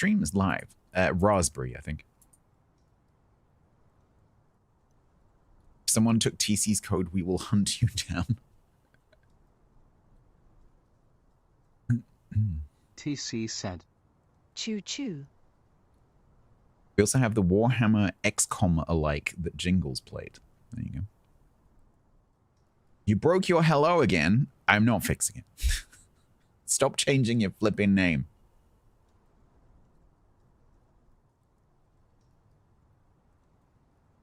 stream is live. Raspberry, I think. If someone took TC's code, we will hunt you down. TC said. Choo choo. We also have the Warhammer XCOM alike that Jingles played. There you go. You broke your hello again. I'm not fixing it. Stop changing your flipping name.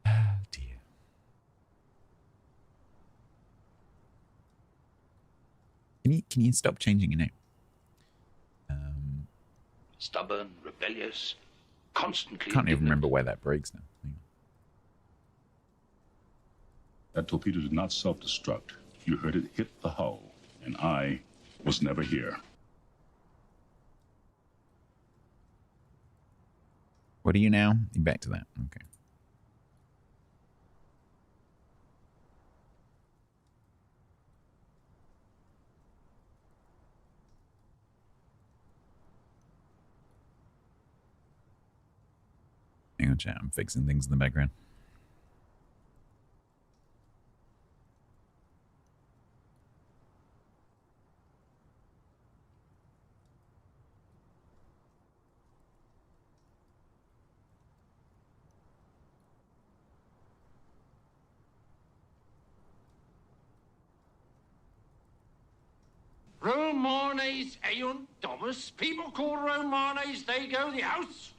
Oh, dear. Can you stop changing your name? Stubborn, rebellious, constantly. Can't even remember where that breaks now. That torpedo did not self-destruct. You heard it hit the hull, and I was never here. What are you now? You're back to that. Okay. Hang on, chat. I'm fixing things in the background. Romanes Aeon Domus. People called Romanes, they go the house.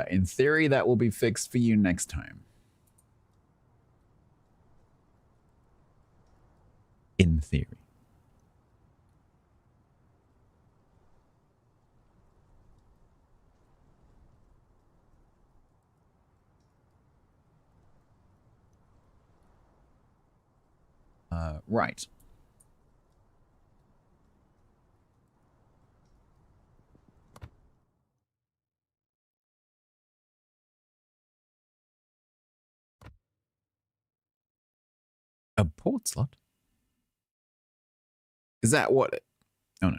In theory, that will be fixed for you next time. In theory. Right. A port slot? Is that what? Oh no.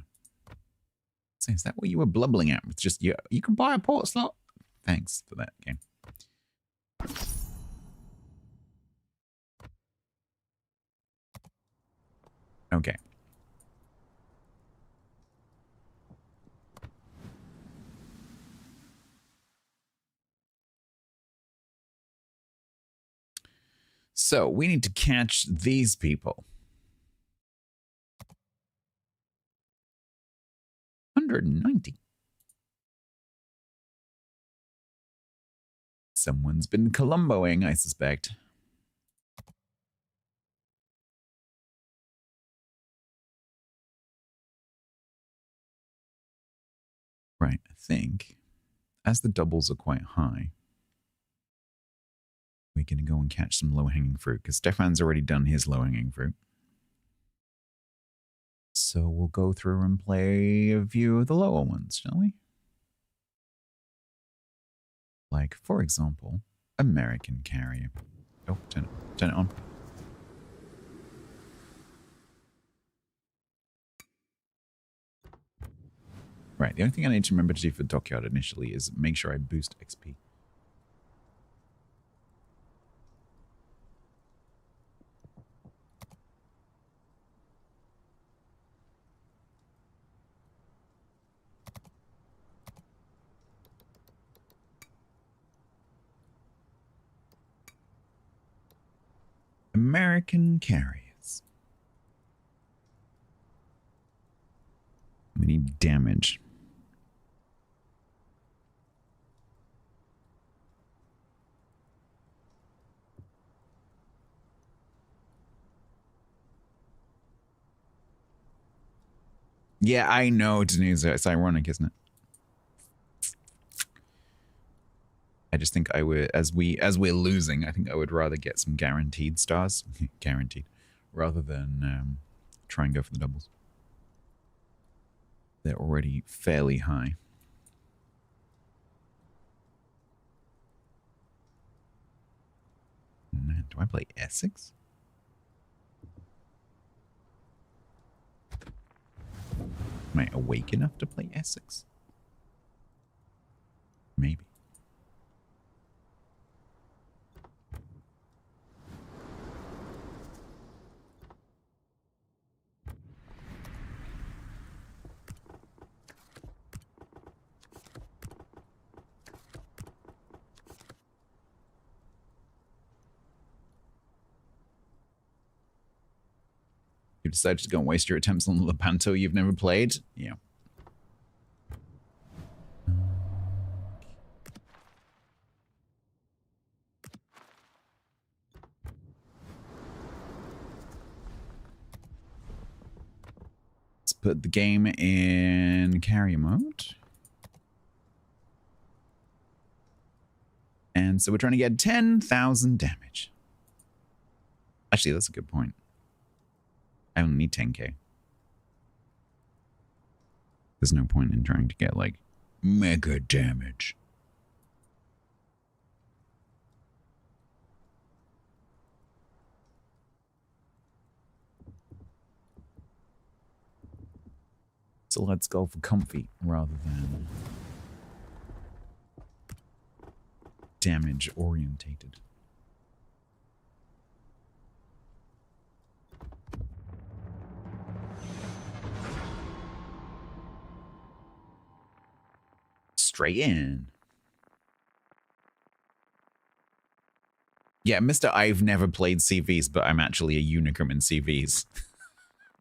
So is that what you were blubbling at? It's just you can buy a port slot? Thanks for that game. Okay. So we need to catch these people. 190. Someone's been Columboing, I suspect. Right, I think as the doubles are quite high, we're going to go and catch some low-hanging fruit because Stefan's already done his low-hanging fruit. So we'll go through and play a few of the lower ones, shall we? Like, for example, American Carrier. Oh, turn it on. Right, the only thing I need to remember to do for Dockyard initially is make sure I boost XP. American Carriers. We need damage. Yeah, I know, Denise. It's ironic, isn't it? I just think I would, as we're losing, I think I would rather get some guaranteed stars, guaranteed, rather than try and go for the doubles. They're already fairly high. Man, do I play Essex? Am I awake enough to play Essex? Maybe. You decided to go and waste your attempts on Lepanto you've never played? Yeah. Let's put the game in carrier mode. And so we're trying to get 10,000 damage. Actually, that's a good point. I only need 10k. There's no point in trying to get, like, mega damage. So let's go for comfy rather than damage orientated. Straight in. Yeah, Mr. I've never played CVs, but I'm actually a unicum in CVs.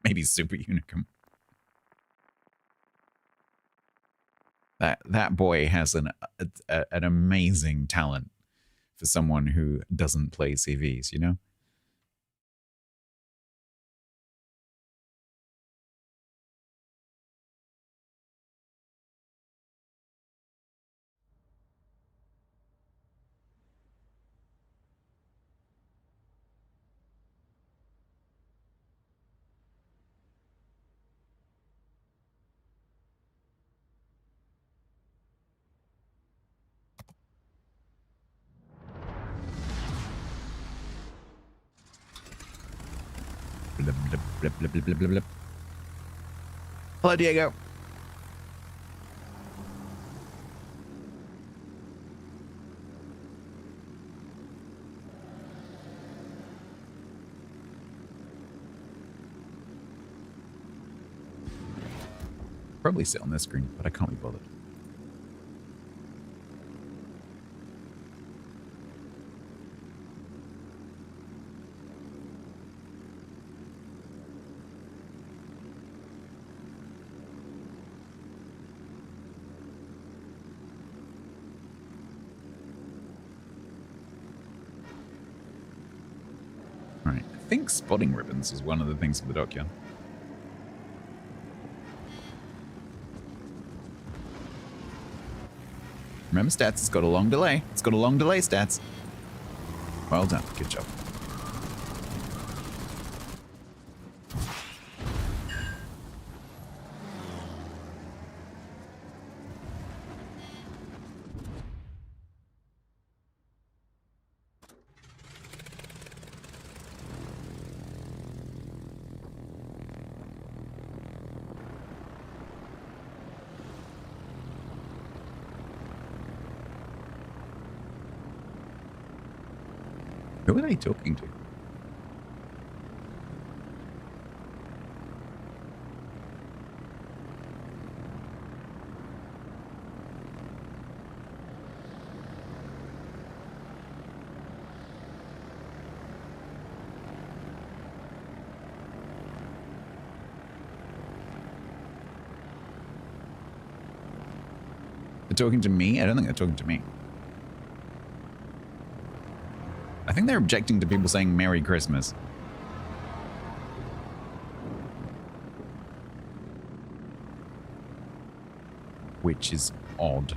Maybe super unicum. That boy has an amazing talent for someone who doesn't play CVs, you know? Blip, blip, blip, blip, blip, blip, blip. Hello, Diego. Probably sit on this screen, but I can't be bothered. Alright, I think spotting ribbons is one of the things for the dockyard. Remember, stats, it's got a long delay. It's got a long delay, stats. Well done. Good job. Who are they talking to? They're talking to me? I don't think they're talking to me. I think they're objecting to people saying Merry Christmas. Which is odd.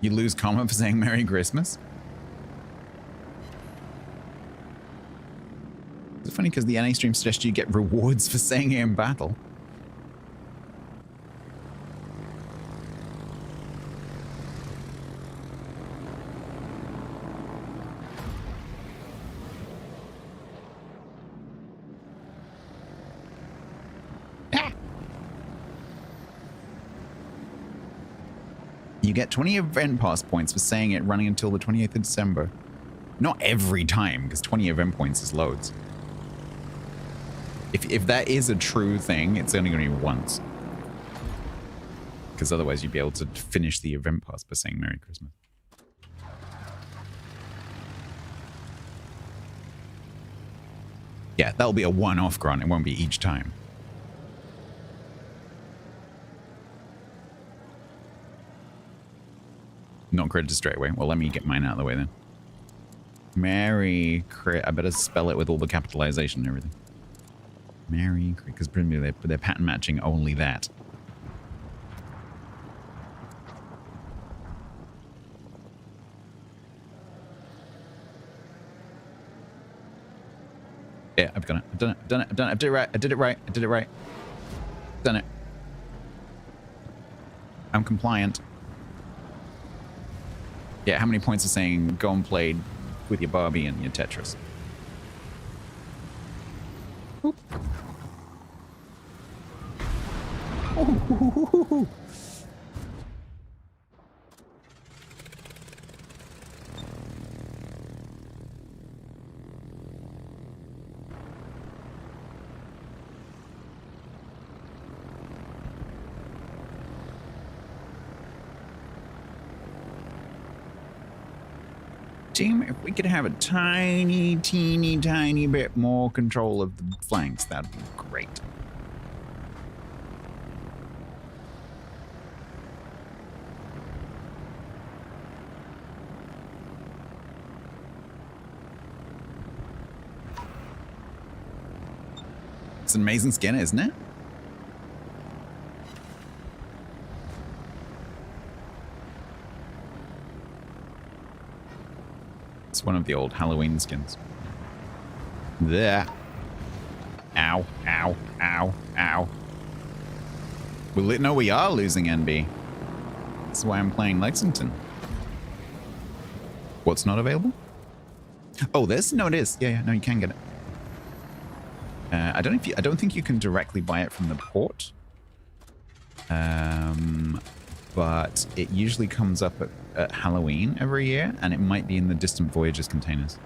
You lose comment for saying Merry Christmas? funny because the NA stream suggests you get rewards for saying it in battle. You get 20 event pass points for saying it running until the 28th of December. Not every time, because 20 event points is loads. If that is a true thing, it's only going to be once. Because otherwise you'd be able to finish the event pass by saying Merry Christmas. Yeah, that'll be a one-off grant. It won't be each time. Not credited straight away. Well, let me get mine out of the way then. Merry Christmas. I better spell it with all the capitalization and everything. Merry Christmas. Because presumably they're pattern matching only that. Yeah, I've done it. I've done it. I've done it. I've done it. I did it right. I did it right. I did it right. Done it. I'm compliant. Yeah, how many points are saying go and play with your Barbie and your Tetris? Oop. Ooh. Team, if we could have a tiny, tiny bit more control of the flanks, that'd be great. It's an amazing skin, isn't it? It's one of the old Halloween skins. There. Ow, ow, ow, ow. No, we are losing NB. That's why I'm playing Lexington. What's not available? Oh, this? No, it is. Yeah, no, you can get it. I don't think you can directly buy it from the port. But it usually comes up at Halloween every year, and it might be in the Distant Voyages containers.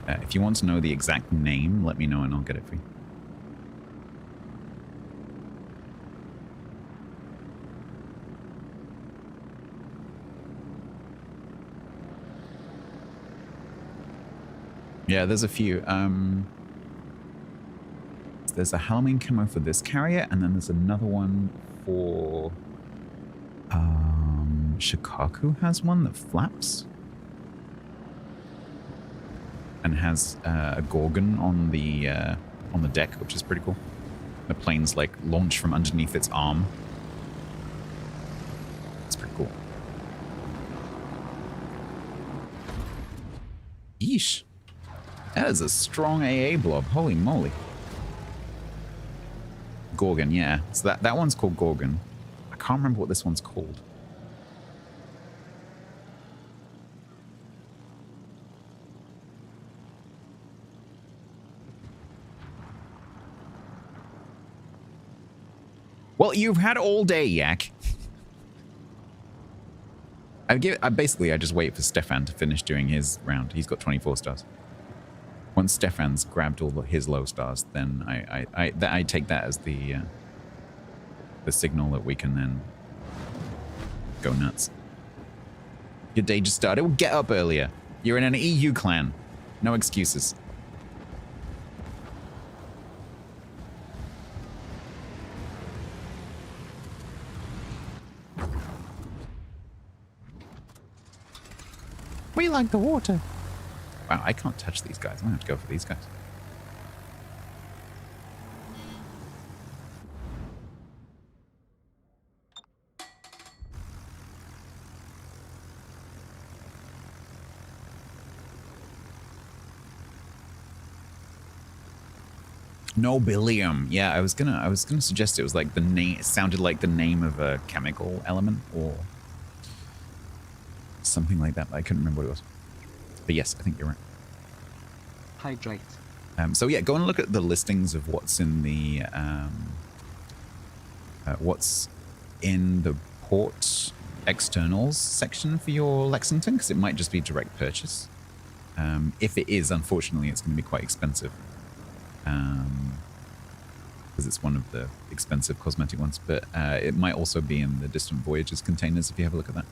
If you want to know the exact name, let me know and I'll get it for you. Yeah, there's a few. There's a Halloween camo for this carrier, and then there's another one for... Shikaku has one that flaps. And has a Gorgon on the deck, which is pretty cool. The plane's like launch from underneath its arm. It's pretty cool. Yeesh. That is a strong AA blob. Holy moly. Gorgon, yeah. So that one's called Gorgon. I can't remember what this one's called. Well, you've had all day, Yak. I just wait for Stefan to finish doing his round. He's got 24 stars. Once Stefan's grabbed all his low stars, then I take that as the signal that we can then go nuts. Your day just started. Well, get up earlier. You're in an EU clan. No excuses. We like the water. Wow, I can't touch these guys. I'm going to have to go for these guys. Nobilium. Yeah, I was gonna suggest it was like the name. It sounded like the name of a chemical element or something like that. But I couldn't remember what it was. But yes, I think you're right. Hydrate. So yeah, go and look at the listings of what's in the port externals section for your Lexington, because it might just be direct purchase. If it is, unfortunately, it's going to be quite expensive. Because it's one of the expensive cosmetic ones, but it might also be in the Distant Voyages containers if you have a look at that.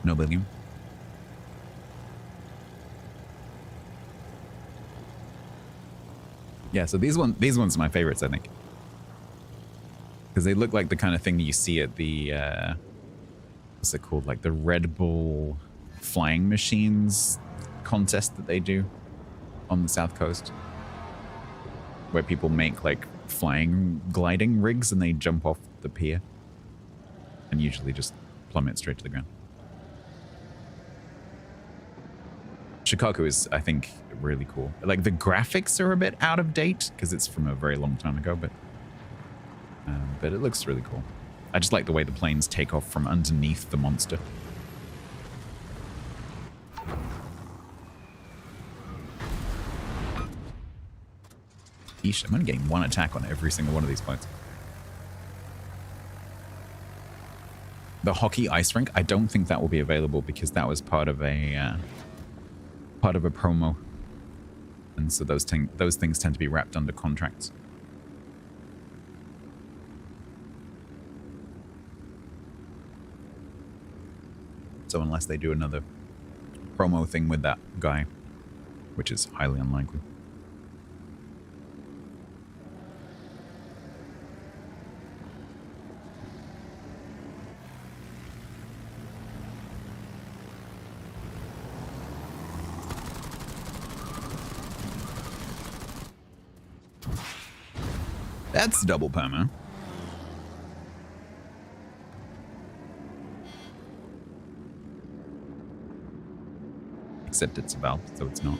No billion. Yeah, so these ones are my favorites, I think, because they look like the kind of thing you see at the what's it called, like the Red Bull flying machines contest that they do on the South Coast, where people make like flying gliding rigs and they jump off the pier and usually just plummet straight to the ground. Shikaku is, I think, really cool. Like, the graphics are a bit out of date because it's from a very long time ago, but it looks really cool. I just like the way the planes take off from underneath the monster. Yeesh, I'm only getting one attack on every single one of these points. The hockey ice rink, I don't think that will be available because that was part of a promo, and so those things tend to be wrapped under contracts. So unless they do another promo thing with that guy, which is highly unlikely. That's double perma. Except it's a Valve, so it's not.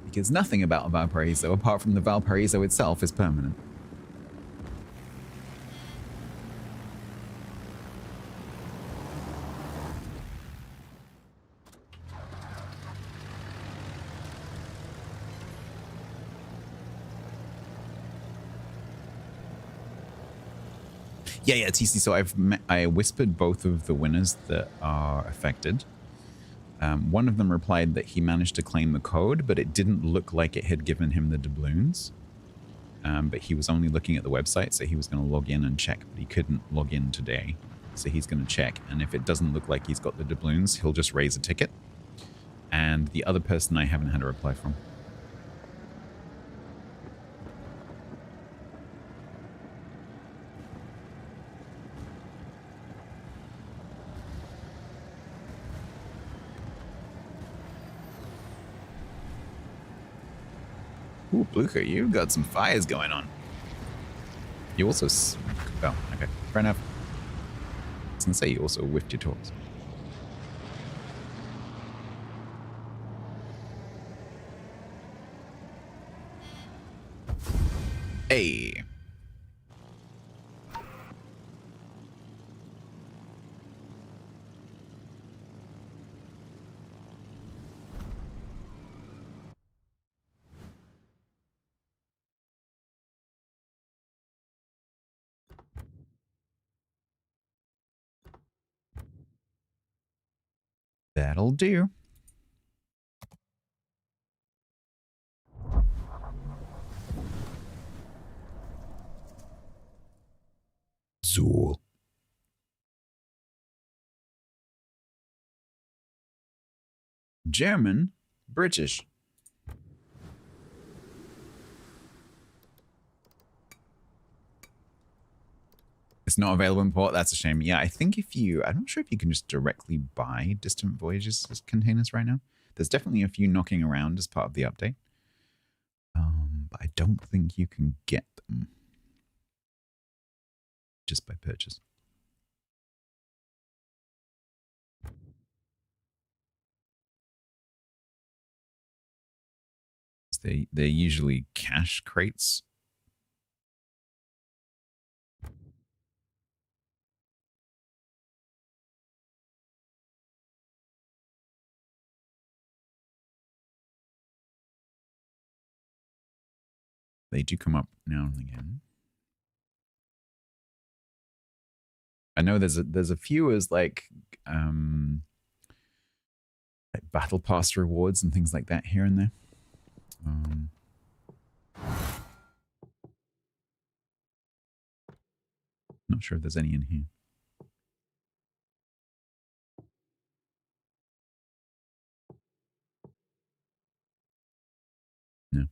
Because nothing about Valparaiso, apart from the Valparaiso itself, is permanent. Yeah, TC. So I whispered both of the winners that are affected. One of them replied that he managed to claim the code, but it didn't look like it had given him the doubloons. But he was only looking at the website, so he was going to log in and check, but he couldn't log in today. So he's going to check, and if it doesn't look like he's got the doubloons, he'll just raise a ticket. And the other person I haven't had a reply from. Ooh, Blucher, you've got some fires going on. You also... Oh, okay. Fair enough. I was going to say you also whiffed your torps. Hey. That'll do. Zool. German, British. It's not available in port. That's a shame. Yeah, I think if you... I'm not sure if you can just directly buy Distant Voyages as containers right now. There's definitely a few knocking around as part of the update. But I don't think you can get them just by purchase. They're usually cash crates. They do come up now and again. I know there's a few as like battle pass rewards and things like that here and there. Not sure if there's any in here. No.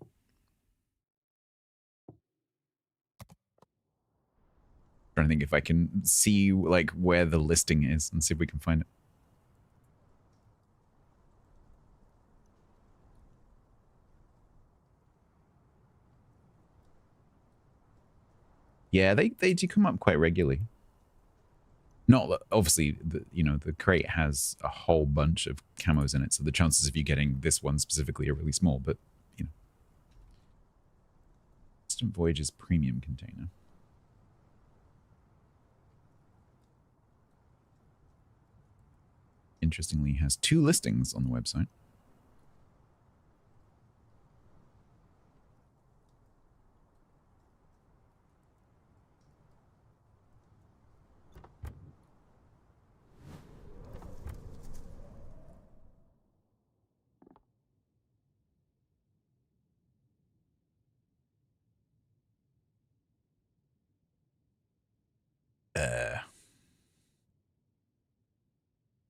Trying to think if I can see like where the listing is and see if we can find it. Yeah, they do come up quite regularly. Not that obviously, the crate has a whole bunch of camos in it, so the chances of you getting this one specifically are really small. But Distant Voyages premium container. Interestingly, has 2 listings on the website.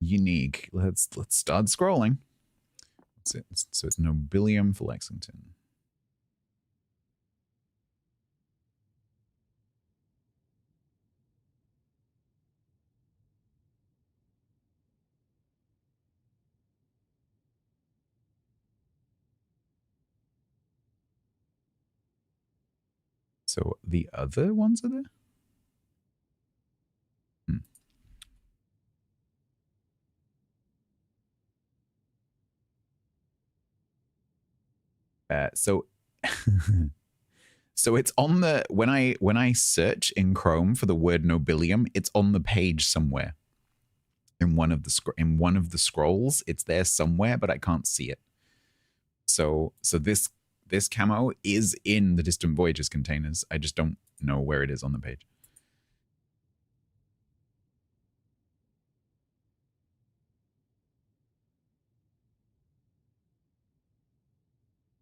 Unique. Let's start scrolling. So it's Nobilium for Lexington. So the other ones are there? So so it's on the when I search in Chrome for the word Nobilium, it's on the page somewhere. In one of the scrolls, it's there somewhere, but I can't see it. So this camo is in the Distant Voyages containers. I just don't know where it is on the page.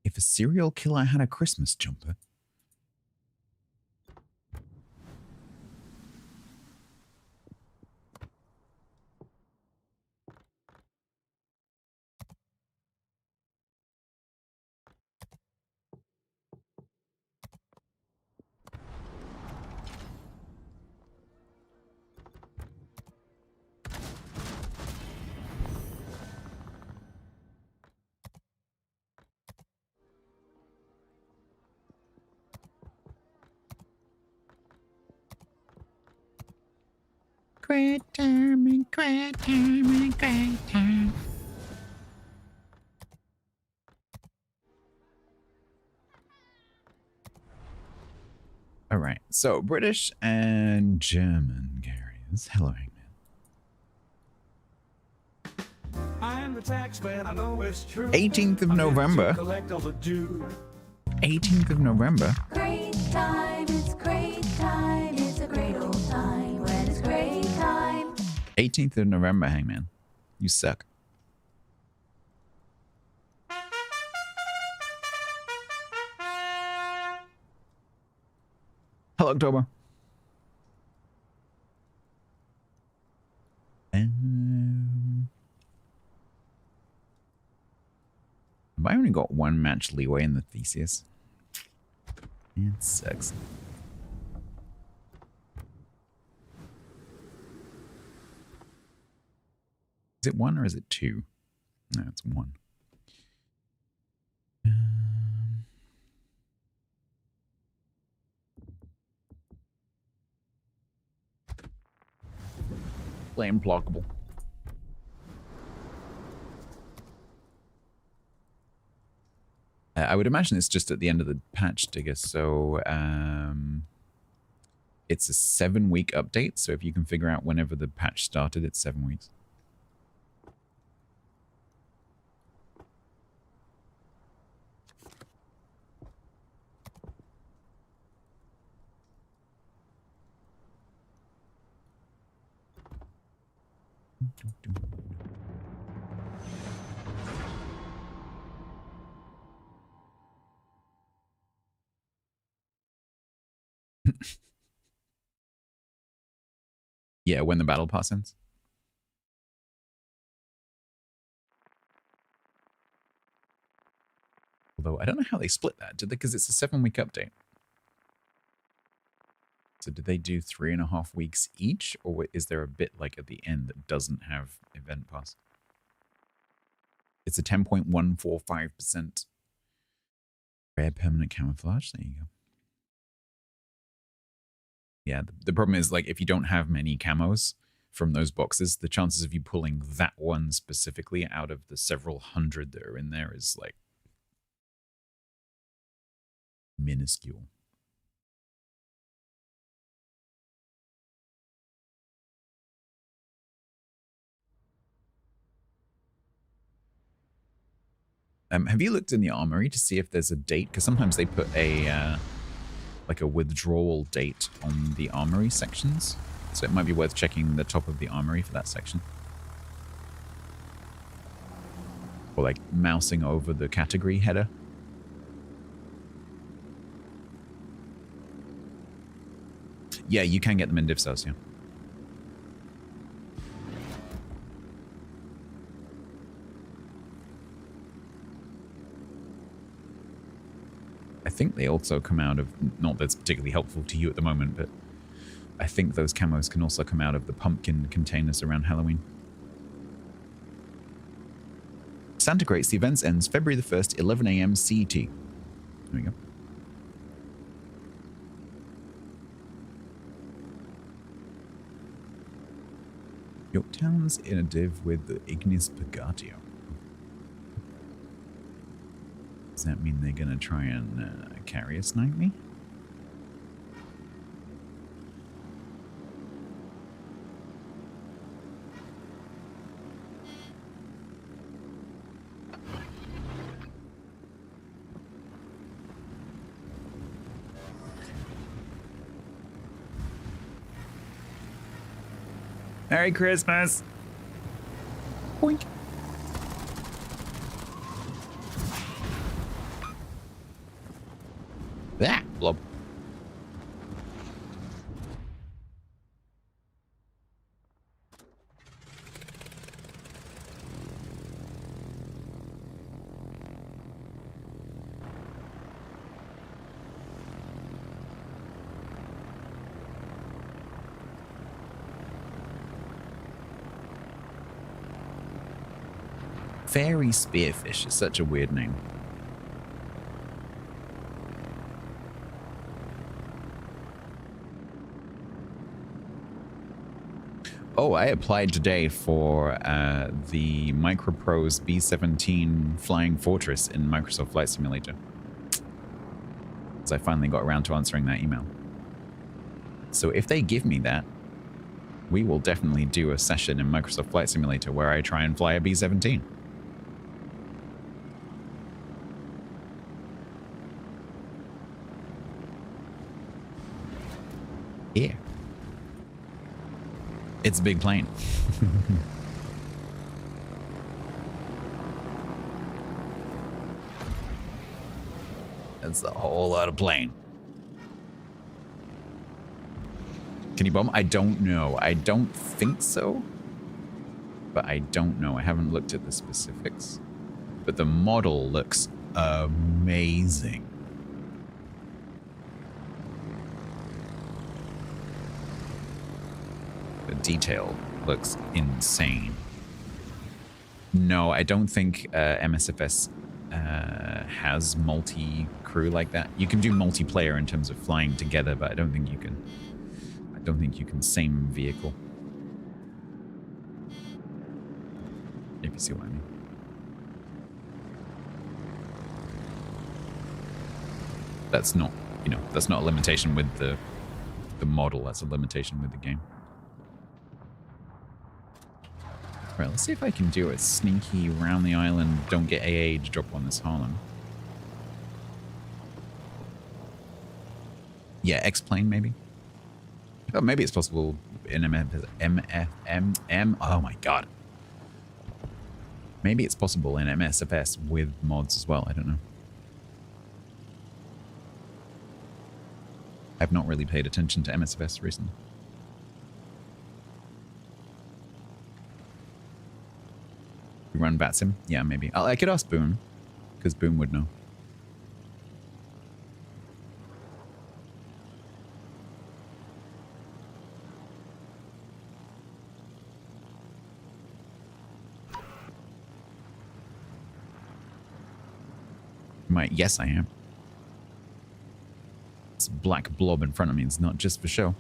If a serial killer had a Christmas jumper. Great time and great time and great time. All right, so British and German carriers. Hello, Hangman. I'm the taxman, I know it's true. 18th of November. 18th of November. Great time, it's great time, it's a great old time when it's great time. 18th of November, Hangman. You suck. Hello, October. Have I only got 1 match leeway in the Theseus? It sucks. Is it 1 or is it 2? No, it's 1. Flame blockable. I would imagine it's just at the end of the patch, Digger. So it's a 7-week update. So if you can figure out whenever the patch started, it's 7 weeks. Yeah, when the battle pass ends. Although I don't know how they split that. Did they? Because it's a 7-week update. So did they do 3.5 weeks each, or is there a bit like at the end that doesn't have event pass? It's a 10.145% rare permanent camouflage. There you go. Yeah, the problem is, like, if you don't have many camos from those boxes, the chances of you pulling that one specifically out of the several hundred that are in there is, like, minuscule. Have you looked in the armory to see if there's a date? Because sometimes they put a like a withdrawal date on the armory sections. So it might be worth checking the top of the armory for that section. Or like mousing over the category header. Yeah, you can get them in DivSos, yeah. I think they also come out of, not that's particularly helpful to you at the moment, but I think those camos can also come out of the pumpkin containers around Halloween. Santa Grace, the events ends February the 1st, 11 a.m. CET. There we go. Yorktown's in a div with the Ignis Purgatio. Does that mean they're going to try and carry a snipe me? Merry Christmas! Boink. That blob. Fairy spearfish is such a weird name. Oh, I applied today for the Microprose B17 Flying Fortress in Microsoft Flight Simulator. So I finally got around to answering that email. So if they give me that, we will definitely do a session in Microsoft Flight Simulator where I try and fly a B17. Yeah. It's a big plane. That's a whole lot of plane. Can you bomb? I don't know. I don't think so. But I don't know. I haven't looked at the specifics. But the model looks amazing. The detail looks insane. No, I don't think MSFS has multi-crew like that. You can do multiplayer in terms of flying together, but I don't think you can. I don't think you can same vehicle. If you see what I mean. That's not, you know, that's not a limitation with the model. That's a limitation with the game. Right, let's see if I can do it. Sneaky around the island. Don't get AA to drop on this Harlem. Yeah, X-plane maybe. Oh, maybe it's possible in MFM. Oh my god. Maybe it's possible in MSFS with mods as well. I don't know. I've not really paid attention to MSFS recently. We run Batsim? Yeah, maybe. I could ask Boom, because Boom would know. Yes, I am. This black blob in front of me is not just for show.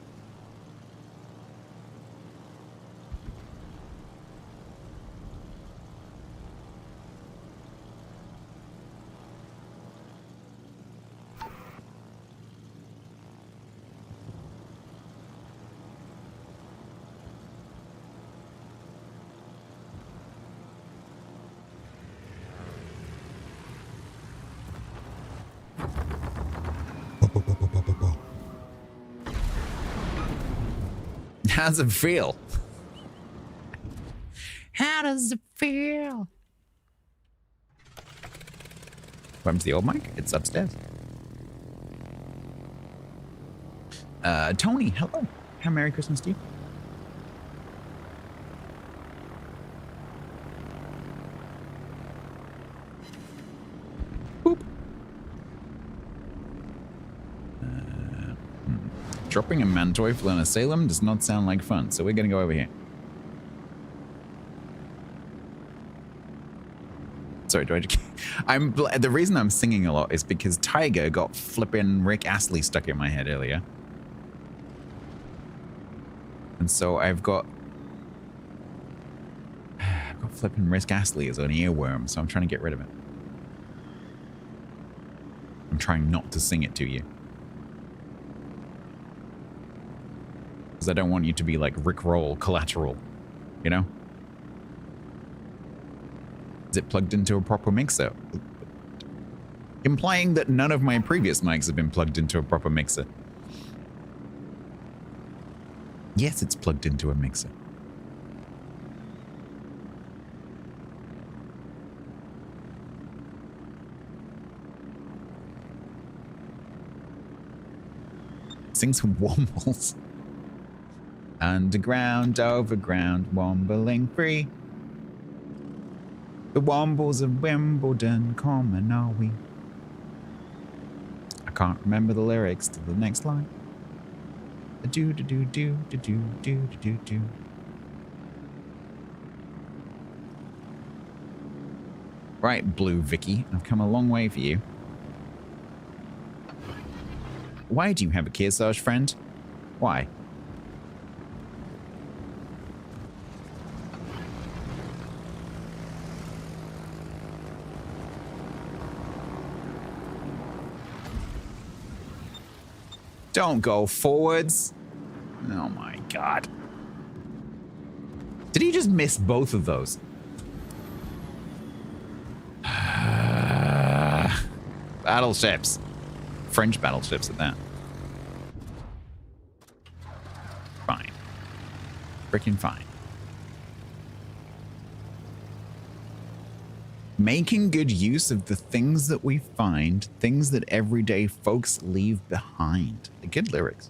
How does it feel? How does it feel? Welcome to the old mic. It's upstairs. Tony, hello. Merry Christmas to you. Boop. Dropping a Manteuffel in a Salem does not sound like fun, so we're gonna go over here. Sorry, do I just... the reason I'm singing a lot is because Tiger got flippin' Rick Astley stuck in my head earlier. And so I've got flippin' Rick Astley as an earworm, so I'm trying to get rid of it. I'm trying not to sing it to you. Because I don't want you to be like Rickroll Collateral, you know? Is it plugged into a proper mixer? Implying that none of my previous mics have been plugged into a proper mixer. Yes, it's plugged into a mixer. Sing some wombles. Underground, overground, wombling free. The wombles of Wimbledon, common are we? I can't remember the lyrics to the next line. Do do do do do do do do do. Right, Blue Vicky, I've come a long way for you. Why do you have a Kearsarge friend? Why? Don't go forwards. Oh my god. Did he just miss both of those? Battleships. French battleships at that. Fine. Freaking fine. Making good use of the things that we find, things that everyday folks leave behind. Good lyrics.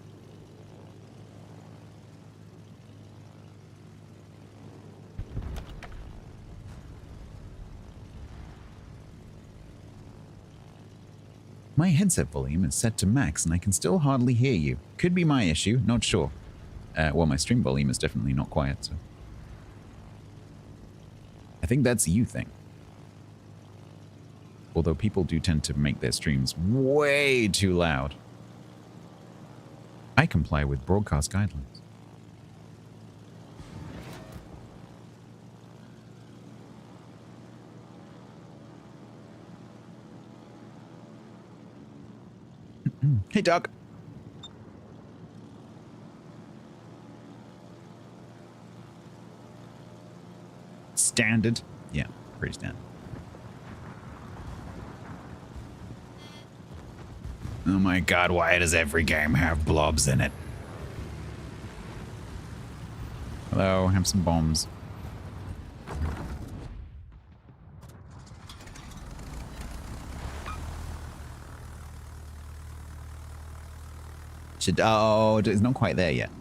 My headset volume is set to max and I can still hardly hear you. Could be my issue, not sure. Well, my stream volume is definitely not quiet, so. I think that's a you thing. Although people do tend to make their streams way too loud. I comply with broadcast guidelines. Hey, Doc. Standard? Yeah, pretty standard. Oh my god, why does every game have blobs in it? Hello, have some bombs. Oh, it's not quite there yet.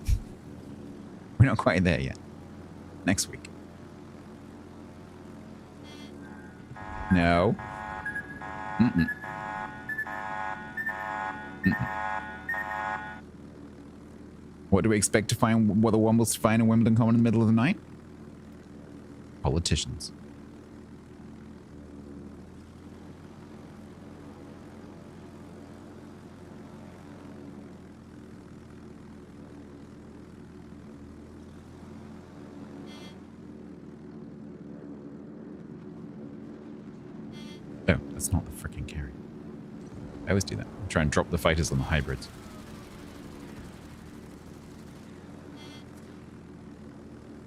We're not quite there yet. Next week. No. Mm-mm. What do we expect to find? What the Wombles find in Wimbledon Common in the middle of the night? Politicians. Oh, that's not the freaking carry. I always do that. I try and drop the fighters on the hybrids.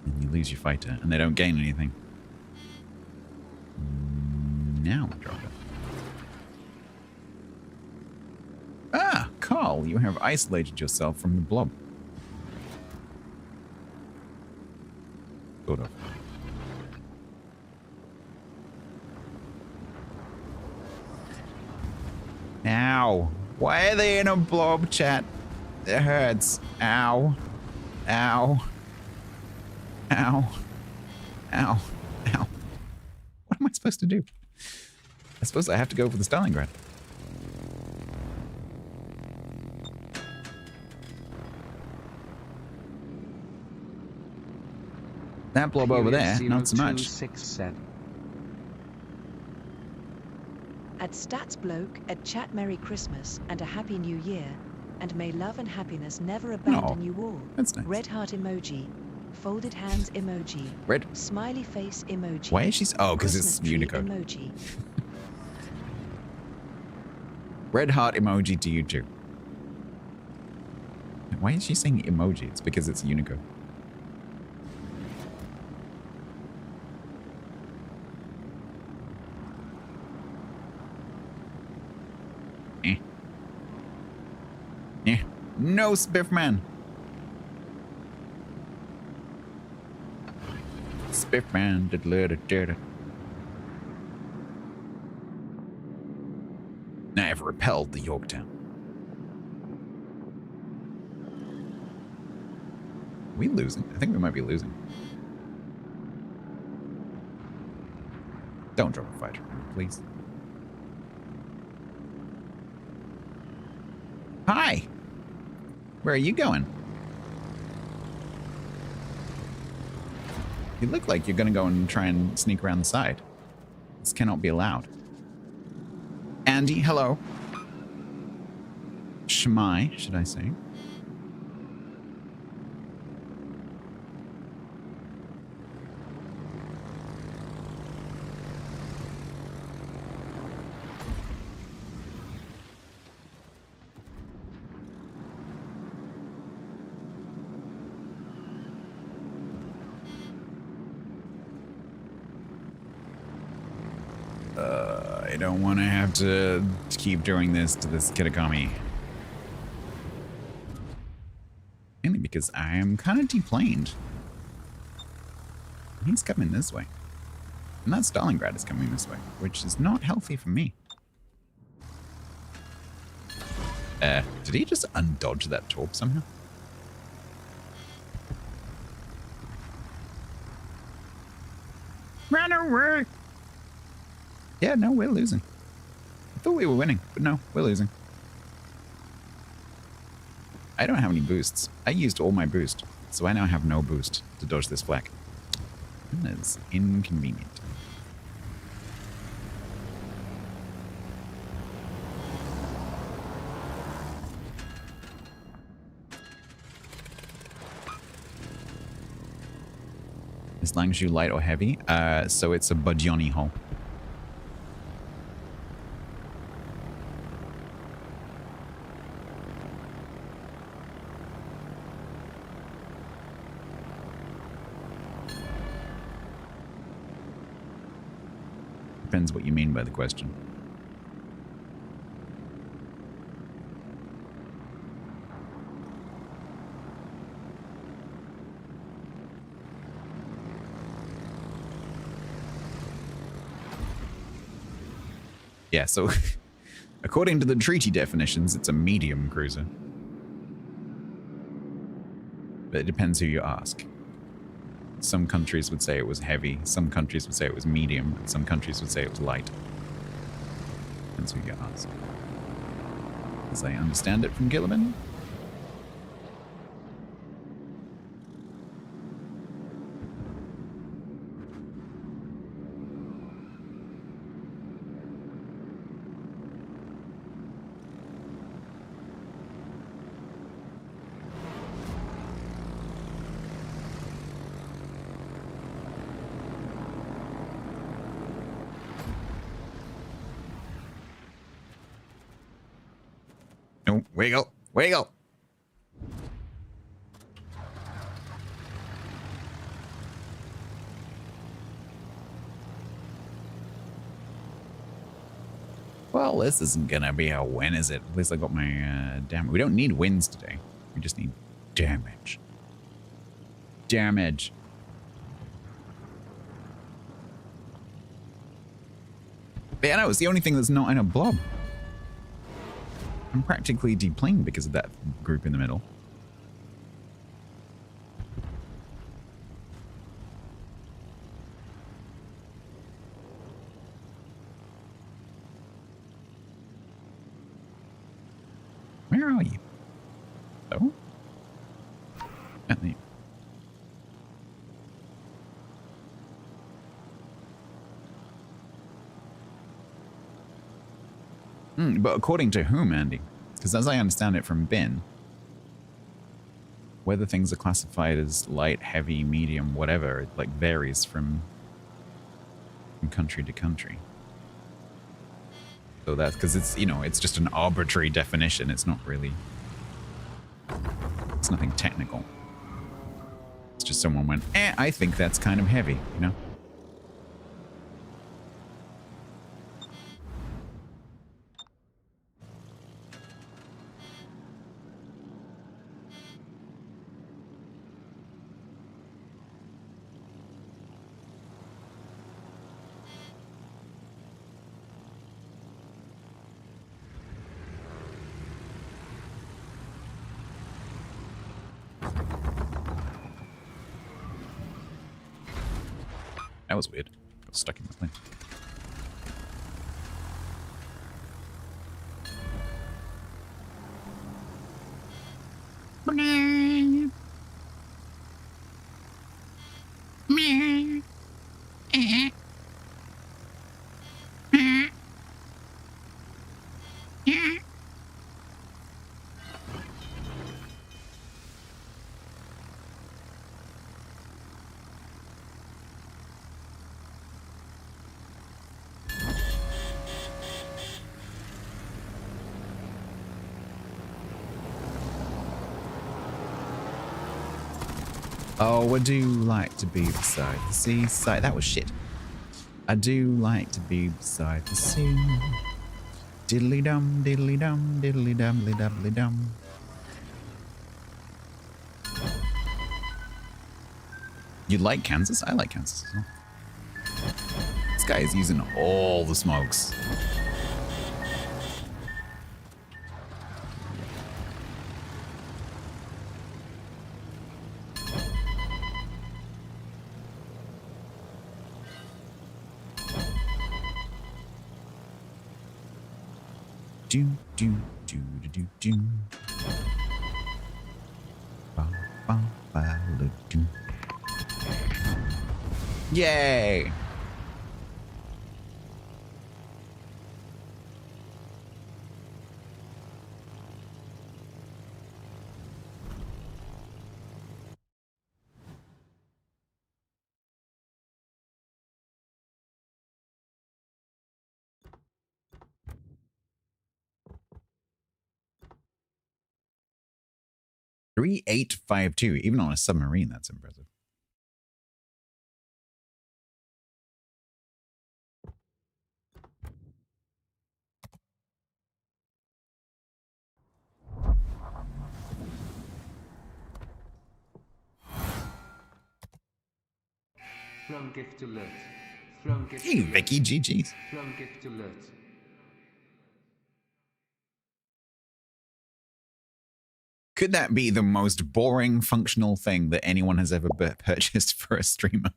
And you lose your fighter, and they don't gain anything. Now we drop it. Ah, Carl, you have isolated yourself from the blob. Sort of. Ow. Why are they in a blob, chat? It hurts. Ow. Ow. Ow. Ow. Ow. What am I supposed to do? I suppose I have to go for the Stalingrad. That blob over there, not so much. 0267. At StatsBloke, a chat Merry Christmas and a Happy New Year, and may love and happiness never abandon you all. That's nice. Red heart emoji, folded hands emoji, Red. smiley face emoji. Why is she? Oh, because it's Christmas tree Unicode. emoji. Red heart emoji to you too. Why is she saying emoji? It's because it's Unicode. Yeah. No, Spiffman. Spiffman. I have repelled the Yorktown. Are we losing? I think we might be losing. Don't drop a fighter, please. Hi. Where are you going? You look like you're going to go and try and sneak around the side. This cannot be allowed. Andy, hello. Shmai, should I say? I don't want to have to keep doing this to this Kitakami. Mainly because I am kind of deplaned. He's coming this way. And that Stalingrad is coming this way, which is not healthy for me. Did he just undodge that torp somehow? Run away! Yeah, no, we're losing. I thought we were winning, but no, we're losing. I don't have any boosts. I used all my boost, so I now have no boost to dodge this flak. is inconvenient. Is Langshu light or heavy? So it's a Budgioni hull. Depends what you mean by the question. Yeah, so according to the treaty definitions, it's a medium cruiser. But it depends who you ask. Some countries would say it was heavy, some countries would say it was medium, and some countries would say it was light. Depends who you ask. As I understand it from Gilliman. No, wiggle, wiggle. Well, this isn't gonna be a win, is it? At least I got my damage. We don't need wins today. We just need damage. Damage. But yeah, no, it's the only thing that's not in a blob. I'm practically deplaned because of that group in the middle. Where are you? Oh? At the... But according to whom, Andy? Because as I understand it from Ben, whether things are classified as light, heavy, medium, whatever, it like varies from country to country. So that's because it's, you know, it's just an arbitrary definition. It's not really, it's nothing technical. It's just someone went, I think that's kind of heavy, you know? That was weird. I got stuck in my plane. Oh, I do like to be beside the seaside. That was shit. I do like to be beside the sea. Diddly dum, diddly dum, diddly dum, diddly dum. You like Kansas? I like Kansas as well. This guy is using all the smokes. Do do do do do do. Ba ba ba do. Yay! $3,852. Even on a submarine, that's impressive. From gift alert. From gift Hey, alert. Vicky, GG's. From gift alert. Could that be the most boring functional thing that anyone has ever purchased for a streamer?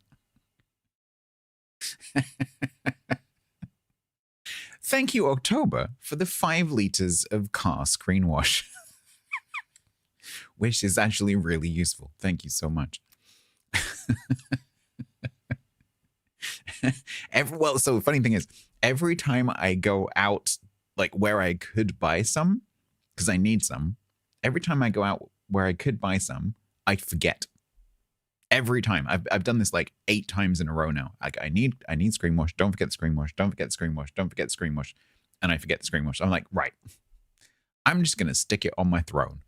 Thank you, October, for the 5 liters of car screen wash, which is actually really useful. Thank you so much. So the funny thing is, every time I go out, like where I could buy some, because I need some, every time I go out where I could buy some, I forget. Every time. I've done this like 8 times in a row now. I need screen wash. Don't forget the screen wash. Don't forget the screen wash. Don't forget the screen wash. And I forget the screen wash. I'm like, right. I'm just going to stick it on my throne.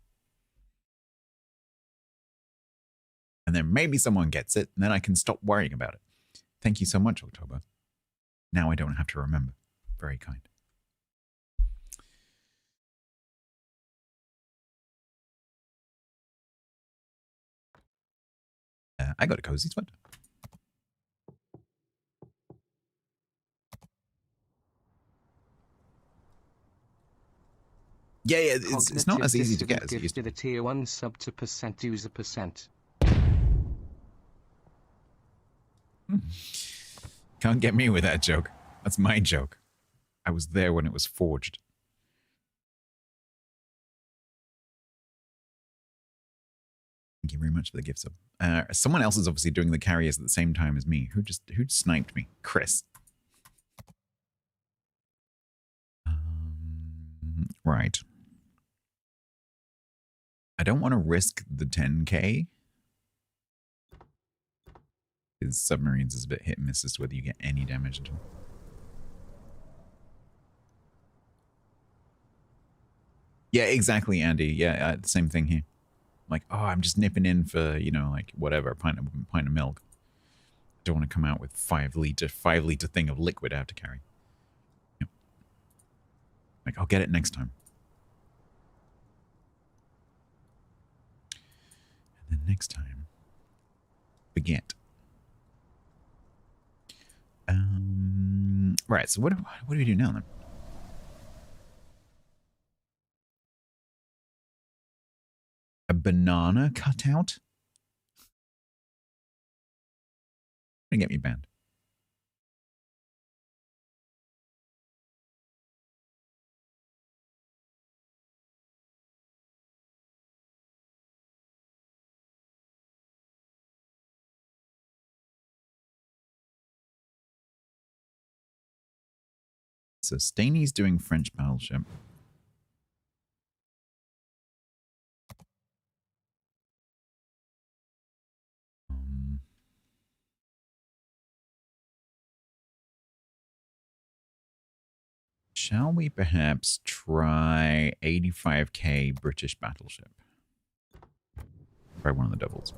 And then maybe someone gets it, and then I can stop worrying about it. Thank you so much, October. Now I don't have to remember. Very kind. I got a cozy sweater. Yeah, it's not as easy to get as it used to. Gifted a tier 1 sub to percent user percent. Can't get me with that joke. That's my joke. I was there when it was forged. Thank you very much for the gift sub. Someone else is obviously doing the carriers at the same time as me. Who sniped me? Chris. Right. I don't want to risk the 10K. Because submarines is a bit hit and miss as to whether you get any damage at all. Yeah, exactly, Andy. Yeah, same thing here. Like, oh, I'm just nipping in for, you know, like whatever, a pint of milk. Don't want to come out with 5 liter thing of liquid I have to carry. Yep. Like, I'll get it next time. And then next time, forget. Right. So what do we do now then? A banana cutout? Gonna get me banned. So Staney's doing French battleship. Shall we perhaps try 85k British battleship? Try one of the doubles.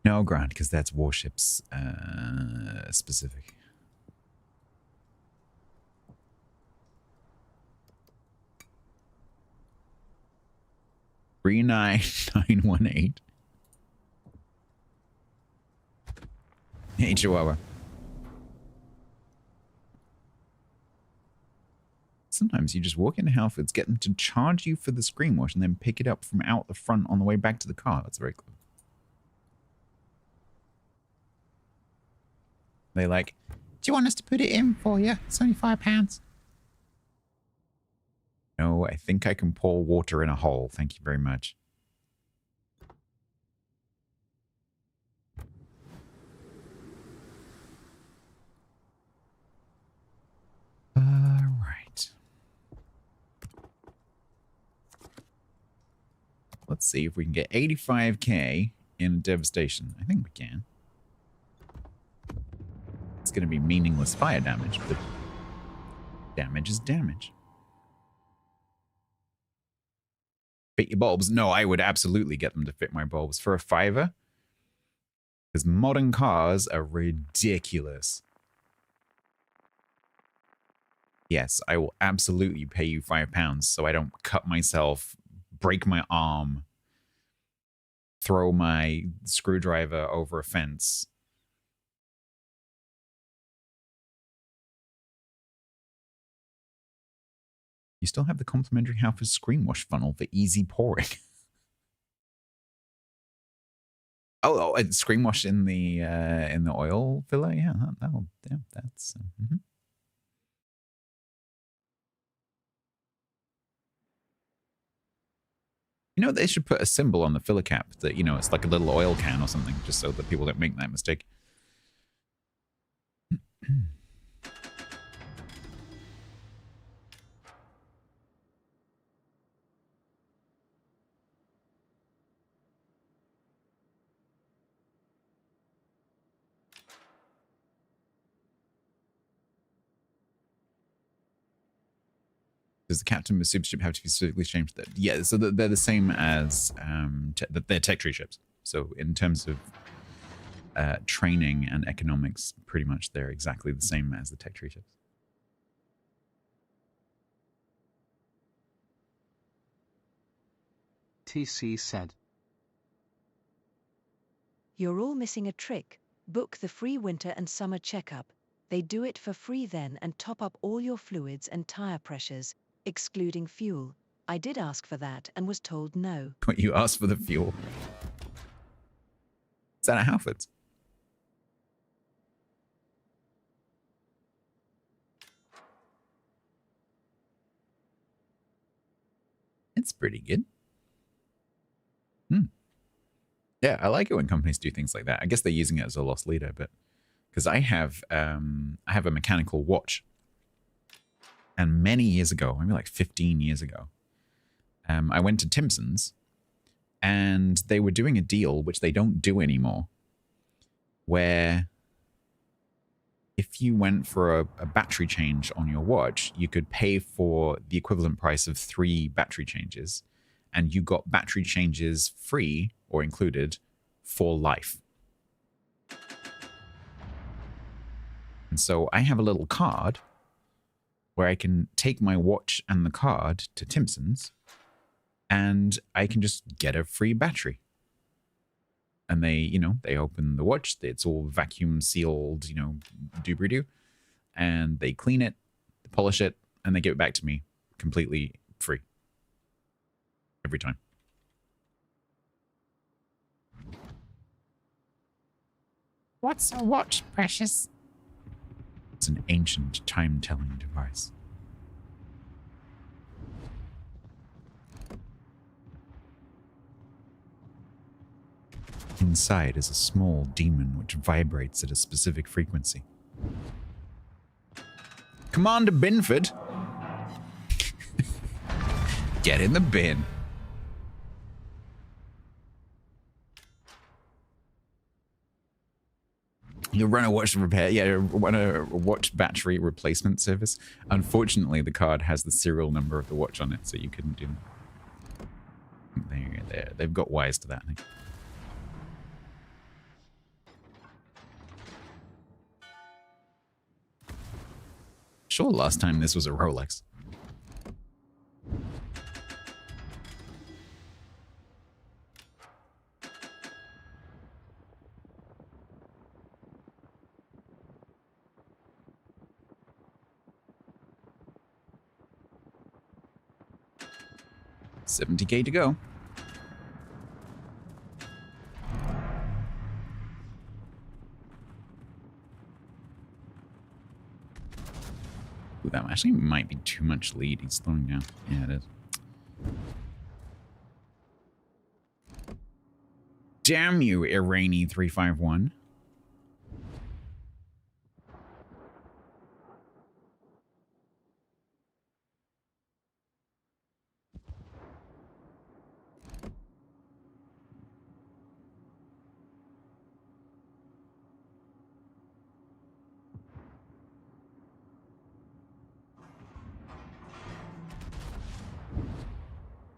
No, Grant, because that's Warships specific. $39918. Hey, Chihuahua. Sometimes you just walk into Halfords, get them to charge you for the screen wash, and then pick it up from out the front on the way back to the car. That's very cool. They like, do you want us to put it in for you? It's only £5. No, I think I can pour water in a hole. Thank you very much. Let's see if we can get 85k in devastation. I think we can. It's going to be meaningless fire damage, but damage is damage. Fit your bulbs? No, I would absolutely get them to fit my bulbs for a $5. Because modern cars are ridiculous. Yes, I will absolutely pay you £5 so I don't cut myself, break my arm, throw my screwdriver over a fence. You still have the complimentary Halford screen wash funnel for easy pouring. And screen wash in the oil filler. Yeah, that's. You know, they should put a symbol on the filler cap that, you know, it's like a little oil can or something, just so that people don't make that mistake. Does the captain of a super ship have to be specifically changed? Yeah, so they're the same as they're tech tree ships. So in terms of training and economics, pretty much they're exactly the same as the tech tree ships. TC said. You're all missing a trick. Book the free winter and summer checkup. They do it for free then and top up all your fluids and tire pressures, excluding fuel. I did ask for that and was told no. What, you asked for the fuel? Is that at Halford's? It's pretty good. Yeah, I like it when companies do things like that. I guess they're using it as a loss leader, but because I have a mechanical watch, and many years ago, maybe like 15 years ago, I went to Timpson's, and they were doing a deal which they don't do anymore, where if you went for a battery change on your watch, you could pay for the equivalent price of 3 battery changes, and you got battery changes free or included for life. And so I have a little card where I can take my watch and the card to Timpson's, and I can just get a free battery. And they open the watch, it's all vacuum sealed, dooby-doo, and they clean it, polish it, and they give it back to me completely free. Every time. What's a watch, precious? It's an ancient time-telling device. Inside is a small demon which vibrates at a specific frequency. Commander Binford! Get in the bin. You run a watch repair, run a watch battery replacement service. Unfortunately, the card has the serial number of the watch on it, so you couldn't do that. They've got wise to that, I think. Sure, last time this was a Rolex. $70K to go. Ooh, that actually might be too much lead. He's slowing down. Yeah, it is. Damn you, Irani 351.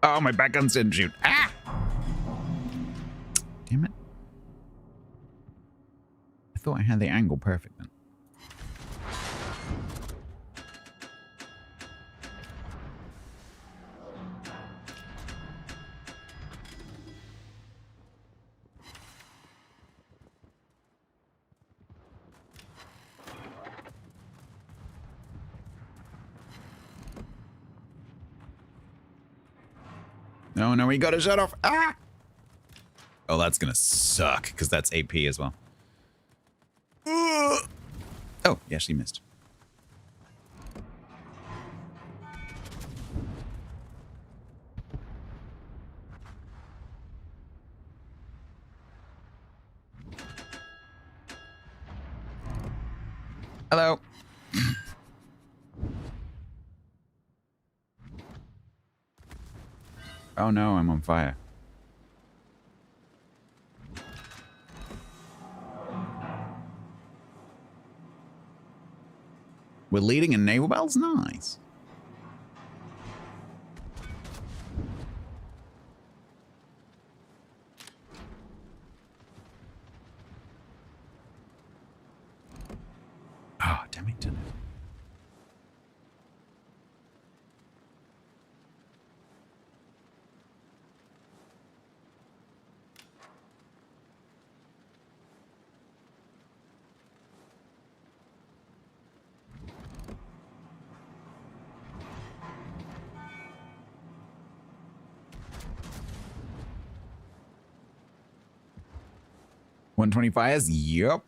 Oh, my back guns didn't shoot. Ah! Damn it. I thought I had the angle perfect then. No, no, we got to shut off. Ah! Oh, that's going to suck because that's AP as well. Oh, yeah, she missed. Hello. Oh no, I'm on fire. We're leading in naval battles? Nice. Oh, damn it. $120 fires? Yep.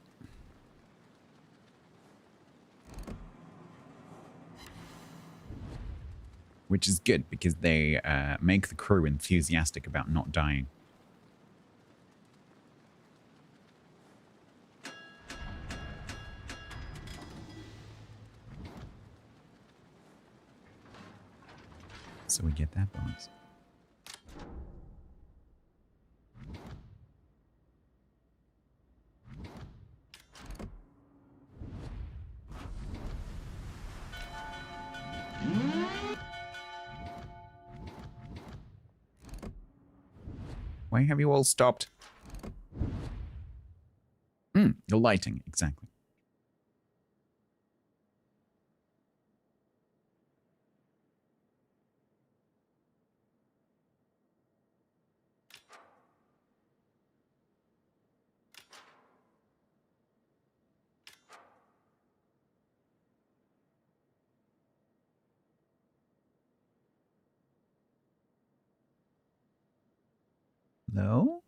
Which is good because they make the crew enthusiastic about not dying. So we get that bonus. Why have you all stopped? The lighting, exactly. Hello?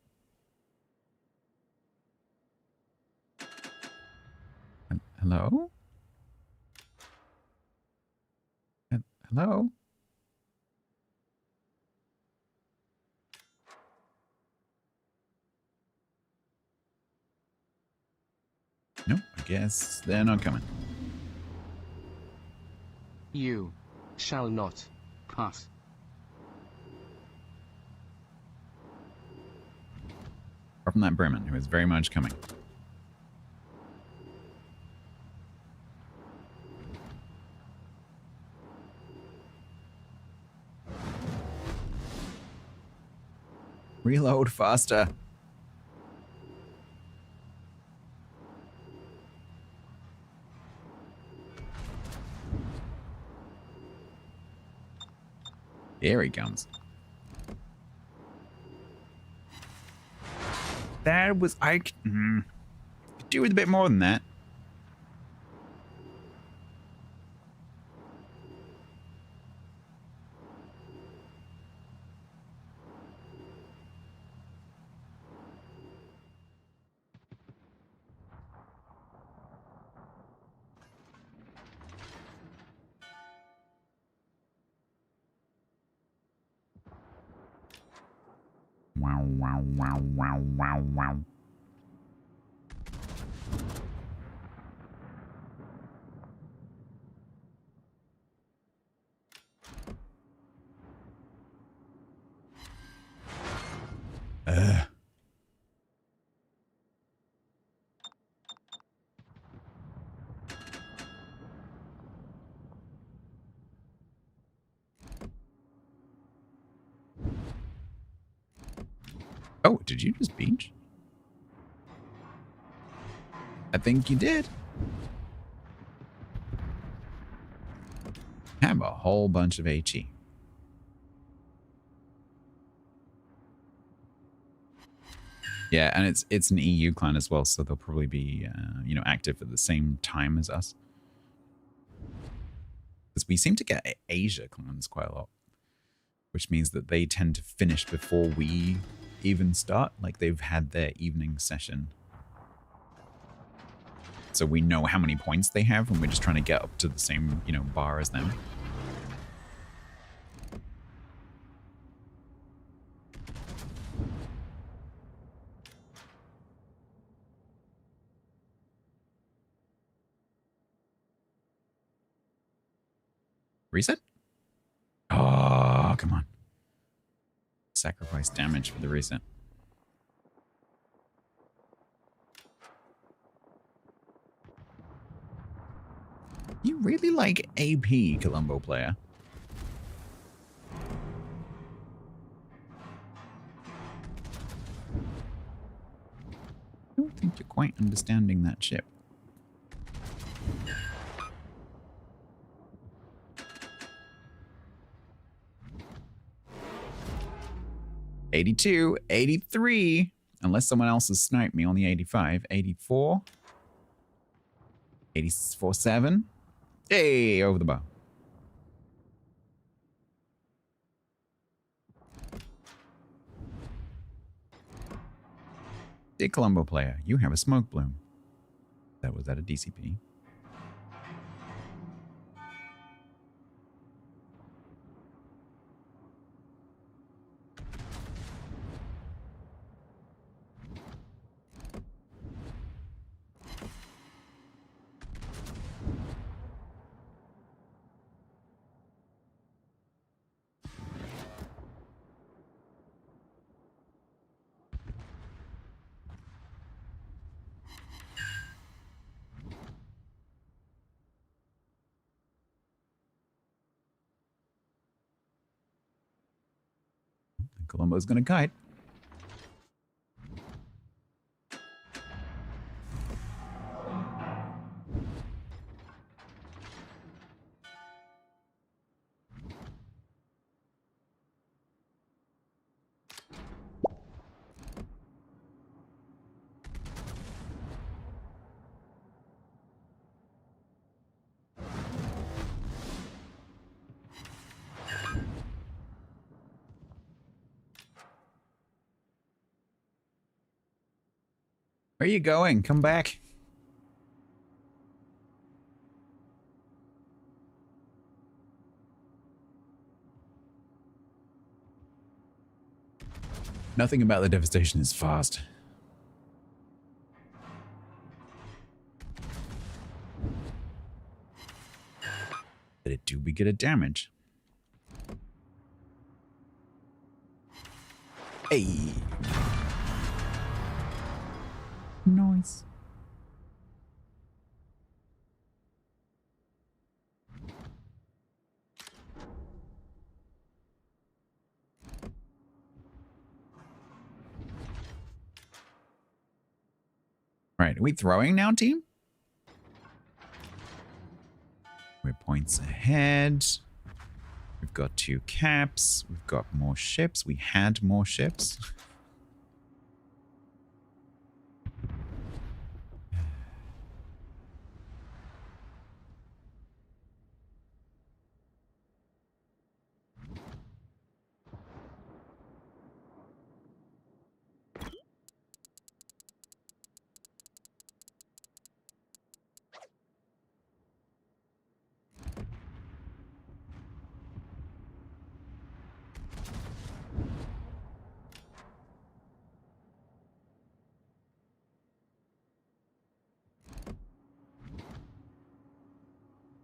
Hello? Hello? Nope, I guess they're not coming. You shall not pass. Apart from that Bremen, who is very much coming. Reload faster. Here he comes. That was... I could do with a bit more than that. Wow, wow, wow, wow, wow, wow. Oh, did you just beach? I think you did. Have a whole bunch of HE. Yeah, and it's an EU clan as well, so they'll probably be active at the same time as us. Because we seem to get Asia clans quite a lot, which means that they tend to finish before we even start. Like they've had their evening session, so we know how many points they have, and we're just trying to get up to the same bar as them. Reset? Oh, come on. Sacrifice damage for the reset. You really like AP, Colombo player. I don't think you're quite understanding that ship. '82, '83. Unless someone else has sniped me on the '85, '84, '84-7. Hey, over the bar. Dear Colombo player, you have a smoke bloom. Was that a DCP? Colombo's gonna kite. Where are you going? Come back. Nothing about the devastation is fast. But it do we get a damage? Hey. Nice. Right, are we throwing now, team? We're points ahead. We've got 2 caps. We've got more ships. We had more ships.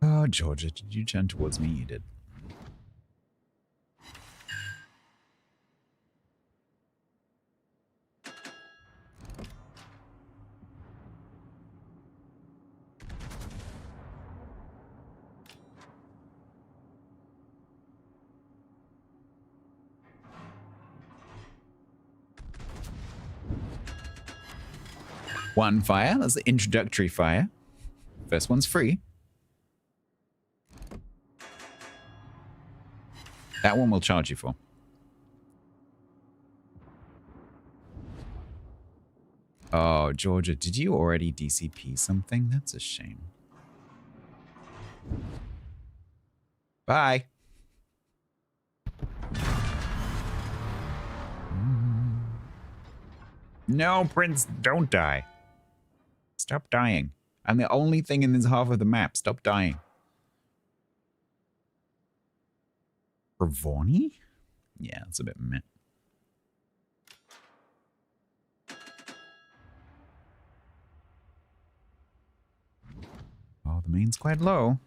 Oh, Georgia, did you turn towards me? You did. One fire. That's the introductory fire. First one's free. That one will charge you for. Oh, Georgia, did you already DCP something? That's a shame. Bye. No, Prince, don't die. Stop dying. I'm the only thing in this half of the map. Stop dying. Ravoni? Yeah, that's a bit meh. Oh, the main's quite low.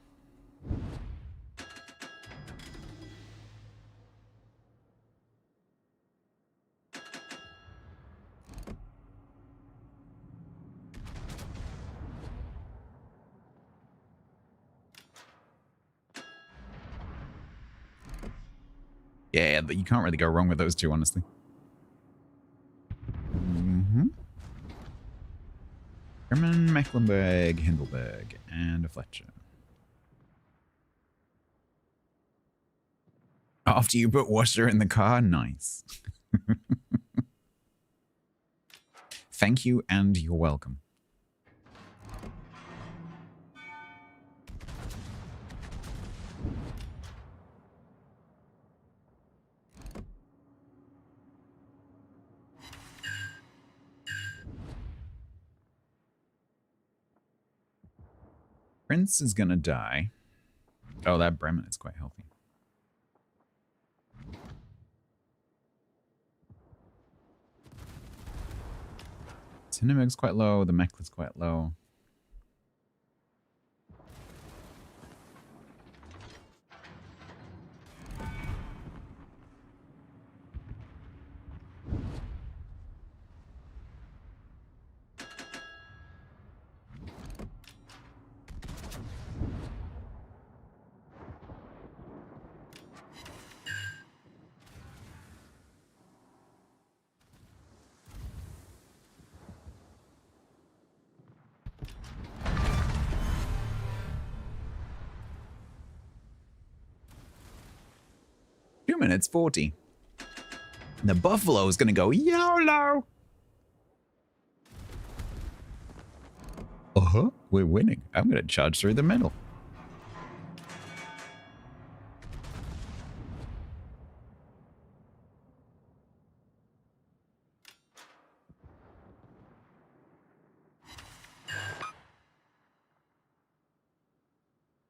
Yeah, but you can't really go wrong with those two, honestly. German, Mecklenburg, Hindelberg, and a Fletcher. After you put washer in the car, nice. Thank you, and you're welcome. Prince is gonna die. Oh, that Bremen is quite healthy. Hindenburg's quite low. The Mecklen's quite low. Minutes 40. The Buffalo is going to go YOLO. We're winning. I'm going to charge through the middle.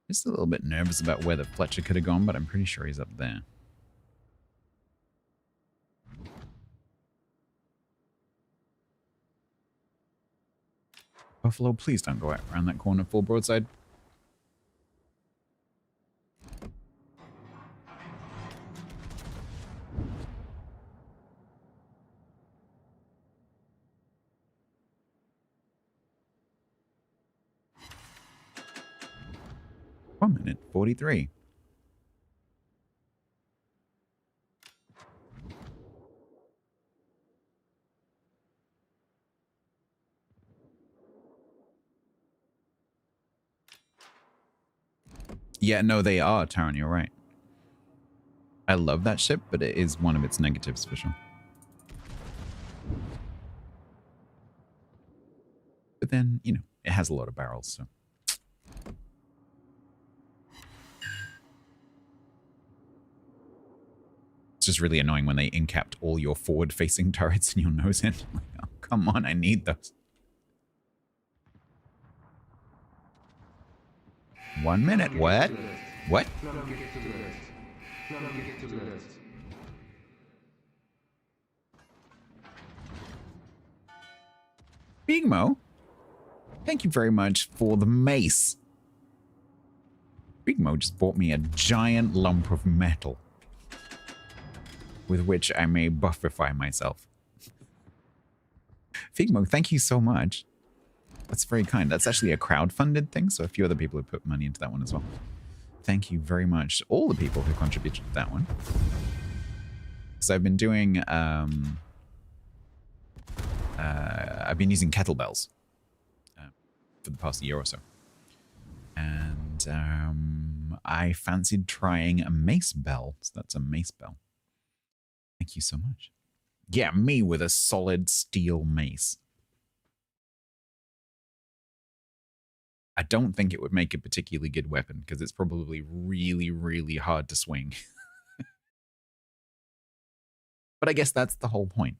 Just a little bit nervous about where the Fletcher could have gone, but I'm pretty sure he's up there. Buffalo, please don't go out around that corner full broadside. One minute 43. Yeah, no, they are, Taran, you're right. I love that ship, but it is one of its negatives for sure. But then, you know, it has a lot of barrels, so. It's just really annoying when they incapped all your forward-facing turrets in your nose end. Like, oh, come on, I need those. 1 minute. What? What? Big Mo, thank you very much for the mace. Big Mo just bought me a giant lump of metal with which I may buffify myself. Figmo, thank you so much. That's very kind. That's actually a crowd-funded thing, so a few other people have put money into that one as well. Thank you very much, all the people who contributed to that one. So I've been doing, I've been using kettlebells for the past year or so. And I fancied trying a mace bell. So that's a mace bell. Thank you so much. Yeah, me with a solid steel mace. I don't think it would make a particularly good weapon because it's probably really, really hard to swing. But I guess that's the whole point.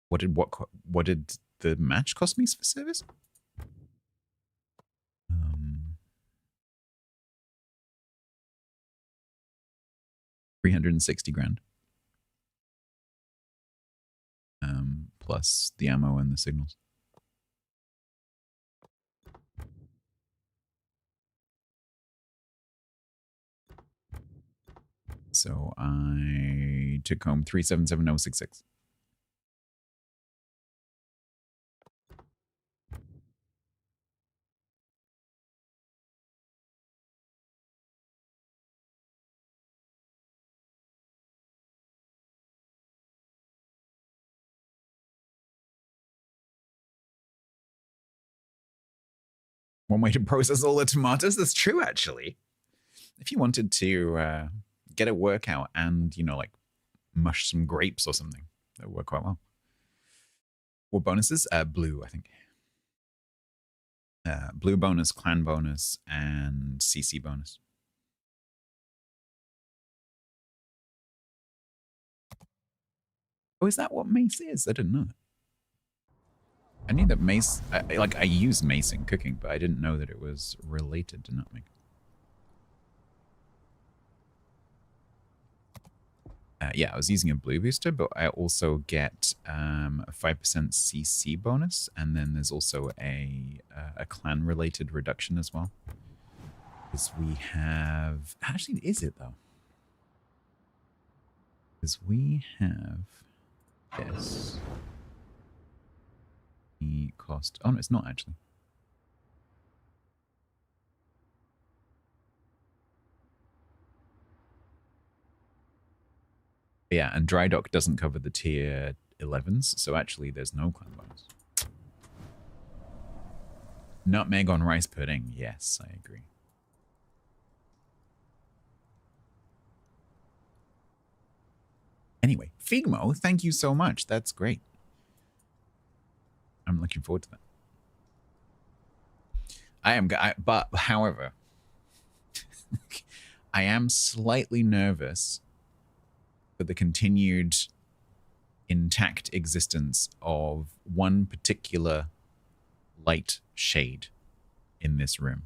What did the match cost me for service? 360 grand. Plus the ammo and the signals. So I took home 377,066. One way to process all the tomatoes. That's true, actually. If you wanted to get a workout and, you know, like mush some grapes or something, that would work quite well. What bonuses? Blue, I think. Blue bonus, clan bonus, and CC bonus. Oh, is that what mace is? I didn't know that. I knew that mace, I use mace in cooking, but I didn't know that it was related to nutmeg. Yeah, I was using a blue booster, but I also get a 5% CC bonus, and then there's also a clan-related reduction as well. Because we have... Actually, is it, though? Because we have this... The cost... Oh, no, it's not, actually. Yeah, and Dry Dock doesn't cover the tier 11s, so actually there's no clan bonus. Nutmeg on rice pudding. Yes, I agree. Anyway, Figmo, thank you so much. That's great. I'm looking forward to that. But however, I am slightly nervous for the continued intact existence of one particular light shade in this room.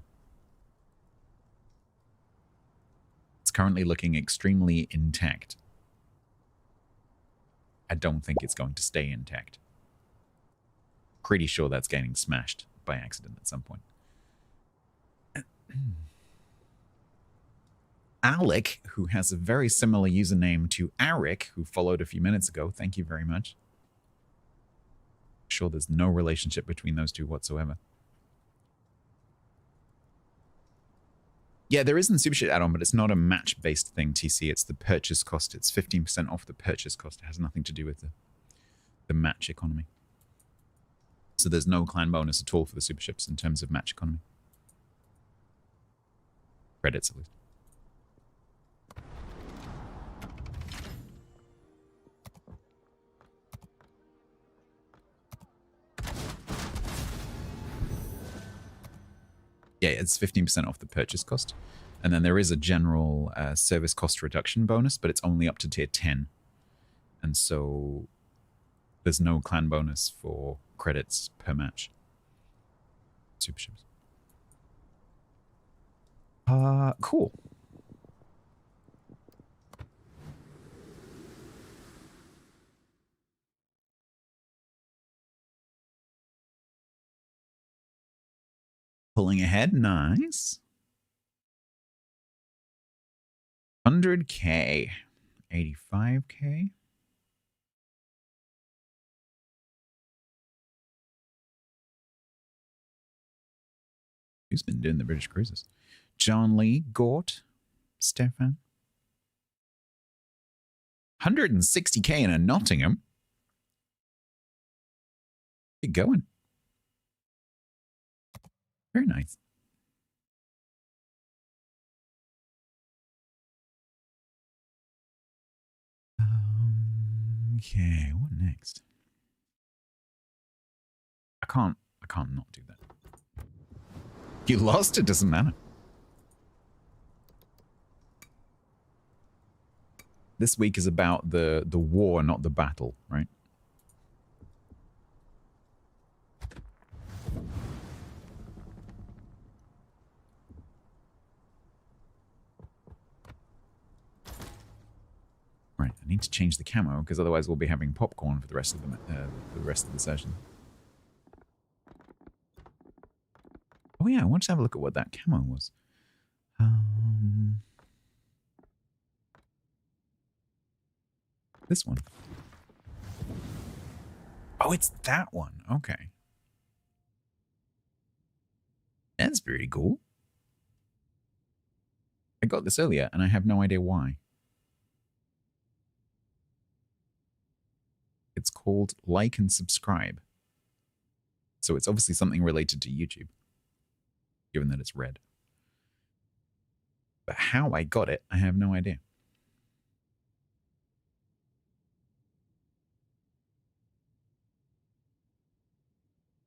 It's currently looking extremely intact. I don't think it's going to stay intact. Pretty sure that's getting smashed by accident at some point. Alec, who has a very similar username to Arik, who followed a few minutes ago, thank you very much. I'm sure there's no relationship between those two whatsoever. Yeah, there is in Super Shit add-on, but it's not a match-based thing, TC. It's the purchase cost. It's 15% off the purchase cost. It has nothing to do with the match economy. So there's no clan bonus at all for the super ships in terms of match economy. Credits, at least. Yeah, it's 15% off the purchase cost. And then there is a general service cost reduction bonus, but it's only up to tier 10. And so there's no clan bonus for credits per match. Super ships. Cool. Pulling ahead, nice. 100K, 85K. Who's been doing the British cruises? John Lee, Gort, Stefan. 160K in a Nottingham. Keep going. Very nice. Okay, what next? I can't not do that. You lost, it doesn't matter. This week is about the war, not the battle, right? Right, I need to change the camo because otherwise we'll be having popcorn for the rest of the session. Oh yeah, I want to have a look at what that camo was. This one. Oh, it's that one. Okay. That's pretty cool. I got this earlier and I have no idea why. It's called Like and Subscribe. So it's obviously something related to YouTube, given that it's red. But how I got it, I have no idea.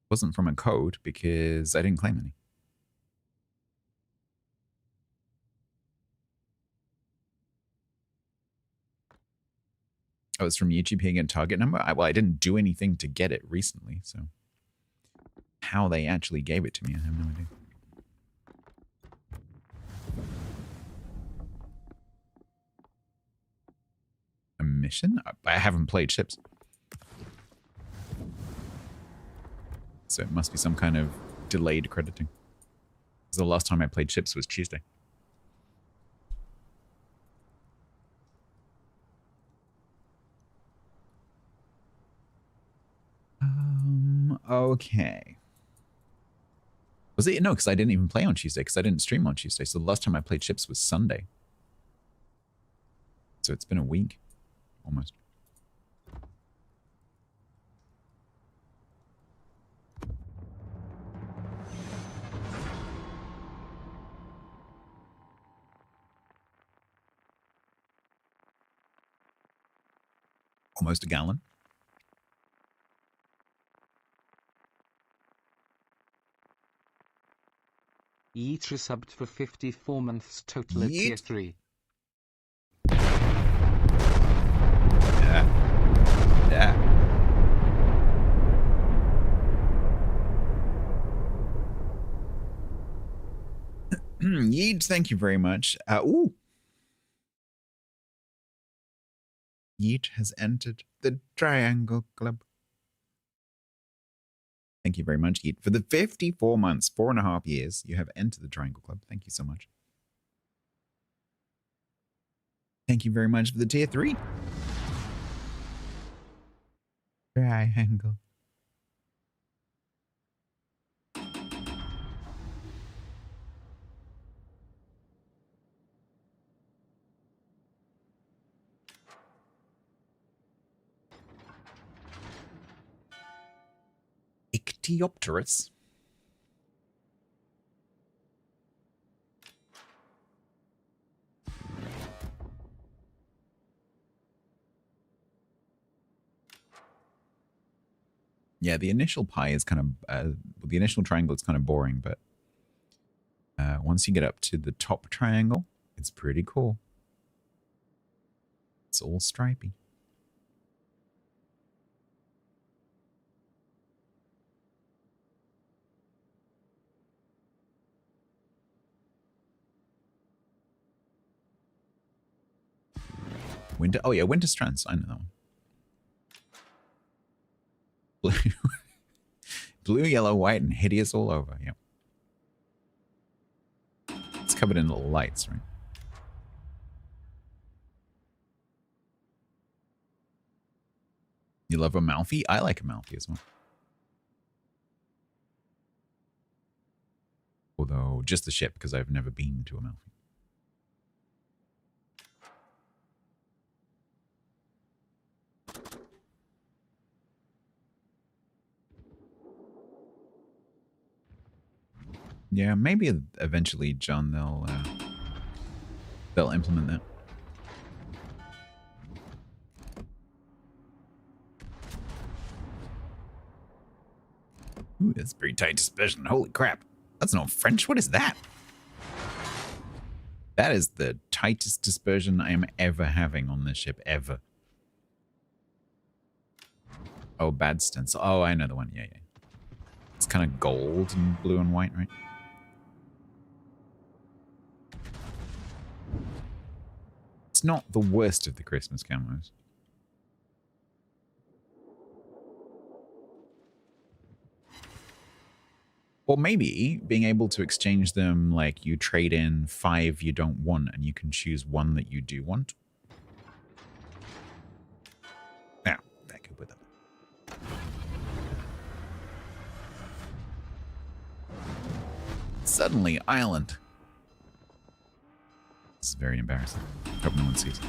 It wasn't from a code because I didn't claim any. Oh, it's from YouTube hitting a target number? Well, I didn't do anything to get it recently, so how they actually gave it to me, I have no idea. A mission? I haven't played ships. So it must be some kind of delayed crediting. Because the last time I played ships was Tuesday. Okay. Was it? No, because I didn't even play on Tuesday, because I didn't stream on Tuesday. So the last time I played ships was Sunday. So it's been a week, almost. Almost a gallon. Yeet resubbed for 54 months total at tier 3. Yeah. Yeet, thank you very much. Ooh. Yeet has entered the Triangle Club. Thank you very much, Yeet. For the 54 months, 4.5 years, you have entered the Triangle Club. Thank you so much. Thank you very much for the tier 3. Triangle. Ichthyopterus. Yeah, the initial pie is kind of, the initial triangle is kind of boring, but once you get up to the top triangle, it's pretty cool. It's all stripy. Winter, oh yeah, Winter Strands, I know that one. Blue, blue, yellow, white, and hideous all over, yep. It's covered in little lights, right? You love Amalfi? I like Amalfi as well. Although, just the ship, because I've never been to Amalfi. Yeah, maybe eventually, John, they'll implement that. Ooh, that's pretty tight dispersion. Holy crap. That's not French. What is that? That is the tightest dispersion I am ever having on this ship, ever. Oh, bad stencil. Oh, I know the one. Yeah. It's kind of gold and blue and white, right? It's not the worst of the Christmas camos. Or maybe being able to exchange them, like you trade in 5 you don't want and you can choose 1 that you do want. Yeah, that could put that. Suddenly, Ireland. This is very embarrassing. Hope no one sees it.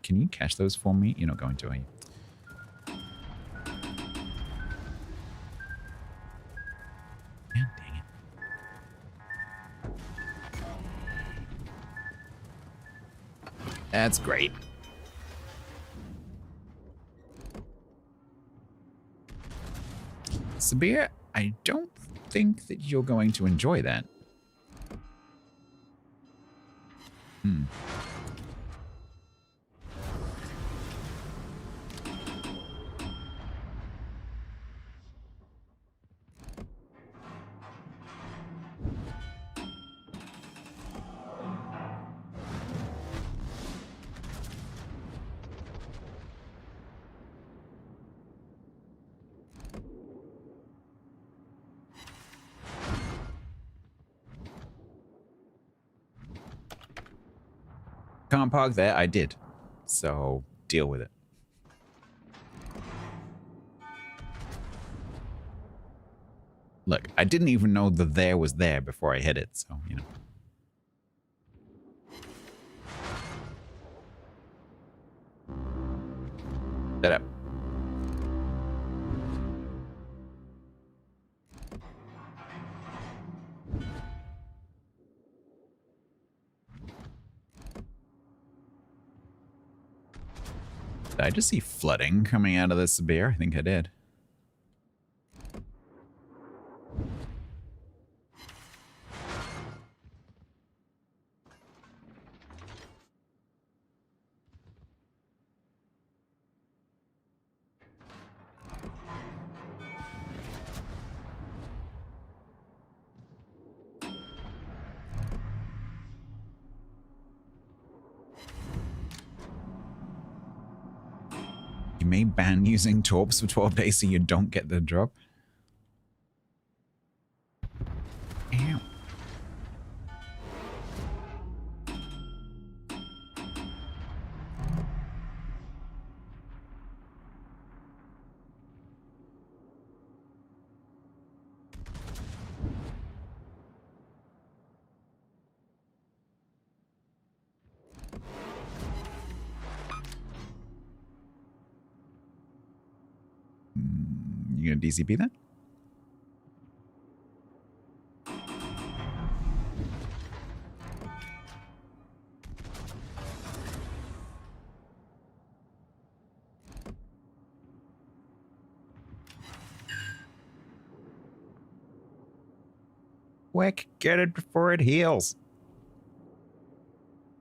Can you cache those for me? You're not going to, are you? Yeah, dang it. That's great. Sabir, I don't think that you're going to enjoy that. Can't park there. I did. So deal with it. Look, I didn't even know the there was there before I hit it. So, you know. Set up. Did I just see flooding coming out of this beer? I think I did. You may ban using torps for 12 days so you don't get the drop. Ow. You gonna DCP that? Quick, get it before it heals.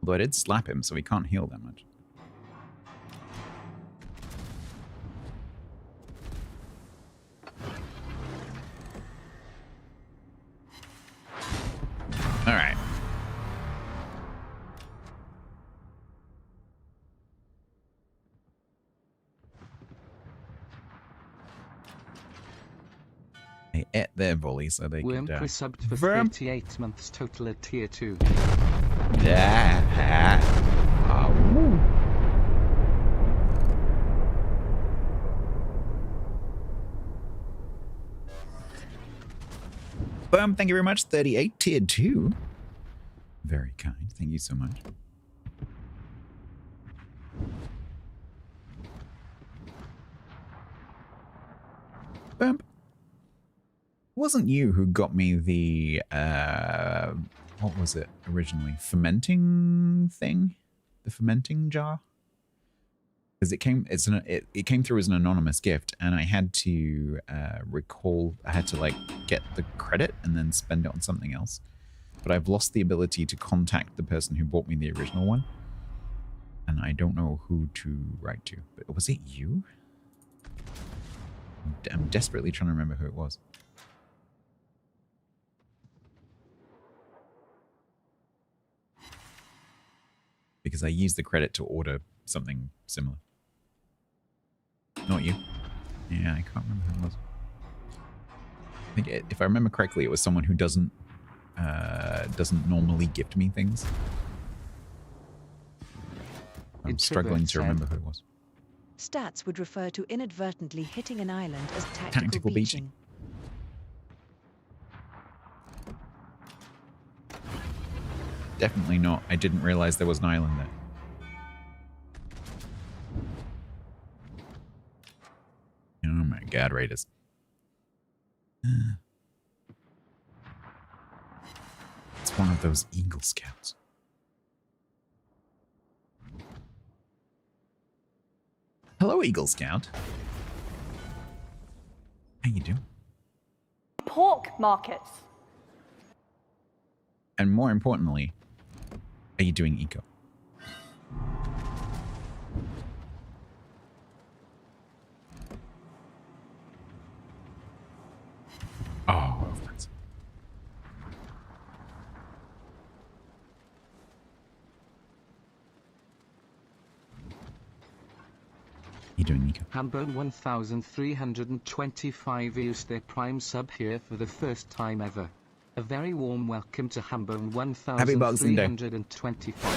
Although I did slap him, so he can't heal that much. All right. They ate their volley so they Worm could... pre-subbed for Worm. 38 months total at tier 2. Boom, thank you very much. 38 tier 2. Very kind. Thank you so much. wasn't you who got me the what was it originally? Fermenting thing? The fermenting jar? Because it came through as an anonymous gift, and I had to I had to like get the credit and then spend it on something else. But I've lost the ability to contact the person who bought me the original one. And I don't know who to write to. But was it you? I'm desperately trying to remember who it was. Because I used the credit to order something similar. Not you. Yeah, I can't remember who it was. I think if I remember correctly, it was someone who doesn't normally gift me things. I'm struggling to remember who it was. Stats would refer to inadvertently hitting an island as tactical beaching. Definitely not. I didn't realize there was an island there. Oh my god, Raiders. It's one of those Eagle Scouts. Hello, Eagle Scout. How you doing? Pork markets. And more importantly, are you doing eco? Oh, that's... You doing eco? Hambone 1325 used their prime sub here for the first time ever. A very warm welcome to Hambone 1325.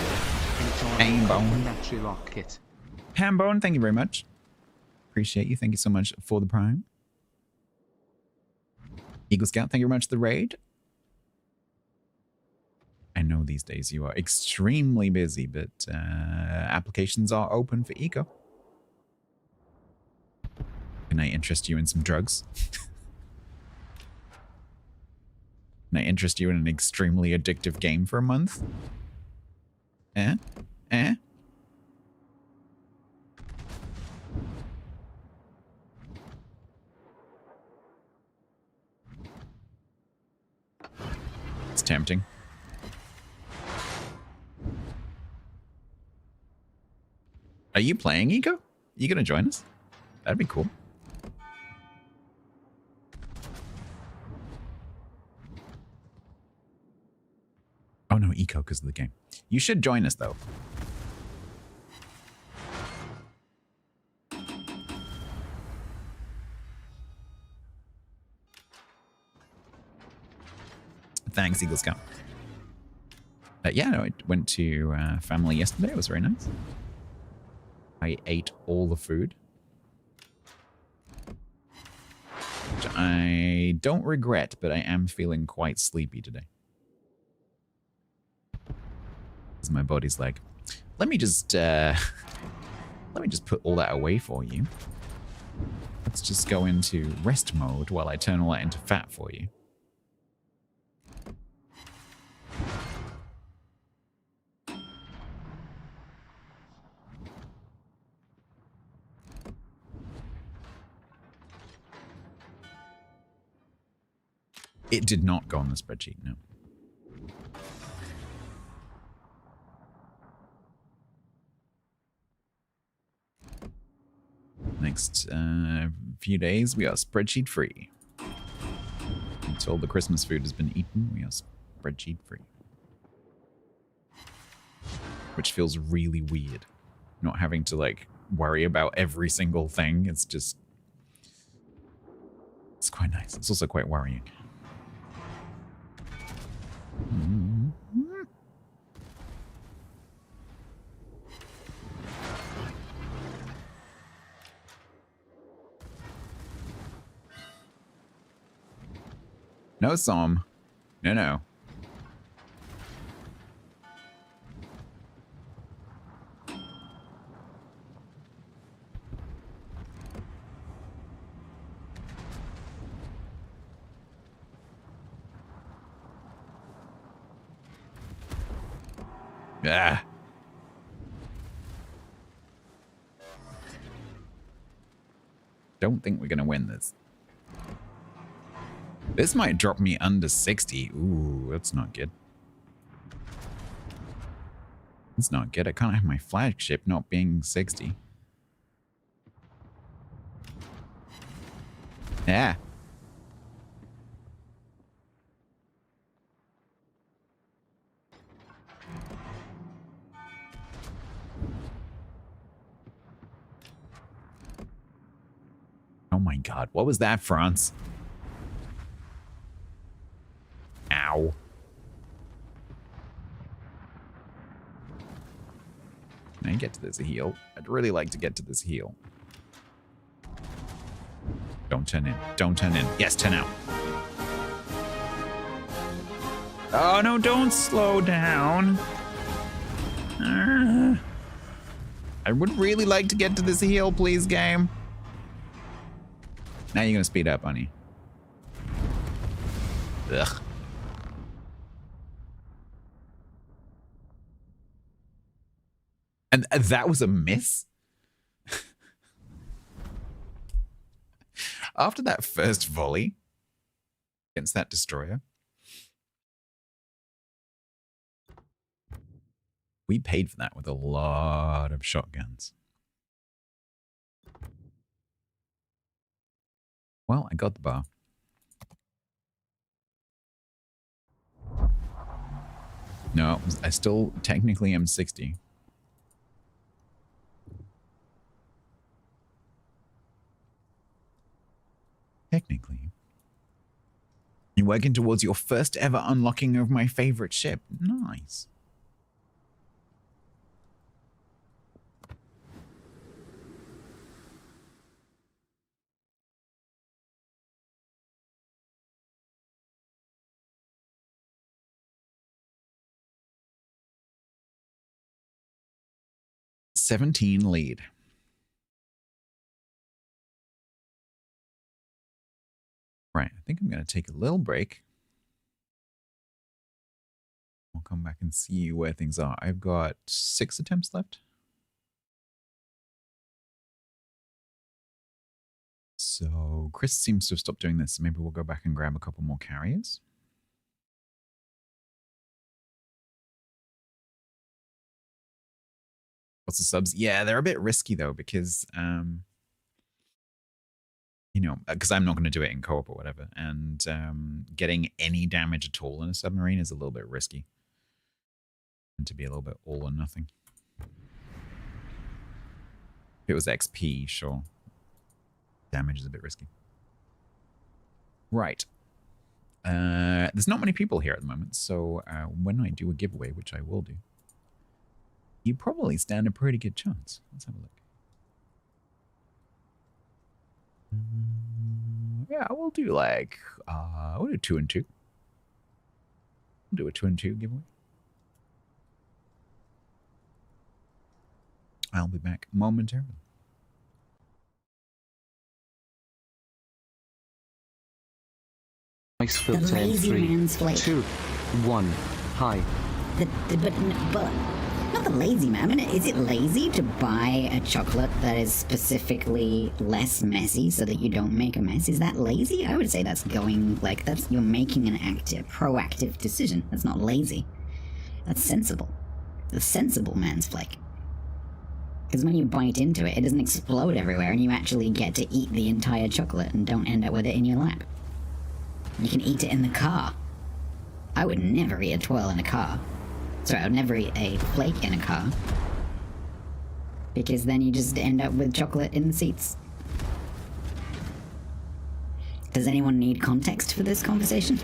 Hambone. Natural rocket. Hambone, thank you very much. Appreciate you. Thank you so much for the prime. Eagle Scout, thank you very much for the raid. I know these days you are extremely busy, but applications are open for eco. Can I interest you in some drugs? Can I interest you in an extremely addictive game for a month? Eh? Eh? It's tempting. Are you playing Eco? Are you going to join us? That'd be cool. Oh no, Eco because of the game. You should join us though. Thanks, Eagle Scout. Yeah, no, I went to family yesterday. It was very nice. I ate all the food. Which I don't regret, but I am feeling quite sleepy today. Because my body's like, let me just put all that away for you. Let's just go into rest mode while I turn all that into fat for you. It did not go on the spreadsheet, no. Next few days, we are spreadsheet free. Until the Christmas food has been eaten, we are spreadsheet free. Which feels really weird. Not having to, like, worry about every single thing. It's just... It's quite nice. It's also quite worrying. No, Som. No, no. Ah. Don't think we're going to win this. This might drop me under 60. Ooh, that's not good. That's not good. I can't have my flagship not being 60. Yeah. Oh my god, what was that, France? Ow. Can I get to this heel? I'd really like to get to this heel. Don't turn in. Don't turn in. Yes, turn out. Oh no, don't slow down. I would really like to get to this heel, please, game. Now you're gonna speed up, honey. Ugh. And that was a miss? After that first volley against that destroyer, we paid for that with a lot of shotguns. Well, I got the bar. No, I still technically am 60. Technically. You're working towards your first ever unlocking of my favorite ship. Nice. $17 lead. Right, I think I'm going to take a little break. I'll come back and see where things are. I've got 6 attempts left. So Chris seems to have stopped doing this. Maybe we'll go back and grab a couple more carriers. What's the subs? Yeah, they're a bit risky though because, you know, because I'm not going to do it in co-op or whatever. And getting any damage at all in a submarine is a little bit risky. And to be a little bit all or nothing. If it was XP, sure. Damage is a bit risky. Right. There's not many people here at the moment, so when I do a giveaway, which I will do, you probably stand a pretty good chance. Let's have a look. Yeah, we'll do like, we'll do 2 and 2. We'll do a 2 and 2 giveaway. I'll be back momentarily. Nice filter in 3, 2, 1, hi. But not the lazy man. I mean, is it lazy to buy a chocolate that is specifically less messy so that you don't make a mess? Is that lazy? I would say that's going, like, that's, you're making an active, proactive decision. That's not lazy. That's sensible. The sensible man's flake. Because when you bite into it, it doesn't explode everywhere and you actually get to eat the entire chocolate and don't end up with it in your lap. You can eat it in the car. I would never eat a twirl in a car. Sorry, I would never eat a flake in a car. Because then you just end up with chocolate in the seats. Does anyone need context for this conversation?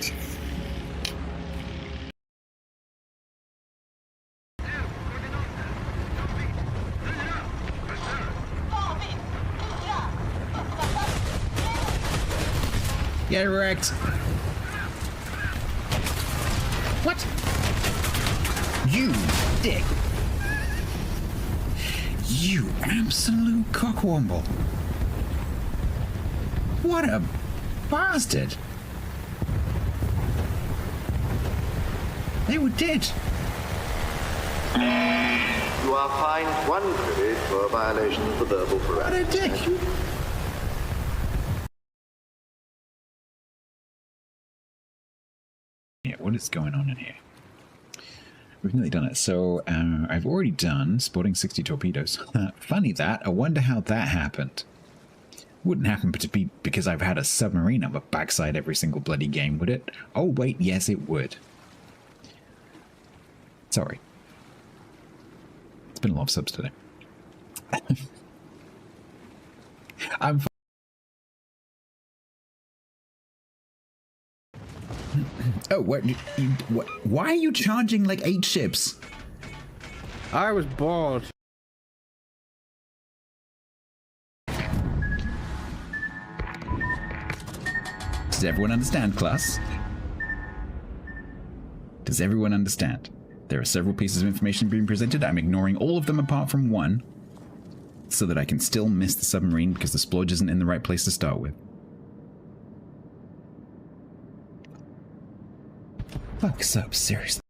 Get wrecked. What? You dick. You absolute cockwomble. What a bastard. They were dead. You are fined 1 credit for violation of the verbal parameters. Yeah, what is going on in here? We've nearly done it. So I've already done sporting 60 torpedoes. Funny that. I wonder how that happened. Wouldn't happen to be because I've had a submarine on my backside every single bloody game, would it? Oh wait, yes it would. Sorry. It's been a lot of subs today. I'm oh, what? Why are you charging like 8 ships? I was bored. Does everyone understand, class? Does everyone understand? There are several pieces of information being presented. I'm ignoring all of them apart from one, so that I can still miss the submarine because the splodge isn't in the right place to start with. Fuck sub, seriously.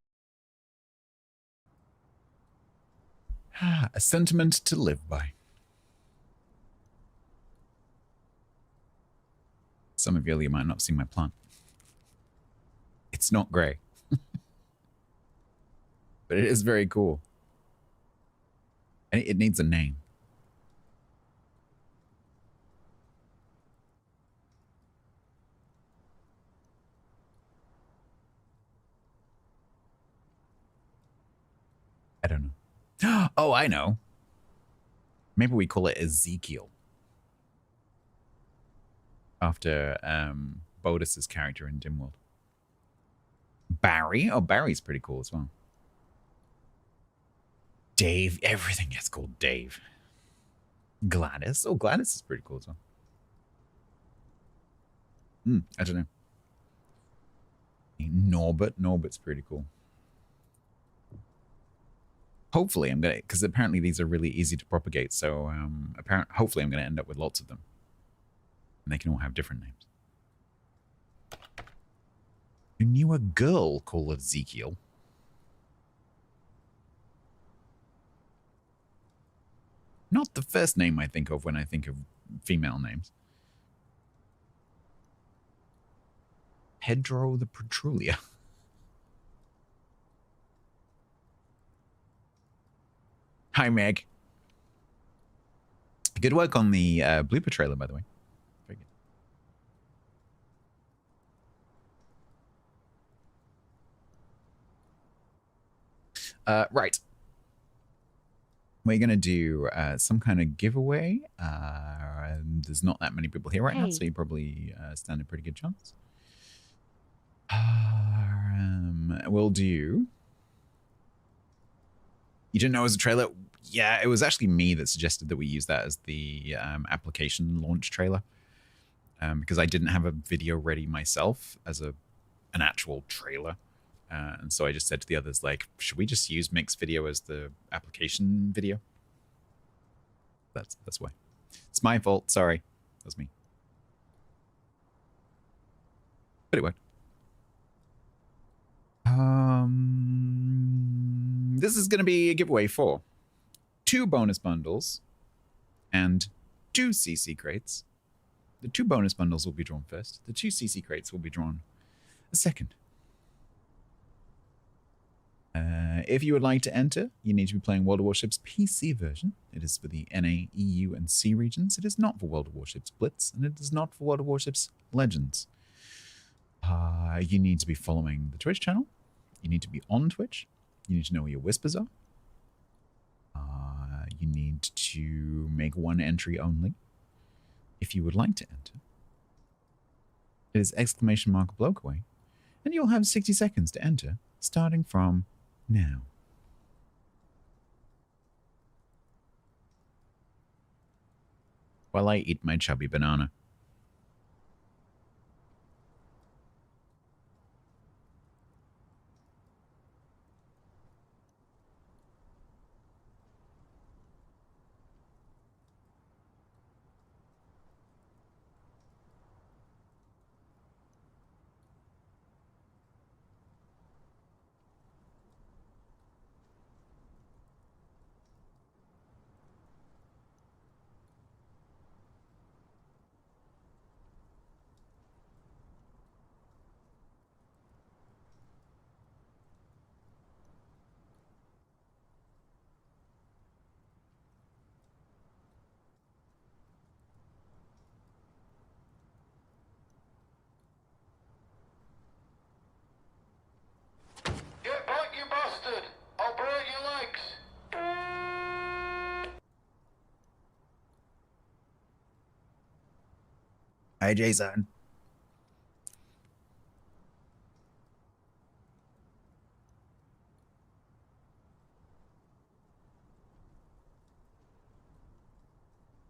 A sentiment to live by. Some of you might not have seen my plant. It's not grey. But it is very cool. And it needs a name. I don't know. Oh, I know. Maybe we call it Ezekiel. After Bodis's character in Dimworld. Barry? Oh, Barry's pretty cool as well. Dave. Everything gets called Dave. Gladys. Oh, Gladys is pretty cool as well. I don't know. Norbert. Norbert's pretty cool. Hopefully I'm gonna, because apparently these are really easy to propagate, so hopefully I'm gonna end up with lots of them. And they can all have different names. You knew a girl called Ezekiel. Not the first name I think of when I think of female names. Pedro the Petrulia. Hi, Meg. Good work on the blooper trailer, by the way. Very good. Right. We're going to do some kind of giveaway. There's not that many people here right now, so you probably stand a pretty good chance. We'll do... You didn't know it was a trailer? Yeah, it was actually me that suggested that we use that as the application launch trailer. Because I didn't have a video ready myself as an actual trailer. And so I just said to the others, like, should we just use Mick's video as the application video? That's why. It's my fault. Sorry. That was me. But it worked. This is going to be a giveaway for 2 bonus bundles and 2 CC crates. The 2 bonus bundles will be drawn first. The 2 CC crates will be drawn a second. If you would like to enter, you need to be playing World of Warships PC version. It is for the NA, EU, and C regions. It is not for World of Warships Blitz, and it is not for World of Warships Legends. You need to be following the Twitch channel. You need to be on Twitch. You need to know where your whispers are. You need to make 1 entry only. If you would like to enter, it is !bloke away, and you'll have 60 seconds to enter, starting from now. While I eat my chubby banana. Hi, Jason.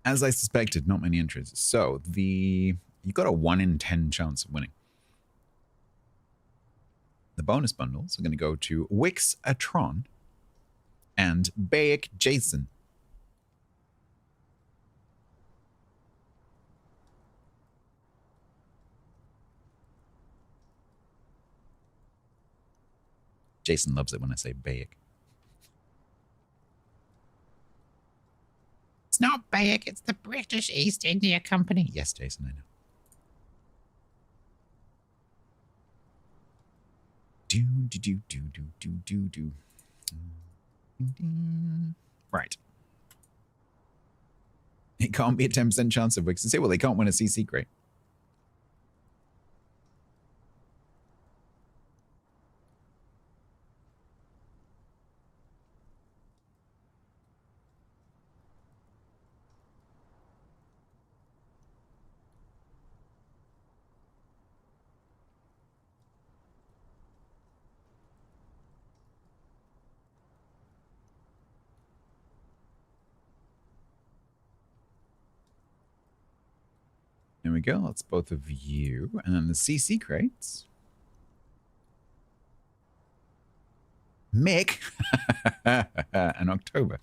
As I suspected, not many entries. So you got a 1 in 10 chance of winning. The bonus bundles are going to go to Wix Atron and Bayek Jason. Jason loves it when I say Bayek. It's not Bayek, it's the British East India Company. Yes, Jason, I know. Do. Right. It can't be a 10% chance of Wix. Well, they can't win a CC crate. There we go. That's both of you. And then the CC crates. Mick. And October.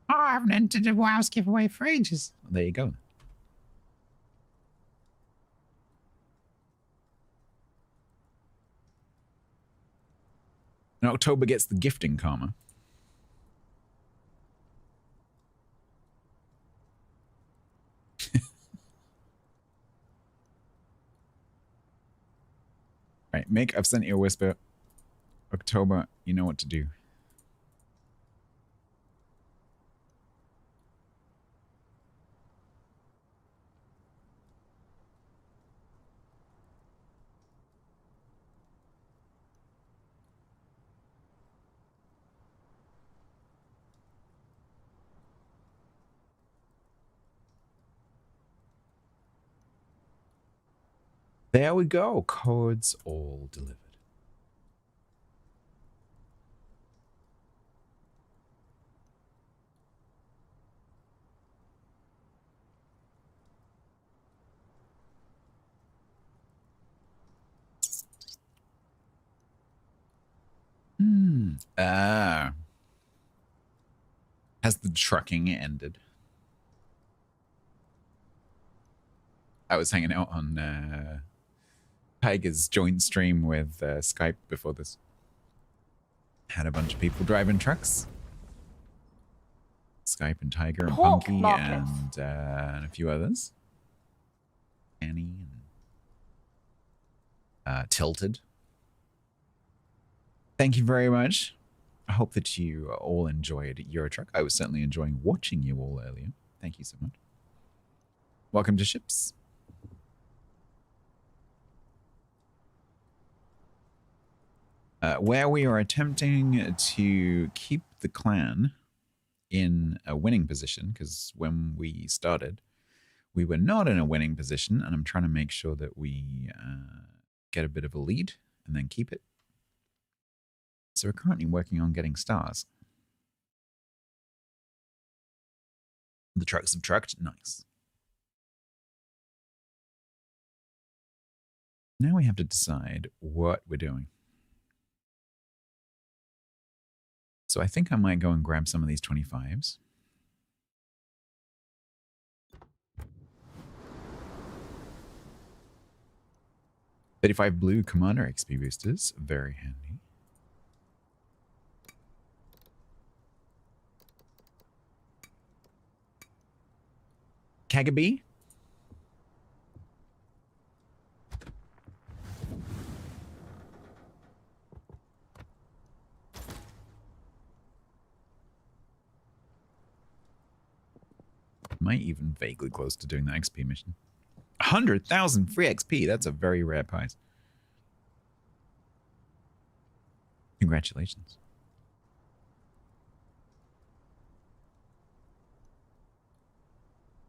Oh, I haven't entered a WoW's giveaway for ages. Well, there you go. And October gets the gifting karma. Right, Mick, I've sent you a whisper. October, you know what to do. There we go. Codes all delivered. Has the trucking ended? I was hanging out on Tiger's joint stream with Skype before this. Had a bunch of people driving trucks. Skype and Tiger and Pork Punky markets. and a few others. Annie and Tilted. Thank you very much. I hope that you all enjoyed Eurotruck. I was certainly enjoying watching you all earlier. Thank you so much. Welcome to Ships. Where we are attempting to keep the clan in a winning position, because when we started, we were not in a winning position, and I'm trying to make sure that we get a bit of a lead and then keep it. So we're currently working on getting stars. The trucks have trucked. Nice. Now we have to decide what we're doing. So I think I might go and grab some of these 25s. $35 blue commander XP boosters. Very handy. Kagabi. Might even vaguely close to doing the XP mission. 100,000 free XP. That's a very rare prize. Congratulations.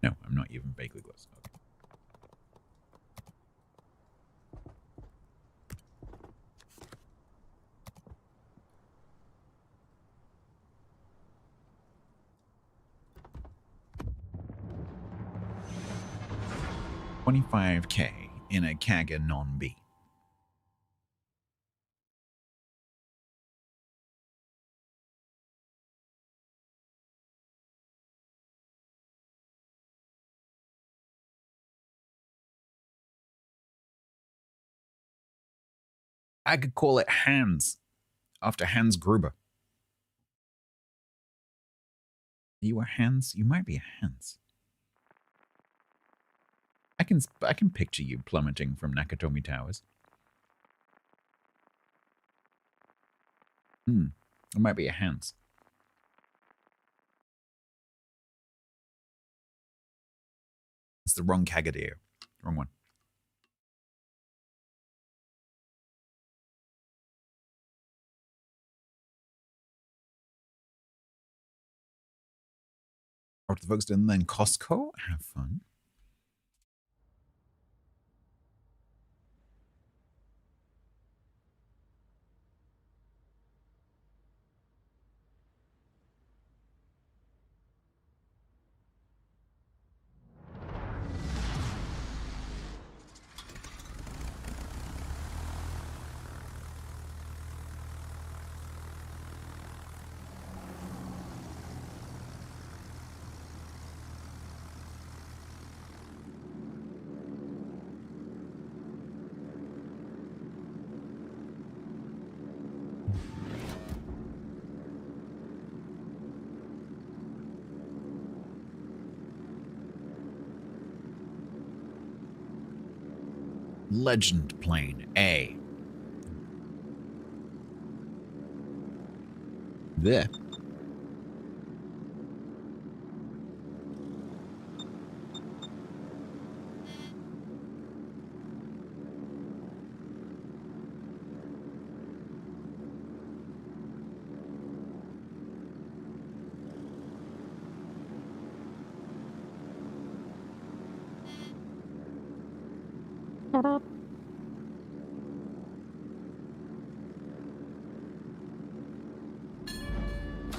No, I'm not even vaguely close. Okay. $25K in a Kaga non-B. I could call it Hans, after Hans Gruber. Are you a Hans? You might be a Hans. I can picture you plummeting from Nakatomi Towers. It might be a Hans. It's the wrong Kagadio. Wrong one. Out to the Folkestone and then Costco. Have fun. Legend plane A. There.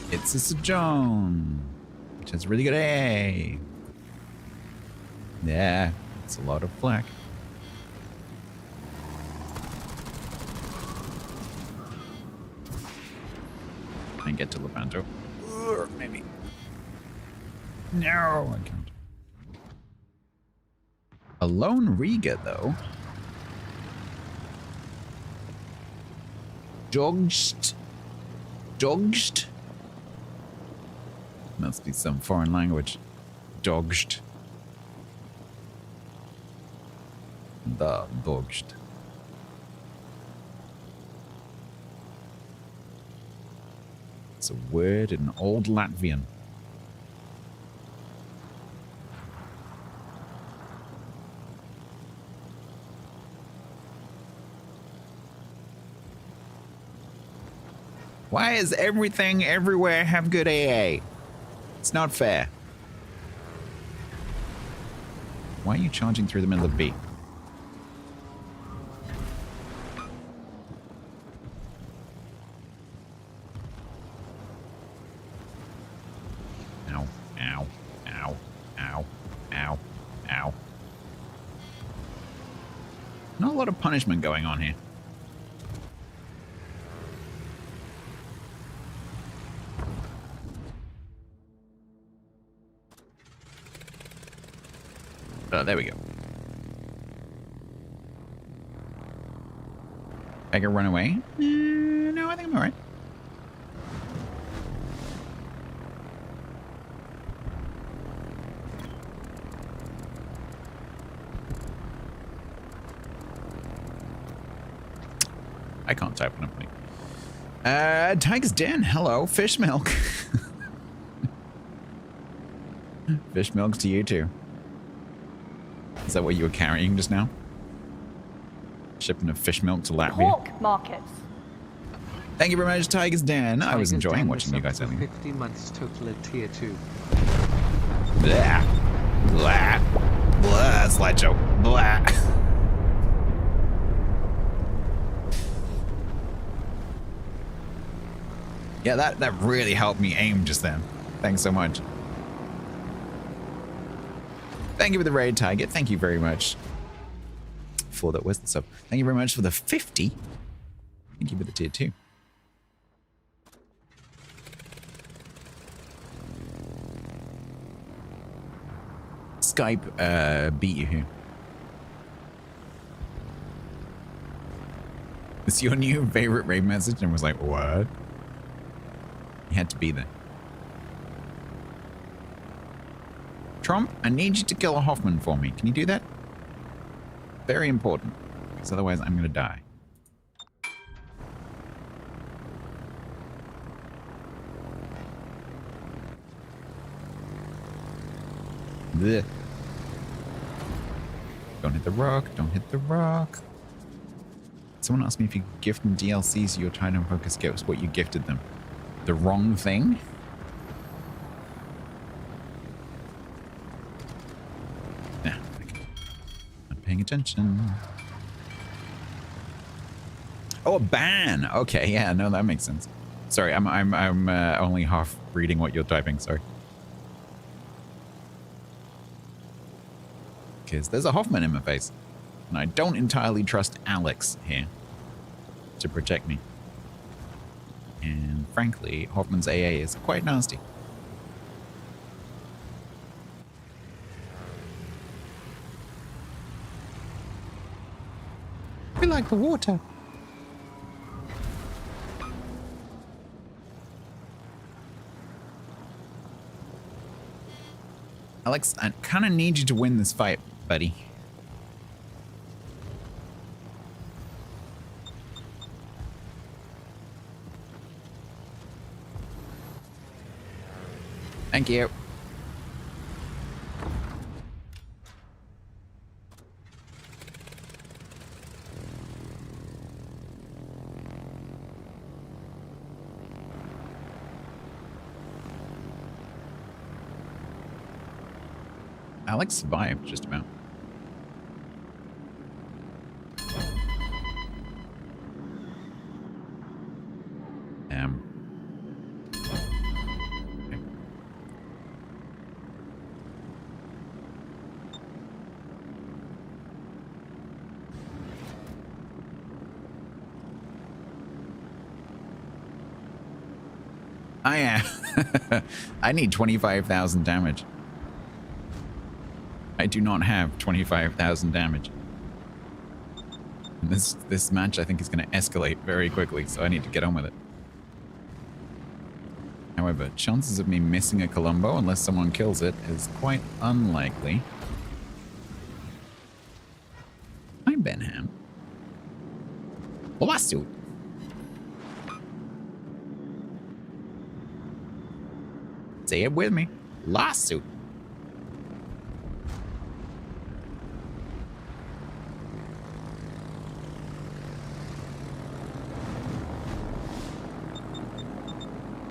It's Sister Joan, which has really good A. Yeah, it's a lot of flack. Can I get to Lepanto? Maybe. No, I can't. A lone Riga, though. Jogged. Must be some foreign language. Dodged. Dodged. It's a word in Old Latvian. Why is everything everywhere have good AA? It's not fair. Why are you charging through the middle of B? Ow, ow, ow, ow, ow, ow. Not a lot of punishment going on here. Oh, there we go. I can run away? No, I think I'm alright. I can't type when I'm playing. Tiger's Den, hello. Fish milk. Fish milk to you too. Is that what you were carrying just now? Shipping of fish milk to Latvia? Pork markets. Thank you very much, Tiger's Den. I was enjoying watching you guys earlier. 50 months total at tier 2. Blah. Blah. Blah, slideshow. Blah. Yeah, that really helped me aim just then. Thanks so much. Thank you for the raid, Tiger. Thank you very much for that. Where's the sub? Thank you very much for the 50. Thank you for the tier 2. Skype beat you here. It's your new favorite raid message, and was like, what? You had to be there. Trump, I need you to kill a Hoffman for me. Can you do that? Very important, because otherwise I'm gonna die. Blech. Don't hit the rock, don't hit the rock. Someone asked me if you gift them DLCs so your Titan Focus gets what you gifted them. The wrong thing? Nah, okay. Not paying attention. Oh, a ban! Okay, yeah, no, that makes sense. Sorry, I'm only half reading what you're typing, sorry. Because there's a Hoffman in my face. And I don't entirely trust Alex here to protect me. And frankly, Hoffman's AA is quite nasty. We like the water. Alex, I kind of need you to win this fight, buddy. Thank you. Alex survived just about. Okay. I need 25,000 damage. I do not have 25,000 damage. And this match I think is going to escalate very quickly, so I need to get on with it. However, chances of me missing a Columbo unless someone kills it is quite unlikely. Hi, Benham. Lawsuit. Say it with me. Lawsuit.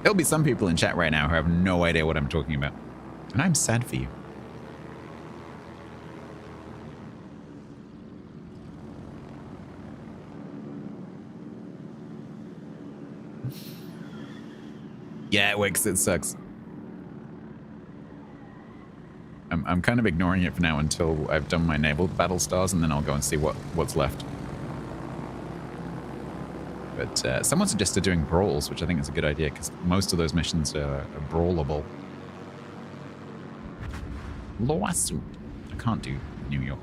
There'll be some people in chat right now who have no idea what I'm talking about. And I'm sad for you. Yeah, Wix, it sucks. I'm kind of ignoring it for now until I've done my naval battle stars, and then I'll go and see what's left. But someone suggested doing brawls, which I think is a good idea, because most of those missions are brawlable. Lawsuit. I can't do New York.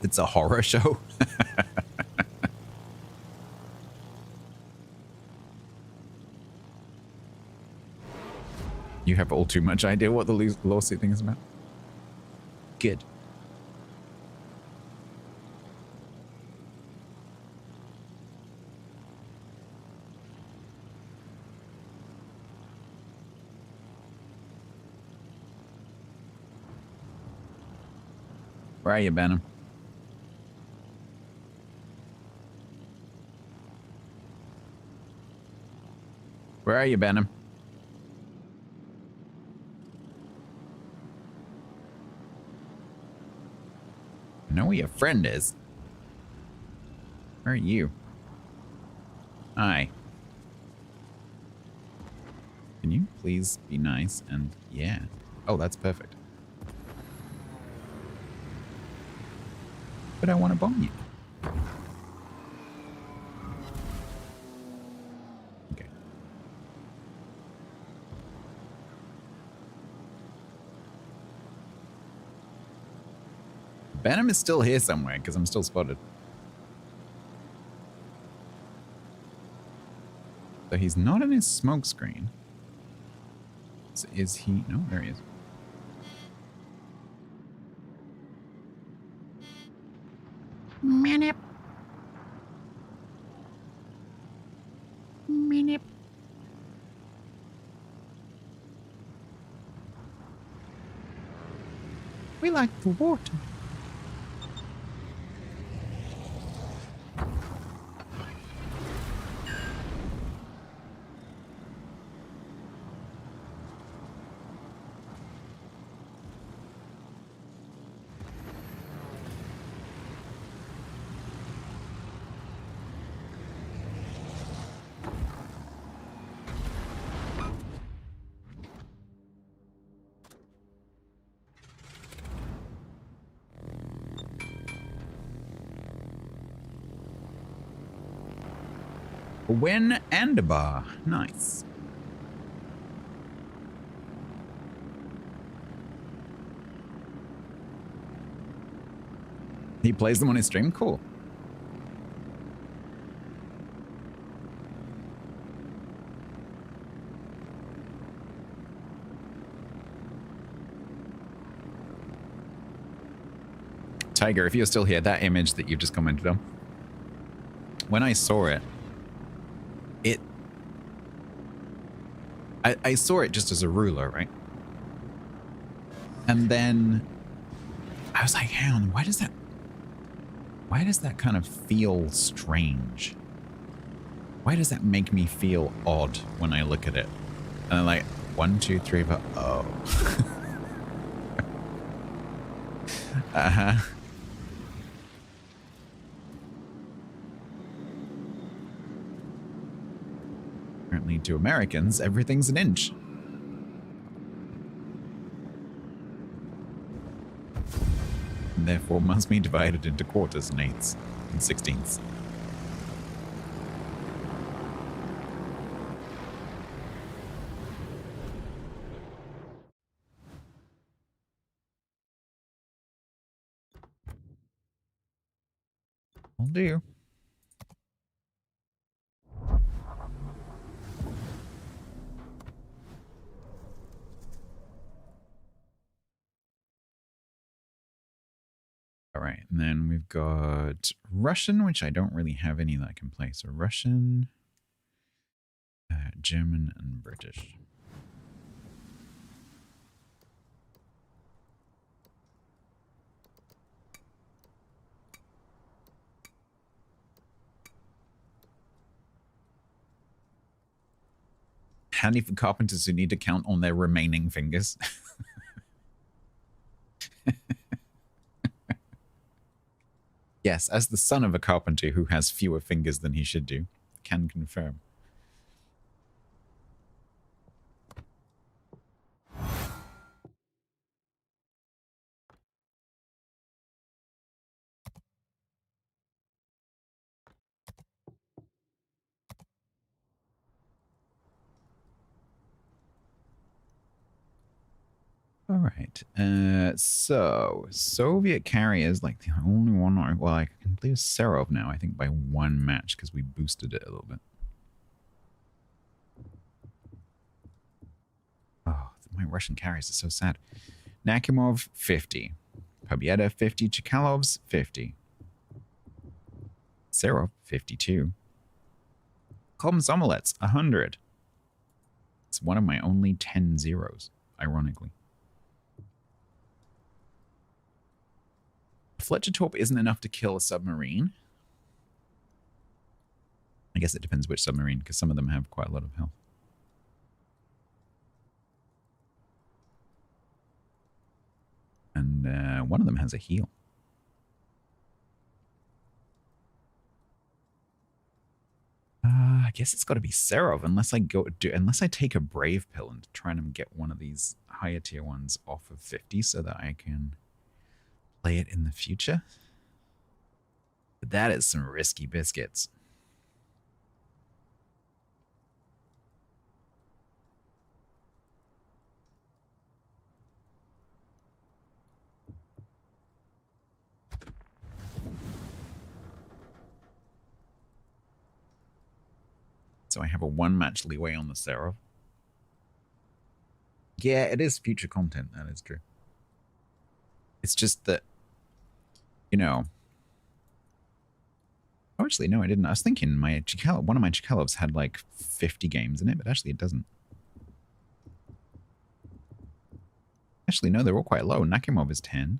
It's a horror show. You have all too much idea what the lawsuit thing is about? Good. Where are you, Benham? Where are you, Benham? I know where your friend is. Where are you? Hi. Can you please be nice and yeah. Oh, that's perfect. But I want to bomb you. Okay. Benham is still here somewhere because I'm still spotted. So he's not in his smoke screen. So is he? No, there he is. Minute. Minute. We like the water. A win and a bar. Nice. He plays them on his stream? Cool. Tiger, if you're still here, that image that you've just commented on, when I saw it, I saw it just as a ruler, right? And then I was like, hang on, why does that kind of feel strange? Why does that make me feel odd when I look at it? And I'm like, 1, 2, 3, 4, oh. Uh-huh. Apparently to Americans, everything's an inch. And therefore must be divided into quarters and eighths and sixteenths. Will do. All right, and then we've got Russian, which I don't really have any that I can play. So Russian, German, and British. Handy for carpenters who need to count on their remaining fingers. Yes, as the son of a carpenter who has fewer fingers than he should do, can confirm. All right. So Soviet carriers, like the only one. Well, I can play Serov now. I think by one match because we boosted it a little bit. Oh, my Russian carriers are so sad. Nakhimov 50, Pobeda 50, Chikalov's 50, Serov 52, Komsomolets 100. It's one of my only 10 zeros, ironically. Fletcher Torp isn't enough to kill a submarine. I guess it depends which submarine, because some of them have quite a lot of health. And one of them has a heal. I guess it's got to be Serov, unless I take a Brave pill and try and get one of these higher tier ones off of 50 so that I can play it in the future. But that is some risky biscuits. So I have a 1-match leeway on the Seraph. Yeah, it is future content. That is true. It's just that, you know... Oh, actually, no, I didn't. I was thinking one of my Chikalovs had like 50 games in it, but actually it doesn't. Actually, no, they're all quite low. Nakimov is 10.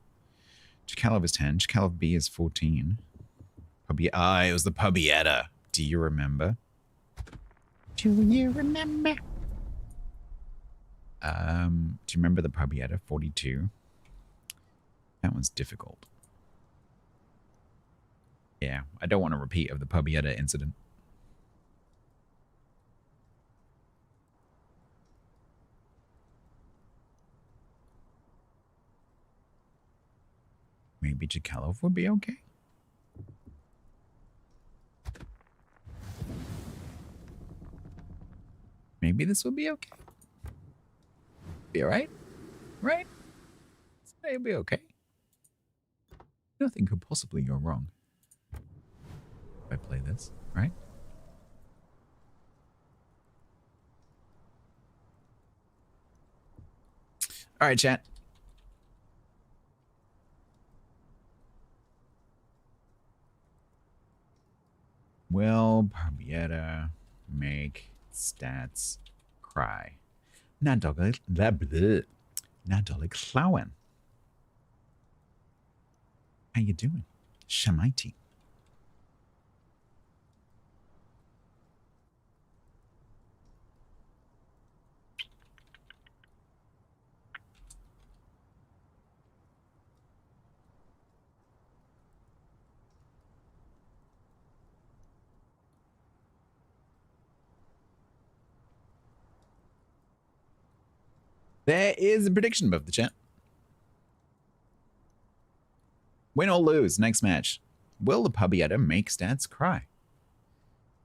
Chikalov is 10. Chikalov B is 14. It was the Pubietta. Do you remember? Do you remember? Do you remember the Pubietta 42? That one's difficult. Yeah, I don't want a repeat of the Pubietta incident. Maybe Chikalov would be okay. Maybe this will be okay. Be alright? Right? It'll be okay. Nothing could possibly go wrong if I play this, right? Alright, chat. Will Barbietta make stats cry? Nadolly Clowen. How you doing? Shamaiti. There is a prediction above the chat. Win or lose, next match. Will the Pubietta make stats cry?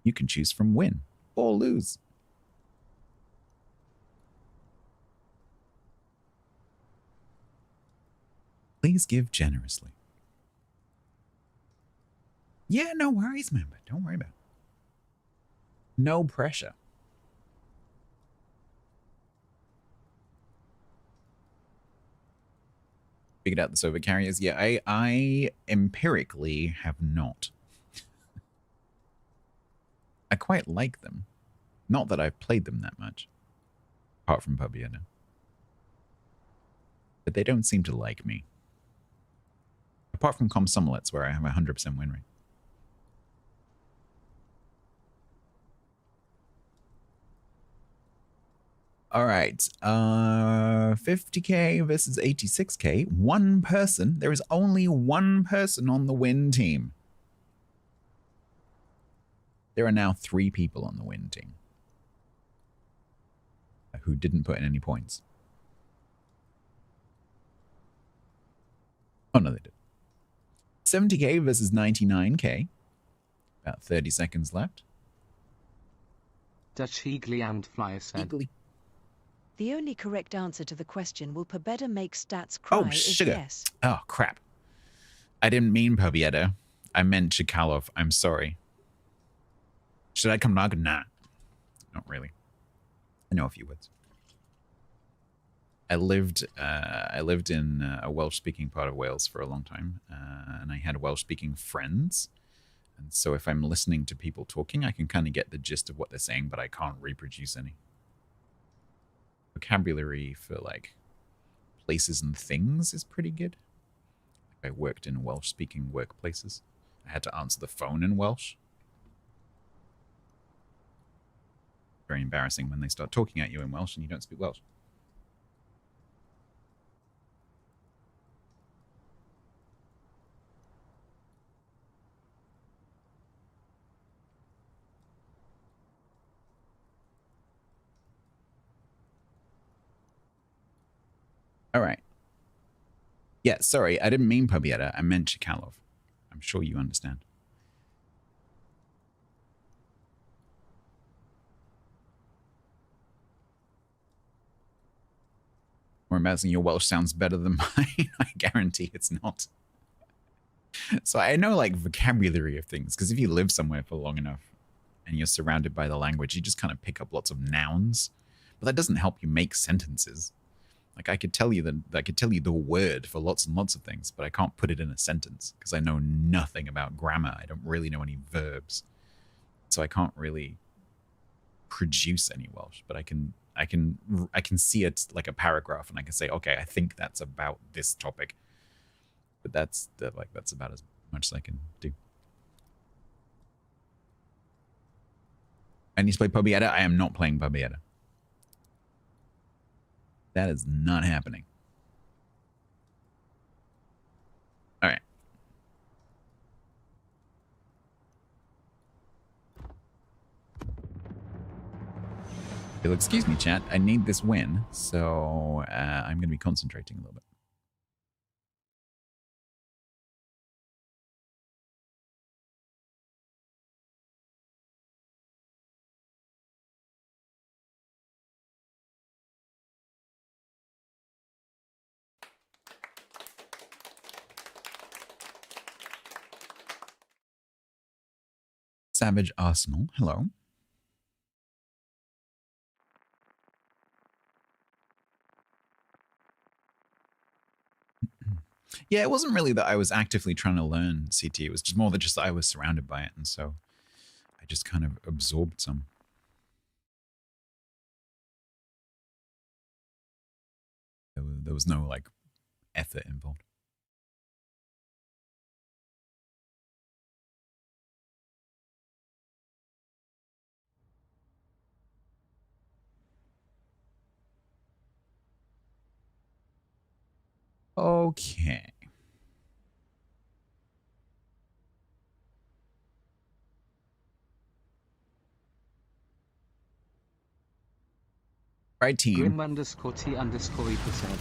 You can choose from win or lose. Please give generously. Yeah, no worries, member. Don't worry about it. No pressure. Figured out the Soviet carriers. Yeah, I empirically have not. I quite like them. Not that I've played them that much. Apart from Pubietta. But they don't seem to like me. Apart from Komsomolets, where I have a 100% win rate. All right, 50k versus 86k. One person. There is only one person on the win team. There are now 3 people on the win team who didn't put in any points. Oh, no, they did. 70k versus 99k. About 30 seconds left. Dutch Eagly and Flyer said. Eagly. The only correct answer to the question, will Pubietta make stats cry, is yes. Oh, crap. I didn't mean Pubietta. I meant Chikalov. I'm sorry. Should I come knock? Nah. Not really. I know a few words. I lived in a Welsh-speaking part of Wales for a long time, and I had Welsh-speaking friends. And so if I'm listening to people talking, I can kind of get the gist of what they're saying, but I can't reproduce any. Vocabulary for like places and things is pretty good. I worked in Welsh-speaking workplaces. I had to answer the phone in Welsh. Very embarrassing when they start talking at you in Welsh and you don't speak Welsh. All right. Yeah, sorry, I didn't mean Pobieta. I meant Chikalov. I'm sure you understand. More embarrassing, your Welsh sounds better than mine. I guarantee it's not. So I know like vocabulary of things, because if you live somewhere for long enough and you're surrounded by the language, you just kind of pick up lots of nouns. But that doesn't help you make sentences. Like I could tell you the word for lots and lots of things, but I can't put it in a sentence because I know nothing about grammar. I don't really know any verbs. So I can't really produce any Welsh, but I can see it like a paragraph and I can say, okay, I think that's about this topic. But that's about as much as I can do. I need to play Pobieta. I am not playing Pobieta. That is not happening. All right. You'll excuse me, chat. I need this win, so I'm going to be concentrating a little bit. Savage Arsenal, hello. Yeah, it wasn't really that I was actively trying to learn CT. It was just more that just I was surrounded by it, and so I just kind of absorbed some. There was no like effort involved. Okay. Right, team. Grim_T_E%.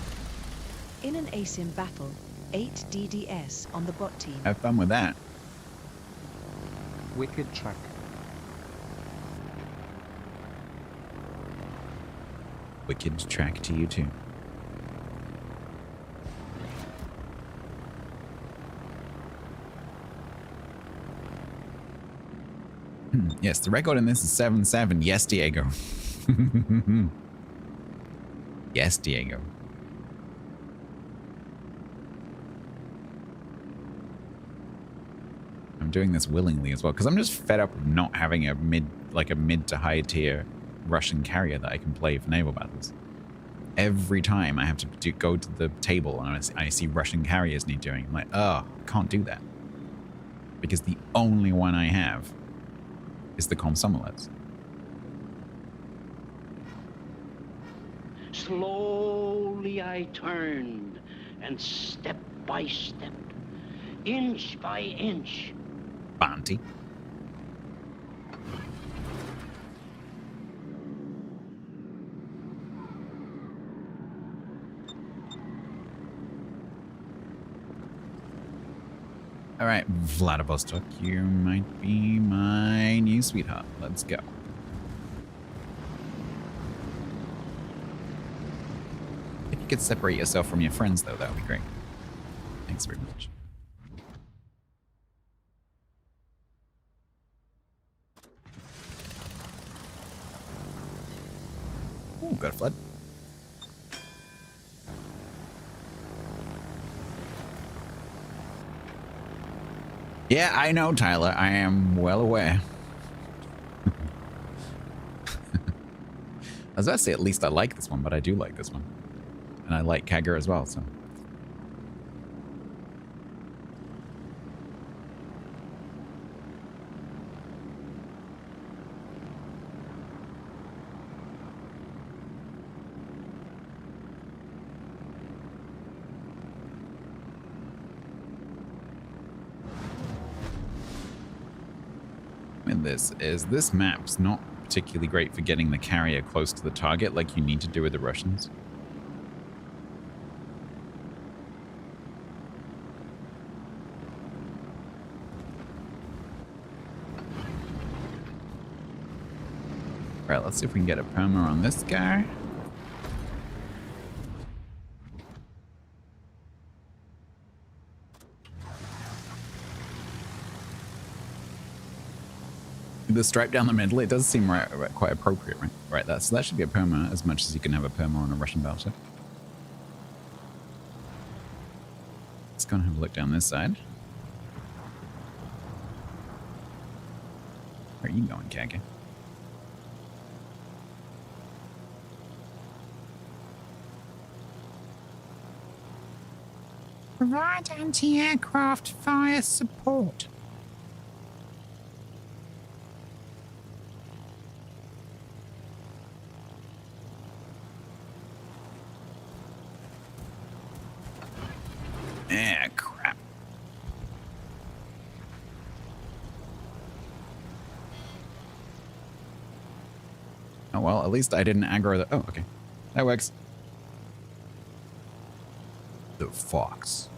In an ASIM battle, 8 DDS on the bot team. Have fun with that. Wicked track. Wicked track to you too. Yes, the record in this is 7-7. Yes, Diego. Yes, Diego. I'm doing this willingly as well because I'm just fed up of not having a mid to high tier Russian carrier that I can play for naval battles. Every time I have to go to the table and I see Russian carriers need doing, I'm like, oh, I can't do that because the only one I have is the Komsomolets. Slowly I turned, and step by step, inch by inch. Bounty. All right, Vladivostok, you might be my new sweetheart. Let's go. If you could separate yourself from your friends, though, that would be great. Thanks very much. Ooh, got a flood. Yeah, I know, Tyler. I am well aware. I was about to say at least I like this one, but I do like this one. And I like Kagger as well, so. this is this map's not particularly great for getting the carrier close to the target like you need to do with the Russians. Right, let's see if we can get a perma on this guy. The stripe down the middle, it does seem quite appropriate, right? Right, so that should be a perma as much as you can have a perma on a Russian battleship. Let's go and have a look down this side. Where are you going, Kaka? Provide anti-aircraft fire support. Ah, crap. Oh, well, at least I didn't aggro the... Oh, okay. That works. The Fox.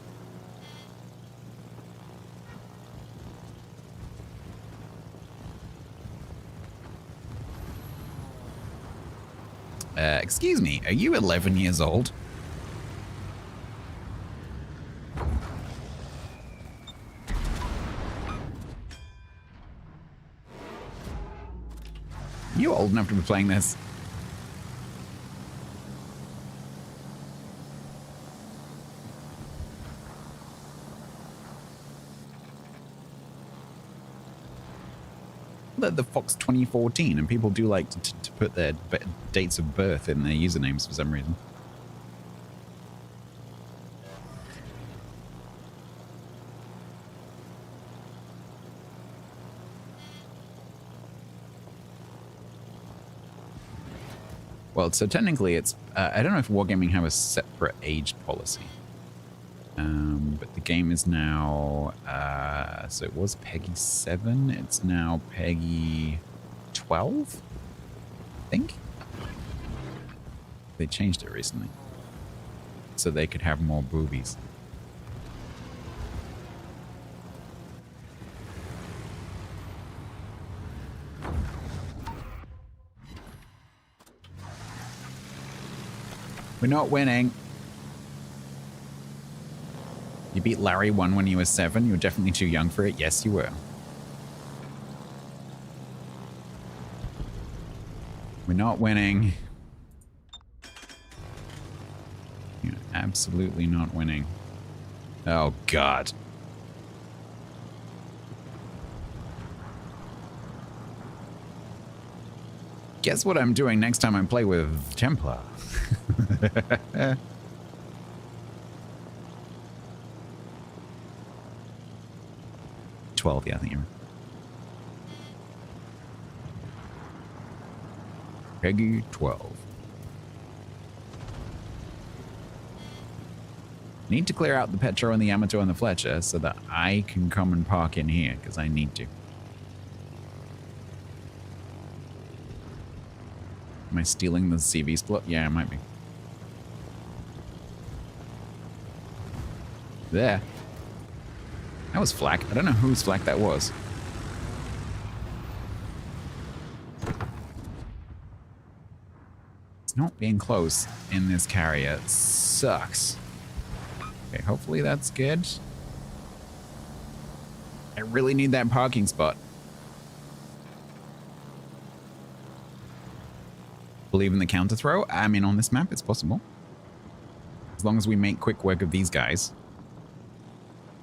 Excuse me, are you 11 years old? You old enough to be playing this? The Fox 2014, and people do like to put their dates of birth in their usernames for some reason. Well, so technically it's, I don't know if Wargaming have a separate age policy. But the game is now, so it was Peggy 7, it's now Peggy 12, I think? They changed it recently. So they could have more boobies. We're not winning. You beat Larry 1 when you were 7. You were definitely too young for it. Yes, you were. We're not winning. You're absolutely not winning. Oh, God. Guess what I'm doing next time I play with Templar? 12, yeah, I think you're right. Peggy 12. Need to clear out the Petro and the Yamato and the Fletcher so that I can come and park in here, because I need to. Am I stealing the CV split? Yeah, I might be. There. That was flak. I don't know whose flak that was. It's not being close in this carrier. It sucks. Okay, hopefully that's good. I really need that parking spot. Believe in the counter throw? I mean, on this map, it's possible. As long as we make quick work of these guys.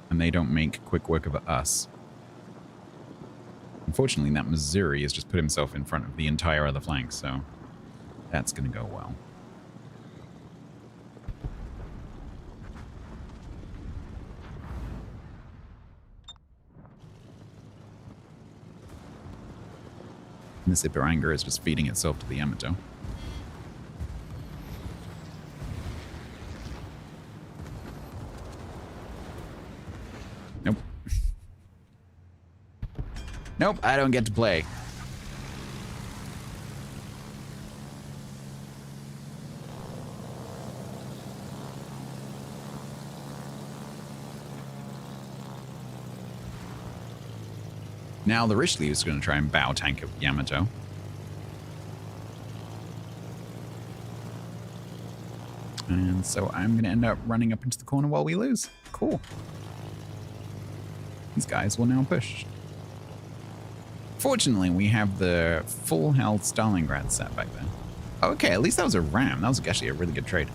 And they don't make quick work of us. Unfortunately, that Missouri has just put himself in front of the entire other flank, so that's going to go well. And this Ibaranga is just feeding itself to the Yamato. Nope. Nope, I don't get to play. Now the Richelieu is going to try and bow tank of Yamato. And so I'm going to end up running up into the corner while we lose. Cool. These guys will now push. Fortunately, we have the full health Stalingrad set back there. Okay, at least that was a ram. That was actually a really good trade.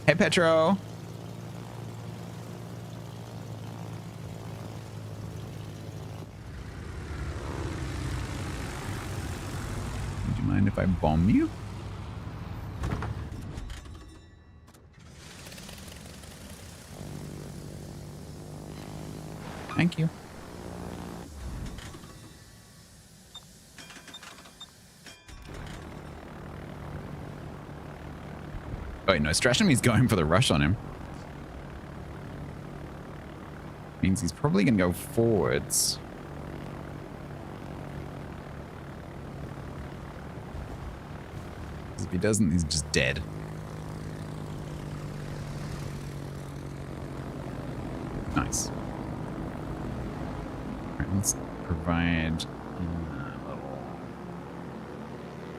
Hey, Petro. Would you mind if I bomb you? Thank you. Oh, wait, no, Strashami's going for the rush on him. Means he's probably going to go forwards. If he doesn't, he's just dead. Nice. Alright, let's provide a little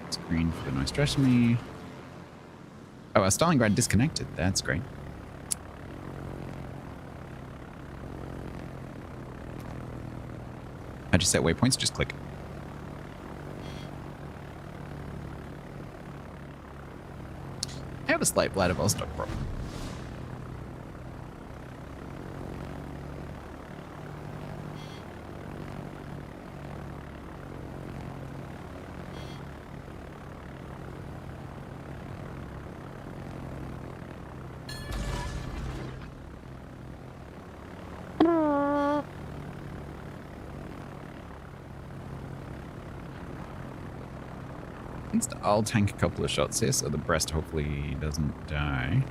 screen for the noise Strashami. Oh, our Stalingrad disconnected. That's great. How'd you set waypoints? Just click. I have a slight Vladivostok problem. I'll tank a couple of shots here so the Brest hopefully doesn't die.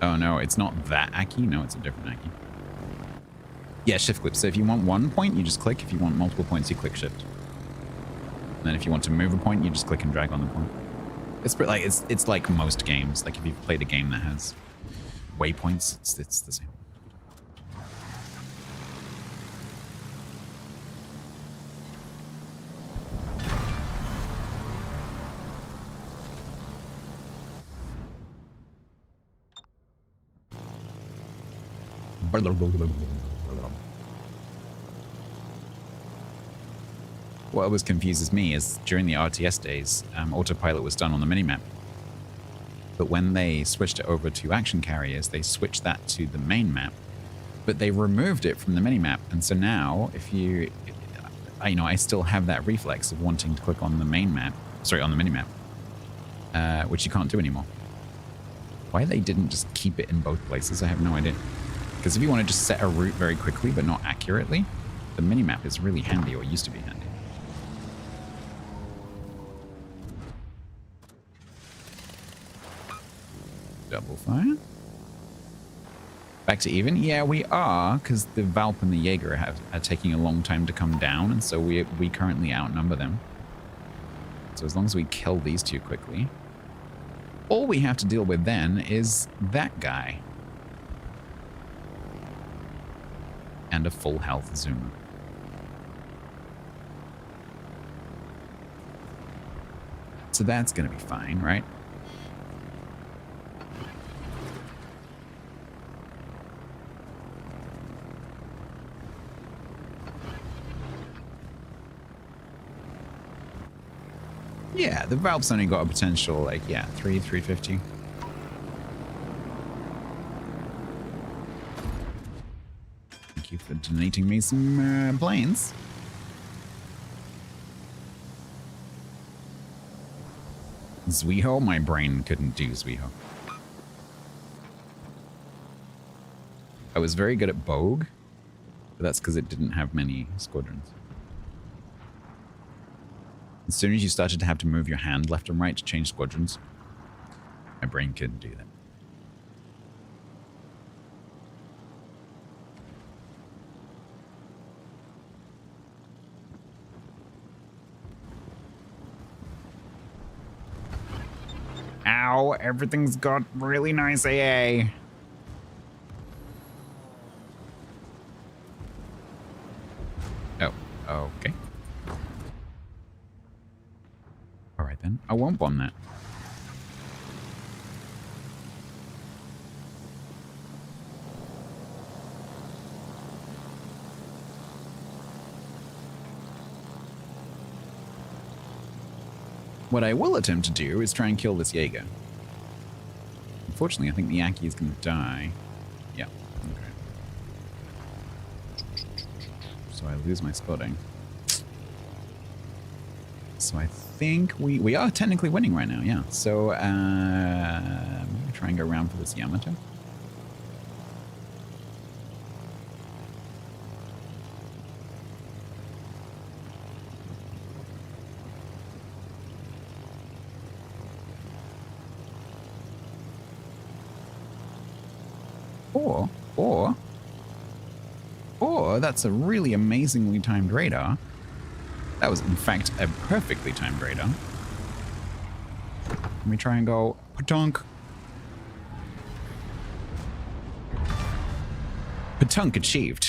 Oh no, it's not that Aki. No, it's a different Aki. Yeah, shift click. So if you want 1 point, you just click. If you want multiple points, you click shift. And then if you want to move a point, you just click and drag on the point. It's like most games. Like if you've played a game that has waypoints, it's the same. What always confuses me is during the RTS days, autopilot was done on the minimap. But when they switched it over to action carriers, they switched that to the main map. But they removed it from the minimap, and so now if you, I still have that reflex of wanting to click on the main map, sorry, on the minimap, which you can't do anymore. Why they didn't just keep it in both places, I have no idea. Because if you want to just set a route very quickly but not accurately, the minimap is really handy, or used to be handy. Double fire. Back to even? Yeah, we are, because the Valp and the Jaeger are taking a long time to come down, and so we currently outnumber them. So as long as we kill these two quickly, all we have to deal with then is that guy. And a full health Zuma. So that's going to be fine, right? Yeah, the Valve's only got a potential, like, yeah, 350. Thank you for donating me some planes. Zuiho? My brain couldn't do Zuiho. I was very good at Bogue, but that's because it didn't have many squadrons. As soon as you started to have to move your hand left and right to change squadrons, My brain couldn't do that. Ow, everything's got really nice AA. Oh, okay. All right then, I won't bomb that. What I will attempt to do is try and kill this Jaeger. Unfortunately, I think the Aki is going to die. Yeah, okay. So I lose my spotting. So I think we are technically winning right now, yeah. So I'm going to try and go around for this Yamato. Or that's a really amazingly timed radar. That was, in fact, a perfectly timed radar. Let me try and go patunk. Patunk achieved.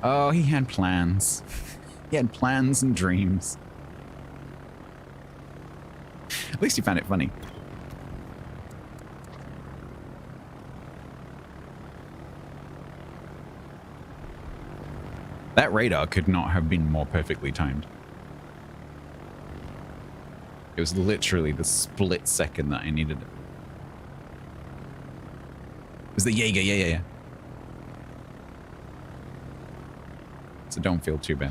Oh, he had plans. He had plans and dreams. At least he found it funny. That radar could not have been more perfectly timed. It was literally the split second that I needed it. It was the Jaeger, yeah. So don't feel too bad.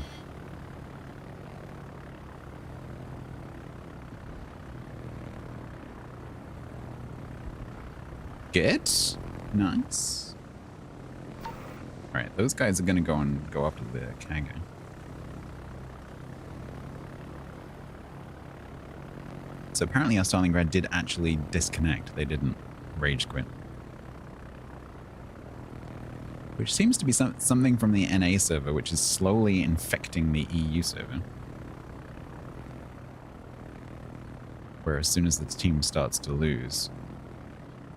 Good. Nice. Alright, those guys are gonna go after the Kaga. So apparently our Stalingrad did actually disconnect. They didn't rage quit. Which seems to be something from the NA server, which is slowly infecting the EU server. Where as soon as the team starts to lose,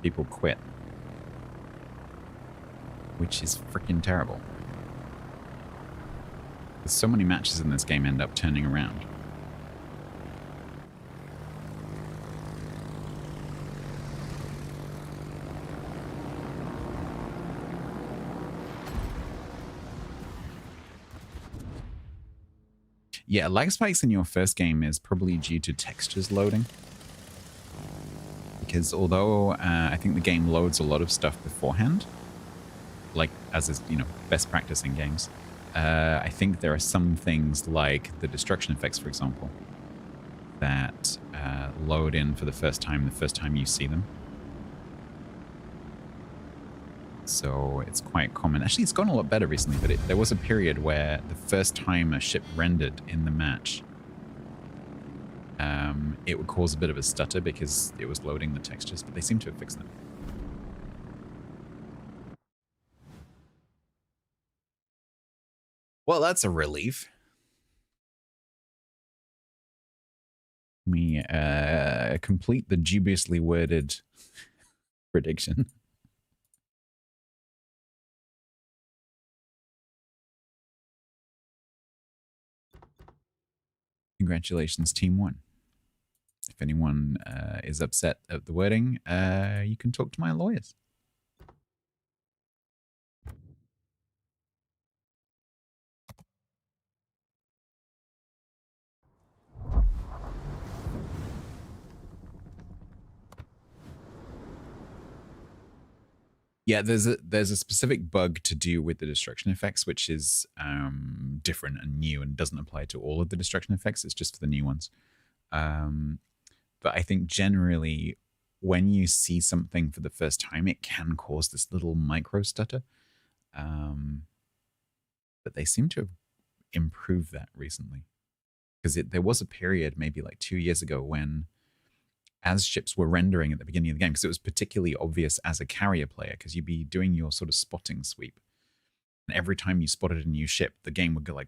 people quit. Which is freaking terrible. Because so many matches in this game end up turning around. Yeah, lag spikes in your first game is probably due to textures loading. Because although I think the game loads a lot of stuff beforehand, like as is, you know, best practice in games, I think there are some things like the destruction effects, for example, that load in for the first time you see them. So it's quite common. Actually, it's gotten a lot better recently, but there was a period where the first time a ship rendered in the match, it would cause a bit of a stutter because it was loading the textures, but they seem to have fixed them. Well, that's a relief. We complete the dubiously worded prediction. Congratulations, Team 1. If anyone is upset at the wording, you can talk to my lawyers. Yeah, there's a specific bug to do with the destruction effects, which is different and new and doesn't apply to all of the destruction effects. It's just for the new ones. But I think generally when you see something for the first time, it can cause this little micro stutter. But they seem to have improved that recently. Because there was a period maybe like 2 years ago when as ships were rendering at the beginning of the game, because it was particularly obvious as a carrier player, because you'd be doing your sort of spotting sweep. And every time you spotted a new ship, the game would go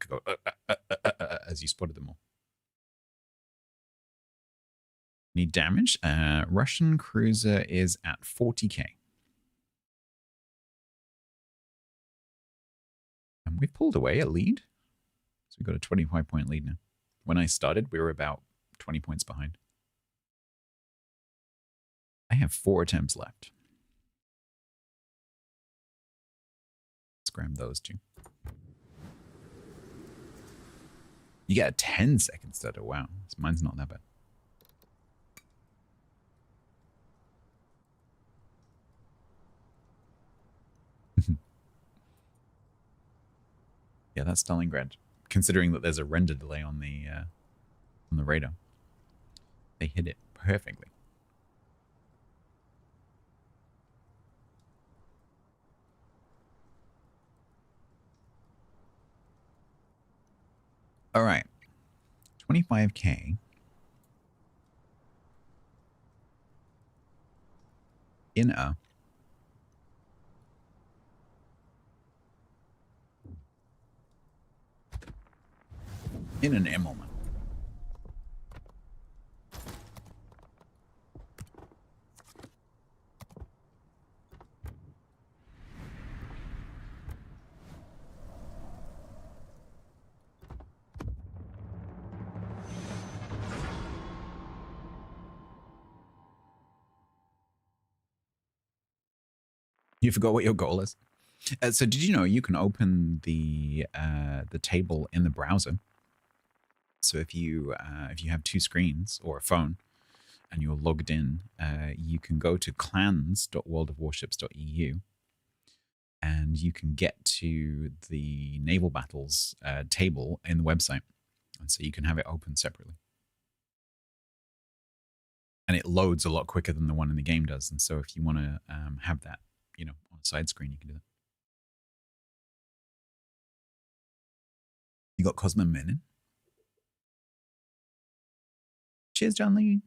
as you spotted them all. Need damage? Russian cruiser is at 40k. And we've pulled away a lead. So we've got a 25-point lead now. When I started, we were about 20 points behind. I have 4 attempts left. Let's grab those 2. You get a 10-second stutter. Wow. Mine's not that bad. Yeah, that's Stalingrad. Considering that there's a render delay on the radar, they hit it perfectly. All right, 25k in a an Immelman. You forgot what your goal is. So did you know you can open the table in the browser? So if you have 2 screens or a phone and you're logged in, you can go to clans.worldofwarships.eu and you can get to the naval battles table in the website. And so you can have it open separately. And it loads a lot quicker than the one in the game does. And so if you want to have that, on a side screen, you can do that. You got Cosmo Menin. Cheers, John Lee.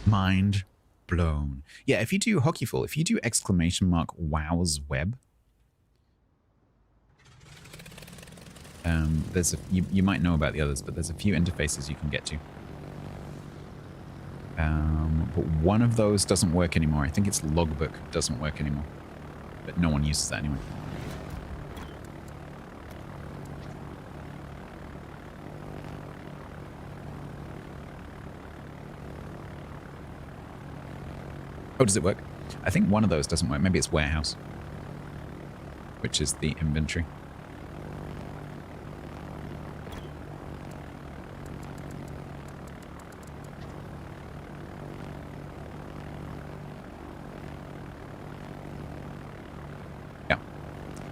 Mind blown. Yeah, if you do Hockeyful, if you do !wow's web, there's you might know about the others, but there's a few interfaces you can get to. But one of those doesn't work anymore. I think it's Logbook doesn't work anymore. But no one uses that anyway. Oh, does it work? I think one of those doesn't work. Maybe it's Warehouse, which is the inventory.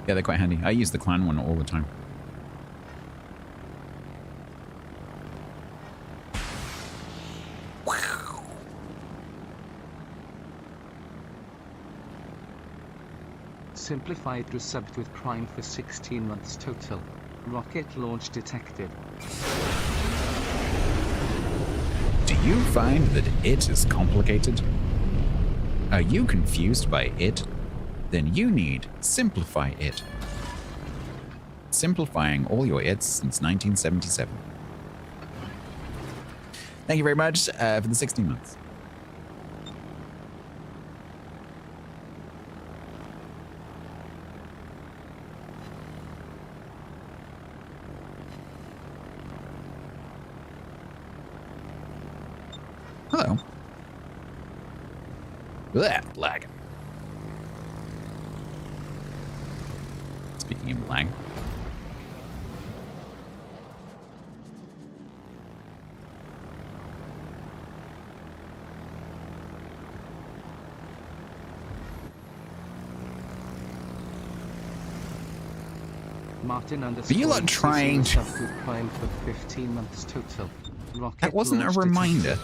Yeah, they're quite handy. I use the clan one all the time. Simplified resubbed with Prime for 16 months total. Rocket launch detected. Do you find that it is complicated? Are you confused by it? Then you need Simplify It. Simplifying all your its since 1977. Thank you very much for the 16 months. Hello. Blech, lag. Speaking of lag. Martin Are you lot trying to... Prime for 15 months total. Rocket That wasn't a launch reminder.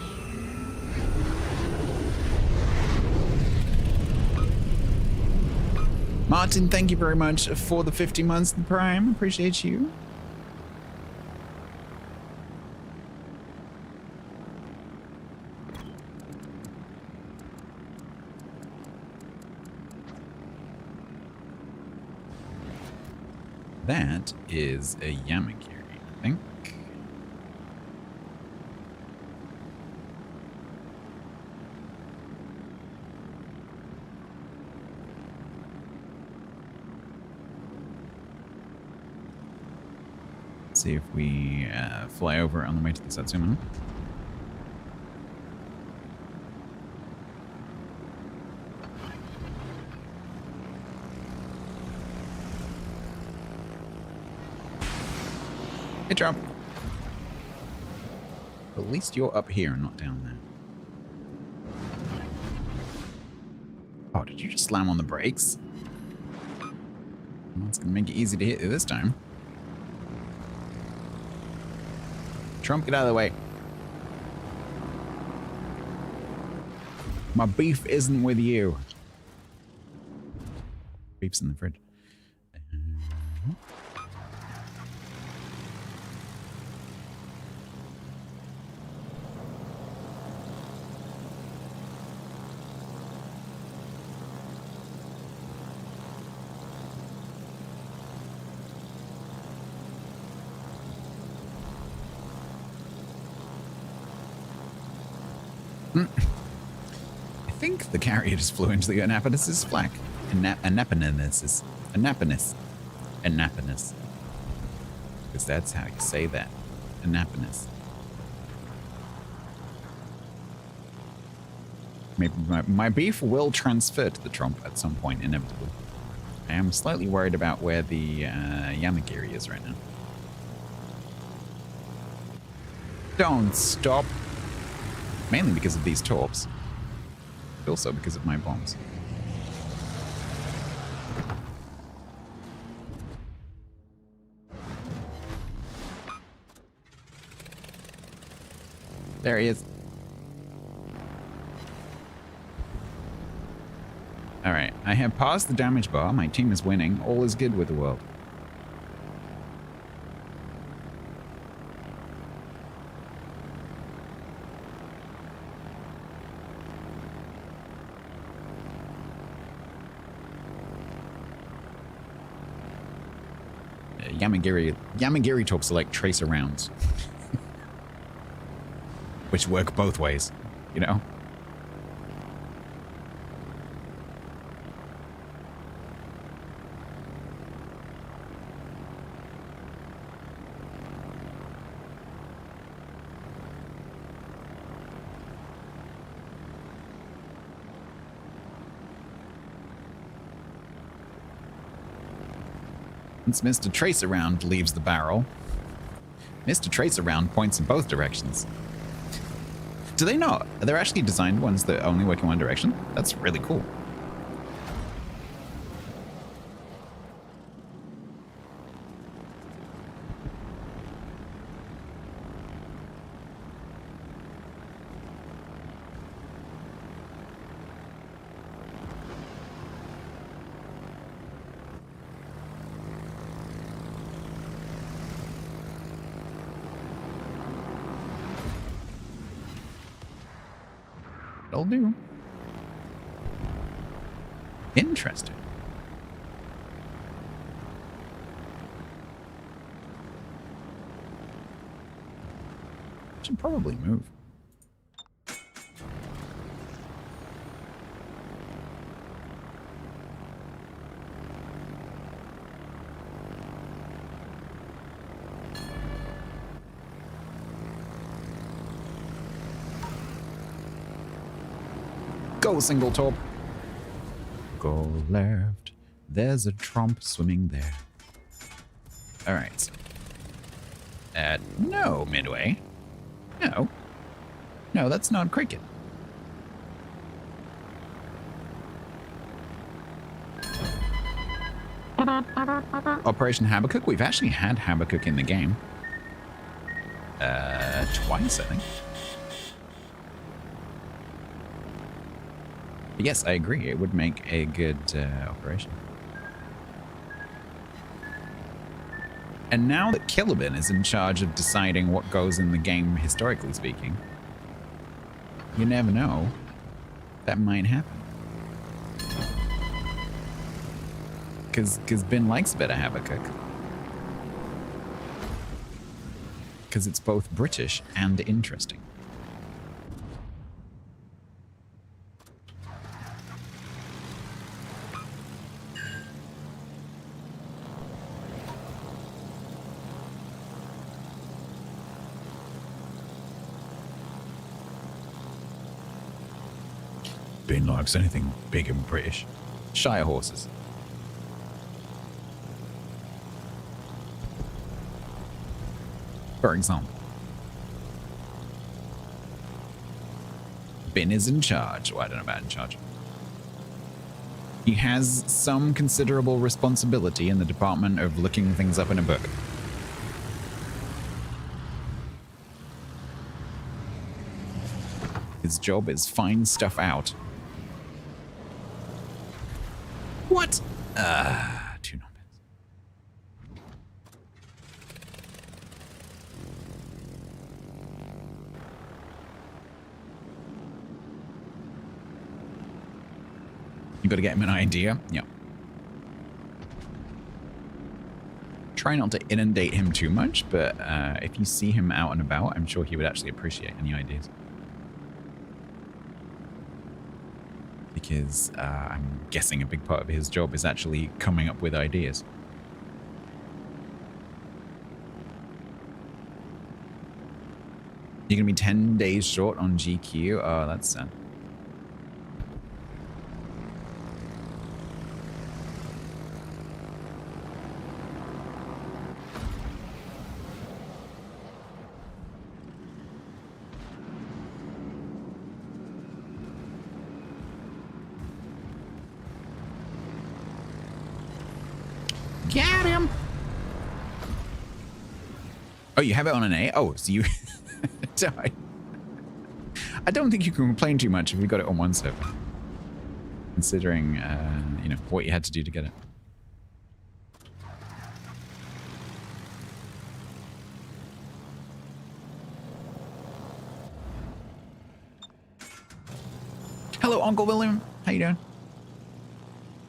Martin, thank you very much for the 50 months in Prime. Appreciate you. That is a Yamakiri, I think. See if we fly over on the way to the Satsuma. Hey, Trump. At least you're up here and not down there. Oh, did you just slam on the brakes? Well, it's gonna make it easy to hit you this time. Trump, get out of the way. My beef isn't with you. Beef's in the fridge. I think the carrier just flew into the Annapolis flak. Annapolis. Because that's how you say that. Annapolis. Maybe my beef will transfer to the Trump at some point, inevitably. I am slightly worried about where the Yamakiri is right now. Don't stop. Mainly because of these torps. But also because of my bombs. There he is. Alright, I have passed the damage bar. My team is winning. All is good with the world. Yamagiri talks are like tracer rounds. Which work both ways, you know? Once Mr. Trace-Around leaves the barrel, Mr. Trace-Around points in both directions. Do they not? Are there actually designed ones that only work in one direction? That's really cool. It'll do. Interesting. Should probably move. Go, single top. Go left. There's a Trump swimming there. All right. No, Midway. No. No, that's not cricket. Operation Habakkuk. We've actually had Habakkuk in the game. Twice, I think. But yes, I agree. It would make a good operation. And now that Kilobin is in charge of deciding what goes in the game, historically speaking, you never know. That might happen. Because Bin likes a bit of Habakkuk. Because it's both British and interesting. Bin likes anything big and British. Shire horses. For example. Bin is in charge. Well, I don't know about in charge. He has some considerable responsibility in the department of looking things up in a book. His job is find stuff out. What? Two numbers. You gotta get him an idea. Yeah. Try not to inundate him too much, but if you see him out and about, I'm sure he would actually appreciate any ideas. Because I'm guessing a big part of his job is actually coming up with ideas. You're going to be 10 days short on GQ? Oh, that's sad. Get him! Oh, you have it on an A? Oh, so you... I don't think you can complain too much if you got it on one server. Considering, you know, what you had to do to get it. Hello, Uncle William. How you doing?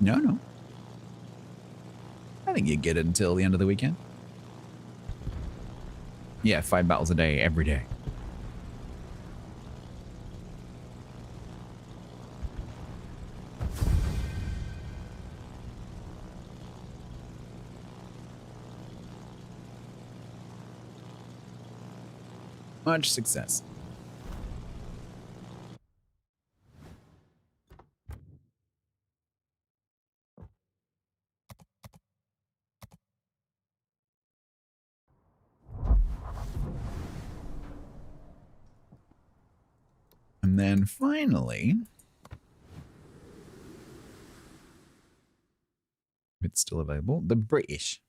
No. I think you get it until the end of the weekend. Yeah, 5 battles a day, every day. Much success. And then finally, if it's still available, the British.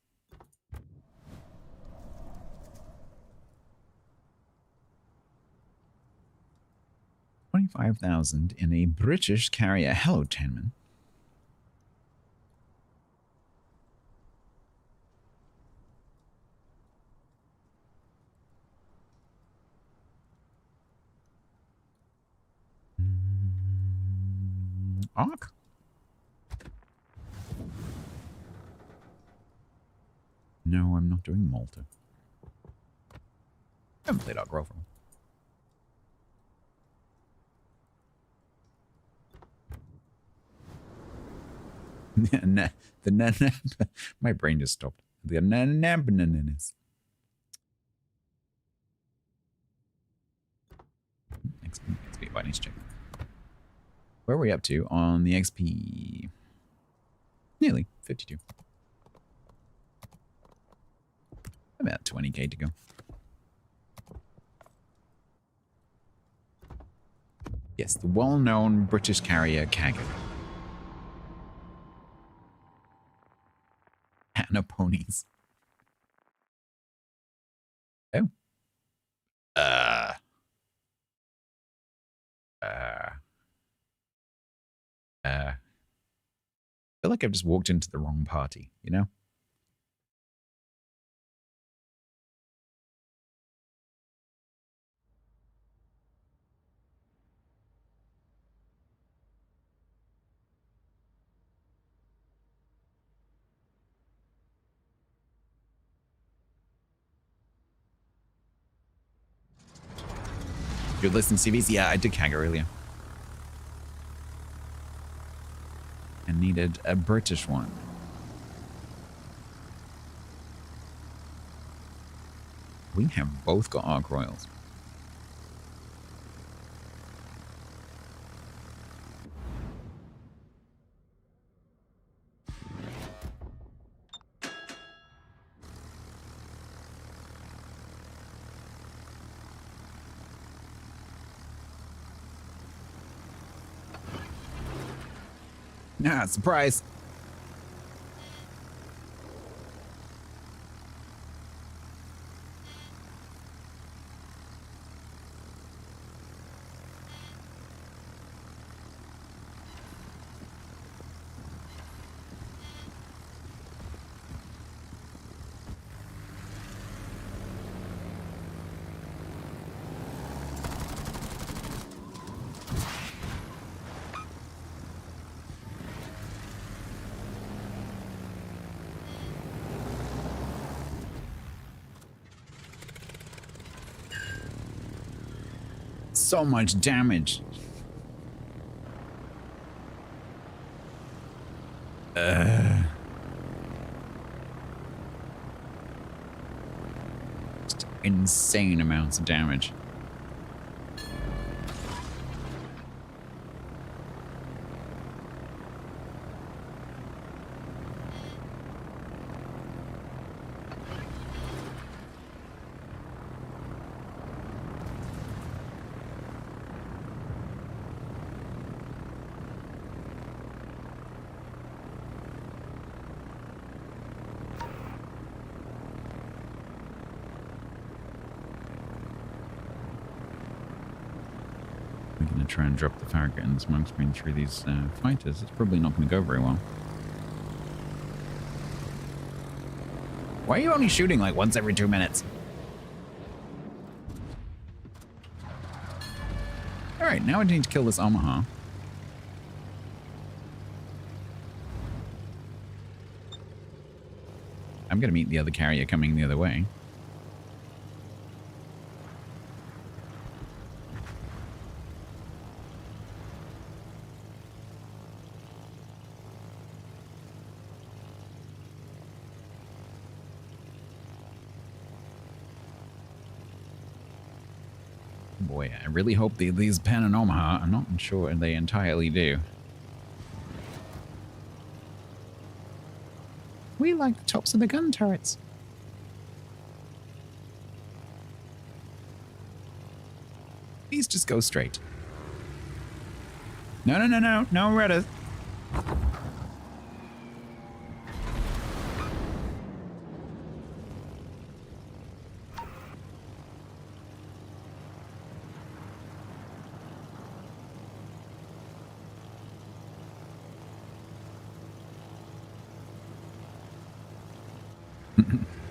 $25,000 in a British carrier. Hello, Tanman. Ark? No, I'm not doing Malta. I haven't played Ark Rover. My brain just stopped. The Next XP, I need to check. Where are we up to on the XP? Nearly 52. About 20k to go. Yes, the well-known British carrier Kagan. No ponies. Oh. I feel like I've just walked into the wrong party, you know? You're listening to CVs? Yeah, I did Kag earlier. I needed a British one. We have both got Arc Royals. Nah, surprise. So much damage. Just insane amounts of damage. Try and drop the Farragut and the smoke screen through these fighters. It's probably not going to go very well. Why are you only shooting like once every 2 minutes? Alright, now I need to kill this Omaha. I'm going to meet the other carrier coming the other way. Boy, I really hope these Penn and Omaha, I'm not sure they entirely do. We like the tops of the gun turrets. Please just go straight. No, no, no, no, no, Reddit.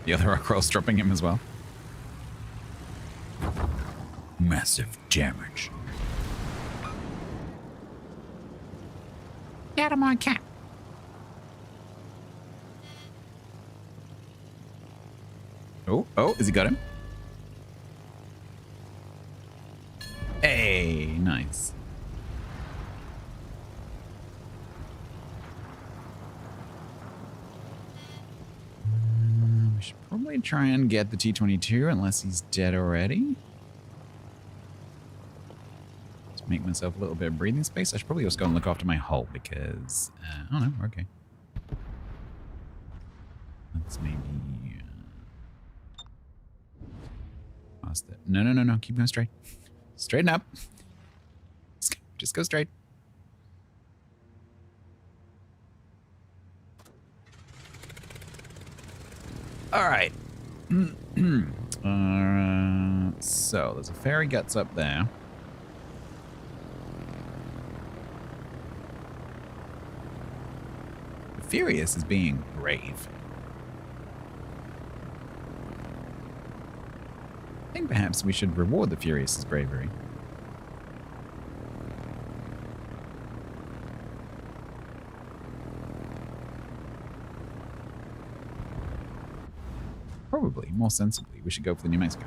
The other Rockroll's dropping him as well. Massive damage. Get out of my cap. Oh, has he got him? Hey, nice. We should probably try and get the T-22 unless he's dead already. Just make myself a little bit of breathing space. I should probably just go and look after my hull because, oh no, we're okay. Let's maybe past it. No, no, no, no. Keep going straight. Straighten up. Just go straight. All right. So there's a fairy guts up there. The Furious is being brave. I think perhaps we should reward the Furious's bravery. Probably, more sensibly, we should go for the New Mexico.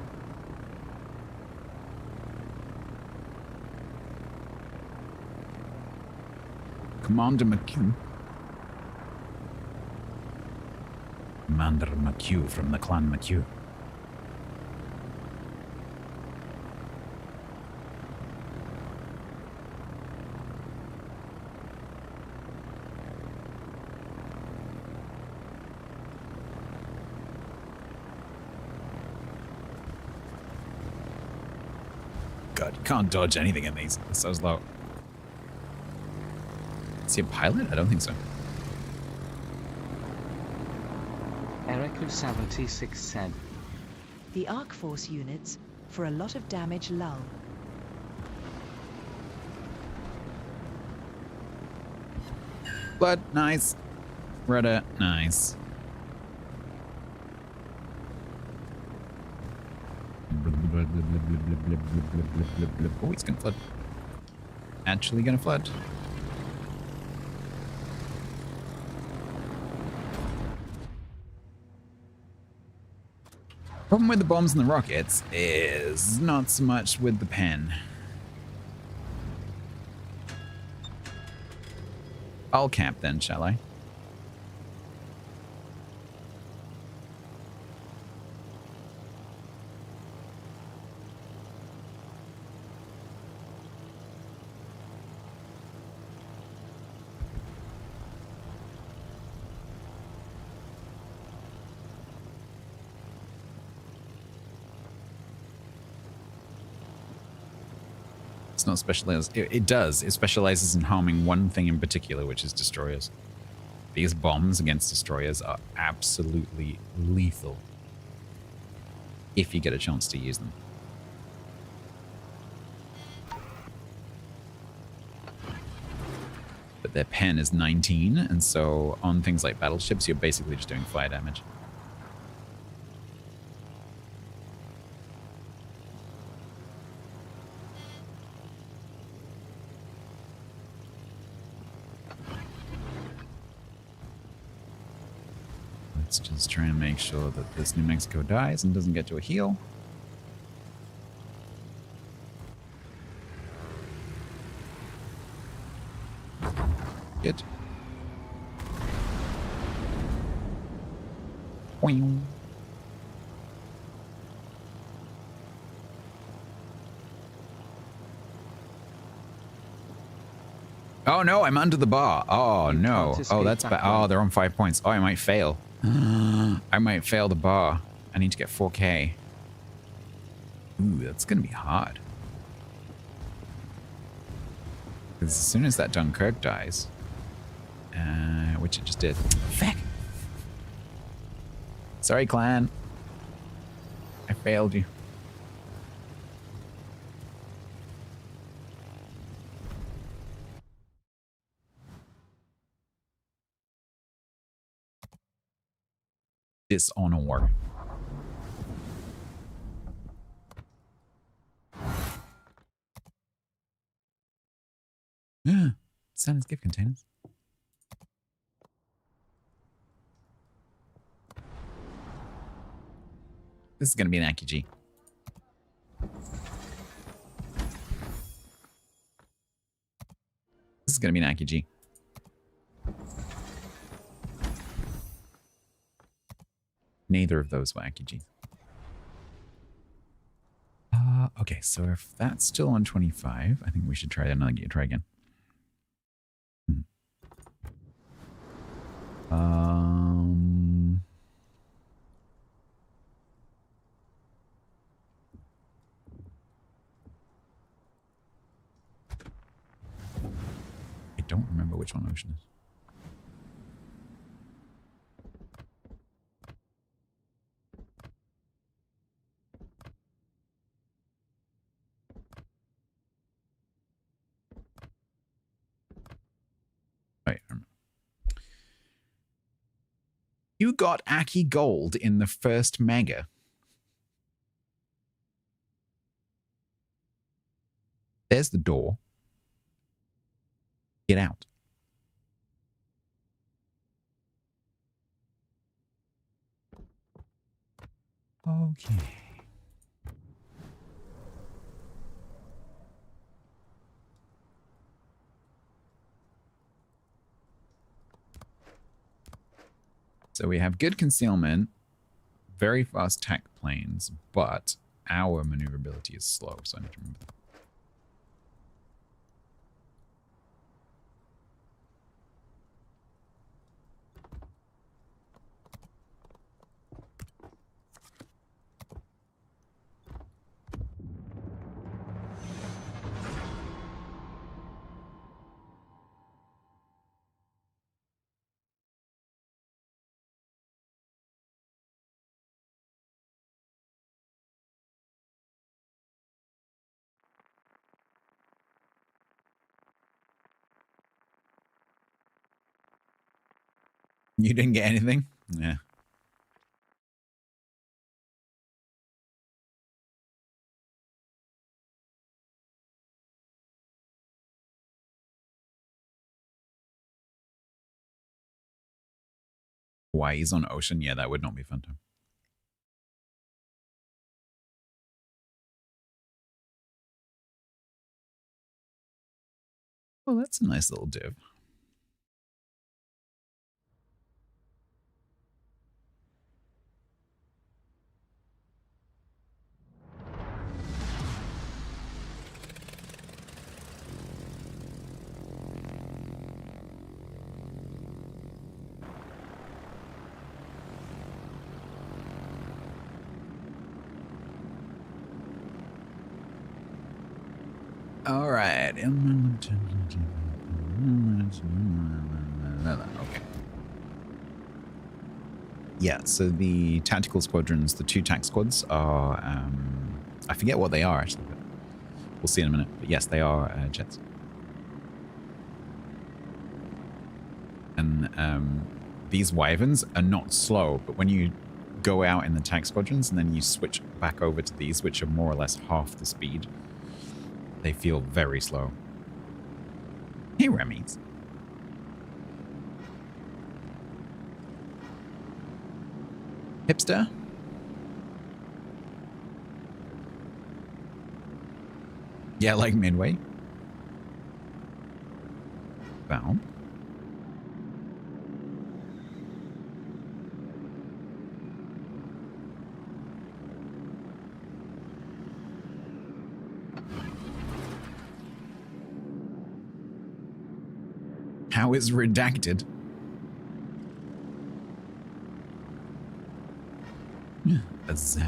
Commander McHugh. Commander McHugh from the clan McHugh. God, you can't dodge anything in these. It's so slow. Is he a pilot? I don't think so. Erica76 said. The Arc Force units, for a lot of damage, lull. Blood, nice. Rudder, nice. Oh, he's gonna flood. Actually gonna flood. Problem with the bombs and the rockets is not so much with the pen. I'll camp then, shall I? It's not specialized. It does. It specializes in harming one thing in particular, which is destroyers. These bombs against destroyers are absolutely lethal if you get a chance to use them. But their pen is 19, and so on things like battleships, you're basically just doing fire damage. Let's just try and make sure that this New Mexico dies and doesn't get to a heal. Good. Boing. Oh no, I'm under the bar. Oh no. Oh, that's bad. Oh, they're on 5 points. Oh, I might fail. I might fail the bar. I need to get 4K. Ooh, that's gonna be hard. Because as soon as that Dunkirk dies, which it just did. Feck! Sorry, clan. I failed you. Dishonor. Yeah, Santa's gift containers. This is going to be an AccuG. This is going to be an AccuG. Neither of those were AccuG. Okay, so if that's still on 25, I think we should try another. Try again. I don't remember which one Ocean is. You got Aki Gold in the first mega. There's the door. Get out. Okay. So we have good concealment, very fast tac planes, but our maneuverability is slow, so I need to remember that. You didn't get anything? Yeah. Hawaii's on ocean? Yeah, that would not be fun to. Oh, that's a nice little div. All right. Okay. Yeah, so the tactical squadrons, the 2 tac squads are, I forget what they are actually, but we'll see in a minute. But yes, they are jets. And these wyverns are not slow, but when you go out in the tac squadrons and then you switch back over to these, which are more or less half the speed, they feel very slow. Hey, Remy's. Hipster? Yeah, like Midway. Valve. How is redacted? A zow.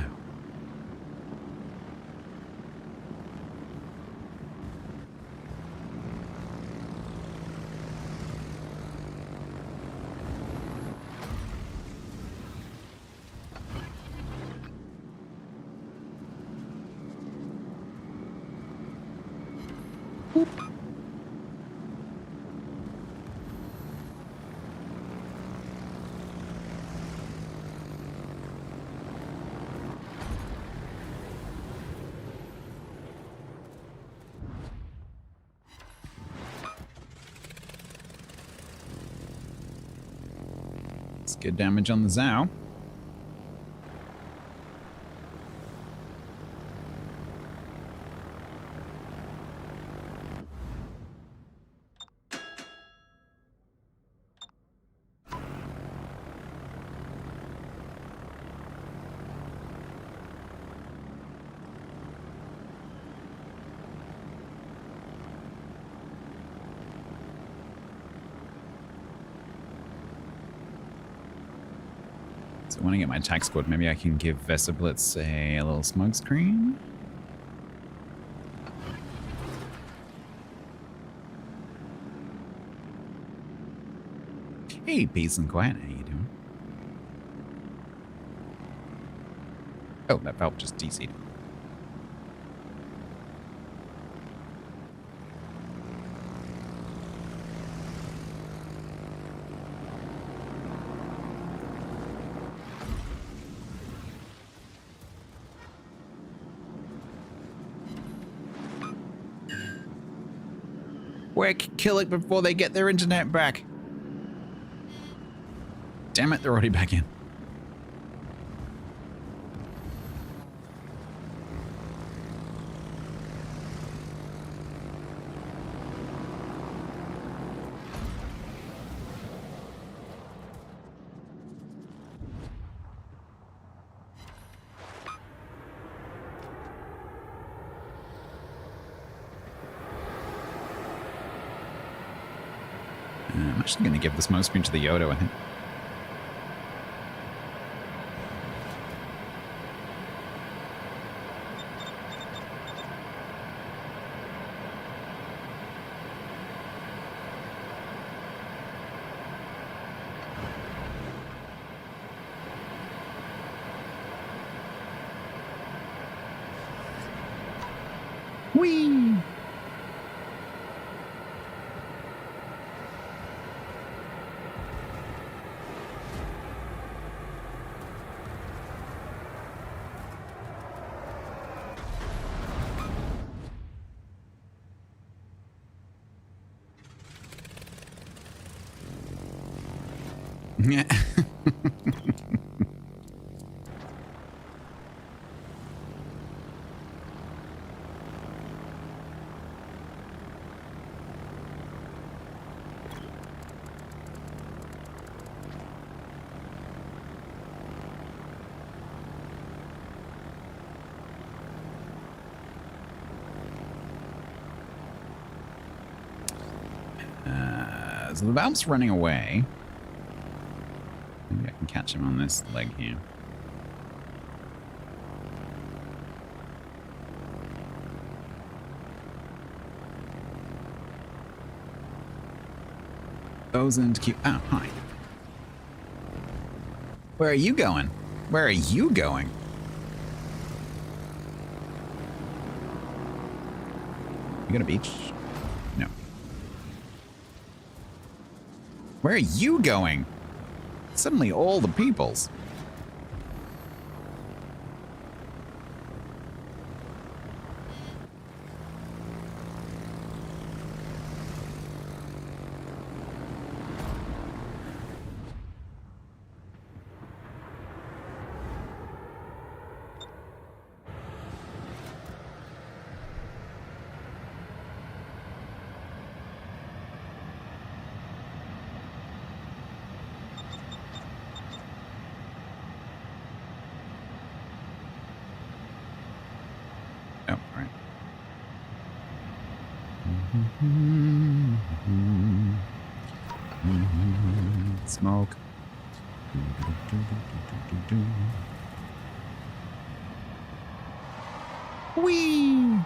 Good damage on the Zao. So when I get my attack squad, maybe I can give Vesablitz a little smoke screen. Hey, peace and quiet. How you doing? Oh, that valve just DC'd. Quick, kill it before they get their internet back. Damn it, they're already back in. I'm actually going to give the smoke screen to the Yodo, I think. Whee! Yeah. So the valve's running away. Maybe I can catch him on this leg here. Those into queue. Oh, hi. Where are you going? Where are you going? You got a beach? No. Where are you going? Suddenly all the peoples. Oh, right. Smoke. Whee!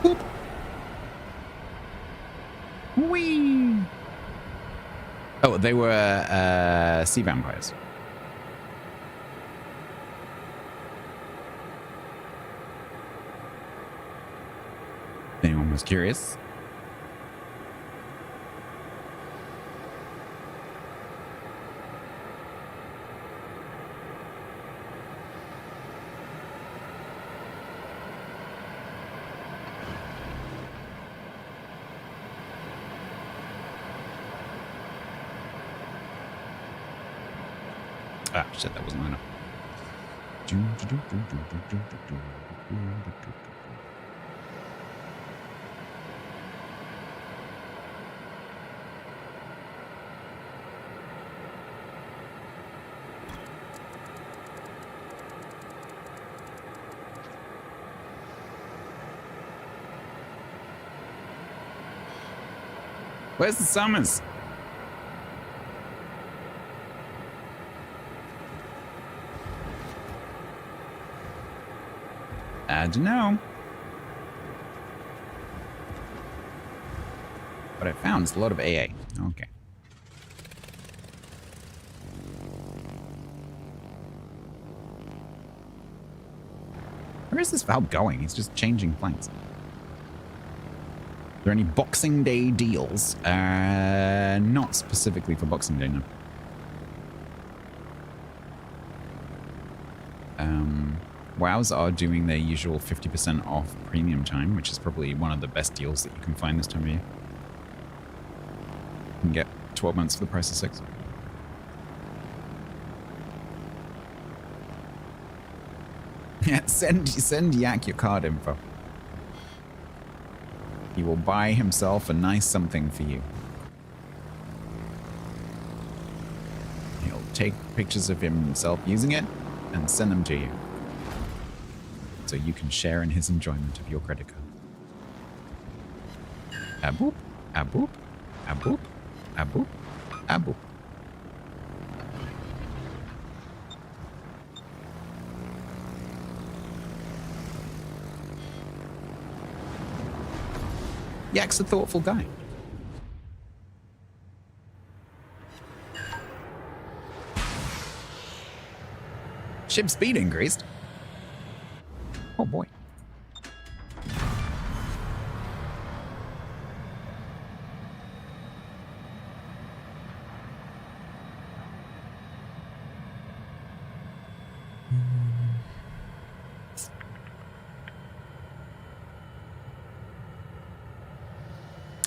Boop. Whee! Oh, they were sea vampires. Anyone was curious? Ah, shit, that wasn't enough. Where's the Summers? I don't know. What I found is a lot of AA. Okay. Where is this valve going? He's just changing flanks. there any Boxing Day deals? Not specifically for Boxing Day, no. WoWs are doing their usual 50% off premium time, which is probably one of the best deals that you can find this time of year. You can get 12 months for the price of 6. Yeah, send Yak your card info. He will buy himself a nice something for you. He'll take pictures of himself using it and send them to you, so you can share in his enjoyment of your credit card. Aboop, aboop, aboop, aboop, aboop. Yak's a thoughtful guy. Ship speed increased. Oh boy.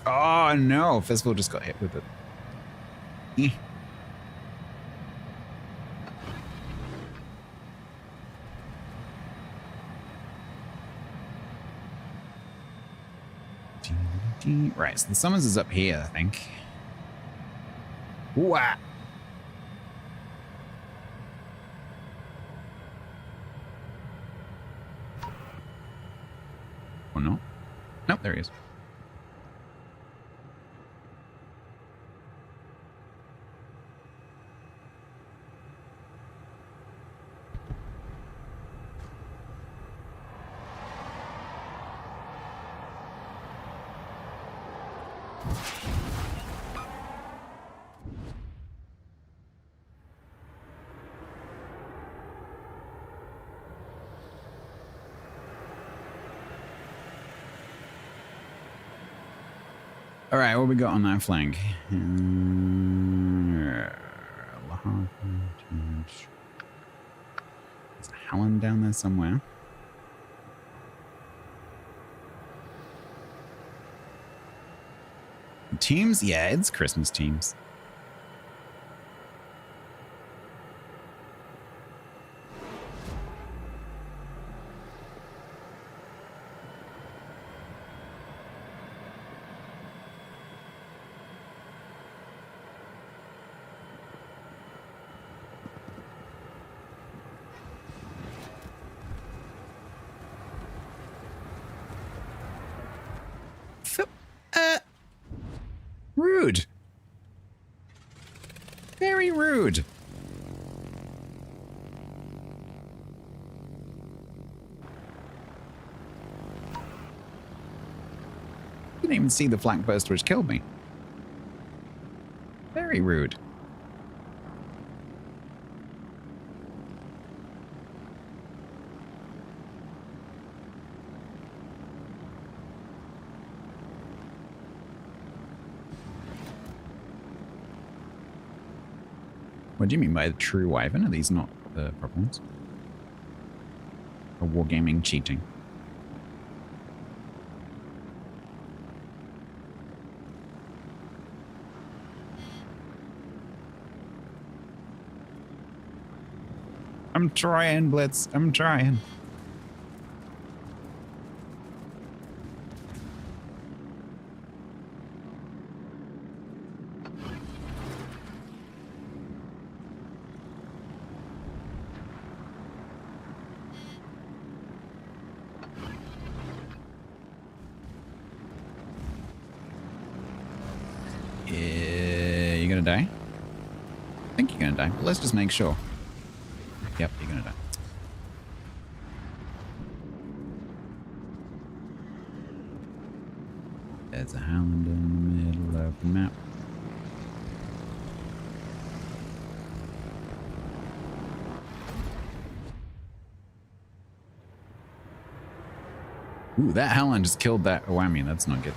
Oh no, Fistful just got hit with it. Eh. Right, so the summons is up here, I think. Wah! Oh no. Nope, there he is. All right, what we got on that flank? There's a Helen down there somewhere. Teams? Yeah, it's Christmas teams. Rude. Very rude. Didn't even see the flank burst which killed me. Very rude. What do you mean by the true Wyvern? Are these not the proper ones? Or wargaming cheating? I'm trying, Blitz. I'm trying. You gonna die? I think you're gonna die, but let's just make sure. Yep, you're gonna die. There's a Howland in the middle of the map. Ooh, that Howland just killed that whammy. That's not good.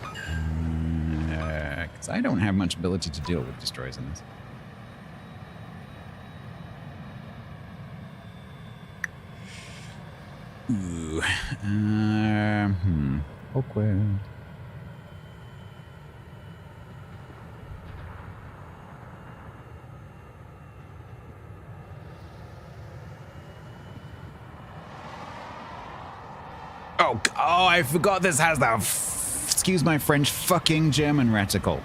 So I don't have much ability to deal with destroyers in this. Ooh. Awkward. Oh, I forgot this has the, excuse my French, fucking German reticle.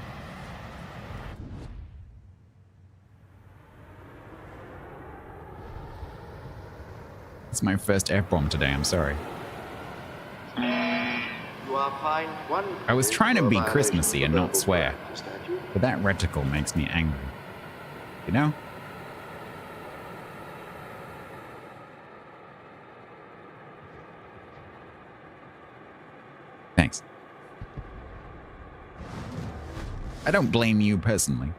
It's my first F-bomb today, I'm sorry. You are fined 1 I was trying to for be violation Christmassy of and the not verbal swear, character statute. but that reticle makes me angry. You know? Thanks. I don't blame you personally.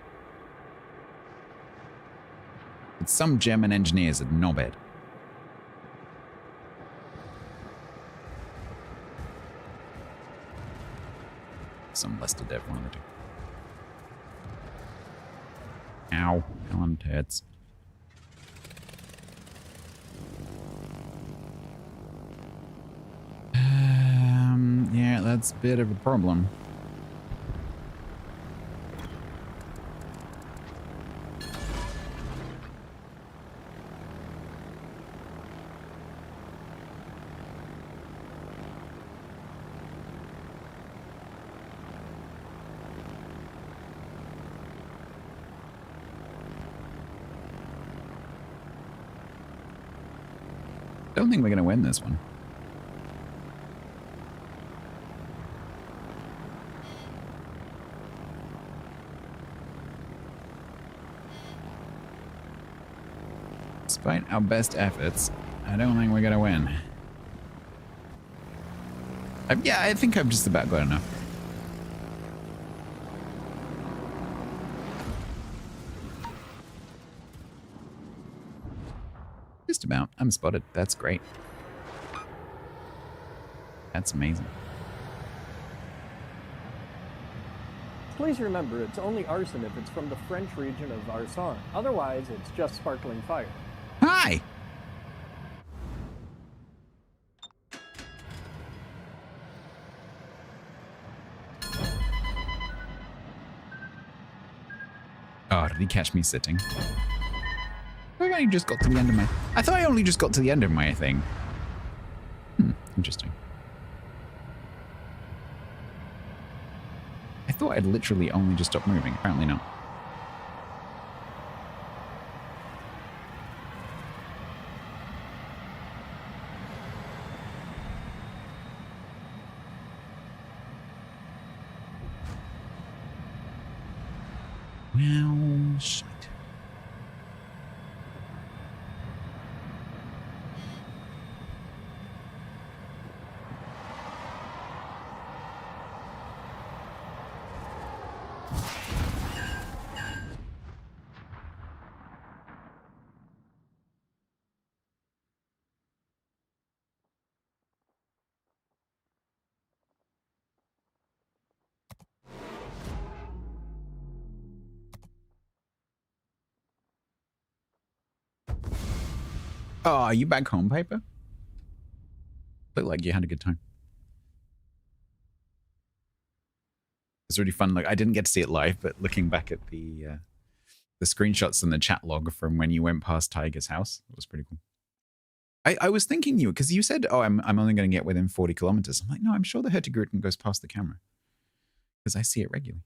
But some German engineers are knobhead. Some Lester Dev one of the two. Ow. Helen tits. Yeah, that's a bit of a problem. Don't think we're going to win this one. Despite our best efforts, I don't think we're going to win. Yeah, I think I've just about got enough. Just about. I'm spotted. That's great. That's amazing. Please remember, it's only arson if it's from the French region of Arson. Otherwise, it's just sparkling fire. Hi! Oh, did he catch me sitting? I only just got to the end of my... I thought I only just got to the end of my thing. Interesting. I thought I'd literally only just stopped moving. Apparently not. Well, shit. Oh, are you back home, Piper? Looked like you had a good time. It's really fun. Like, I didn't get to see it live, but looking back at the screenshots and the chat log from when you went past Tiger's house, it was pretty cool. I was thinking you, because you said, oh, I'm only going to get within 40 kilometers. I'm like, no, I'm sure the Hurtigruten goes past the camera. Because I see it regularly.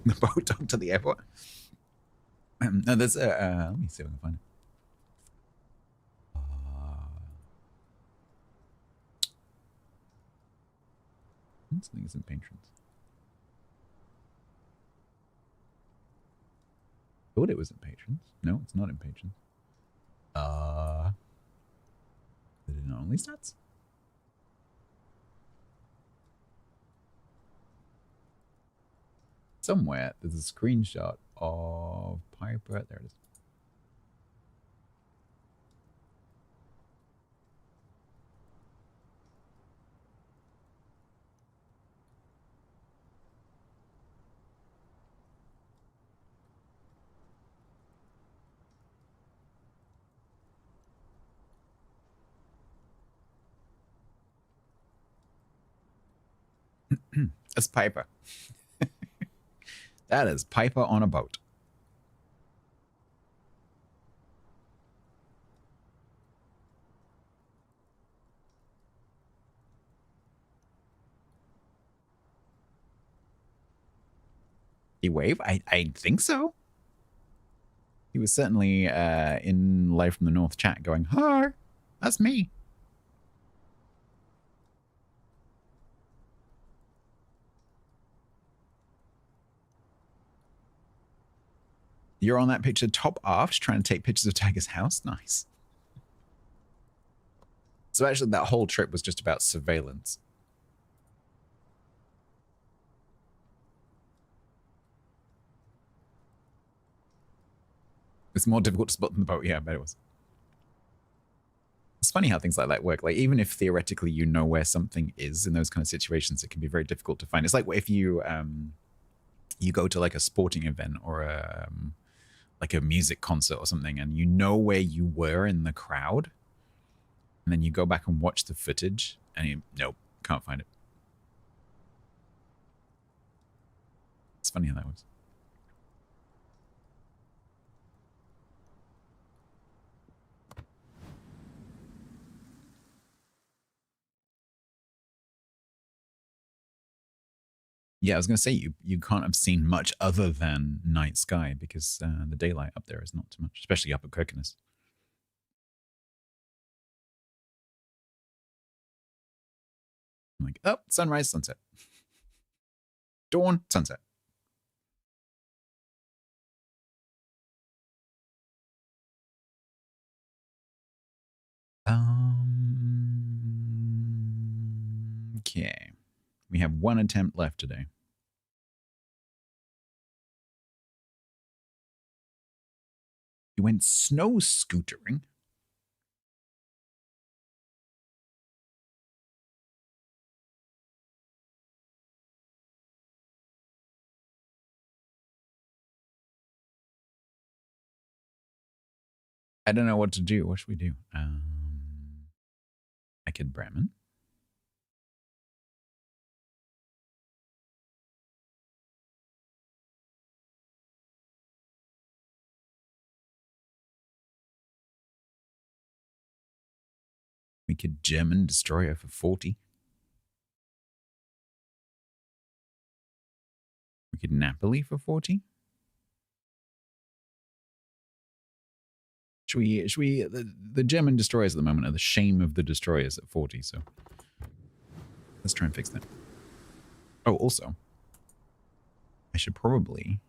The boat dock to the airport. No, there's let me see if I can find it. Something is in patrons. Thought it was in patrons. No, it's not in patrons. Is it in only stats? Somewhere there's a screenshot of Piper. There it is. That's Piper. That is Piper on a boat. He waved? I think so. He was certainly in Live from the North chat going, "Hi, that's me." You're on that picture top aft trying to take pictures of Tiger's house? Nice. So actually that whole trip was just about surveillance. It's more difficult to spot than the boat. Yeah, I bet it was. It's funny how things like that work. Like, even if theoretically you know where something is in those kind of situations, it can be very difficult to find. It's like if you you go to like a sporting event or like a music concert or something, and you know where you were in the crowd, and then you go back and watch the footage, and you, nope, can't find it. It's funny how that works. Yeah, I was going to say, you can't have seen much other than night sky, because the daylight up there is not too much, especially up at Kirkenes. I'm like, oh, sunrise, sunset. Dawn, sunset. Okay. We have one attempt left today. You went snow scootering? I don't know what to do. What should we do? I could Bremen. We could German destroyer for 40. We could Napoli for 40. Should we the German destroyers at the moment are the shame of the destroyers at 40, so let's try and fix that. Oh, also, I should probably...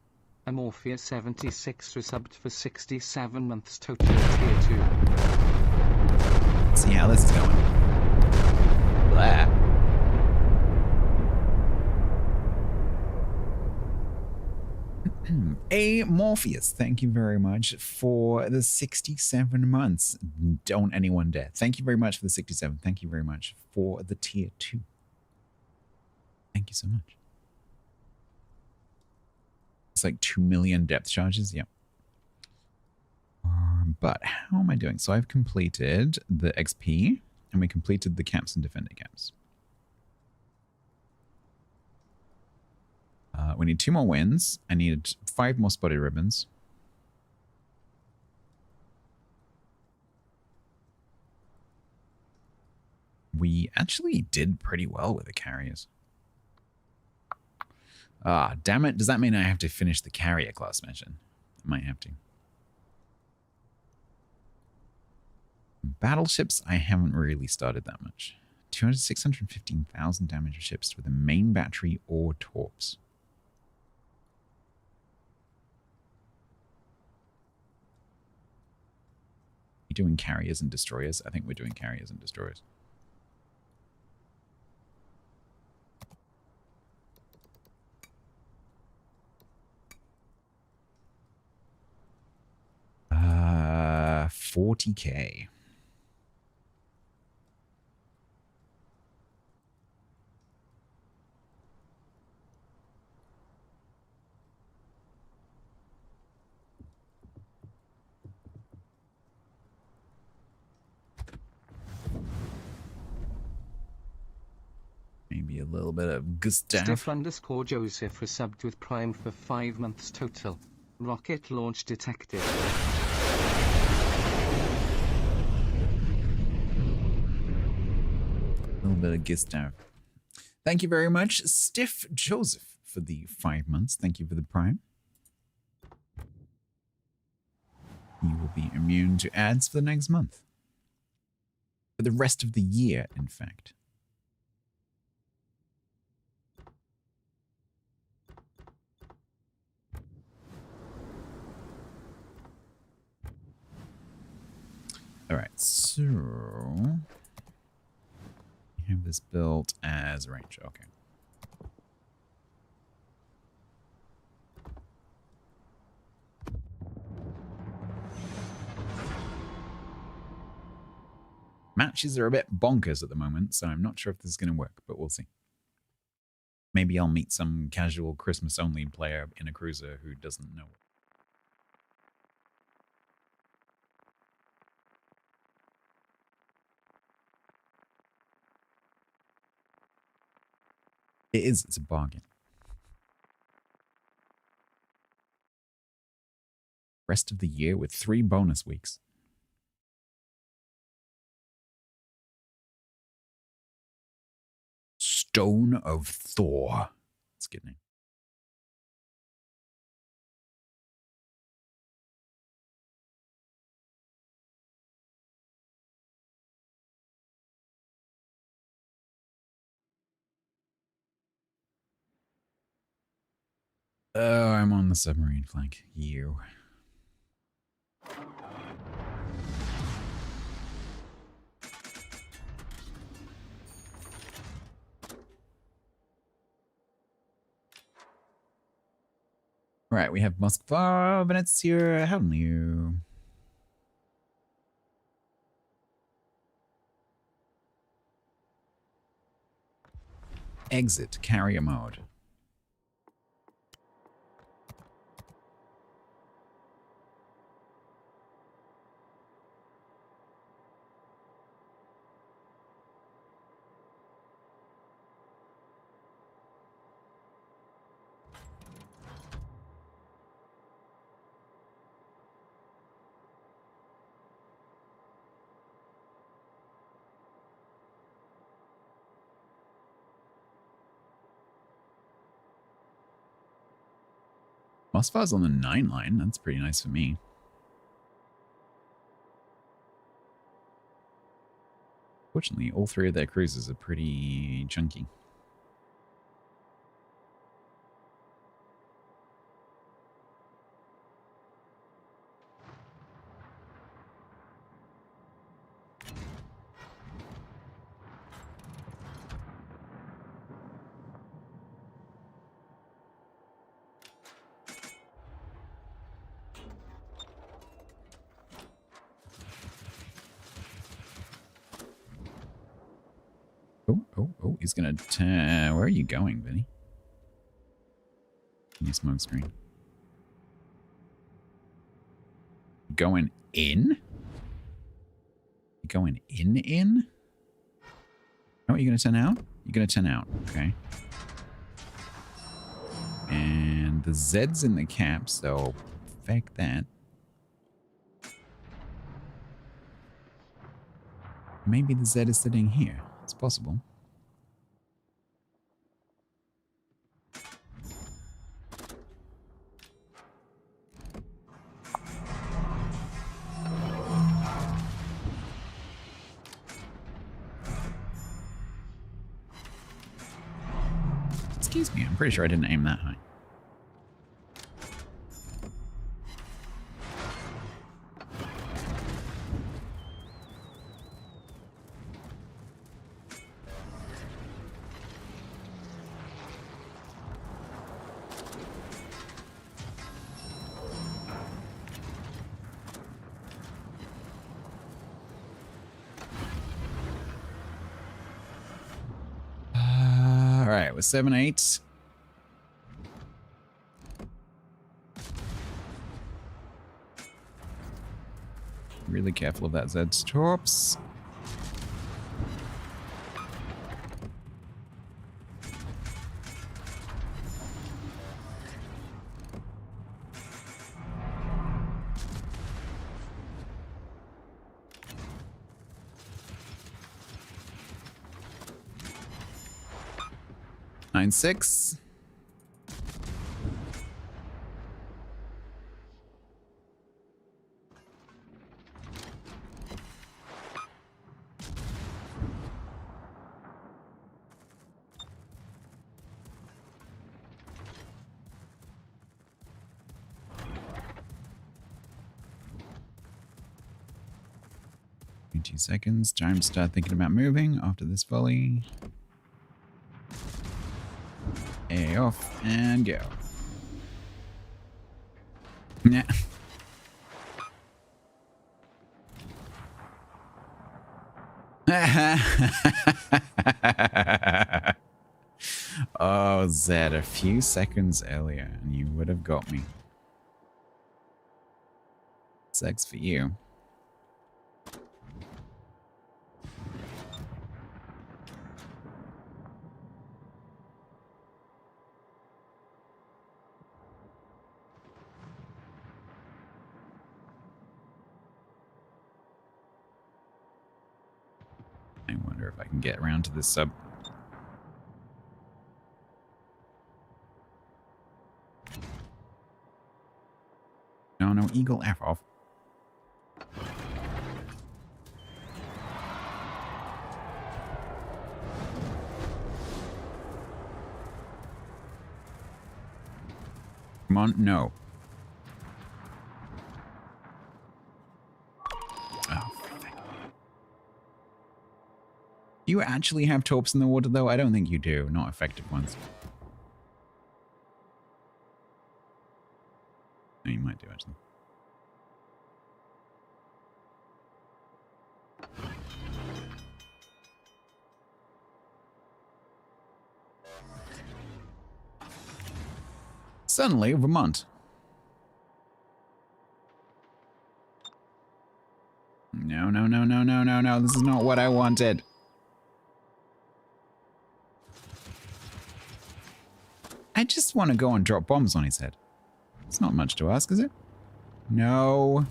Amorphia 76 resubbed for 67 months total tier 2. Let's see how this is going. Blah. A Morpheus, thank you very much for the 67 months. Don't anyone dare. Thank you very much for the 67. Thank you very much for the tier 2. Thank you so much. It's like 2 million depth charges. Yep. But how am I doing? So I've completed the XP, and we completed the camps and defender camps. We need 2 more wins. I needed 5 more spotted ribbons. We actually did pretty well with the carriers. Ah, damn it. Does that mean I have to finish the carrier class mission? I might have to. Battleships, I haven't really started that much. 615,000 damage of ships with a main battery or torps. Are we doing carriers and destroyers? I think we're doing carriers and destroyers. 40k. Maybe a little bit of Gustav. Stiff_Joseph was subbed with Prime for 5 months total. Rocket launch detected. A little bit of Gustav. Thank you very much, Stiff Joseph, for the 5 months. Thank you for the Prime. You will be immune to ads for the next month. For the rest of the year, in fact. All right, so we have this built as a range. Okay. Matches are a bit bonkers at the moment, so I'm not sure if this is going to work, but we'll see. Maybe I'll meet some casual Christmas-only player in a cruiser who doesn't know. It is. It's a bargain. Rest of the year with 3 bonus weeks. Stone of Thor. That's a good name. Oh, I'm on the submarine flank. You. Right, we have Moskva, Venezia, how new? Exit, carrier mode. Moskva's on the 9 line. That's pretty nice for me. Fortunately, all 3 of their cruisers are pretty chunky. Oh, he's gonna where are you going, Vinny? Your smoke screen. Going in? You going in? Oh, you're gonna 10 out? You're gonna 10 out, okay. And the Z's in the cap, so fuck that. Maybe the Z is sitting here. It's possible. Excuse me, I'm pretty sure I didn't aim that high. right, we're 7-8. Really careful of that Zed's torps. Nine, 6. Seconds. Time to start thinking about moving after this volley. A off and go. Nah. Oh, Zed, a few seconds earlier and you would have got me. Sex for you. I wonder if I can get around to this sub. No, no, Eagle F off. Come on, no. Do you actually have torps in the water, though? I don't think you do. Not effective ones. No, you might do, actually. Suddenly, Vermont. No, no, no, no, no, no, no. This is not what I wanted. I just want to go and drop bombs on his head. It's not much to ask, is it? No.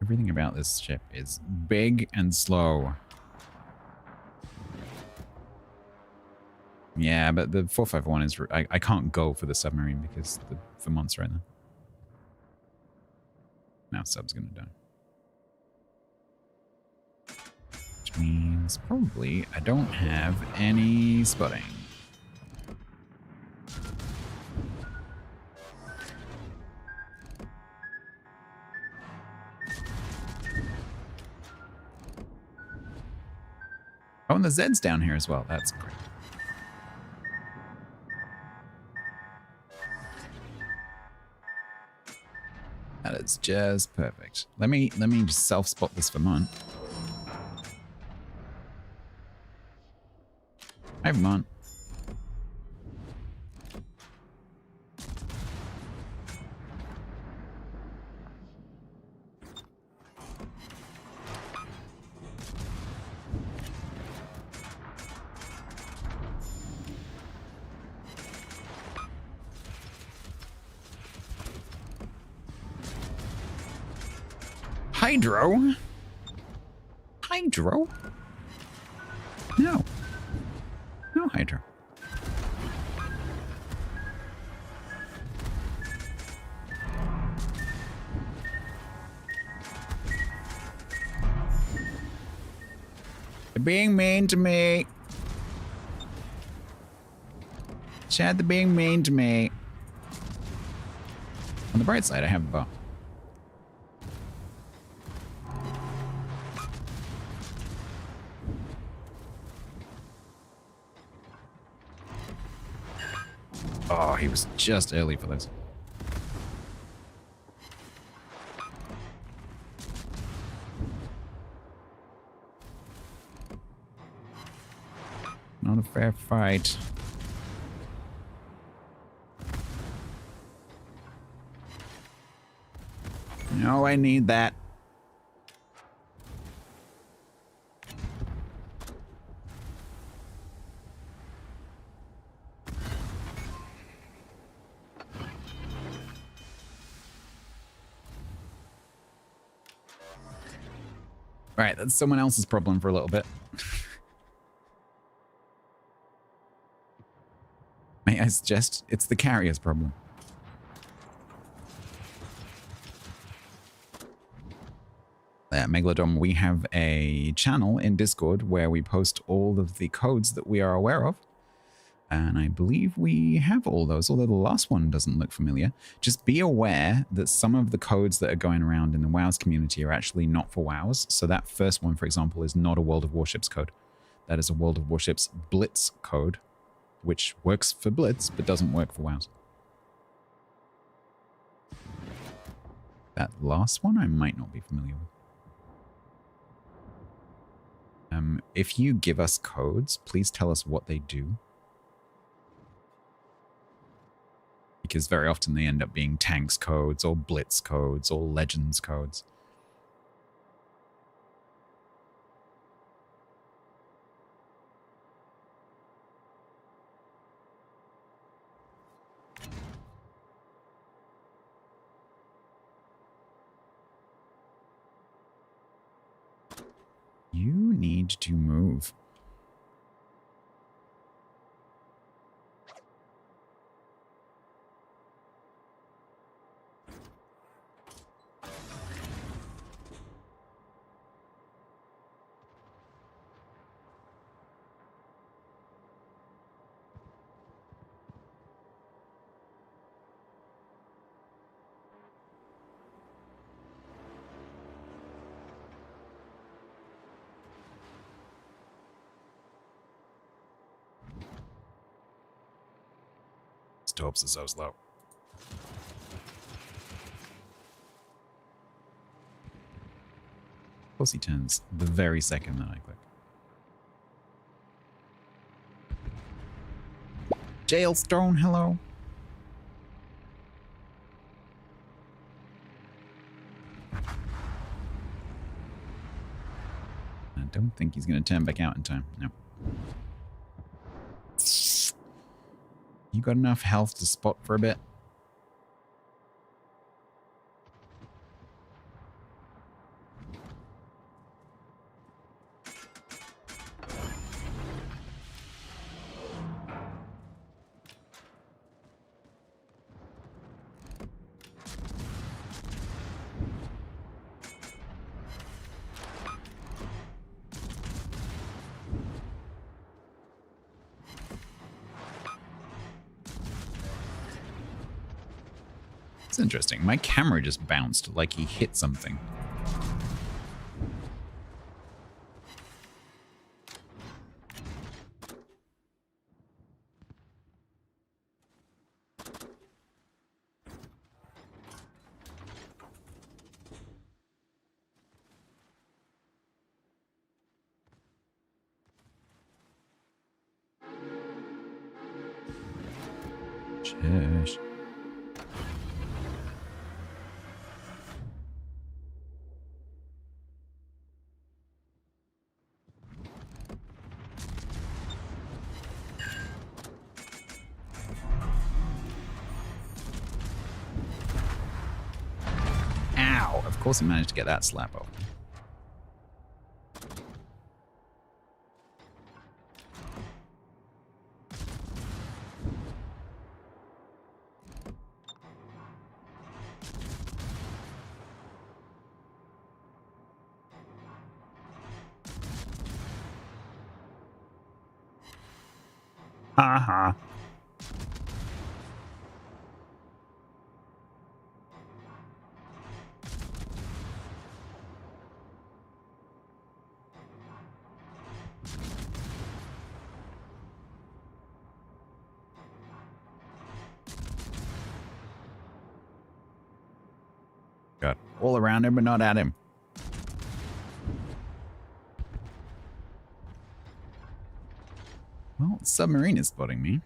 Everything about this ship is big and slow. Yeah, but the 451 is... I can't go for the submarine because the Vermont's right there. Now sub's gonna die. Which means probably I don't have any spotting. Oh, and the Zed's down here as well. That's great. That is just perfect. Let me just self-spot this Vermont. Hi, Vermont. Hydro? Hydro? No. No hydro. They're being mean to me. Chad, they're being mean to me. On the bright side, I have a bow. Oh, he was just early for those. Not a fair fight. No, I need that. Right, that's someone else's problem for a little bit. May I suggest it's the carrier's problem? Megalodon, we have a channel in Discord where we post all of the codes that we are aware of. And I believe we have all those, although the last one doesn't look familiar. Just be aware that some of the codes that are going around in the WoWs community are actually not for WoWs. So that first one, for example, is not a World of Warships code. That is a World of Warships Blitz code, which works for Blitz, but doesn't work for WoWs. That last one I might not be familiar with. If you give us codes, please tell us what they do. Because very often they end up being tanks codes or blitz codes or legends codes. You need to move. Hopes is so slow. Of course he turns the very second that I click. Jailstone, hello. I don't think he's going to turn back out in time. No. You got enough health to spot for a bit? It's interesting. My camera just bounced like he hit something. Shush. Ow! Of course he managed to get that slap off. Uh-huh. shot. All around him, but not at him. Well, submarine is spotting me.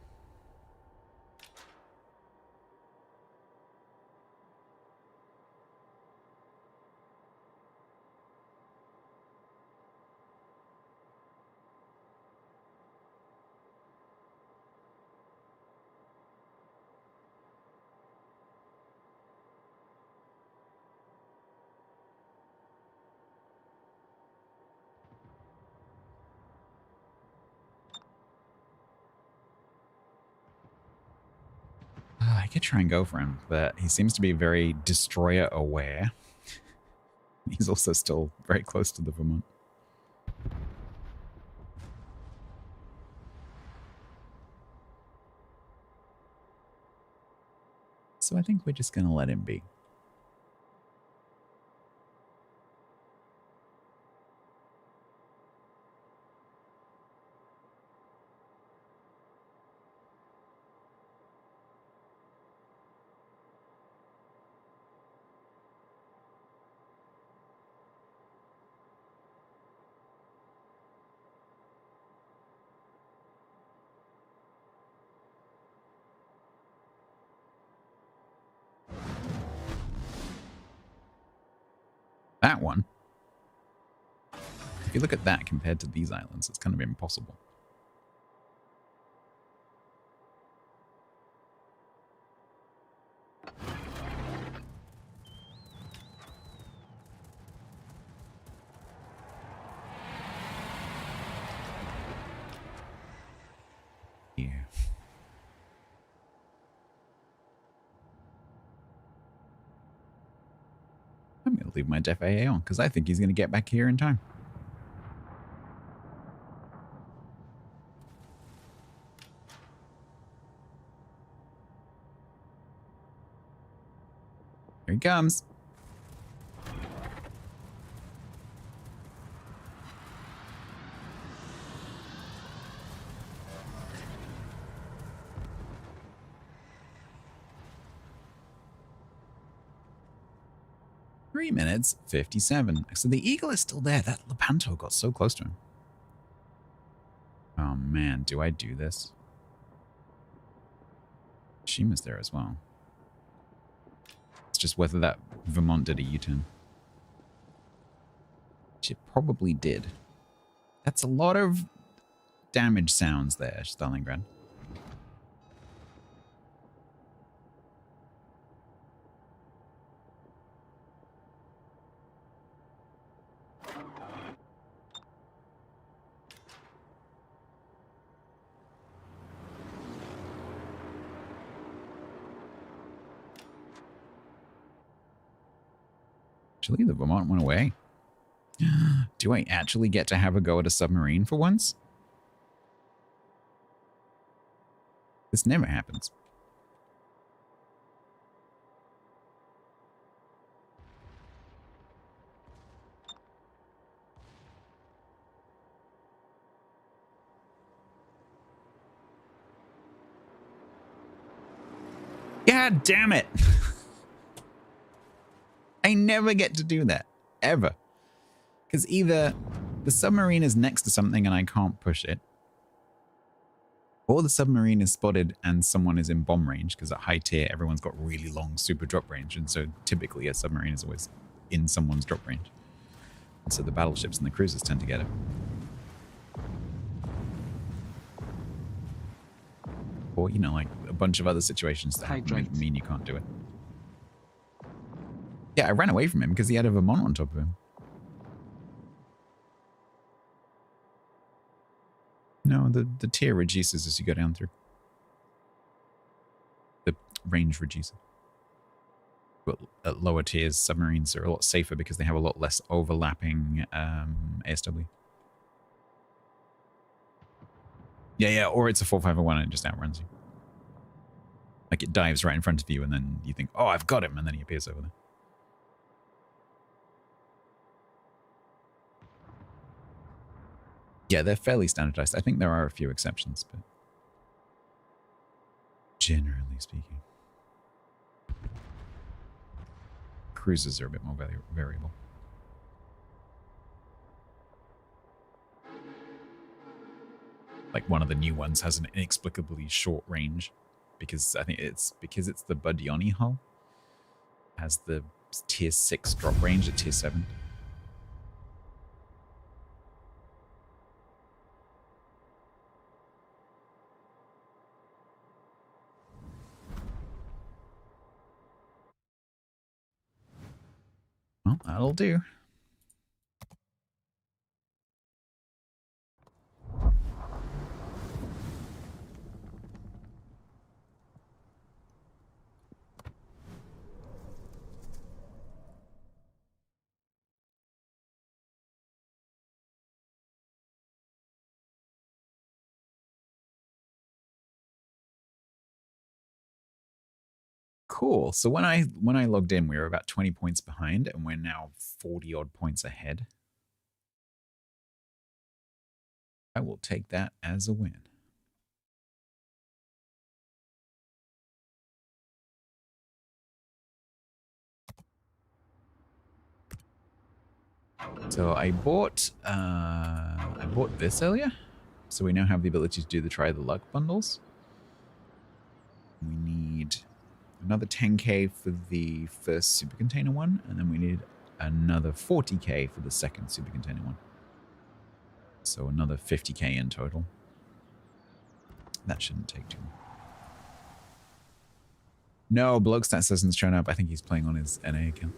I could try and go for him, but he seems to be very destroyer aware. He's also still very close to the Vermont. So I think we're just going to let him be. That one. If you look at that compared to these islands, it's kind of impossible. Yeah. I'm going to leave my def AA on because I think he's going to get back here in time. Here he comes. Minutes 57. So the Eagle is still there. That Lepanto got so close to him. Oh man, do I do this? Shima's there as well. It's just whether that Vermont did a U-turn. Which it probably did. That's a lot of damage sounds there, Stalingrad. Actually, the Vermont went away. Do I actually get to have a go at a submarine for once? This never happens. God damn it! I never get to do that. Ever. Because either the submarine is next to something and I can't push it, or the submarine is spotted and someone is in bomb range, because at high tier, everyone's got really long super drop range, and so typically a submarine is always in someone's drop range. And so the battleships and the cruisers tend to get it. Or, you know, like a bunch of other situations that mean you can't do it. Yeah, I ran away from him because he had a Vermont on top of him. No, the tier reduces as you go down through. The range reduces. But at lower tiers, submarines are a lot safer because they have a lot less overlapping ASW. Yeah, or it's a 4501 and it just outruns you. Like it dives right in front of you and then you think, oh, I've got him, and then he appears over there. Yeah, they're fairly standardized. I think there are a few exceptions, but generally speaking. cruisers are a bit more variable. Like one of the new ones has an inexplicably short range because I think it's the Budyoni hull. Has the tier 6 drop range at tier 7. Well, that'll do. Cool. So when I logged in, we were about 20 points behind, and we're now 40 odd points ahead. I will take that as a win. So I bought this earlier, so we now have the ability to do the try the luck bundles. We need another 10k for the first super container one, and then we need another 40k for the second super container one. So another 50k in total. That shouldn't take too long. No, Bloke Stats hasn't shown up. I think he's playing on his NA account.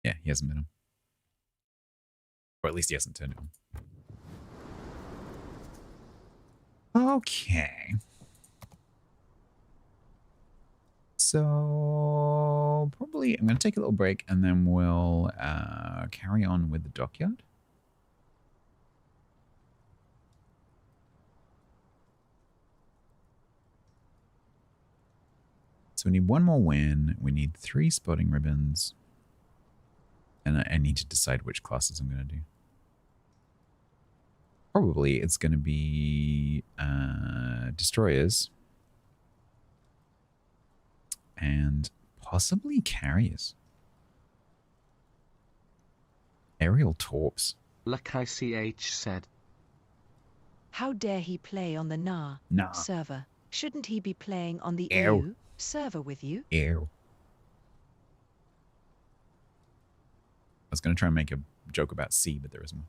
Yeah, he hasn't been on. Or at least he hasn't turned it on. Okay. So probably I'm going to take a little break and then we'll carry on with the dockyard. So we need one more win. We need 3 spotting ribbons. And I need to decide which classes I'm going to do. Probably it's going to be destroyers. And possibly carriers. Aerial torps. Luck-ICH said. How dare he play on the NAR server? Shouldn't he be playing on the EU server with you? Ew. I was going to try and make a joke about C, but there isn't one.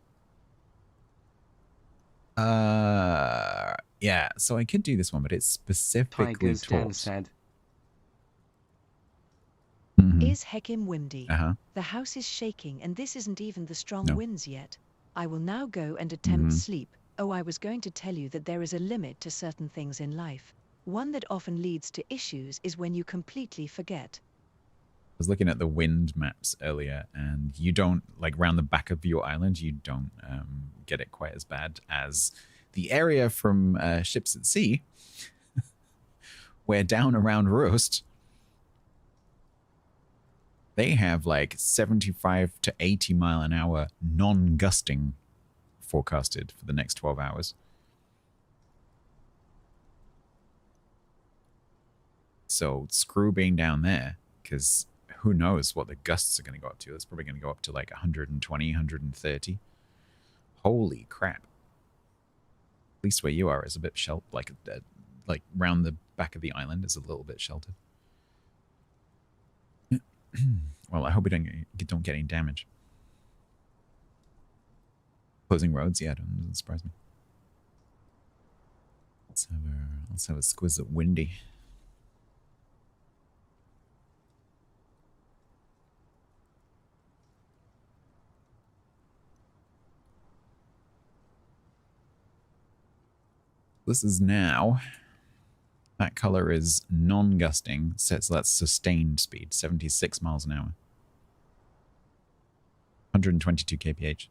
Yeah, so I could do this one, but it's specifically Tigers Dan torps. said. Is heckin' windy. Uh-huh. The house is shaking and this isn't even the strong No. winds yet. I will now go and attempt sleep. Oh, I was going to tell you that there is a limit to certain things in life. One that often leads to issues is when you completely forget. I was looking at the wind maps earlier, and you don't, like, round the back of your island, you don't get it quite as bad as the area from Ships at Sea, where down around Roast, they have, like, 75 to 80 mile an hour non-gusting forecasted for the next 12 hours. So screw being down there, because who knows what the gusts are going to go up to. It's probably going to go up to like 120, 130. Holy crap. At least where you are is a bit sheltered, like round the back of the island is a little bit sheltered. Well, I hope we don't get any damage. Closing roads, yeah, doesn't surprise me. Let's have a squiz at windy. This is now, that color is non-gusting, so that's sustained speed, 76 miles an hour. 122 kph.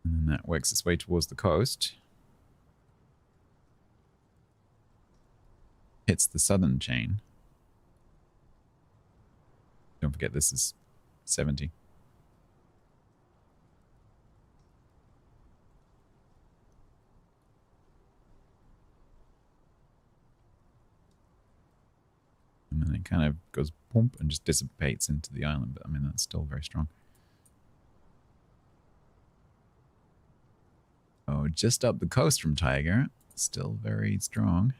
And then that works its way towards the coast. Hits the southern chain. Don't forget this is 70. it kind of goes pump and just dissipates into the island. But I mean, that's still very strong. Oh, just up the coast from Tiger. Still very strong.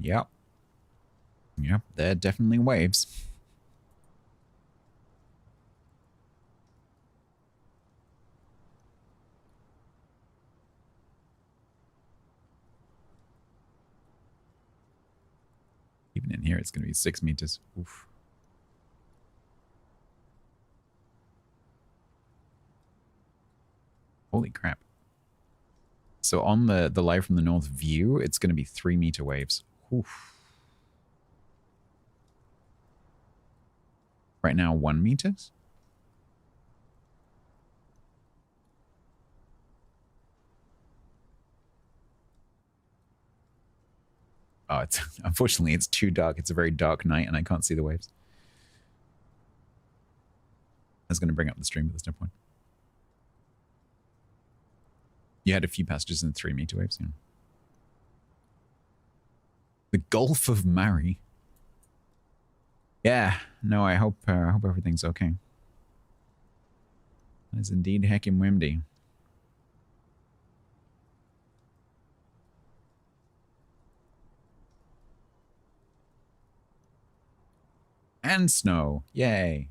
Yep. Yep, they're definitely waves. Even in here, it's going to be 6 meters. Oof. Holy crap. So on the live from the north view, it's going to be 3 meter waves. Oof. Right now, 1 meters? Oh, it's unfortunately it's too dark. It's a very dark night and I can't see the waves. I was going to bring up the stream, but there's no point. You had a few passages in 3 meter waves, yeah. The Gulf of Mari. Yeah, no, I hope everything's okay. That is indeed heckin' windy. And snow. Yay.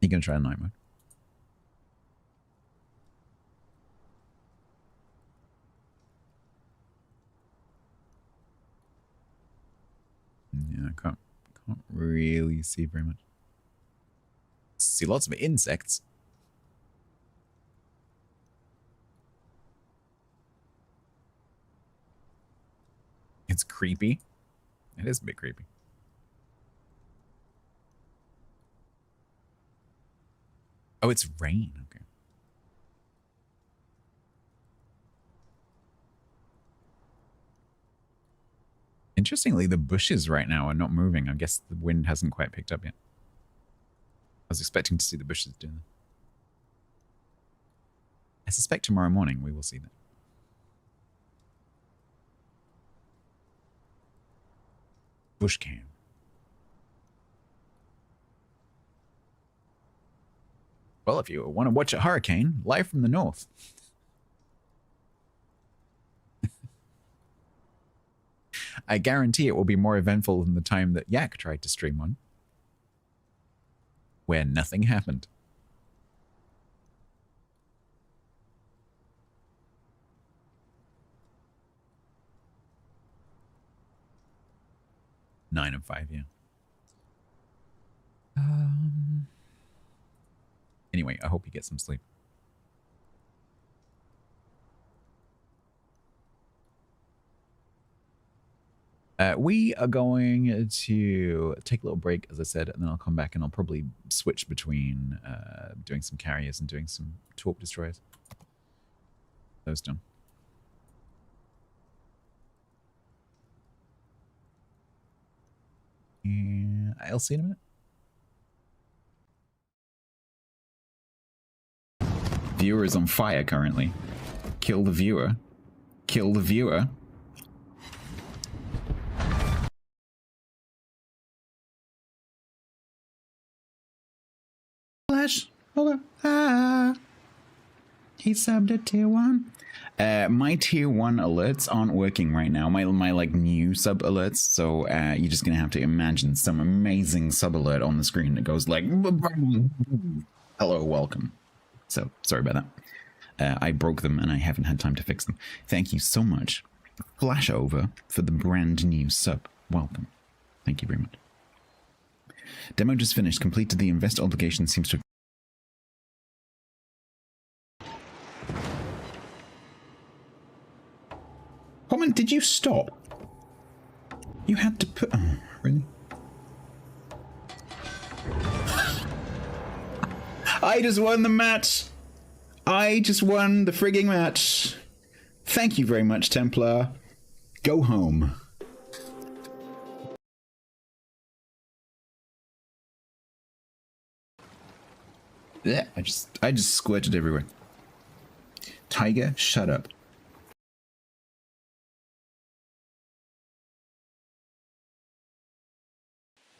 You gonna try night mode? Yeah, I can't really see very much. See lots of insects. It's creepy. It is a bit creepy. Oh, it's rain. Okay. Interestingly, the bushes right now are not moving. I guess the wind hasn't quite picked up yet. I was expecting to see the bushes doing that. I suspect tomorrow morning we will see that. Bush cam. Well, if you want to watch a hurricane, live from the north. I guarantee it will be more eventful than the time that Yak tried to stream one, where nothing happened. Nine of 5, yeah. Anyway, I hope you get some sleep. We are going to take a little break, as I said, and then I'll come back and I'll probably switch between doing some carriers and doing some torp destroyers. Those done. Yeah, I'll see you in a minute. Viewer is on fire currently. Kill the viewer. Kill the viewer. Flash. Okay. He subbed at tier 1. My tier 1 alerts aren't working right now. My like new sub alerts. So you're just gonna have to imagine some amazing sub alert on the screen that goes like, hello, welcome. So sorry about that. I broke them and I haven't had time to fix them. Thank you so much. Flash over for the brand new sub. Welcome. Thank you very much. Demo just finished. Completed the invest obligation. Seems to. Comment, did you stop? You had to put. Oh, really? I just won the match. I just won the frigging match. Thank you very much, Templar. Go home. Yeah, I just squirted everywhere. Tiger, shut up.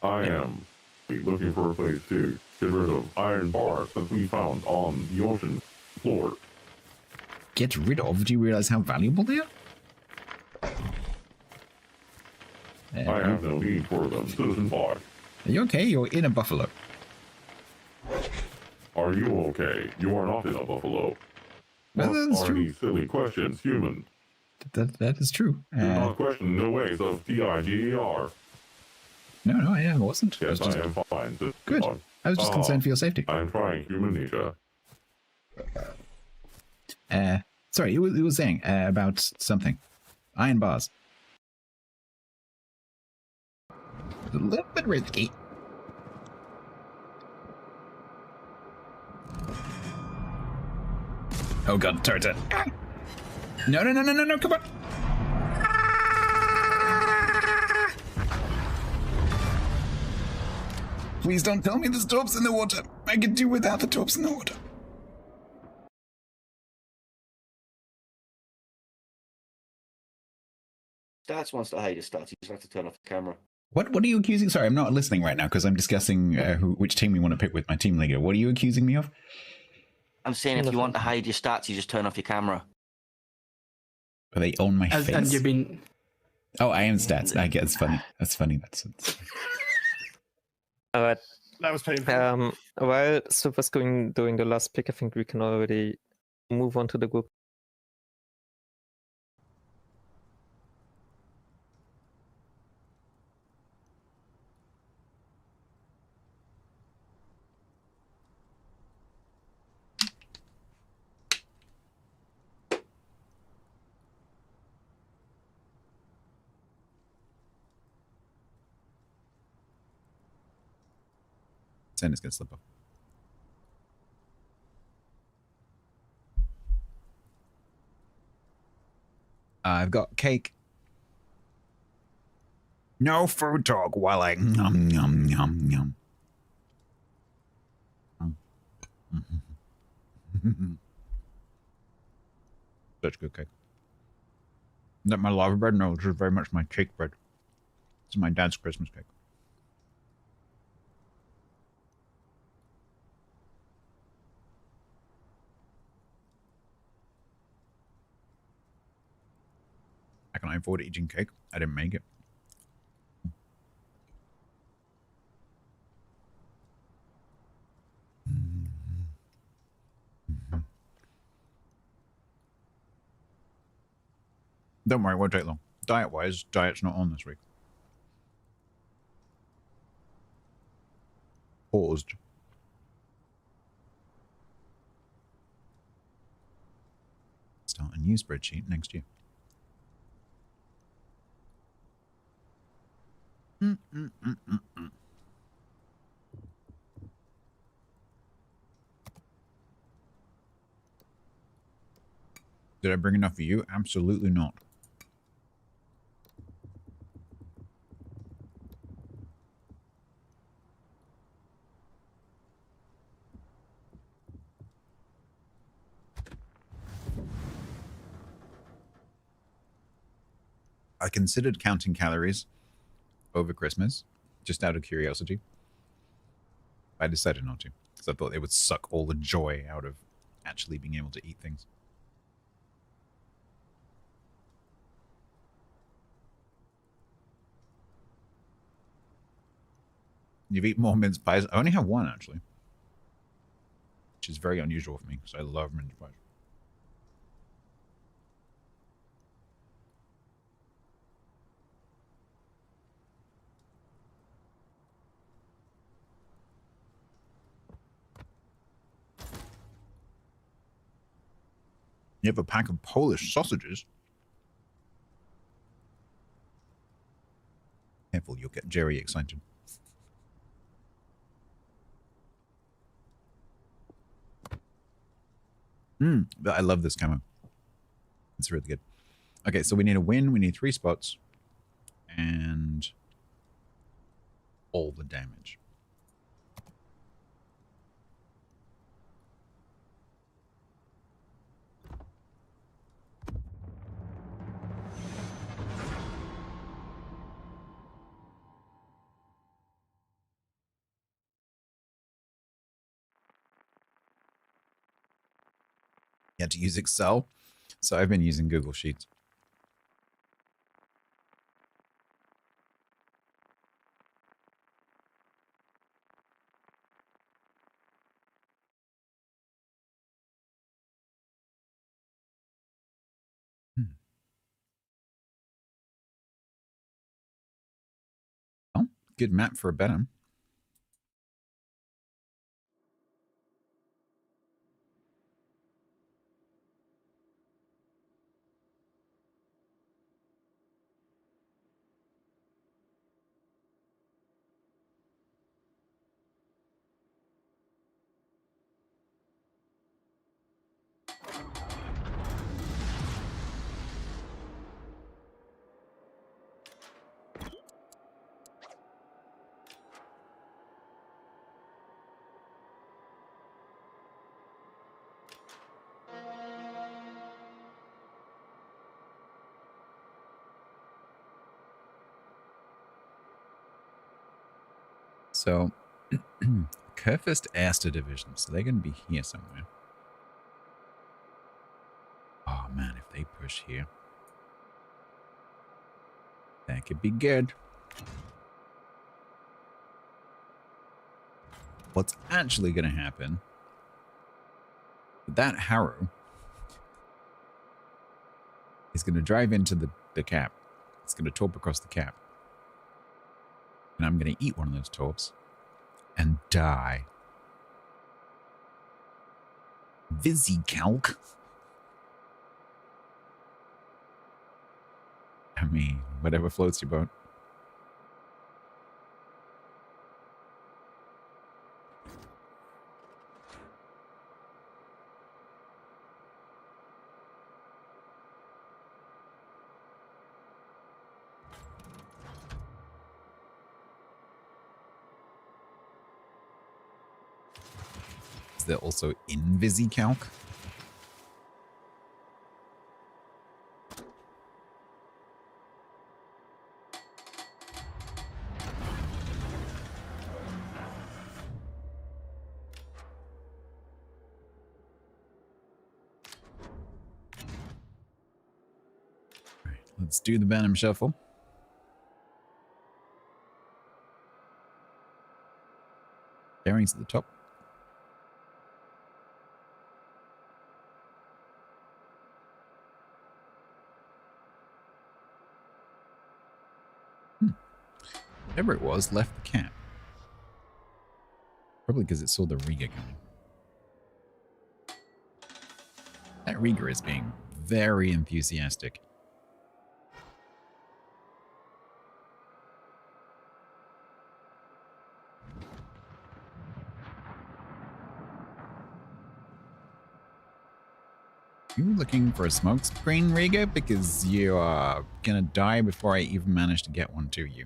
I am looking for a place to get rid of iron bars that we found on the ocean floor. Get rid of? Do you realize how valuable they are? I have no need for them, Citizen 5. Are you okay? You're in a buffalo. Are you okay? You are not in a buffalo. Well, What that's are true. these silly questions, human? That is true. Do not question the ways of TIGER. No, I wasn't. Yes, I am fine. Good. I was just concerned for your safety. I am trying human nature. Sorry, you were saying about something. Iron bars. A little bit risky. Oh god, turret. No, come on. Please don't tell me there's torps in the water. I could do without the torps in the water. Stats wants to hide his stats. You just have to turn off the camera. What are you accusing? Sorry, I'm not listening right now because I'm discussing which team we want to pick with my team leader. What are you accusing me of? I'm saying if you want to hide your stats, you just turn off your camera. Are they on my face? And you've been... Oh, I am stats. I get it's funny. That's funny. That's Alright. That was painful. While Super's doing the last pick, I think we can already move on to the group. Sand is gonna slip off. I've got cake. No food talk while I yum yum yum yum. Such good cake. Is that my lava bread? No, this is very much my cake bread. It's my dad's Christmas cake. How can I afford eating cake? I didn't make it. Don't worry, it won't take long. Diet-wise, diet's not on this week. Paused. Start a new spreadsheet next year. Did I bring enough for you? Absolutely not. I considered counting calories over Christmas, just out of curiosity. I decided not to, because I thought it would suck all the joy out of actually being able to eat things. You've eaten more mince pies? I only have one, actually. Which is very unusual for me, because I love mince pies. You have a pack of Polish sausages? Careful, you'll get Jerry excited. I love this camo. It's really good. Okay, so we need a win. We need 3 spots. And all the damage. You had to use Excel. So I've been using Google Sheets. Oh, good map for a Benham. So, Kerfist Aster Division. So they're going to be here somewhere. Oh man, if they push here, that could be good. What's actually going to happen, that Harrow is going to drive into the cap. It's going to torp across the cap. And I'm going to eat one of those torps and die. Vizzy-calc. I mean, whatever floats your boat. Is there also Invisi-calc? Right, let's do the Venom Shuffle. Bearings at the top. Whatever it was, left the cap. Probably because it saw the Riga coming. That Riga is being very enthusiastic. You looking for a smoke screen, Riga? Because you are gonna die before I even manage to get one to you.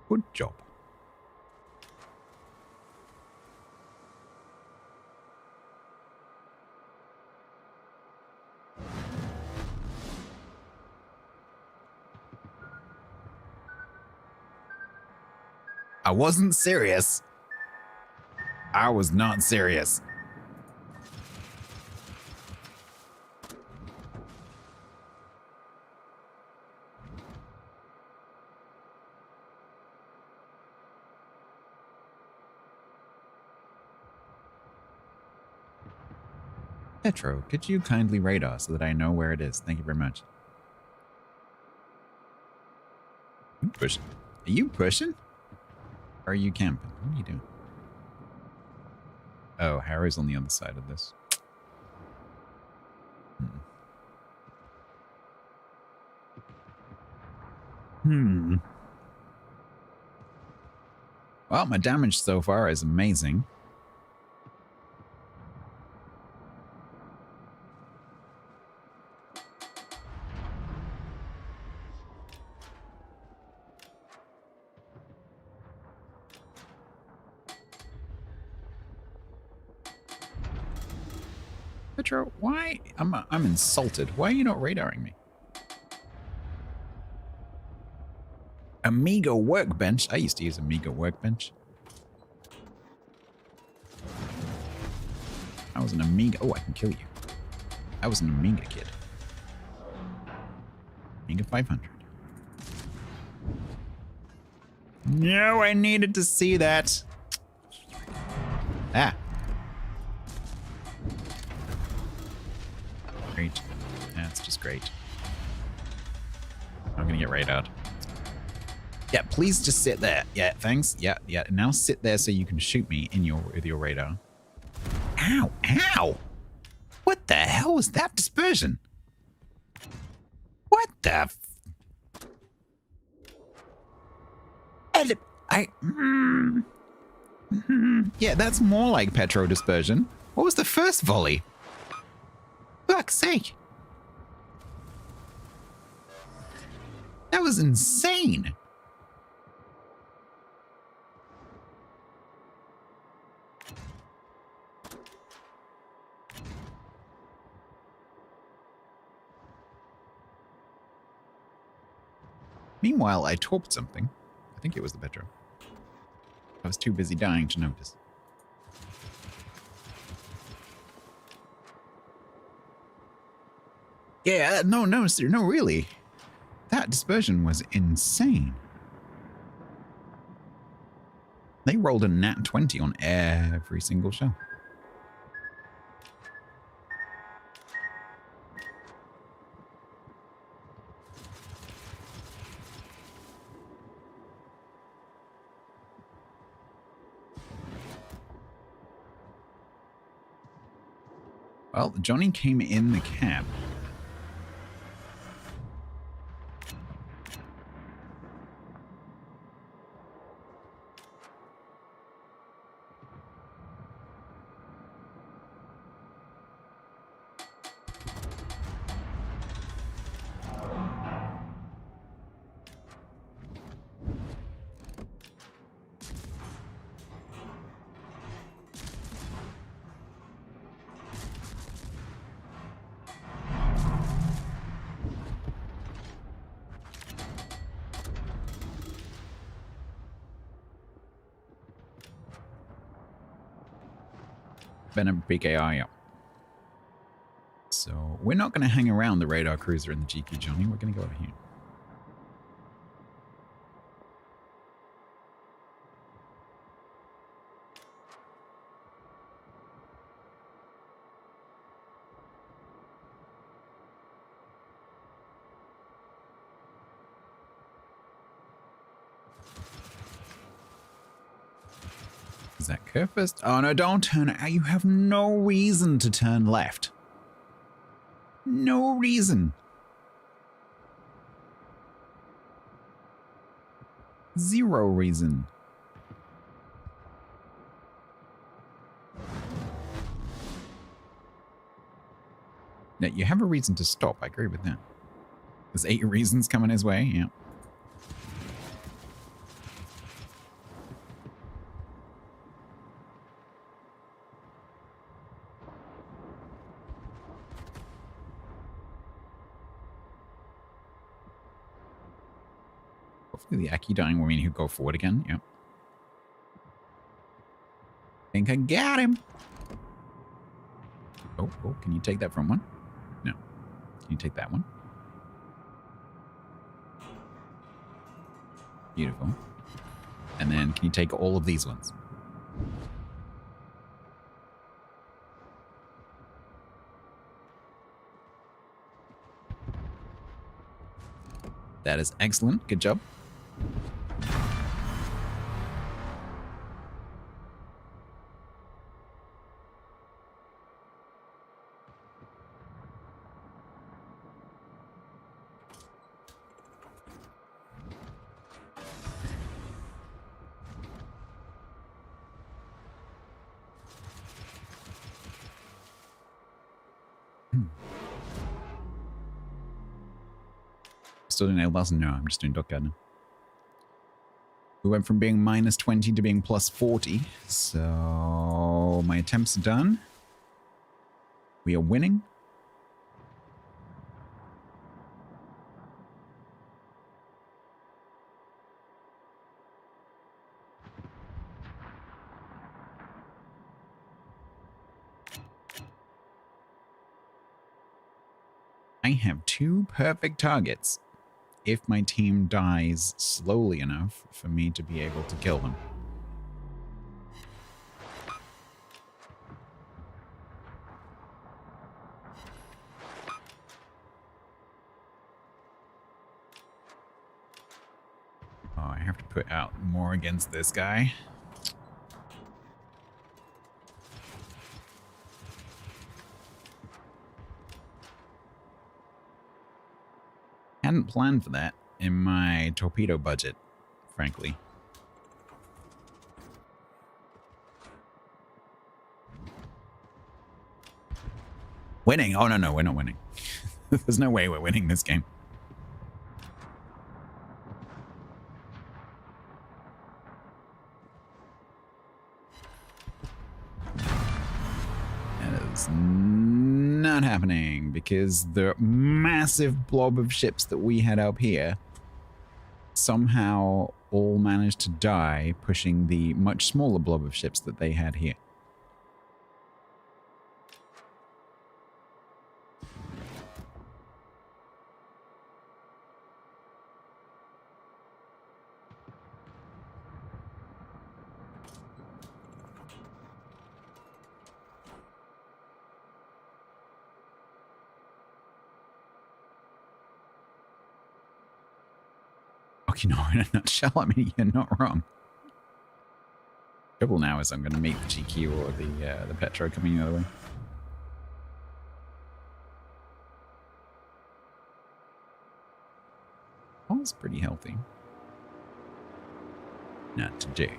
Good job. I wasn't serious. I was not serious. Petro, could you kindly radar so that I know where it is? Thank you very much. You pushing? Are you pushing? Or are you camping? What are you doing? Oh, Harry's on the other side of this. Well, my damage so far is amazing. Petro, why? I'm insulted. Why are you not radaring me? Amiga Workbench. I used to use Amiga Workbench. I was an Amiga. Oh, I can kill you. I was an Amiga kid. Amiga 500. No, I needed to see that. Ah. Great. That's just great. I'm gonna get radar. Yeah, please just sit there. Yeah, thanks. Yeah. Now sit there so you can shoot me with your radar. Ow! Ow! What the hell was that dispersion? What the? Yeah, that's more like Petro dispersion. What was the first volley? Fuck's sake! That was insane. Meanwhile, I torped something. I think it was the Petro. I was too busy dying to notice. Yeah, no, sir, no, really. That dispersion was insane. They rolled a nat 20 on every single shell. Well, Johnny came in the cab. Venom PKI, yeah. So we're not going to hang around the radar cruiser and the GQ Johnny. We're going to go over here. Is that curve first? Oh no, don't turn. You have no reason to turn left. No reason. Zero reason. Now, you have a reason to stop. I agree with that. There's 8 reasons coming his way. Yeah. Hopefully the Aki dying will mean he'll go forward again. Yep. Think I got him. Oh, can you take that from one? No. Can you take that one? Beautiful. And then can you take all of these ones? That is excellent. Good job. still doing nail bars? No, I'm just doing dock guard now. We went from being minus 20 to being plus 40. So my attempts are done. We are winning. I have 2 perfect targets if my team dies slowly enough for me to be able to kill them. Oh, I have to put out more against this guy. Hadn't planned for that in my torpedo budget, frankly. Winning? Oh, no, we're not winning. There's no way we're winning this game. That is not happening because the massive blob of ships that we had up here somehow all managed to die, pushing the much smaller blob of ships that they had here. You know, in a nutshell, I mean, you're not wrong. Trouble now is I'm going to meet the GQ or the Petro coming the other way. Oh, it's pretty healthy. Not today.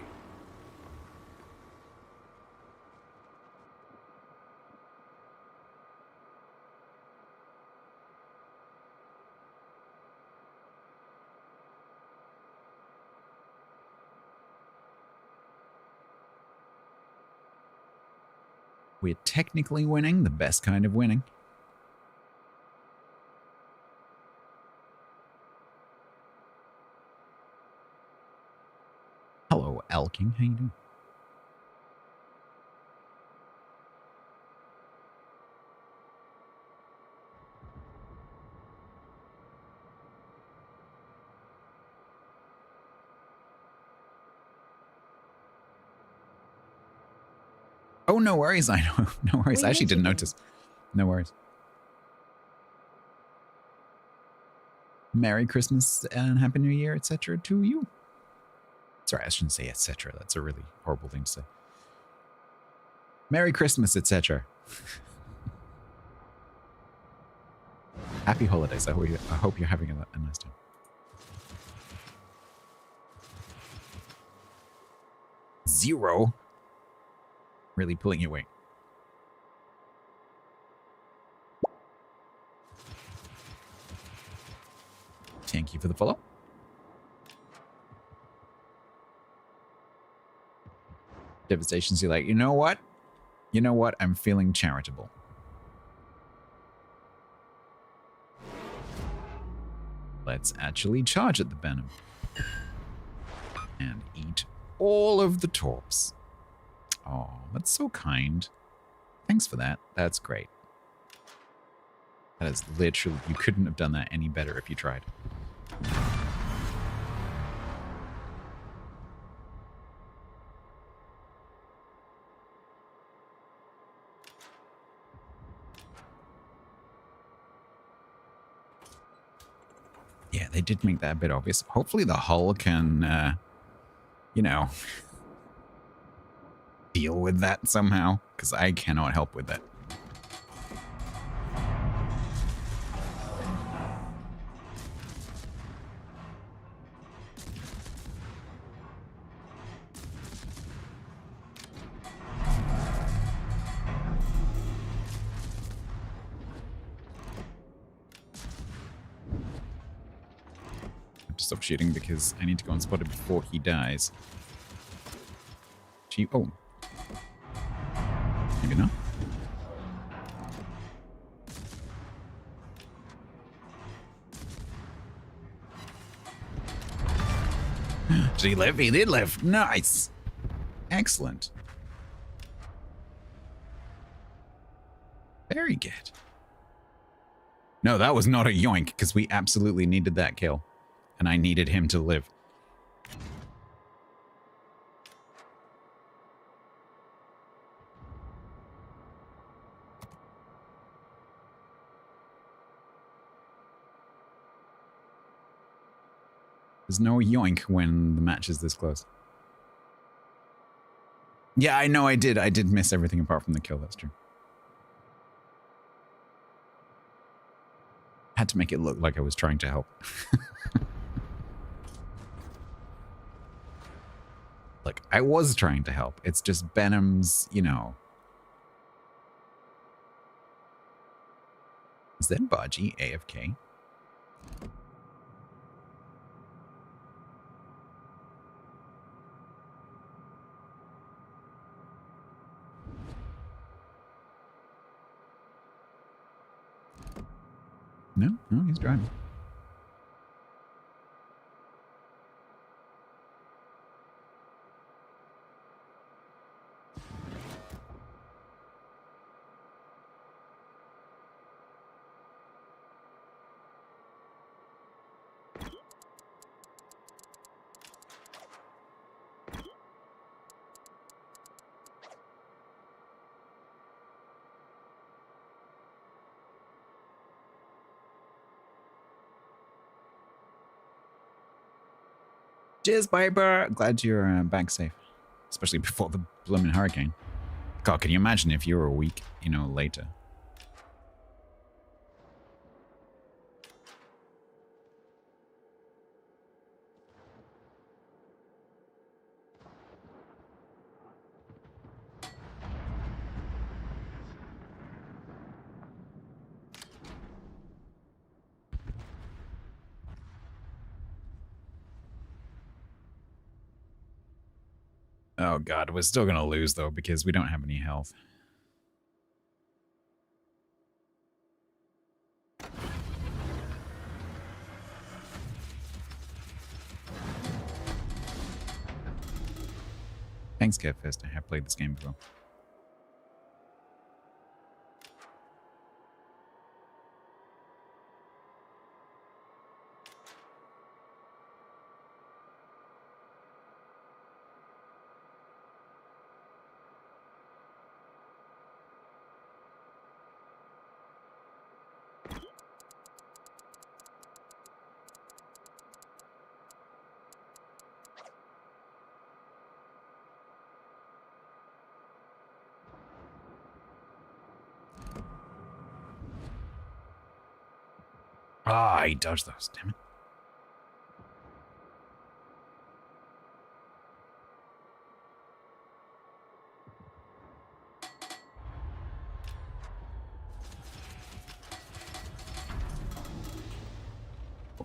We're technically winning, the best kind of winning. Hello, Elking. How you doing? Oh, no worries. I know. No worries. I actually didn't notice. No worries. Merry Christmas and Happy New Year, etc. to you. Sorry, I shouldn't say etc. That's a really horrible thing to say. Merry Christmas, etc. Happy holidays. I hope you're having a nice time. Zero. Really pulling your weight. Thank you for the follow. Devastation's like, you know what? You know what? I'm feeling charitable. Let's actually charge at the Benham. And eat all of the torps. Oh, that's so kind. Thanks for that. That's great. That is literally, you couldn't have done that any better if you tried. Yeah, they did make that a bit obvious. Hopefully the hull can, you know, deal with that somehow, because I cannot help with that. stop shooting because I need to go and spot it before he dies. Oh. Maybe not. Did he live? He did live. Nice. Excellent. Very good. No, that was not a yoink, because we absolutely needed that kill. And I needed him to live. There's no yoink when the match is this close. Yeah, I know I did. I did miss everything apart from the kill, that's true. Had to make it look like I was trying to help. Look, I was trying to help. It's just Benham's, you know. Is that Baji AFK? No, he's driving. Cheers, Piper. Glad you're back safe. Especially before the blooming hurricane. God, can you imagine if you were a week, you know, later? Oh god, we're still gonna lose though because we don't have any health. Thanks, Catfist. I have played this game before. Ah, he dodged those, damn it.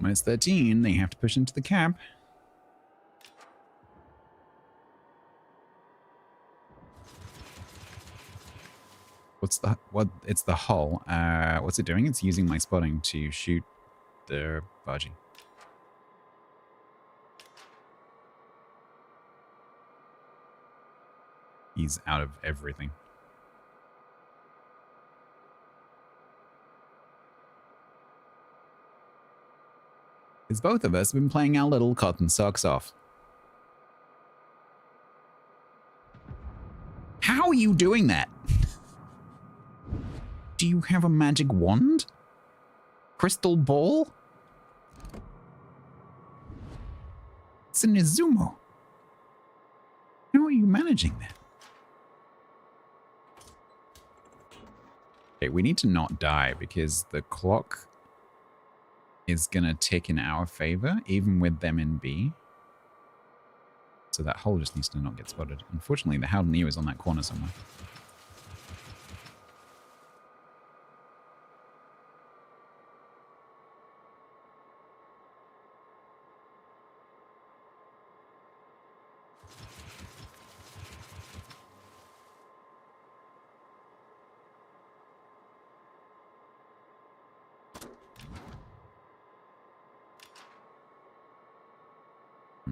Minus 13, they have to push into the cap. It's the hull. What's it doing? It's using my spotting to shoot the Baji. He's out of everything. Because both of us have been playing our little cotton socks off. How are you doing that? Do you have a magic wand? Crystal ball? It's an Izumo. How are you managing that? Okay, we need to not die because the clock is going to tick in our favor, even with them in B. So that hole just needs to not get spotted. Unfortunately, the Howden Neo is on that corner somewhere.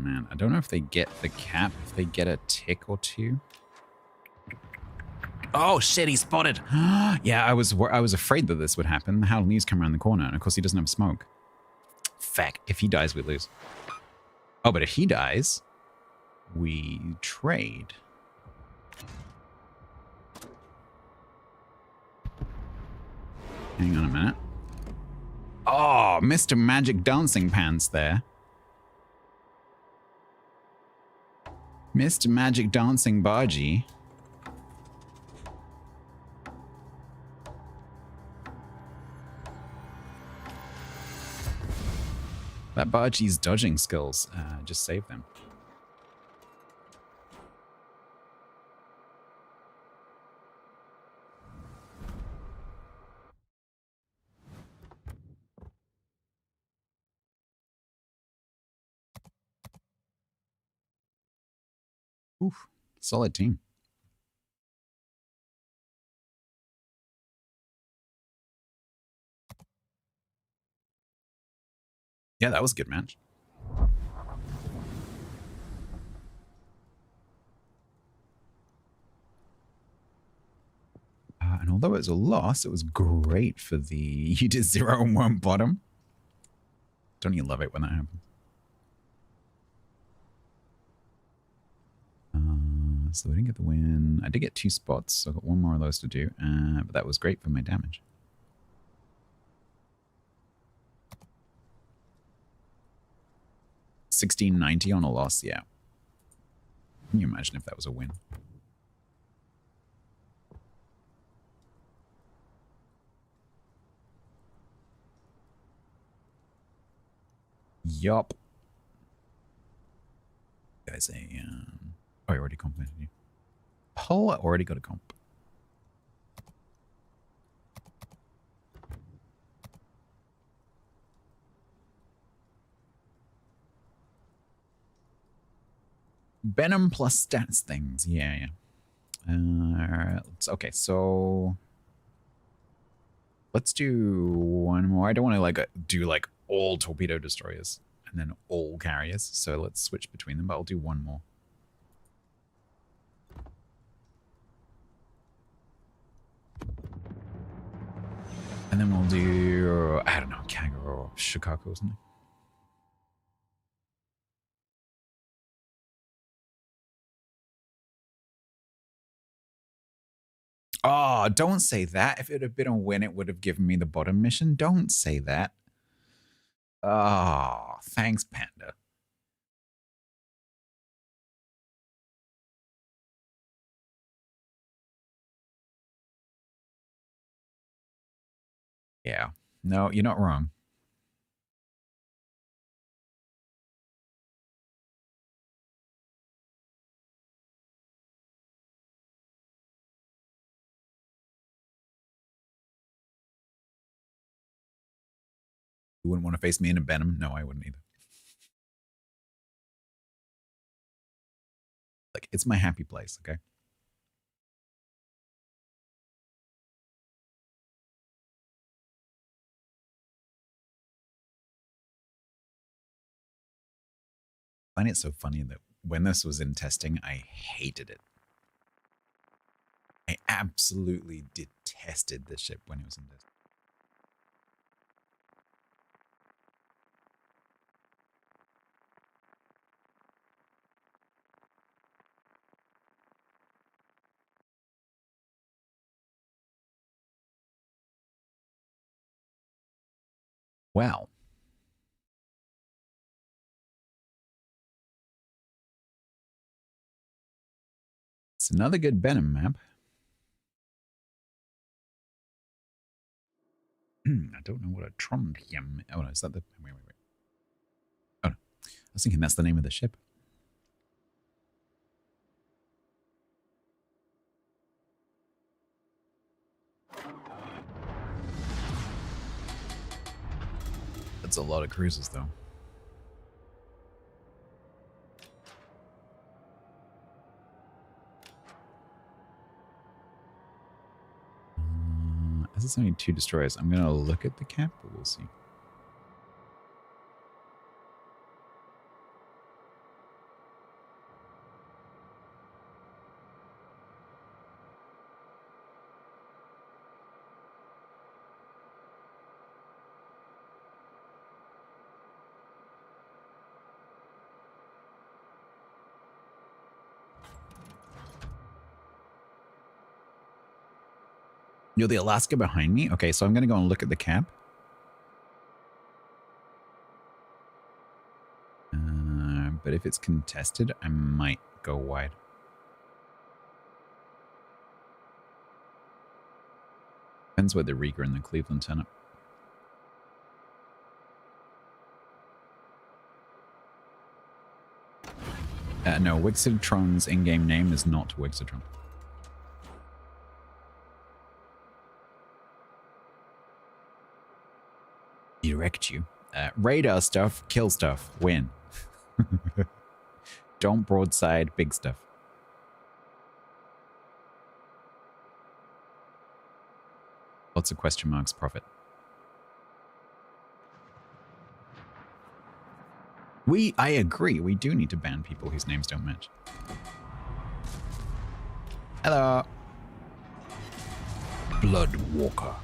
man. I don't know if they get the cap, if they get a tick or two. Oh shit, he spotted. Yeah, I was afraid that this would happen. The Howl News come around the corner, and of course he doesn't have smoke. Feck, if he dies, we lose. Oh, but if he dies, we trade. Hang on a minute. Oh, Mr. Magic Dancing Pants there. Mr. Magic Dancing Bargy. That Bargy's dodging skills just saved them. Oof, solid team. Yeah, that was a good match. And although it was a loss, it was great for the you did 0 and 1 bottom. Don't you love it when that happens? So we didn't get the win. I did get 2 spots, so I got 1 more of those to do. But that was great for my damage. $16.90 on a loss, yeah. Can you imagine if that was a win? Yup. Guys, oh, I already complimented you. Paul already got a comp. Venom plus stats things. Yeah. Okay, so let's do one more. I don't want to like do like all torpedo destroyers and then all carriers. So let's switch between them, but I'll do one more. And then we'll do, I don't know, Kaga or Chicago or something. Oh, don't say that. If it had been a win, it would have given me the bottom mission. Don't say that. Oh, thanks, Panda. Yeah. No, you're not wrong. You wouldn't want to face me in a Venom? No, I wouldn't either. Like, it's my happy place, okay? I find it so funny that when this was in testing, I hated it. I absolutely detested this ship when it was in testing. Well. It's another good Venom map. I don't know what a Trondheim. Oh no, is that the wait. Oh no. I was thinking that's the name of the ship. That's a lot of cruises though. As it's only 2 destroyers, I'm gonna look at the cap, but we'll see. You're the Alaska behind me? Okay, so I'm going to go and look at the cab. But if it's contested, I might go wide. Depends where the Riga and the Cleveland turn up. No, Wixitron's in-game name is not Wixitron. Erect you. Radar stuff, kill stuff, win. Don't broadside big stuff. Lots of question marks, profit. I agree, we do need to ban people whose names don't match. Hello. Bloodwalker.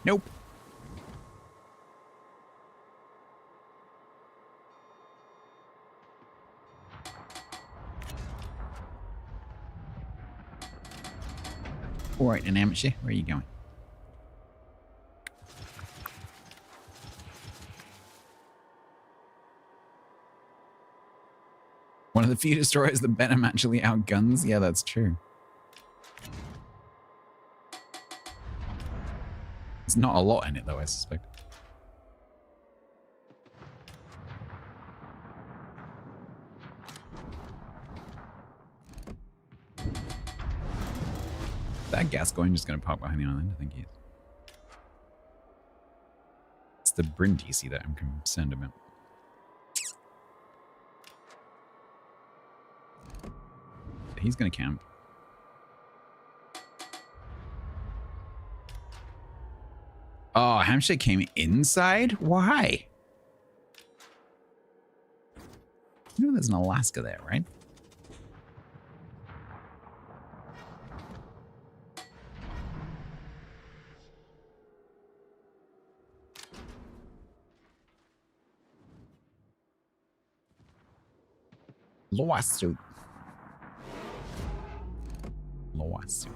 Nope. All right, an amateur, where are you going? One of the few destroyers that Benham actually outguns? Yeah, that's true. There's not a lot in it, though, I suspect. That Gascoigne just going to park behind the island? I think he is. It's the Brindisi that I'm concerned about. He's going to camp. Oh, Hampshire came inside? Why? You know there's an Alaska there, right? Lawsuit. Lawsuit.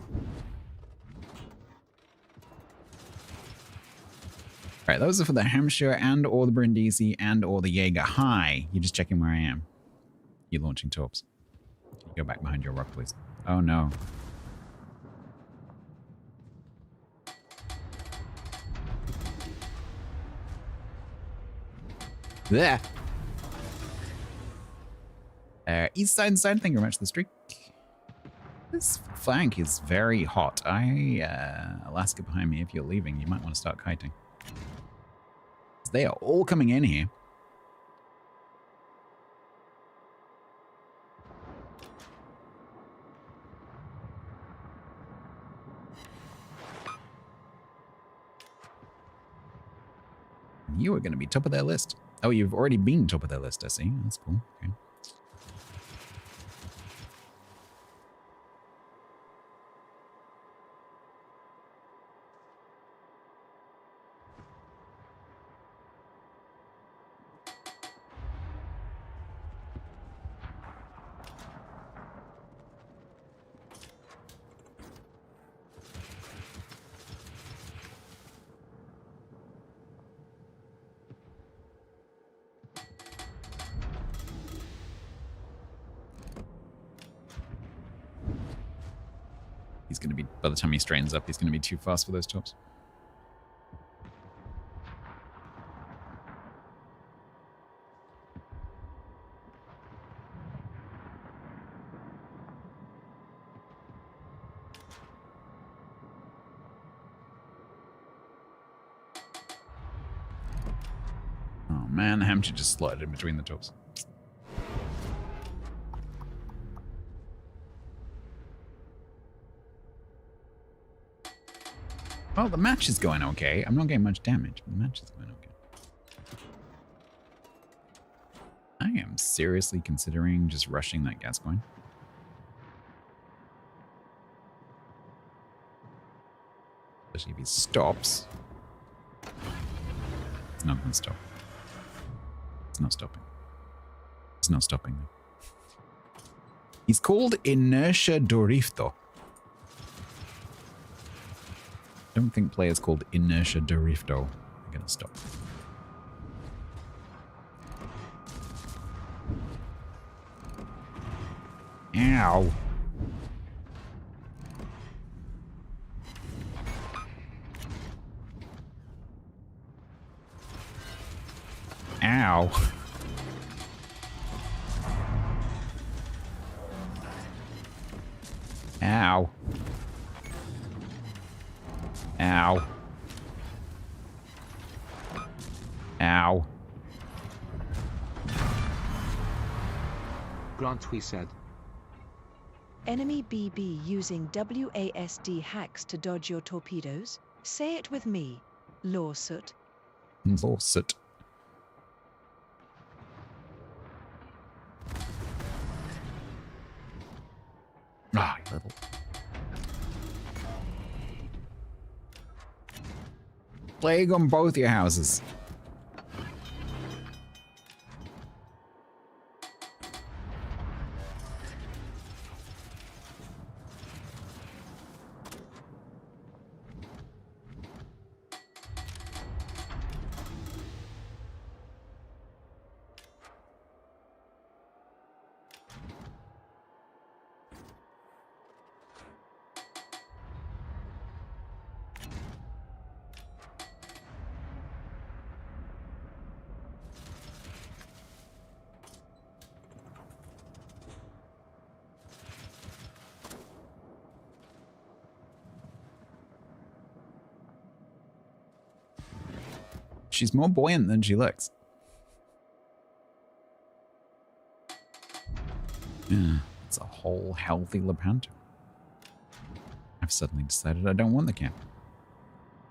All right, those are for the Hampshire and or the Brindisi and or the Jaeger. Hi, you're just checking where I am. You're launching torps. Can you go back behind your rock, please? Oh no. There. East side and side, thank you very much for the streak. This flank is very hot. Alaska behind me, if you're leaving, you might want to start kiting. They are all coming in here. You are going to be top of their list. Oh, you've already been top of their list, I see. That's cool. Okay. He's going to be, by the time he straightens up, he's going to be too fast for those tops. Oh man, the Hampshire just slotted in between the tops. Well, the match is going okay. I'm not getting much damage, but the match is going okay. I am seriously considering just rushing that Gascoigne. Especially if he stops. It's not going to stop. It's not stopping. He's not stopping me. He's called Inertia Dorifto. I don't think players called Inertia Dorifto are going to stop. Ow. Ow. Ow. Ow. Ow. Grant, we said. Enemy BB using WASD hacks to dodge your torpedoes? Say it with me. Lawsuit. Lawsuit. Ah, little. Plague on both your houses. She's more buoyant than she looks. Yeah, it's a whole healthy Lepanto. I've suddenly decided I don't want the camp.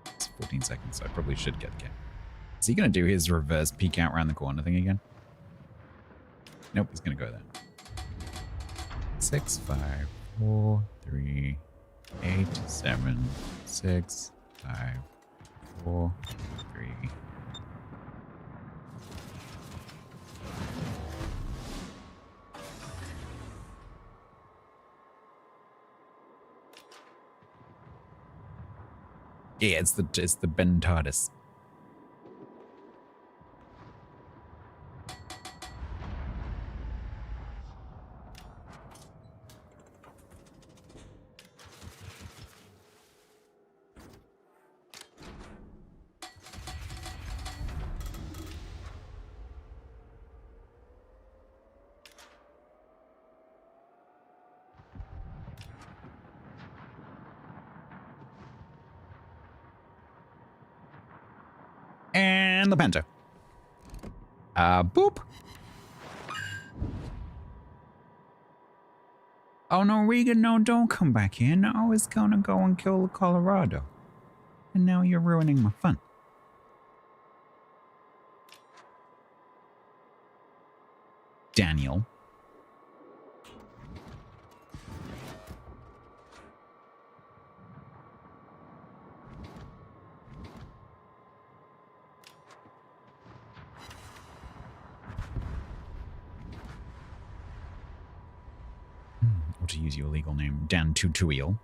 It's 14 seconds, so I probably should get the camp. Is he going to do his reverse peek out around the corner thing again? Nope, he's going to go there. 6, 5, 4, 3, 8, 7, 6, 5, 4, 3. Yeah, it's the Bentardis. And Lepanto. Boop. Oh no, Regan, no, don't come back here. I was gonna go and kill the Colorado. And now you're ruining my fun. Daniel. Or to use your legal name, Dan Tutuil.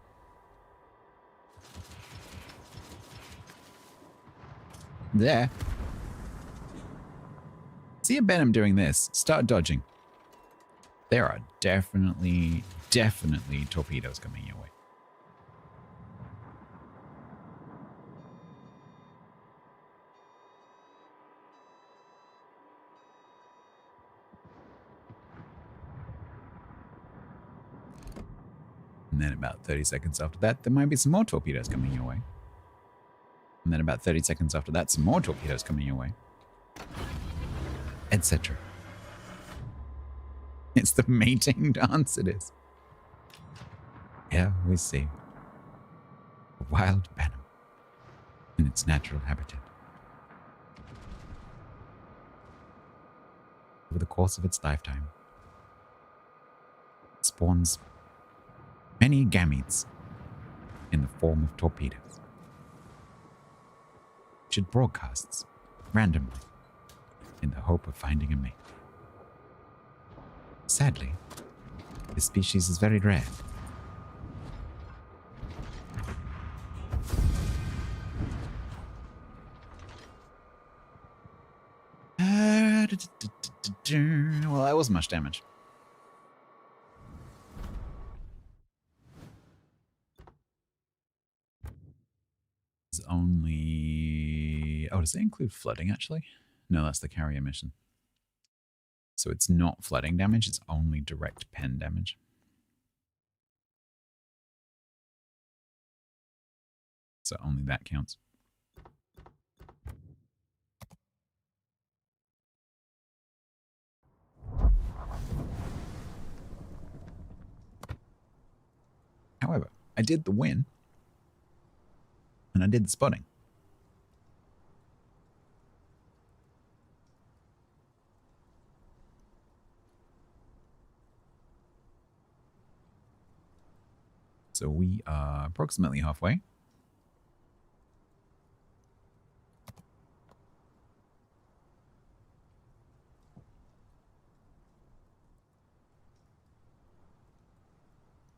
There. See a Benham doing this. Start dodging. There are definitely torpedoes coming your way. And then about 30 seconds after that, there might be some more torpedoes coming your way. And then about 30 seconds after that, some more torpedoes coming your way. Etc. It's the mating dance, it is. Here we see a wild Benham in its natural habitat. Over the course of its lifetime, it spawns many gametes in the form of torpedoes, which it broadcasts randomly in the hope of finding a mate. Sadly, this species is very rare. Well, that wasn't much damage. It's only... Oh, does it include flooding, actually? No, that's the carrier mission. So it's not flooding damage, it's only direct pen damage. So only that counts. However, I did the win. And I did the spotting. So we are approximately halfway.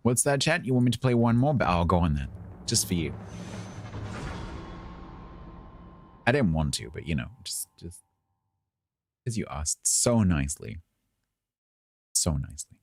What's that, chat? You want me to play one more? But I'll go on then. Just for you. I didn't want to, but you know, just as you asked so nicely. So nicely.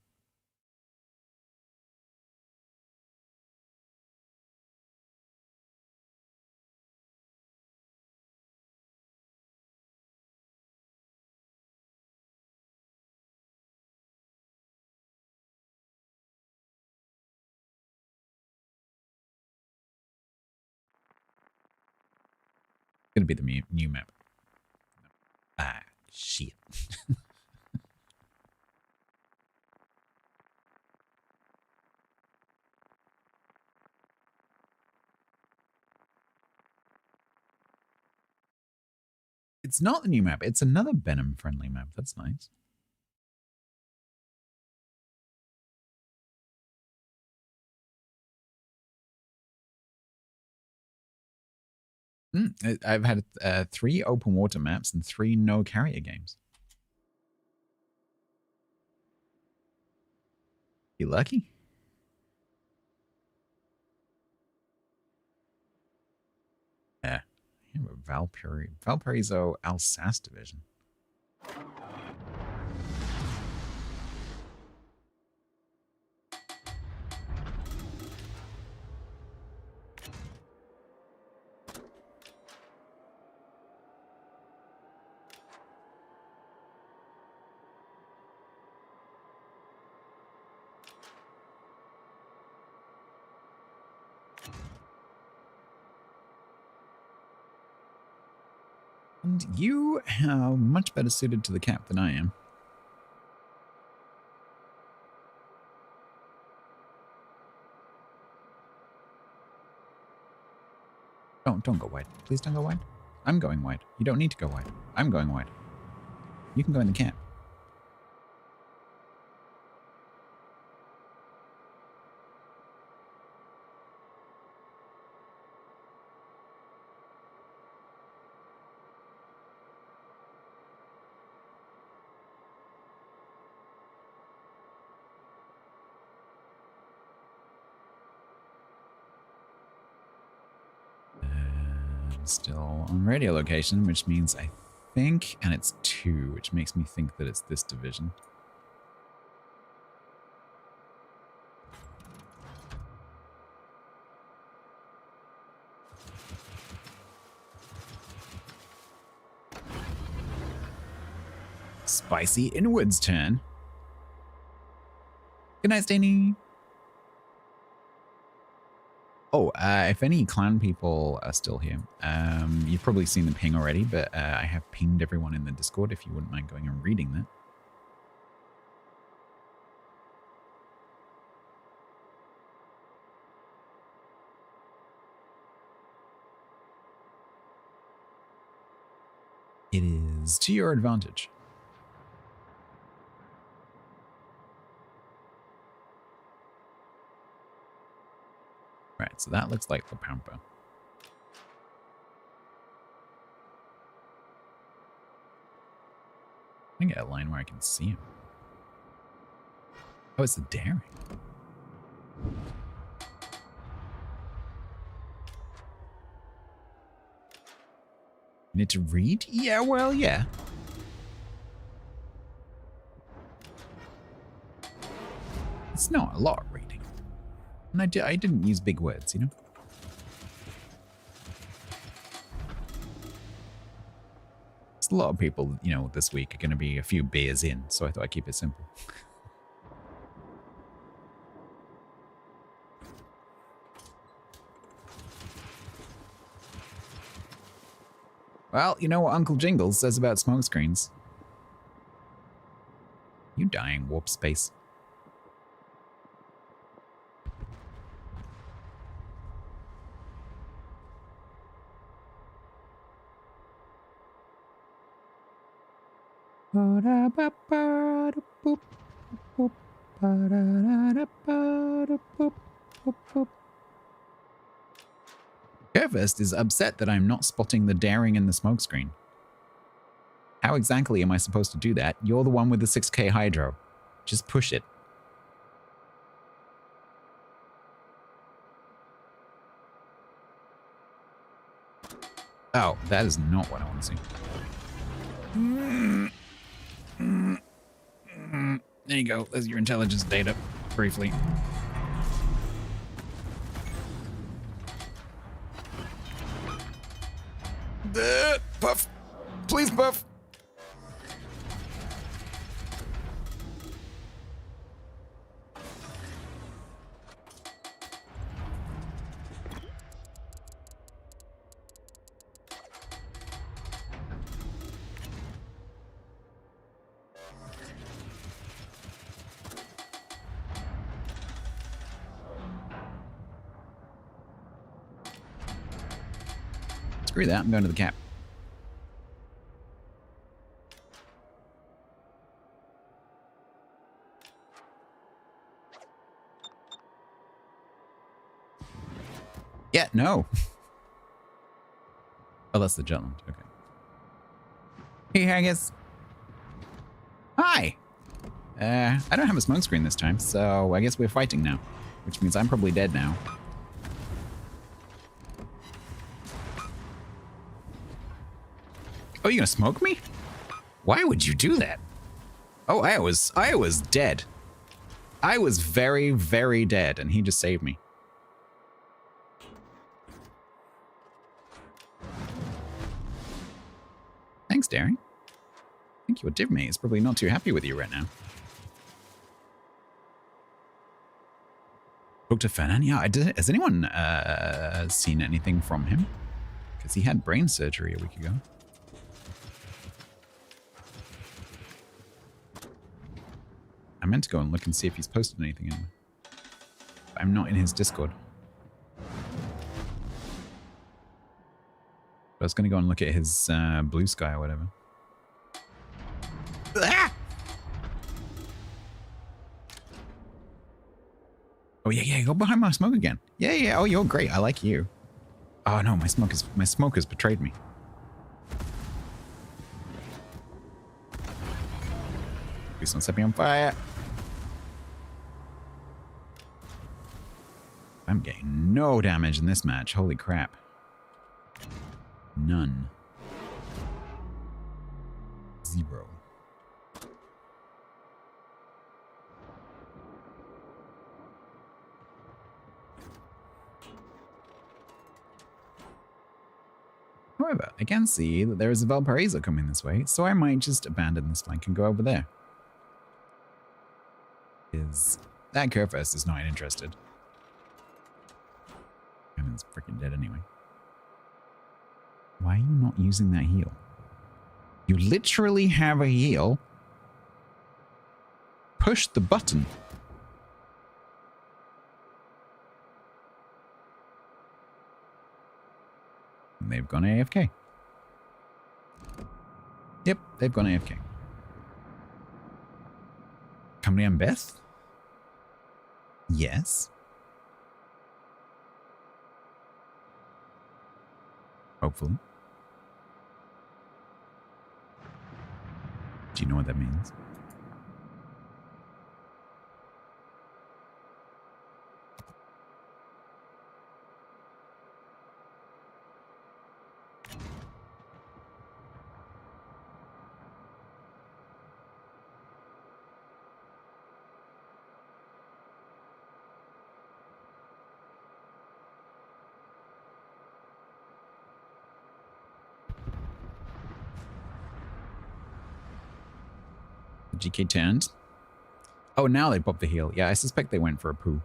Gonna be the new map. Ah, shit. It's not the new map. It's another Venom-friendly map. That's nice. I've had 3 open water maps and 3 no carrier games. You lucky? Yeah. Valparaiso Alsace division. And you are much better suited to the cap than I am. Don't go wide. Please don't go wide. I'm going wide. You don't need to go wide. I'm going wide. You can go in the camp. Still on radio location, which means I think, and it's 2, which makes me think that it's this division. Spicy Inwards turn. Good night, Stainy. Oh, if any clan people are still here, you've probably seen the ping already, but I have pinged everyone in the Discord if you wouldn't mind going and reading that. It is to your advantage. Right, so that looks like the Pampa. I can get a line where I can see him. Oh, it's the daring. You need to read? Yeah, well, yeah. It's not a lot of reading. And I didn't use big words, you know? There's a lot of people, you know, this week are going to be a few beers in, so I thought I'd keep it simple. Well, you know what Uncle Jingles says about smoke screens. You dying, warp space. Curvest is upset that I'm not spotting the daring in the smokescreen. How exactly am I supposed to do that? You're the one with the 6K hydro. Just push it. Oh, that is not what I want to see. There you go. There's your intelligence data, briefly. Puff. Please, Puff. Screw that, I'm going to the cap. Yeah, no. Oh, that's the Jutland. Okay. Hey, Haggis. Hi. I don't have a smoke screen this time, so I guess we're fighting now. Which means I'm probably dead now. Oh, you gonna smoke me? Why would you do that? Oh, I was dead. I was very, very dead, and he just saved me. Thanks, Daring. I think your divmate is probably not too happy with you right now. Spoke to Fernan? Yeah, has anyone seen anything from him? Because he had brain surgery a week ago. I meant to go and look and see if he's posted anything anywhere. But I'm not in his Discord. But I was going to go and look at his Blue Sky or whatever. Ah! Oh yeah, go behind my smoke again. Yeah. Oh, you're great. I like you. Oh no, my smoke has betrayed me. Please don't set me on fire. I'm getting no damage in this match. Holy crap. None. 0. However, I can see that there is a Valparaiso coming this way, so I might just abandon this flank and go over there. That Curfest is not interested. And it's freaking dead anyway. Why are you not using that heal? You literally have a heal. Push the button. And they've gone AFK. Yep, they've gone AFK. Company on Beth? Yes. Hopefully. Do you know what that means? GK turned. Oh, now they popped the heel. Yeah, I suspect they went for a poo.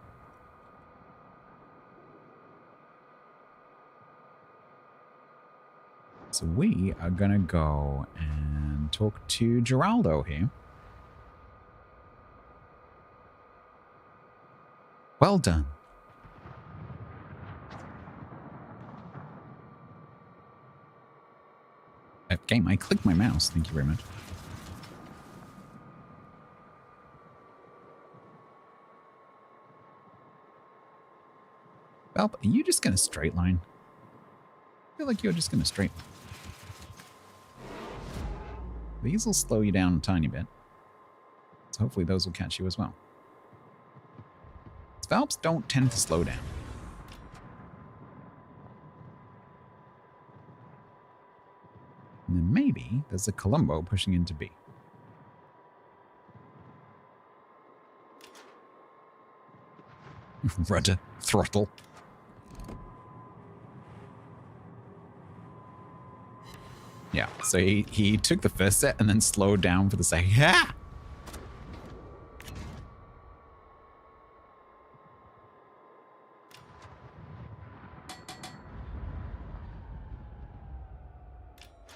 So we are gonna go and talk to Geraldo here. Well done. Game, I clicked my mouse. Thank you very much. Valp, are you just gonna straight line? I feel like you're just gonna straight line. These will slow you down a tiny bit. So hopefully those will catch you as well. Valps don't tend to slow down. And then maybe there's a Columbo pushing into B. Rudder, throttle. Yeah, so he took the first set and then slowed down for the second. Yeah!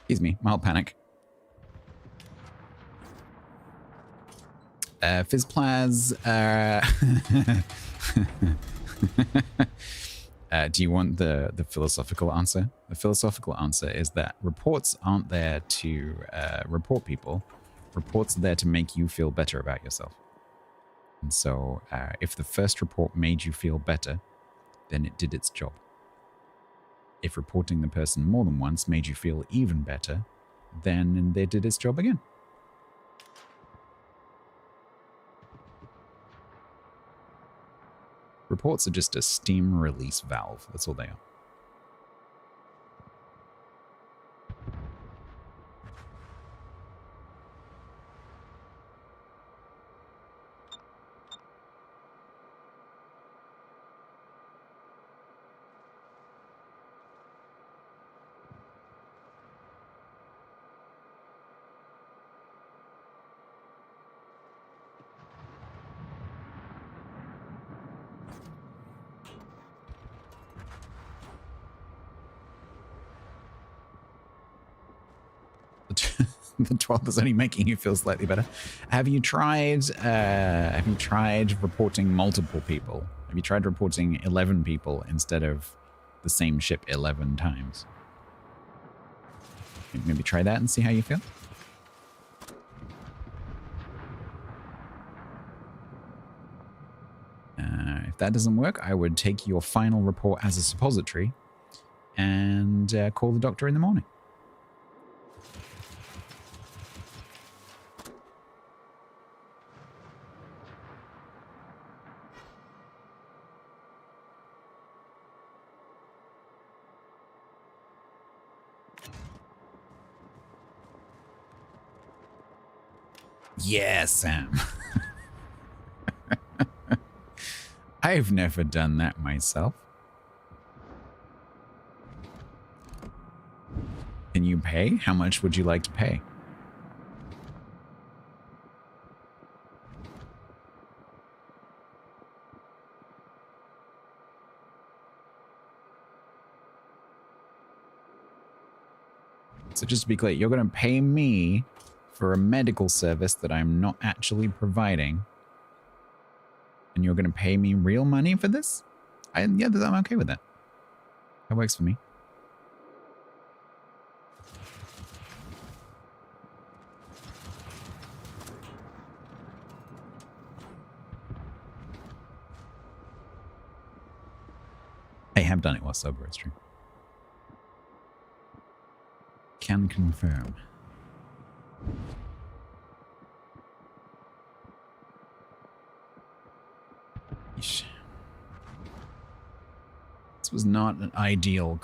Excuse me, mild panic. Fizzplaz, do you want the philosophical answer? The philosophical answer is that reports aren't there to report people. Reports are there to make you feel better about yourself. And so if the first report made you feel better, then it did its job. If reporting the person more than once made you feel even better, then they did its job again. Reports are just a steam release valve. That's all they are. The 12 is only making you feel slightly better. Have you tried reporting multiple people? Have you tried reporting 11 people instead of the same ship 11 times? Maybe try that and see how you feel. If that doesn't work, I would take your final report as a suppository and call the doctor in the morning. Yeah, Sam. I've never done that myself. Can you pay? How much would you like to pay? So just to be clear, you're going to pay me for a medical service that I'm not actually providing, and you're going to pay me real money for this? Yeah, I'm okay with that. That works for me. I have done it while sober, it's true. Can confirm. Yeesh. This was not an ideal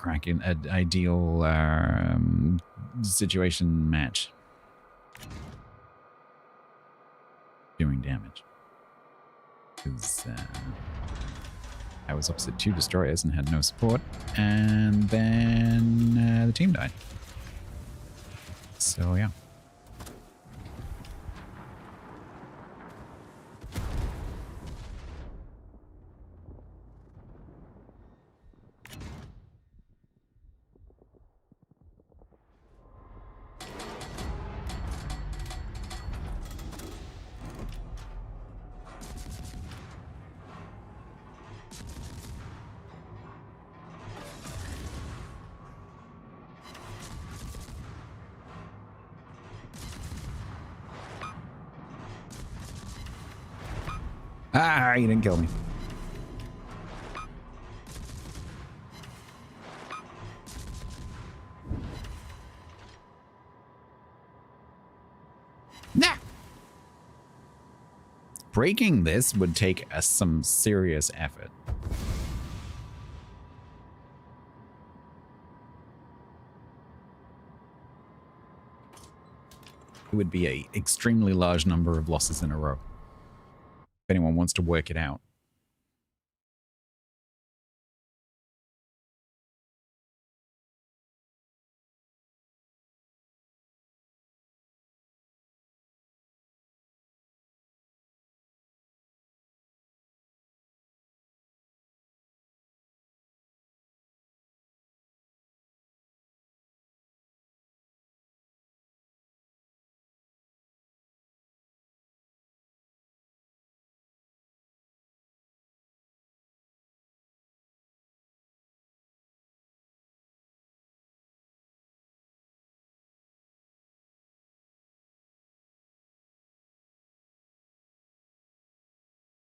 situation match. Doing damage. Because I was opposite 2 destroyers and had no support, and then the team died. So yeah. Ah, you didn't kill me. Nah. Breaking this would take some serious effort. It would be an extremely large number of losses in a row. If anyone wants to work it out.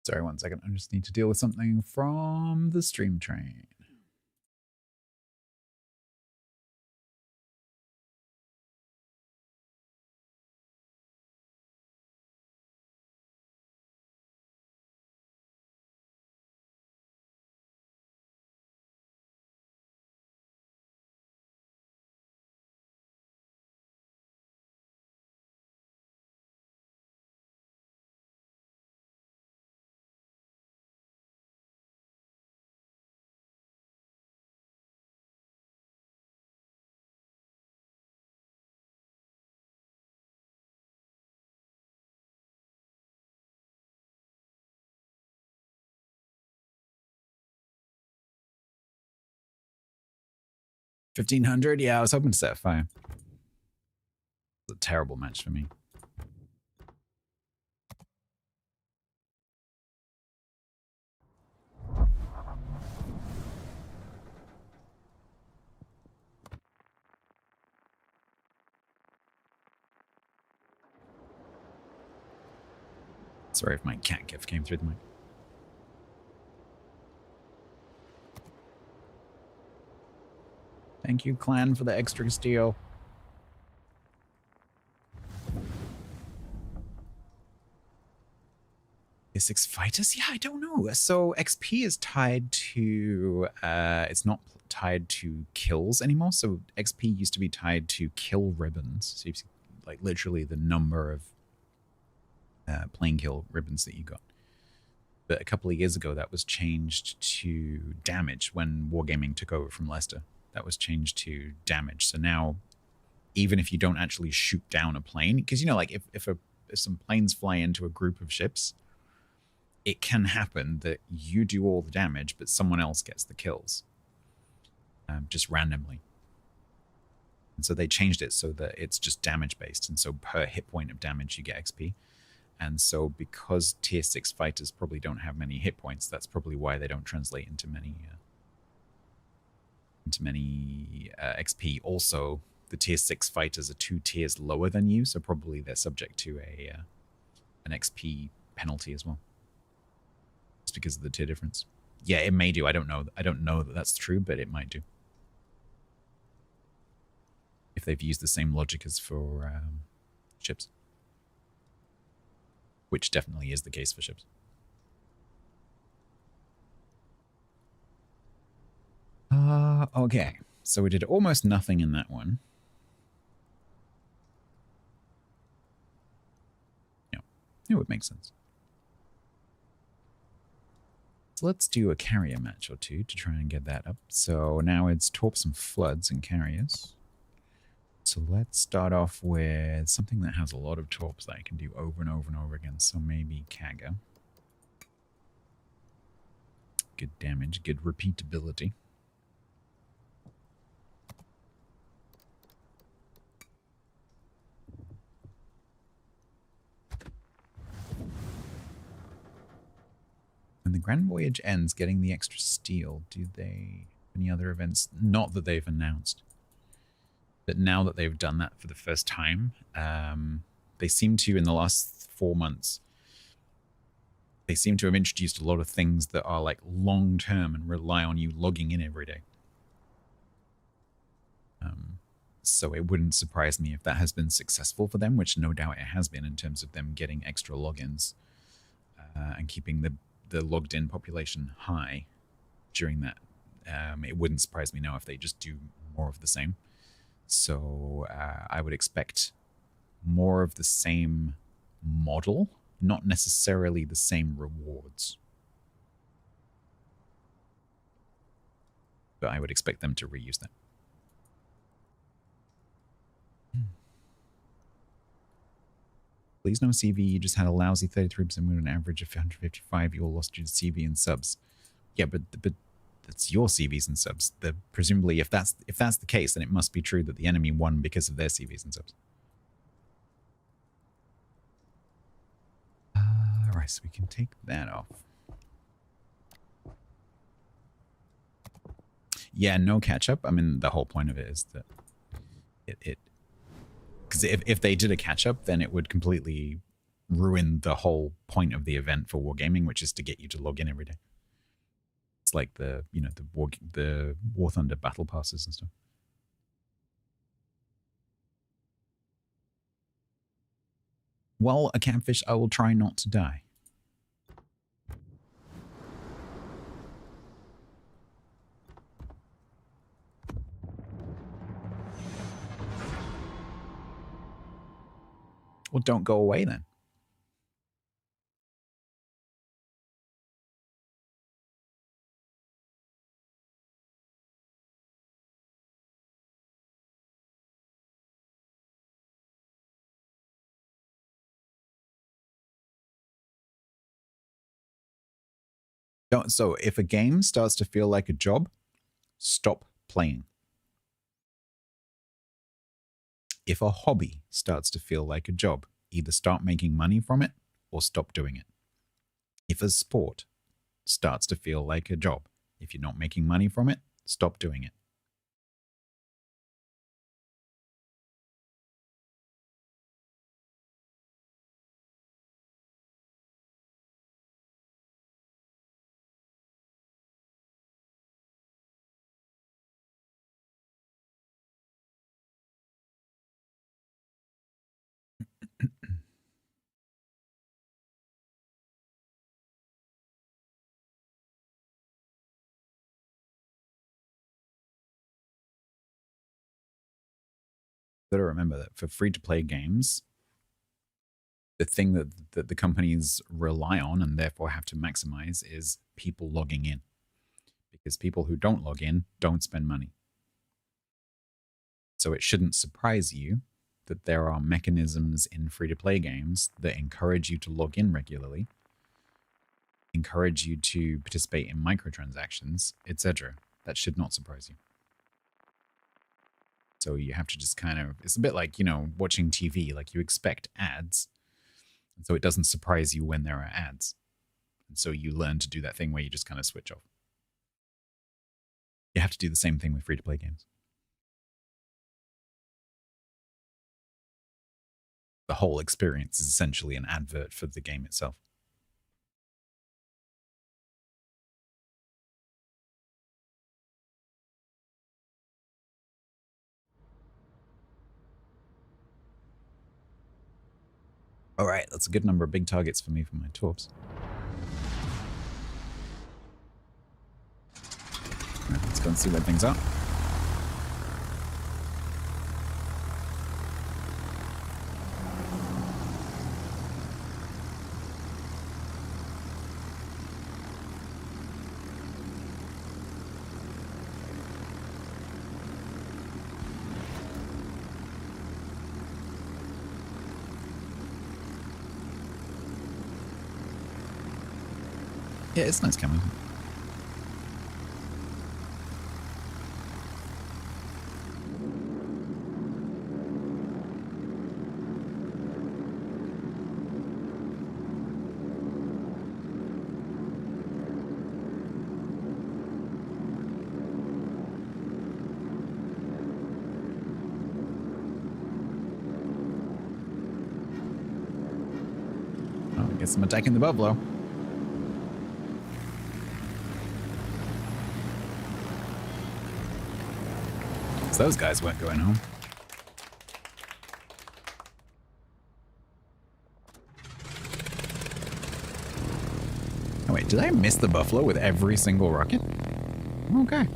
Sorry, 1 second. I just need to deal with something from the stream train. $1,500? Yeah, I was hoping to set fire. It's a terrible match for me. Sorry if my cat gif came through the mic. Thank you, clan, for the extra steel. Tier 6 fighters? Yeah, I don't know. So XP is tied to... it's not tied to kills anymore. So XP used to be tied to kill ribbons. So you see, like, literally the number of plane kill ribbons that you got. But a couple of years ago, that was changed to damage when Wargaming took over from Leicester. That was changed to damage. So now, even if you don't actually shoot down a plane, because, you know, like if some planes fly into a group of ships, it can happen that you do all the damage, but someone else gets the kills, just randomly. And so they changed it so that it's just damage based. And so per hit point of damage, you get XP. And so because tier 6 fighters probably don't have many hit points, that's probably why they don't translate into many XP. Also, the tier 6 fighters are 2 tiers lower than you, so probably they're subject to an XP penalty as well, just because of the tier difference. Yeah, it may do. I don't know. I don't know that that's true, but it might do. If they've used the same logic as for ships, which definitely is the case for ships. Okay, so we did almost nothing in that one. Yeah, it would make sense. So let's do a carrier match or two to try and get that up. So now it's torps and floods and carriers. So let's start off with something that has a lot of torps that I can do over and over and over again. So maybe Kaga. Good damage, good repeatability. When the Grand Voyage ends, getting the extra steel, do they any other events? Not that they've announced. But now that they've done that for the first time, they seem to, in the last 4 months, they seem to have introduced a lot of things that are like long term and rely on you logging in every day. So it wouldn't surprise me if that has been successful for them, which no doubt it has been in terms of them getting extra logins and keeping the logged in population high during that. It wouldn't surprise me now if they just do more of the same. So I would expect more of the same model, not necessarily the same rewards. But I would expect them to reuse that. Please no CV, you just had a lousy 33% with an average of 155. You all lost due to CV and subs. Yeah, but that's your CVs and subs. Presumably, if that's the case, then it must be true that the enemy won because of their CVs and subs. Alright, so we can take that off. Yeah, no catch up. I mean, the whole point of it is that because if they did a catch up, then it would completely ruin the whole point of the event for Wargaming, which is to get you to log in every day. It's like the War Thunder battle passes and stuff. Well, a catfish, I will try not to die. Well, don't go away then. So if a game starts to feel like a job, stop playing. If a hobby starts to feel like a job, either start making money from it or stop doing it. If a sport starts to feel like a job, if you're not making money from it, stop doing it. Got to remember that for free-to-play games, the thing that the companies rely on and therefore have to maximize is people logging in. Because people who don't log in don't spend money. So it shouldn't surprise you that there are mechanisms in free-to-play games that encourage you to log in regularly, encourage you to participate in microtransactions, etc. That should not surprise you. So you have to just kind of, it's a bit like, watching TV, like you expect ads. And so it doesn't surprise you when there are ads. And so you learn to do that thing where you just kind of switch off. You have to do the same thing with free-to-play games. The whole experience is essentially an advert for the game itself. All right, that's a good number of big targets for me for my torps. All right, let's go and see where things are. Yeah, it's nice coming. Oh, I guess I'm attacking the buffalo. So those guys weren't going home. Oh wait, did I miss the buffalo with every single rocket? Okay.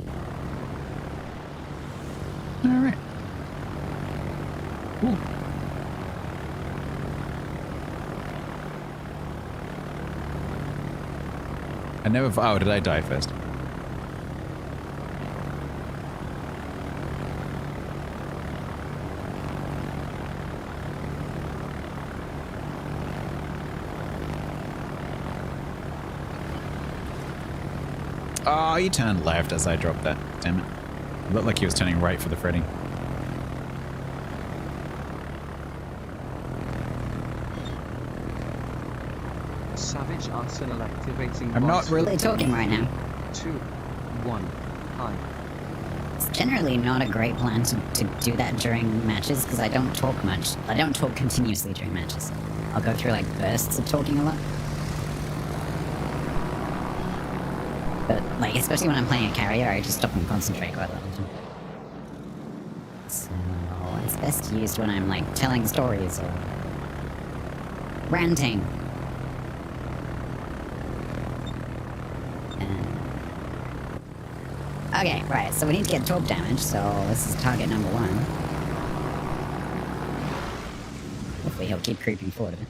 Alright. Cool. I never... Oh, did I die first? Oh, he turned left as I dropped that. Damn it. It looked like he was turning right for the Freddy. Savage Arsenal activating. I'm not really talking right now. 2, 1, hi. It's generally not a great plan to do that during matches because I don't talk much. I don't talk continuously during matches. I'll go through like bursts of talking a lot. But like, especially when I'm playing a carrier, I just stop and concentrate quite a lot. So it's best used when I'm like telling stories or ranting. Okay, right, so we need to get torp damage, so this is target number 1. Hopefully he'll keep creeping forward a bit.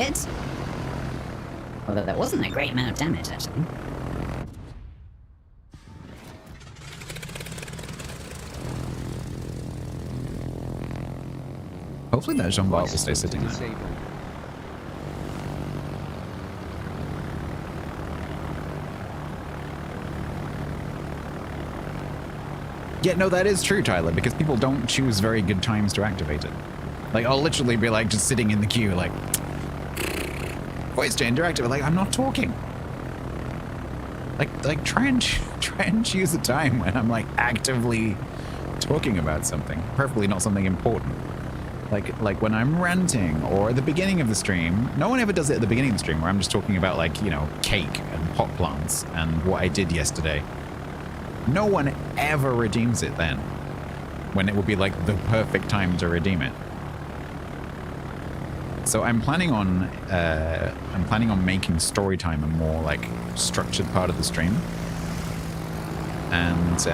Hit! Although that wasn't a great amount of damage, actually. Hopefully that Jean Bart will stay sitting there. Yeah, no, that is true, Tyler, because people don't choose very good times to activate it. Like, I'll literally be like just sitting in the queue, like, voice changer activate. Like, I'm not talking. Like, try and choose a time when I'm like actively talking about something, preferably not something important. Like when I'm ranting or at the beginning of the stream. No one ever does it at the beginning of the stream where I'm just talking about like, you know, cake and pot plants and what I did yesterday. No one ever redeems it then, when it would be like the perfect time to redeem it. So I'm planning on making story time a more like structured part of the stream, and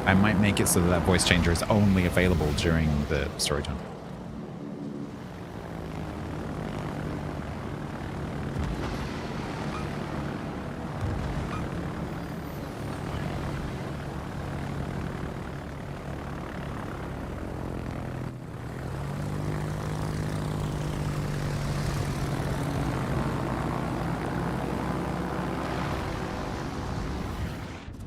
I might make it so that voice changer is only available during the story time.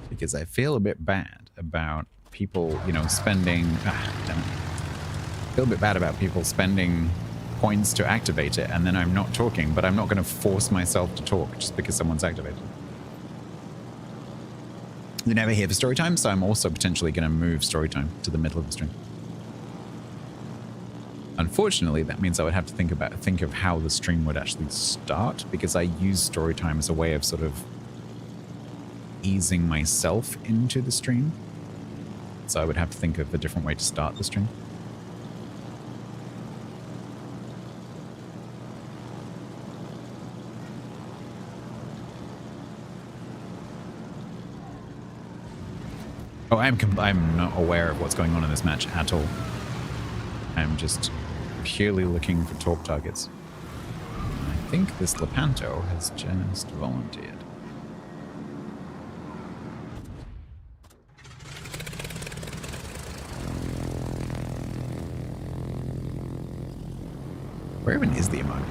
Because I feel a bit bad about people, you know, spending... damn it. I feel a bit bad about people spending points to activate it, and then I'm not talking, but I'm not going to force myself to talk just because someone's activated. You're never here for story time, so I'm also potentially going to move story time to the middle of the stream. Unfortunately, that means I would have to think of how the stream would actually start, because I use story time as a way of sort of easing myself into the stream. So I would have to think of a different way to start the stream. Oh, I'm not aware of what's going on in this match at all. I'm just purely looking for torp targets. I think this Lepanto has just volunteered. Where even is the Amagi?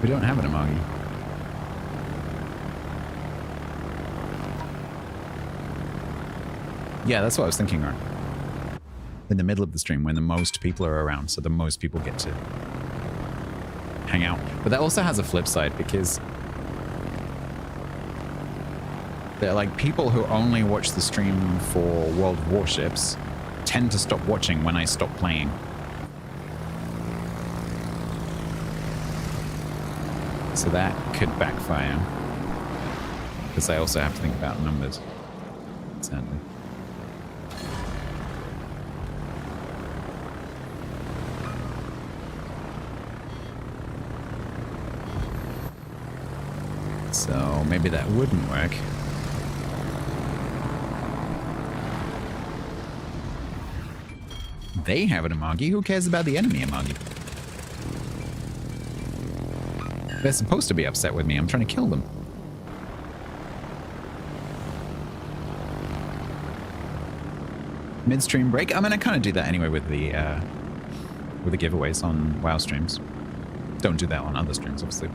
We don't have an Amagi. Yeah, that's what I was thinking, right? In the middle of the stream when the most people are around, so the most people get to hang out. But that also has a flip side, because they're like people who only watch the stream for World of Warships tend to stop watching when I stop playing. So that could backfire. Because I also have to think about numbers. Sadly. So maybe that wouldn't work. They have an Amagi. Who cares about the enemy Amagi? They're supposed to be upset with me. I'm trying to kill them. Midstream break. I mean, I kind of do that anyway with the giveaways on WoW streams. Don't do that on other streams, obviously.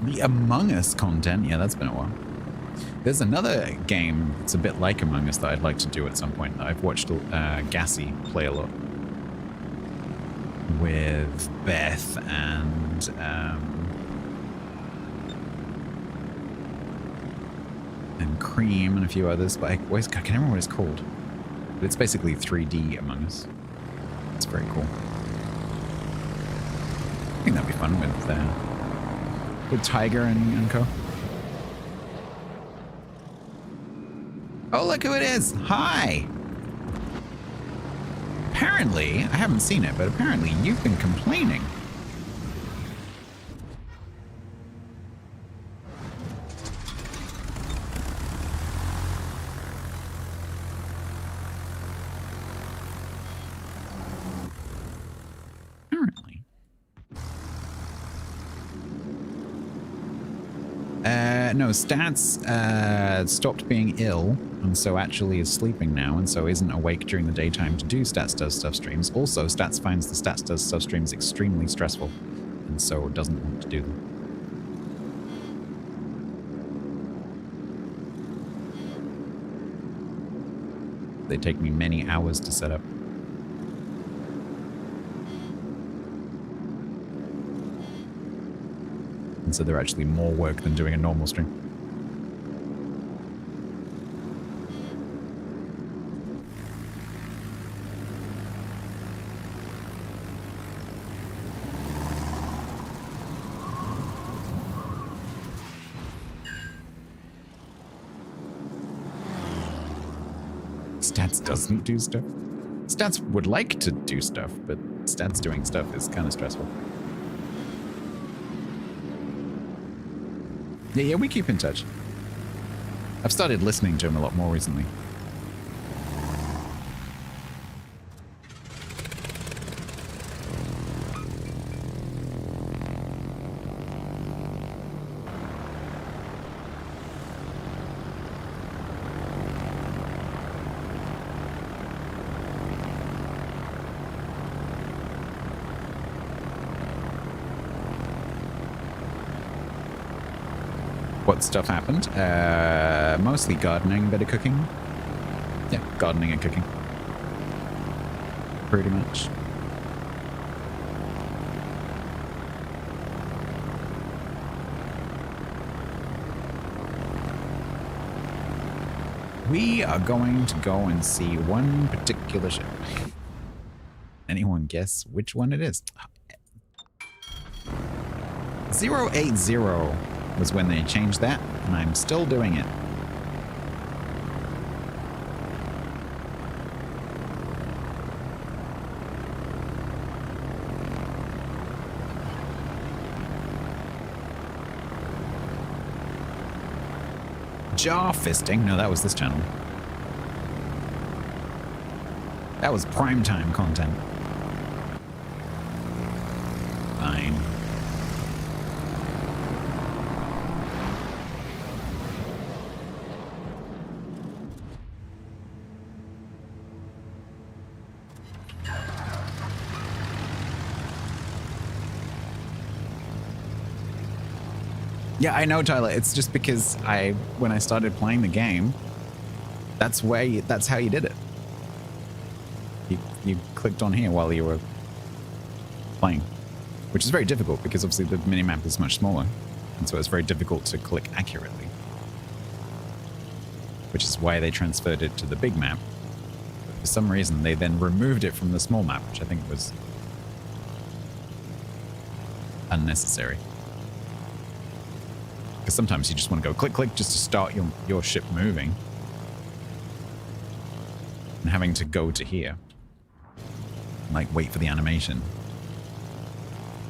The Among Us content. Yeah, that's been a while. There's another game that's a bit like Among Us that I'd like to do at some point. I've watched Gassy play a lot with Beth and Cream and a few others, but I can't remember what it's called. But it's basically 3D Among Us. It's very cool. I think that'd be fun with Tiger and co. Oh, look who it is! Hi! Apparently, I haven't seen it, but apparently you've been complaining. Apparently. No, Stats stopped being ill, and so actually is sleeping now, and so isn't awake during the daytime to do Stats Does Stuff streams. Also, Stats finds the Stats Does Stuff streams extremely stressful, and so doesn't want to do them. They take me many hours to set up. And so they're actually more work than doing a normal stream. Stats doesn't do stuff. Stats would like to do stuff, but Stats doing stuff is kind of stressful. Yeah, we keep in touch. I've started listening to him a lot more recently. What stuff happened? Mostly gardening, bit of cooking. Yeah, gardening and cooking. Pretty much. We are going to go and see one particular ship. Anyone guess which one it is? 080 was when they changed that, and I'm still doing it. Jaw fisting? No, that was this channel. That was primetime content. Fine. Yeah, I know, Tyler. It's just because when I started playing the game, that's how you did it. You clicked on here while you were playing, which is very difficult because obviously the minimap is much smaller, and so it's very difficult to click accurately. Which is why they transferred it to the big map. For some reason, they then removed it from the small map, which I think was unnecessary. Because sometimes you just want to go click, click, just to start your ship moving. And having to go to here. Like, wait for the animation.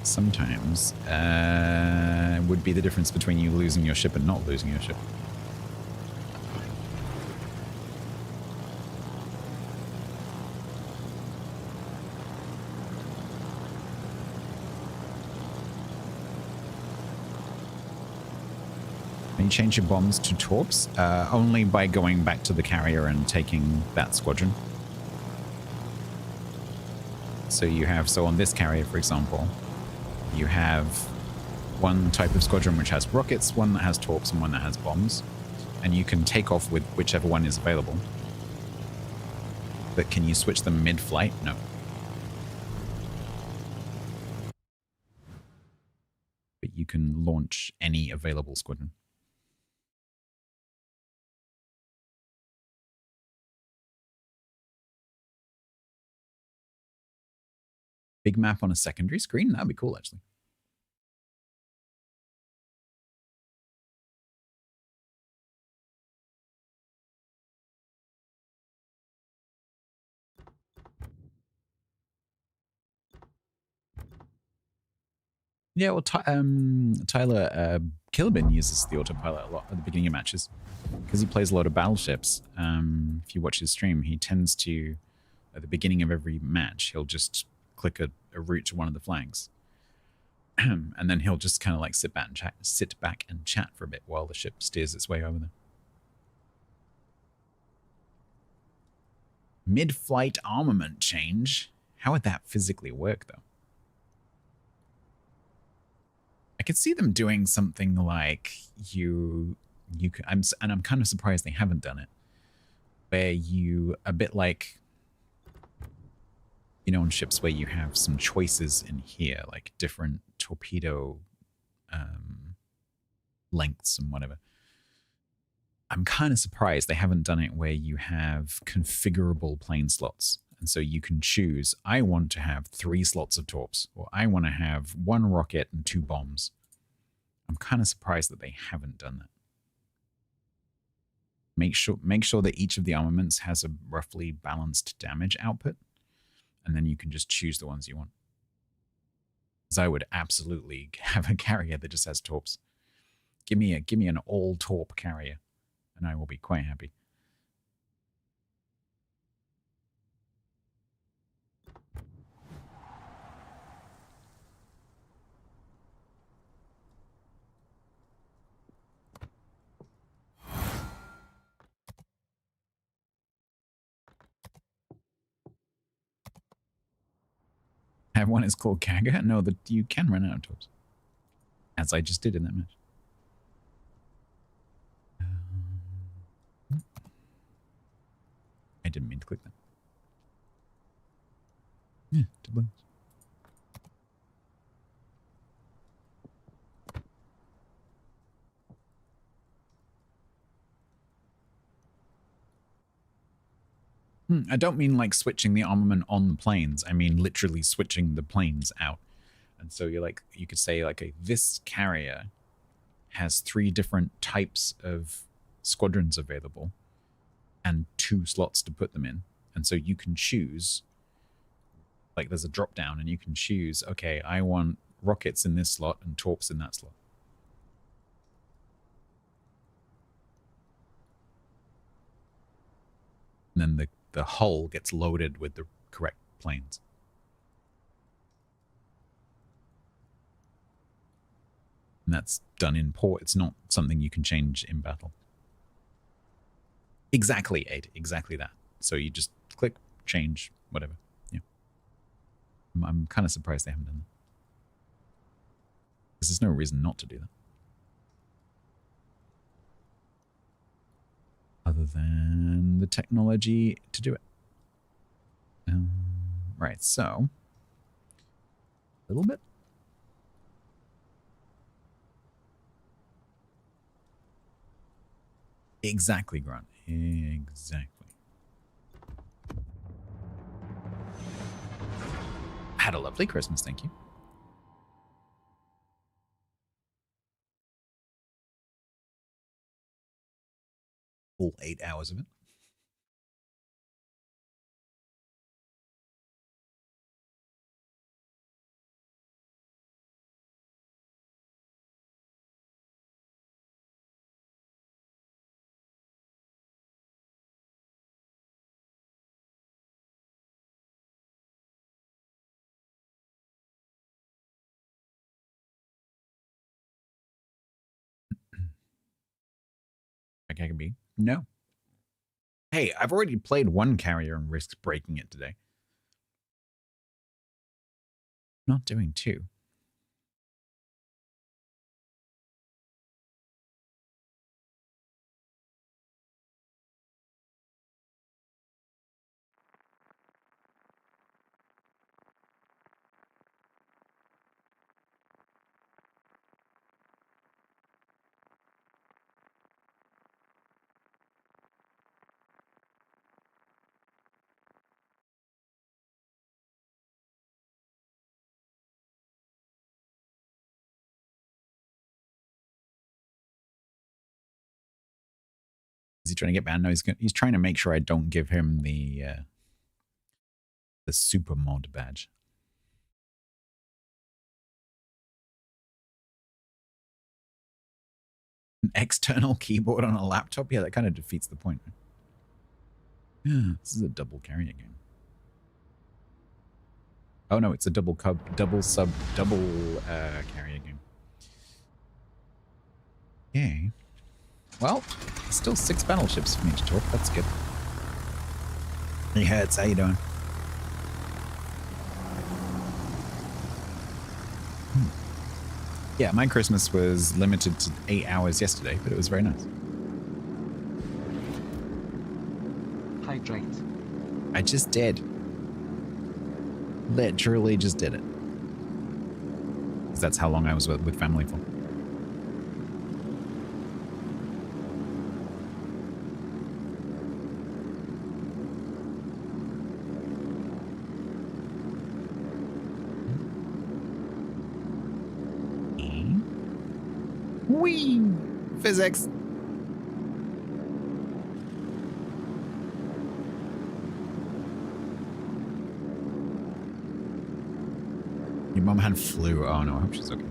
Sometimes would be the difference between you losing your ship and not losing your ship. Can you change your bombs to torps? Only by going back to the carrier and taking that squadron. So you have, so on this carrier, for example, you have one type of squadron which has rockets, one that has torps, and one that has bombs. And you can take off with whichever one is available. But can you switch them mid-flight? No. But you can launch any available squadron. Big map on a secondary screen? That'd be cool, actually. Yeah, well, Tyler Kilbin uses the autopilot a lot at the beginning of matches because he plays a lot of battleships. If you watch his stream, he tends to, at the beginning of every match, he'll just click a route to one of the flags. And then he'll just kind of like sit back and chat for a bit while the ship steers its way over there. Mid-flight armament change. How would that physically work, though? I could see them doing something like I'm kind of surprised they haven't done it, where you a bit like, you know, on ships where you have some choices in here, like different torpedo lengths and whatever. I'm kind of surprised they haven't done it where you have configurable plane slots. And so you can choose, I want to have 3 slots of torps, or I want to have 1 rocket and 2 bombs. I'm kind of surprised that they haven't done that. Make sure that each of the armaments has a roughly balanced damage output, and then you can just choose the ones you want. Because I would absolutely have a carrier that just has torps. Give me an all torp carrier, and I will be quite happy. Have one is called Kaga? No, that you can run out of torps. As I just did in that match. I didn't mean to click that. Yeah, doubloons. I don't mean like switching the armament on the planes. I mean literally switching the planes out. And so you're like, you could say like, okay, this carrier has 3 different types of squadrons available and 2 slots to put them in. And so you can choose, like there's a drop down and you can choose, okay, I want rockets in this slot and torps in that slot. And then the hull gets loaded with the correct planes. And that's done in port. It's not something you can change in battle. Exactly, Ed. Exactly that. So you just click, change, whatever. Yeah. I'm kind of surprised they haven't done that. Because there's no reason not to do that. Other than the technology to do it. Right, so a little bit. Exactly, Grant. Exactly. Had a lovely Christmas, thank you. All 8 hours of it. Okay, can be. No. Hey, I've already played one carrier and risked breaking it today. Not doing two. Is he trying to get banned? No, he's trying to make sure I don't give him the super mod badge. An external keyboard on a laptop? Yeah, that kind of defeats the point. Yeah, this is a double carrier game. Oh no, it's a double carrier game. Okay. Well, still 6 battleships for me to talk. That's good. Hey, Hertz, how you doing? Yeah, my Christmas was limited to 8 hours yesterday, but it was very nice. Hydrate. I just did. Literally just did it. Because that's how long I was with family for. Whee! Physics. Your mom had flu. Oh no, I hope she's okay.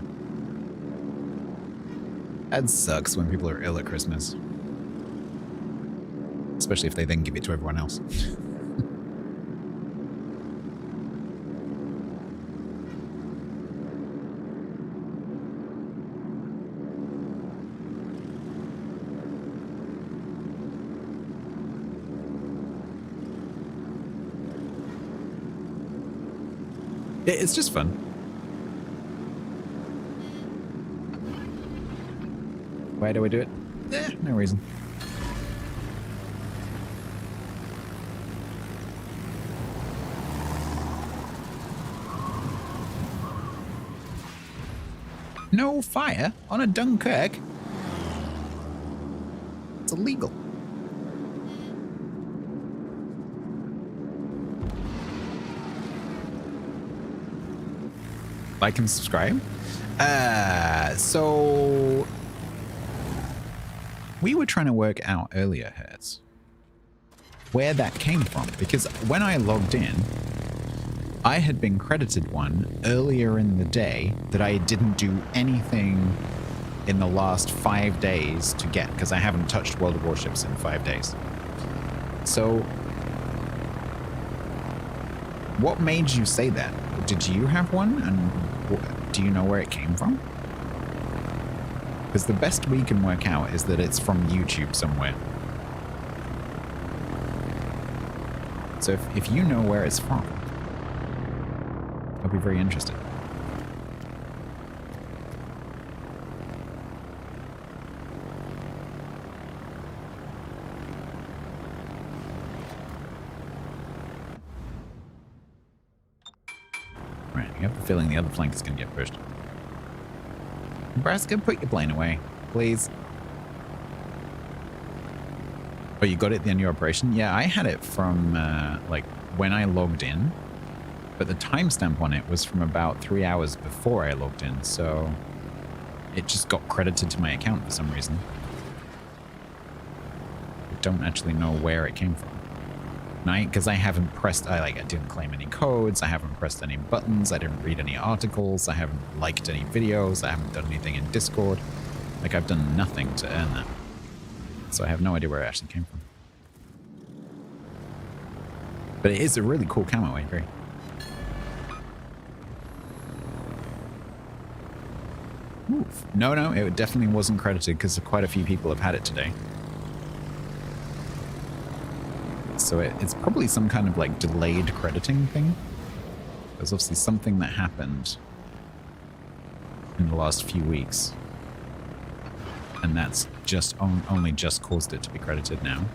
That sucks when people are ill at Christmas. Especially if they then give it to everyone else. It's just fun. Why do I do it? No reason. No fire on a Dunkirk? It's illegal. Like and subscribe. So we were trying to work out earlier, Hertz, where that came from, because when I logged in, I had been credited one earlier in the day that I didn't do anything in the last 5 days to get, because I haven't touched World of Warships in 5 days. So what made you say that? Did you have one, and do you know where it came from? Because the best we can work out is that it's from YouTube somewhere. So if you know where it's from, I'll be very interested. Right, I have a feeling the other flank is going to get pushed. Nebraska, put your plane away, please. Oh, you got it at the end of your operation? Yeah, I had it from, like, when I logged in but the timestamp on it was from about 3 hours before I logged in, so it just got credited to my account for some reason. I don't actually know where it came from. Because I haven't pressed, I didn't claim any codes, I haven't pressed any buttons, I didn't read any articles, I haven't liked any videos, I haven't done anything in Discord. Like, I've done nothing to earn that. So I have no idea where it actually came from. But it is a really cool camo, I agree. Oof. No, it definitely wasn't credited because quite a few people have had it today. So it's probably some kind of like delayed crediting thing. There's obviously something that happened in the last few weeks. And that's just only just caused it to be credited now.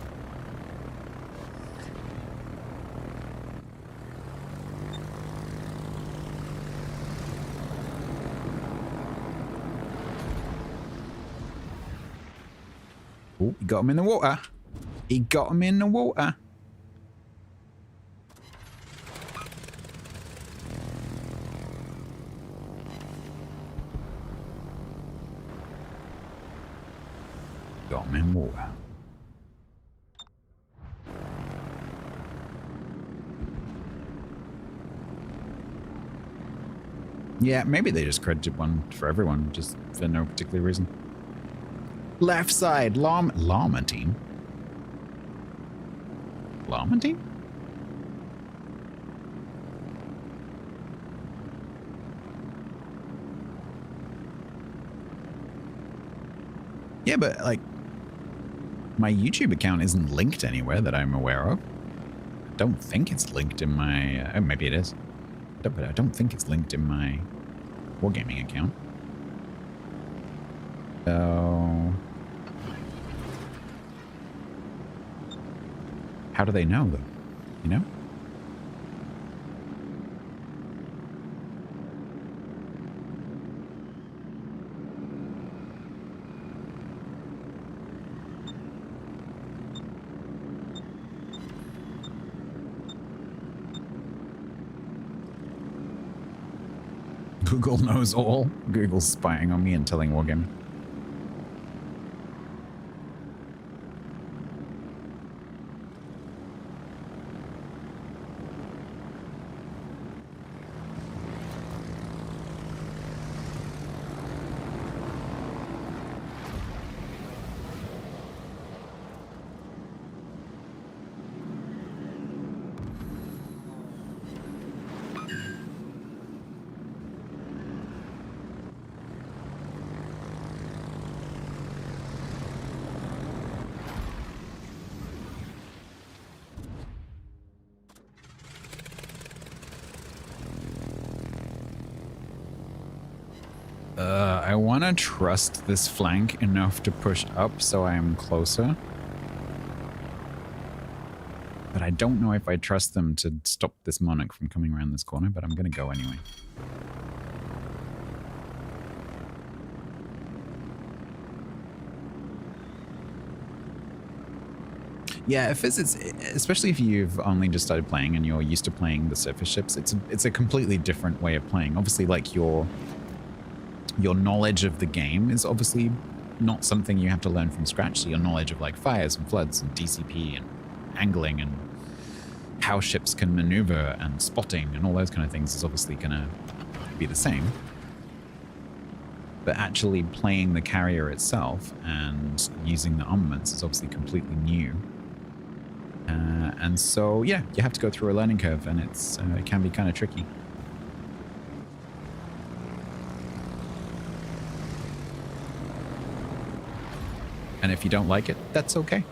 Oh, he got him in the water. He got him in the water. Got him in water. Yeah, maybe they just credited one for everyone, just for no particular reason. Left side, llama team. Llama team? Yeah, but like, my YouTube account isn't linked anywhere that I'm aware of. I don't think it's linked in my... oh, maybe it is. But I don't think it's linked in my Wargaming account. So... how do they know, though? You know? Google knows all. Google's spying on me and telling Wargaming. I want to trust this flank enough to push up so I am closer. But I don't know if I trust them to stop this Monarch from coming around this corner, but I'm going to go anyway. Yeah, especially if you've only just started playing and you're used to playing the surface ships, it's a completely different way of playing. Obviously, like your knowledge of the game is obviously not something you have to learn from scratch. So your knowledge of like fires and floods and DCP and angling and how ships can maneuver and spotting and all those kind of things is obviously going to be the same. But actually playing the carrier itself and using the armaments is obviously completely new. And so, yeah, you have to go through a learning curve, and it can be kind of tricky. And if you don't like it, that's okay.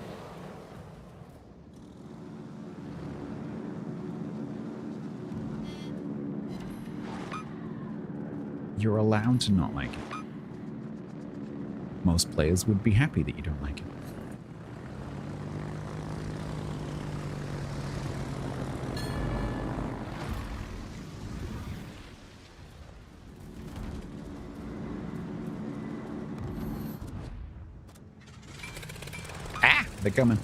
You're allowed to not like it. Most players would be happy that you don't like it. They're coming.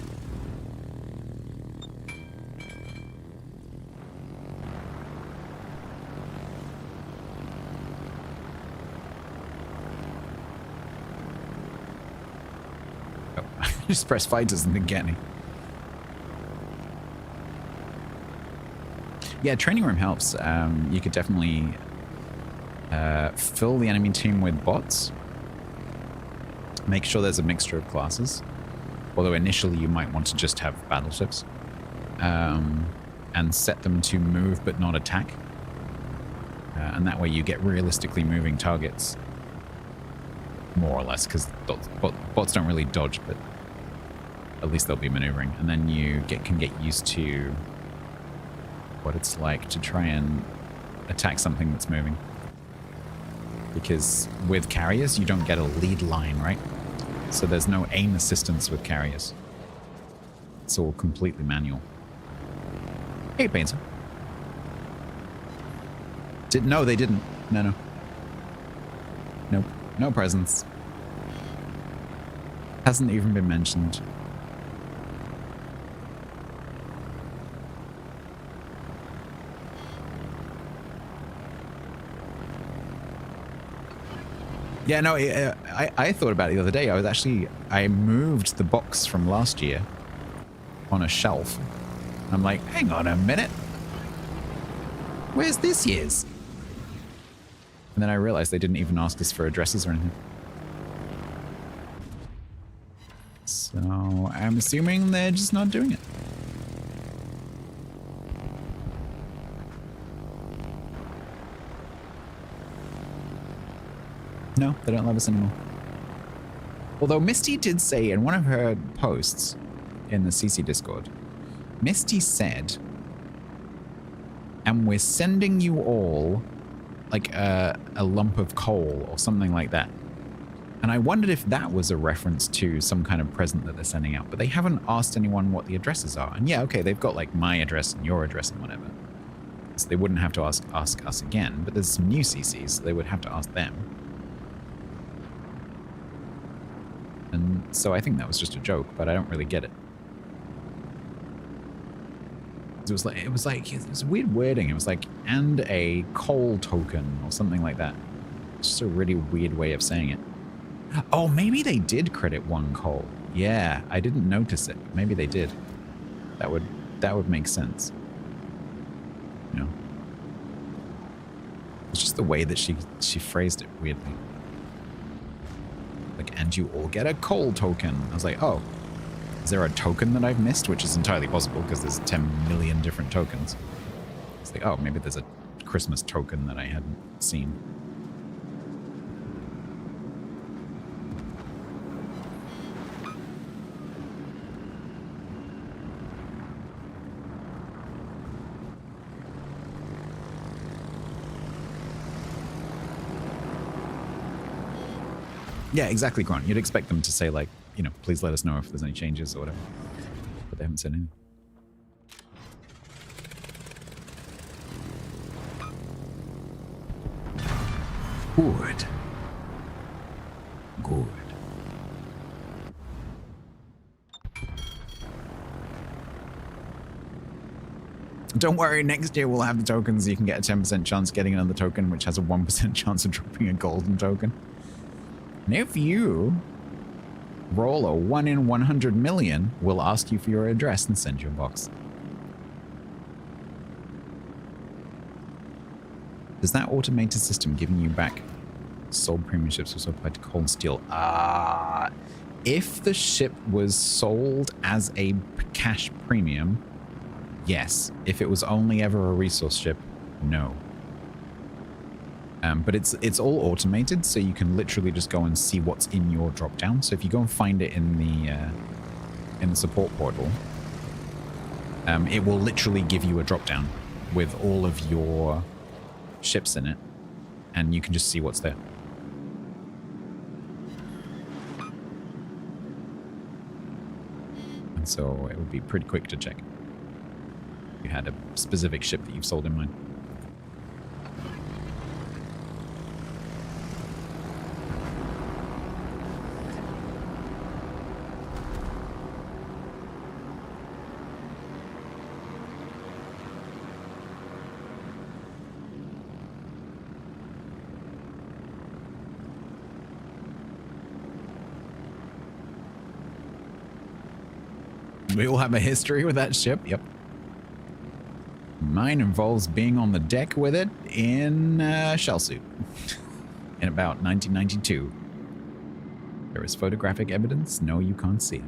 Oh, just press fighters and didn't get any. Yeah, training room helps. You could definitely fill the enemy team with bots. Make sure there's a mixture of classes. Although initially you might want to just have battleships. And set them to move but not attack. And that way you get realistically moving targets. More or less, because bots don't really dodge, but at least they'll be maneuvering. And then you can get used to what it's like to try and attack something that's moving. Because with carriers, you don't get a lead line, right? So there's no aim assistance with carriers. It's all completely manual. Hey, Painter. No, they didn't. No. Nope. No presents. Hasn't even been mentioned. Yeah, no, I thought about it the other day. I moved the box from last year on a shelf. I'm like, hang on a minute. Where's this year's? And then I realized they didn't even ask us for addresses or anything. So I'm assuming they're just not doing it. No, they don't love us anymore. Although Misty did say in one of her posts in the CC Discord, Misty said, and we're sending you all like a lump of coal or something like that. And I wondered if that was a reference to some kind of present that they're sending out, but they haven't asked anyone what the addresses are. And yeah, okay, they've got like my address and your address and whatever. So they wouldn't have to ask us again, but there's some new CCs, so they would have to ask them. And so I think that was just a joke, but I don't really get it. It was weird wording. It was like, and a coal token or something like that. It's just a really weird way of saying it. Oh, maybe they did credit one coal. Yeah, I didn't notice it. Maybe they did. That would make sense. You know, it's just the way that she phrased it weirdly. Like, and you all get a coal token. I was like, oh, is there a token that I've missed? Which is entirely possible because there's 10 million different tokens. It's like, oh, maybe there's a Christmas token that I hadn't seen. Yeah, exactly, Grant. You'd expect them to say, like, you know, please let us know if there's any changes or whatever. But they haven't said anything. Good. Good. Don't worry, next year we'll have the tokens. You can get a 10% chance getting another token, which has a 1% chance of dropping a golden token. And if you roll a 1 in 100 million, we'll ask you for your address and send you a box. Does that automated system giving you back sold premium ships also apply to coal and steel? If the ship was sold as a cash premium, yes. If it was only ever a resource ship, no. But it's all automated, so you can literally just go and see what's in your drop down. So if you go and find it in the support portal, it will literally give you a drop down with all of your ships in it, and you can just see what's there. And so it would be pretty quick to check. You had a specific ship that you've sold in mind. We all have a history with that ship. Yep. Mine involves being on the deck with it in shell suit in about 1992. There is photographic evidence. No, you can't see it.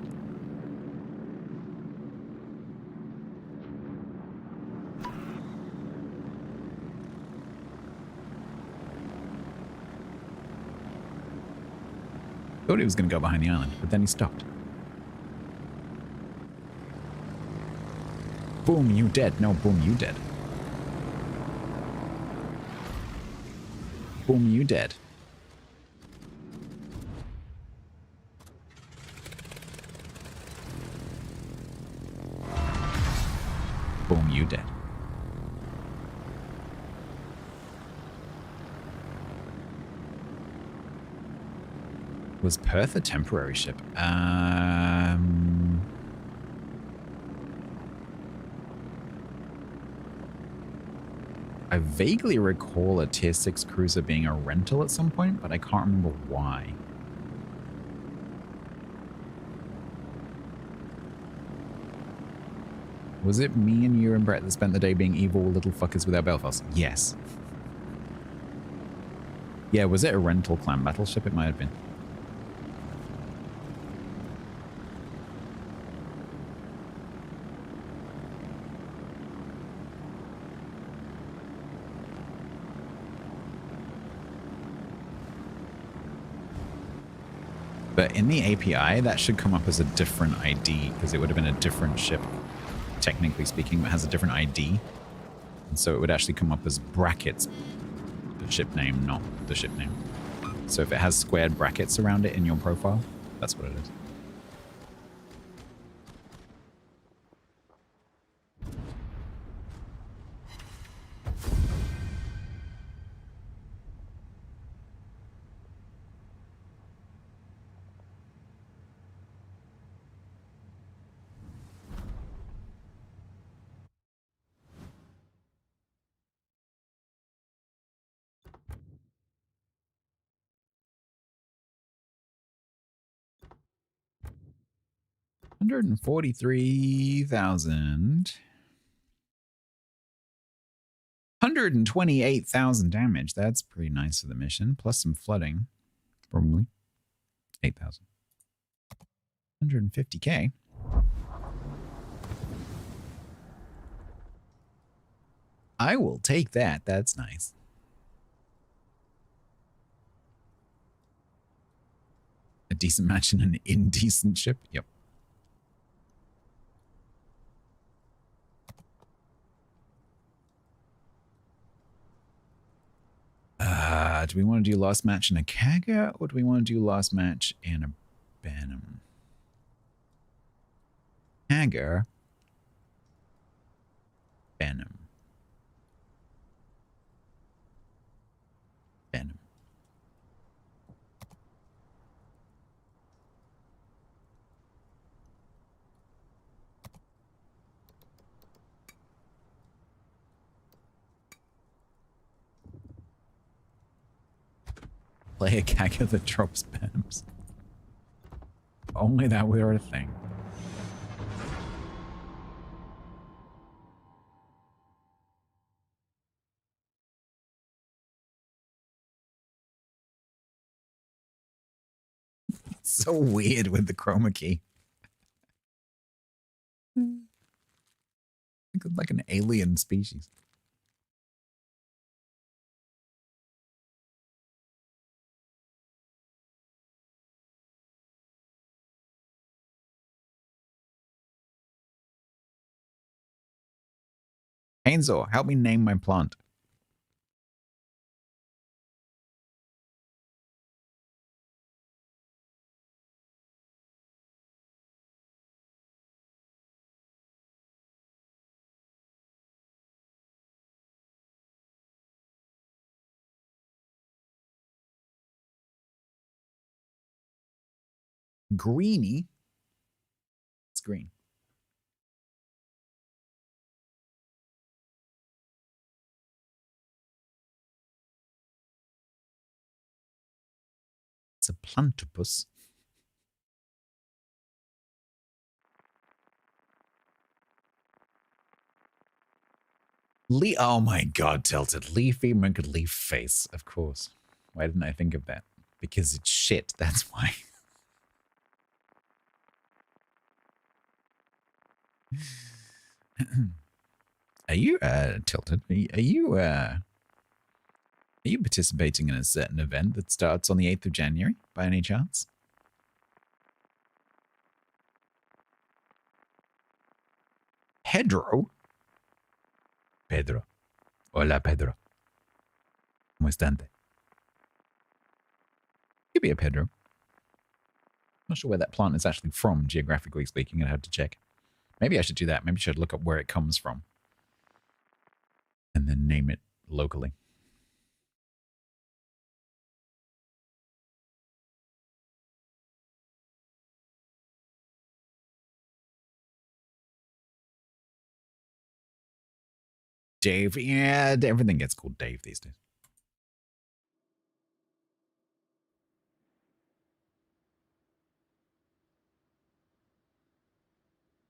Thought he was going to go behind the island, but then he stopped. Boom, you dead. No, boom, you dead. Boom, you dead. Boom, you dead. Was Perth a temporary ship? I vaguely recall a Tier 6 cruiser being a rental at some point, but I can't remember why. Was it me and you and Brett that spent the day being evil little fuckers without Belfast? Yes. Yeah, was it a rental clan battleship? It might have been. But in the API, that should come up as a different ID, because it would have been a different ship, technically speaking, that has a different ID. And so it would actually come up as brackets, the ship name, not the ship name. So if it has squared brackets around it in your profile, that's what it is. $143,000. 128,000 damage. That's pretty nice for the mission. Plus some flooding. Probably. 8,000. 150K. I will take that. That's nice. A decent match in an indecent ship? Yep. Do we want to do last match in a Kaga, or do we want to do last match in a Benham? Kaga. Benham. Benham. Play a Kaga that drops Benhams. Only that were a thing. It's so weird with the chroma key. Like an alien species. Hainzel, help me name my plant. Greeny. It's green. It's a plantopus. Oh my god, Tilted. Leafy Leaf Face, of course. Why didn't I think of that? Because it's shit, that's why. Are you, Tilted? Are you participating in a certain event that starts on the 8th of January, by any chance? Pedro? Pedro. Hola, Pedro. ¿Cómo están? Could be a Pedro. Not sure where that plant is actually from, geographically speaking. I'd have to check. Maybe I should do that. Maybe I should look up where it comes from. And then name it locally. Dave. Yeah, everything gets called Dave these days.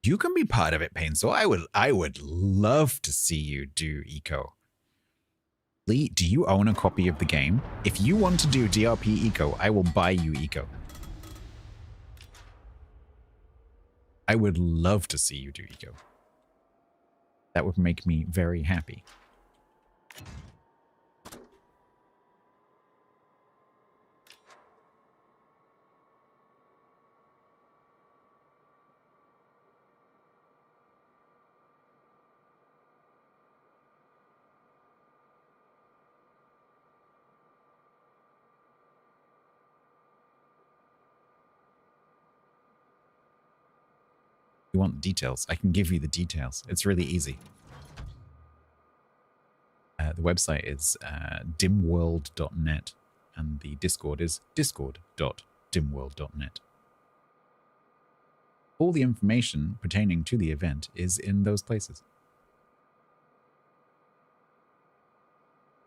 You can be part of it, Painso. I would love to see you do eco. Lee, do you own a copy of the game? If you want to do DRP eco, I will buy you eco. I would love to see you do eco. That would make me very happy. You want the details? I can give you the details. It's really easy. The website is dimworld.net and the Discord is discord.dimworld.net. All the information pertaining to the event is in those places.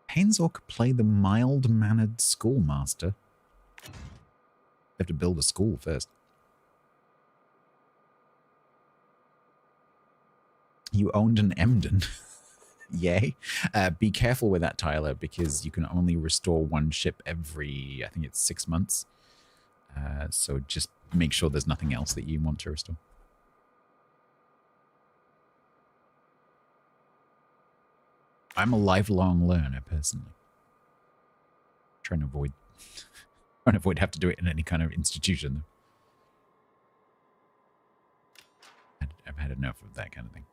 Painzor could play the mild-mannered schoolmaster. You have to build a school first. You owned an Emden. Yay. Be careful with that, Tyler, because you can only restore one ship every, I think it's 6 months. So just make sure there's nothing else that you want to restore. I'm a lifelong learner, personally. Trying to avoid have to do it in any kind of institution. I've had enough of that kind of thing.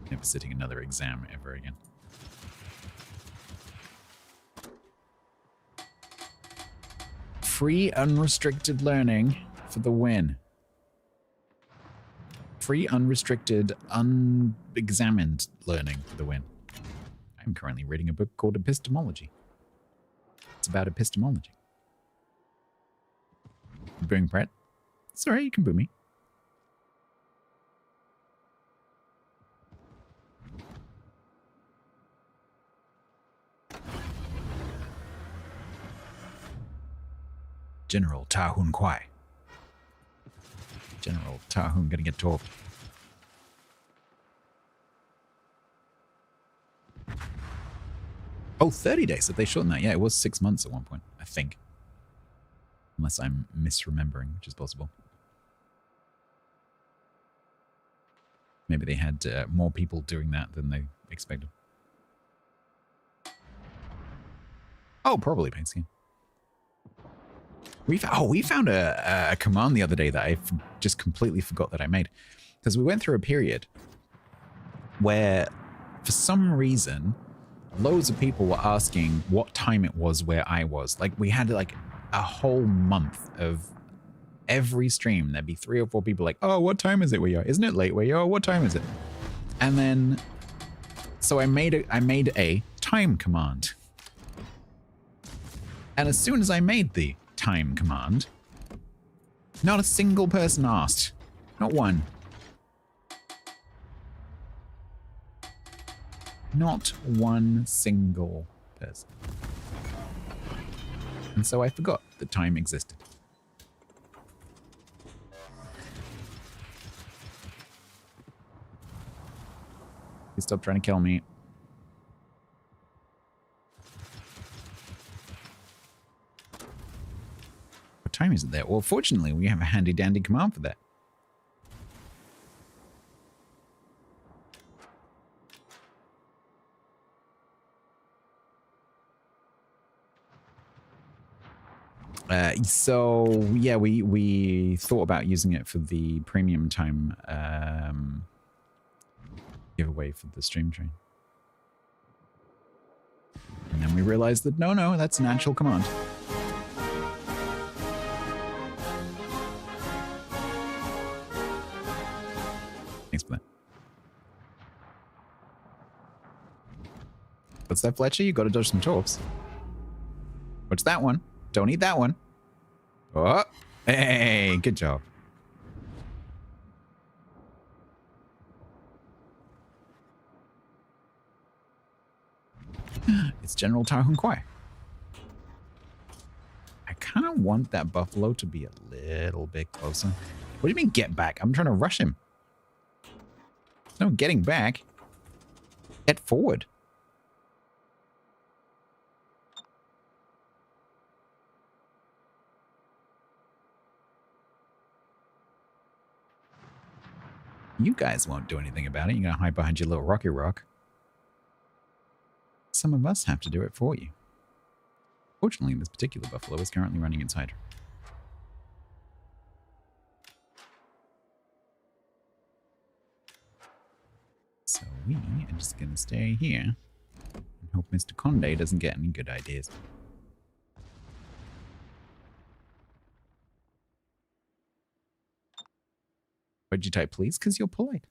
Never sitting another exam ever again. Free unrestricted learning for the win. Free unrestricted unexamined learning for the win. I'm currently reading a book called Epistemology. It's about epistemology. Booing Brett. Sorry, you can boo me. General Ta Hun Kwai. General Ta Hun gonna get torped. Oh, 30 days. Did they shorten that? Yeah, it was 6 months at one point, I think. Unless I'm misremembering, which is possible. Maybe they had more people doing that than they expected. Oh, probably paint scheme. We found a command the other day that I just completely forgot that I made. Because we went through a period where, for some reason, loads of people were asking what time it was where I was. Like, we had like a whole month of every stream. There'd be 3 or 4 people like, oh, what time is it where you are? Isn't it late where you are? What time is it? And then, so I made a time command. And as soon as I made the time command, not a single person asked. Not one. Not one single person. And so I forgot that time existed. Stop trying to kill me. What time is it there? Well, fortunately, we have a handy dandy command for that. So yeah, we thought about using it for the premium time giveaway for the stream train. And then we realized that no, that's an actual command. Thanks for that. What's that, Fletcher? You gotta dodge some torps. What's that one? Don't eat that one. Oh, hey, good job. It's General Tahun Kwai. I kind of want that buffalo to be a little bit closer. What do you mean get back? I'm trying to rush him. No getting back. Get forward. You guys won't do anything about it. You're going to hide behind your little rocky rock. Some of us have to do it for you. Fortunately, this particular buffalo is currently running its hydra. So we are just going to stay here and hope Mr. Conde doesn't get any good ideas. Why'd you type please? Because you're polite.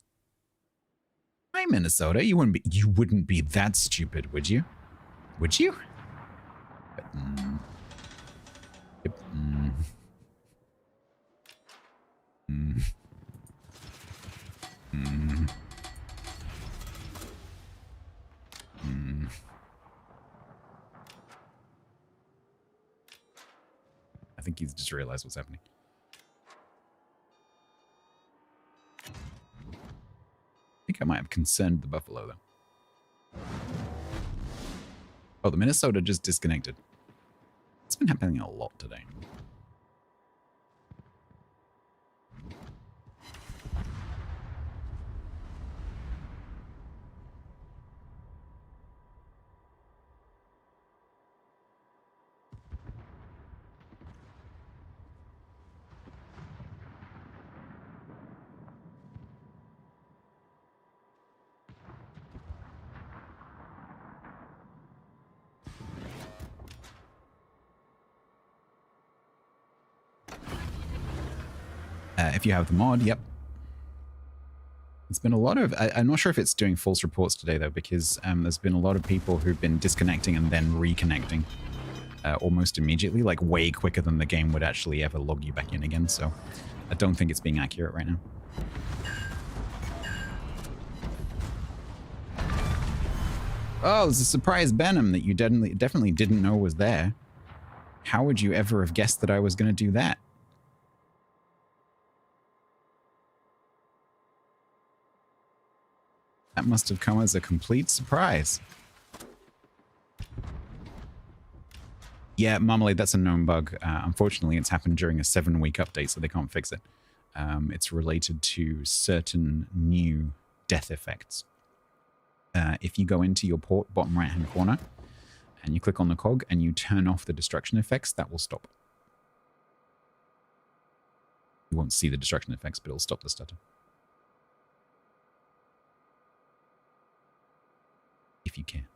Hi, Minnesota. You wouldn't be that stupid, would you? Would you? Yep. I think he's just realized what's happening. I think I might have concerned the buffalo, though. Oh, the Minnesota just disconnected. It's been happening a lot today. If you have the mod, yep. It's been a lot of... I'm not sure if it's doing false reports today, though, because there's been a lot of people who've been disconnecting and then reconnecting almost immediately, like way quicker than the game would actually ever log you back in again, so I don't think it's being accurate right now. Oh, there's a surprise Benham that you definitely didn't know was there. How would you ever have guessed that I was going to do that? That must have come as a complete surprise. Yeah, Marmalade, that's a known bug. Unfortunately, it's happened during a 7-week update, so they can't fix it. It's related to certain new death effects. If you go into your port bottom right-hand corner, and you click on the cog, and you turn off the destruction effects, that will stop. You won't see the destruction effects, but it'll stop the stutter. If you care.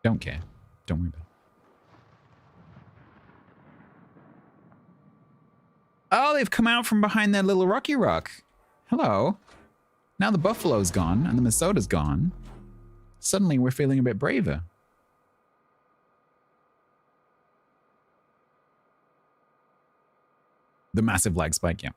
Don't care. Don't worry about it. Oh, they've come out from behind their little rocky rock. Hello. Now the buffalo's gone and the Minnesota's gone. Suddenly we're feeling a bit braver. The massive lag spike, yeah.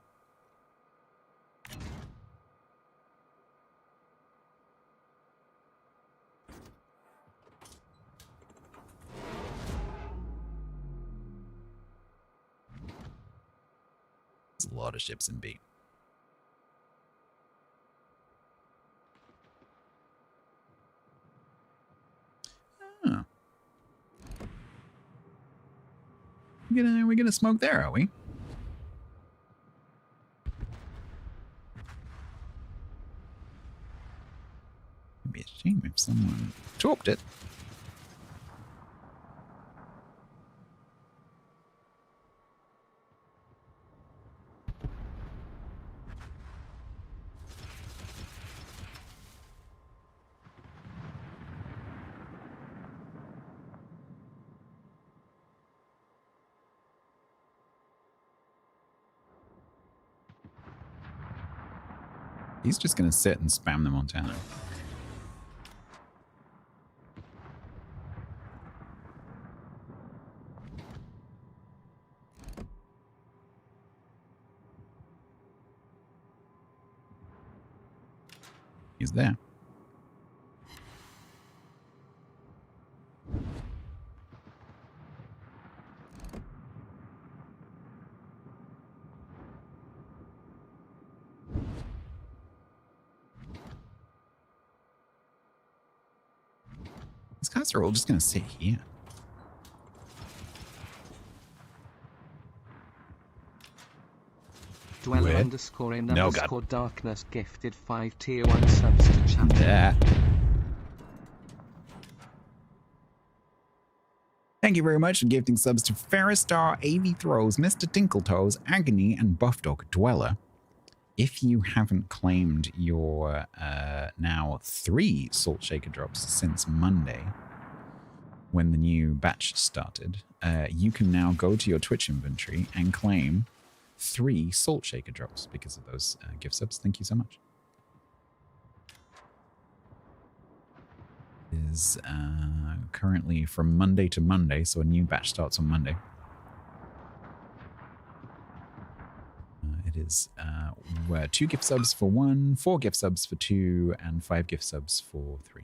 There's a lot of ships in B. We're gonna smoke there, are we? It'd be a shame if someone torped it. He's just going to sit and spam the Montana. He's there. These guys are all just going to sit here. Dweller Where? underscore in No, underscore God. darkness gifted 5 tier 1 subs to channel. There. Thank you very much for gifting subs to Ferristar, AV Throws, Mr. Tinkletoes, Agony, and Buffdog Dweller. If you haven't claimed your now 3 Salt Shaker drops since Monday, when the new batch started, you can now go to your Twitch inventory and claim 3 Salt Shaker drops because of those gift subs. Thank you so much. Is currently from Monday to Monday, so a new batch starts on Monday. It is 2 gift subs for 1, 4 gift subs for 2, and 5 gift subs for 3.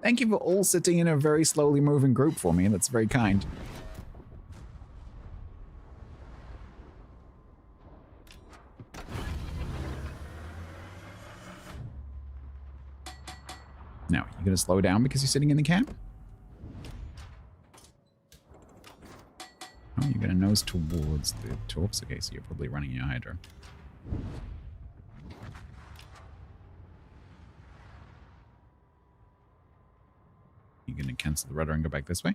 Thank you for all sitting in a very slowly moving group for me. That's very kind. Now, you gonna slow down because you're sitting in the camp? Oh, you're gonna nose towards the torps. Okay, so you're probably running your Hydra. You're gonna cancel the rudder and go back this way?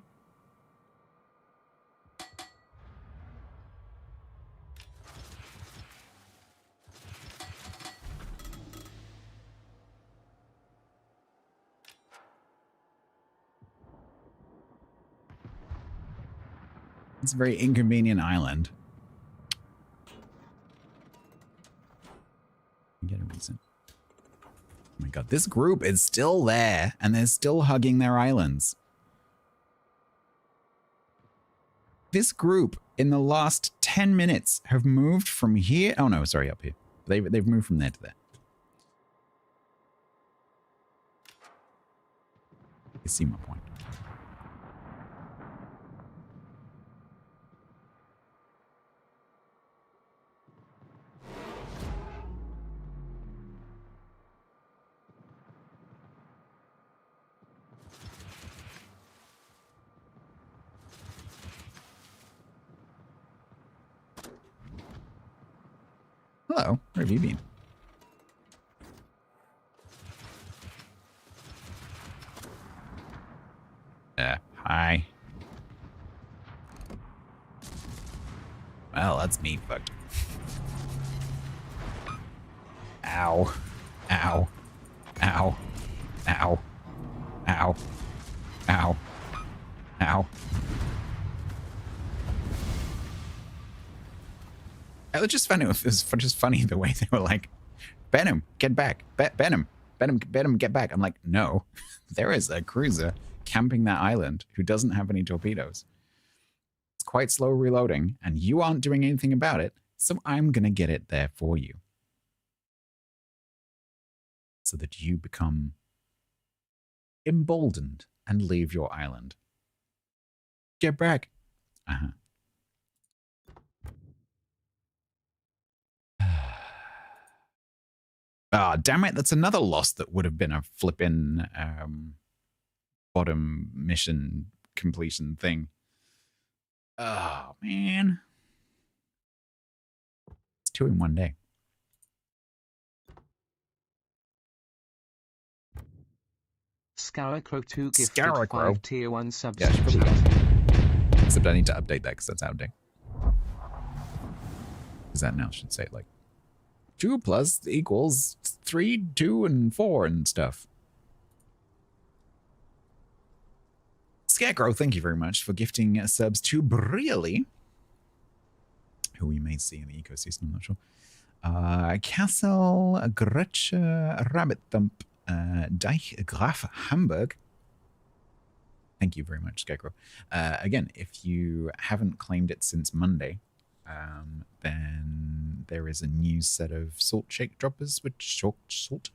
It's a very inconvenient island. Get a reason. Oh my god, this group is still there and they're still hugging their islands. This group in the last 10 minutes have moved from here. Oh no, sorry, up here. They've moved from there to there. You see my point. Hello, where have you been? Hi. Well, that's me fucked. Ow. Ow. Ow. Ow. Ow. Ow. Ow. I just found it was just funny the way they were like, Benham, get back. Benham, get back. I'm like, no, there is a cruiser camping that island who doesn't have any torpedoes. It's quite slow reloading, and you aren't doing anything about it, so I'm going to get it there for you. So that you become emboldened and leave your island. Get back. Uh-huh. Ah, damn it. That's another loss that would have been a flippin' bottom mission completion thing. Oh, man. It's 2 in 1 day. Scarecrow 2 gifted Scarecrow? 5 tier 1 subs. Yeah, I should probably do. Except I need to update that because that's out of date. Because that now should say like 2 plus equals 3, 2, and 4 and stuff. Scarecrow, thank you very much for gifting subs to Brially, who we may see in the ecosystem, I'm not sure. Castle, Gretsch, Rabbit Thump, Deich, Graf, Hamburg. Thank you very much, Scarecrow. Again, if you haven't claimed it since Monday, then there is a new set of salt shake droppers, salt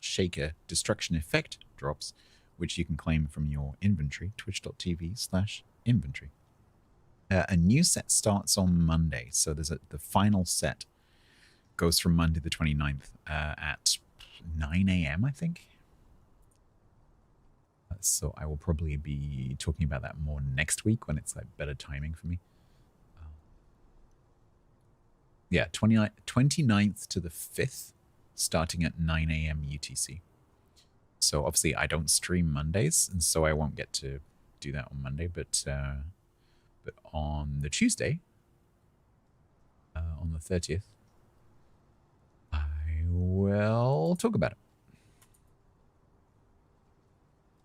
shaker destruction effect drops, which you can claim from your inventory, twitch.tv/inventory. A new set starts on Monday, so there's the final set goes from Monday the 29th at 9 a.m. I think. So I will probably be talking about that more next week when it's like better timing for me. Yeah, 29th to the 5th, starting at 9 a.m. UTC. So obviously I don't stream Mondays, and so I won't get to do that on Monday, but on the Tuesday, on the 30th, I will talk about it.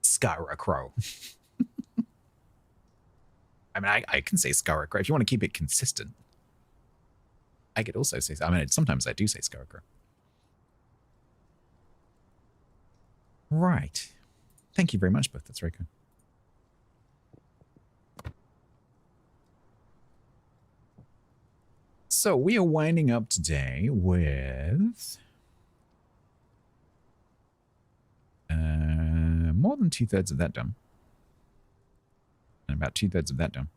Scarecrow. I mean, I can say Scarecrow if you want to keep it consistent. I could also say, I mean, sometimes I do say Scarecrow. Right. Thank you very much, Beth. That's very good. So we are winding up today with more than 2/3 of that done. And about 2/3 of that done.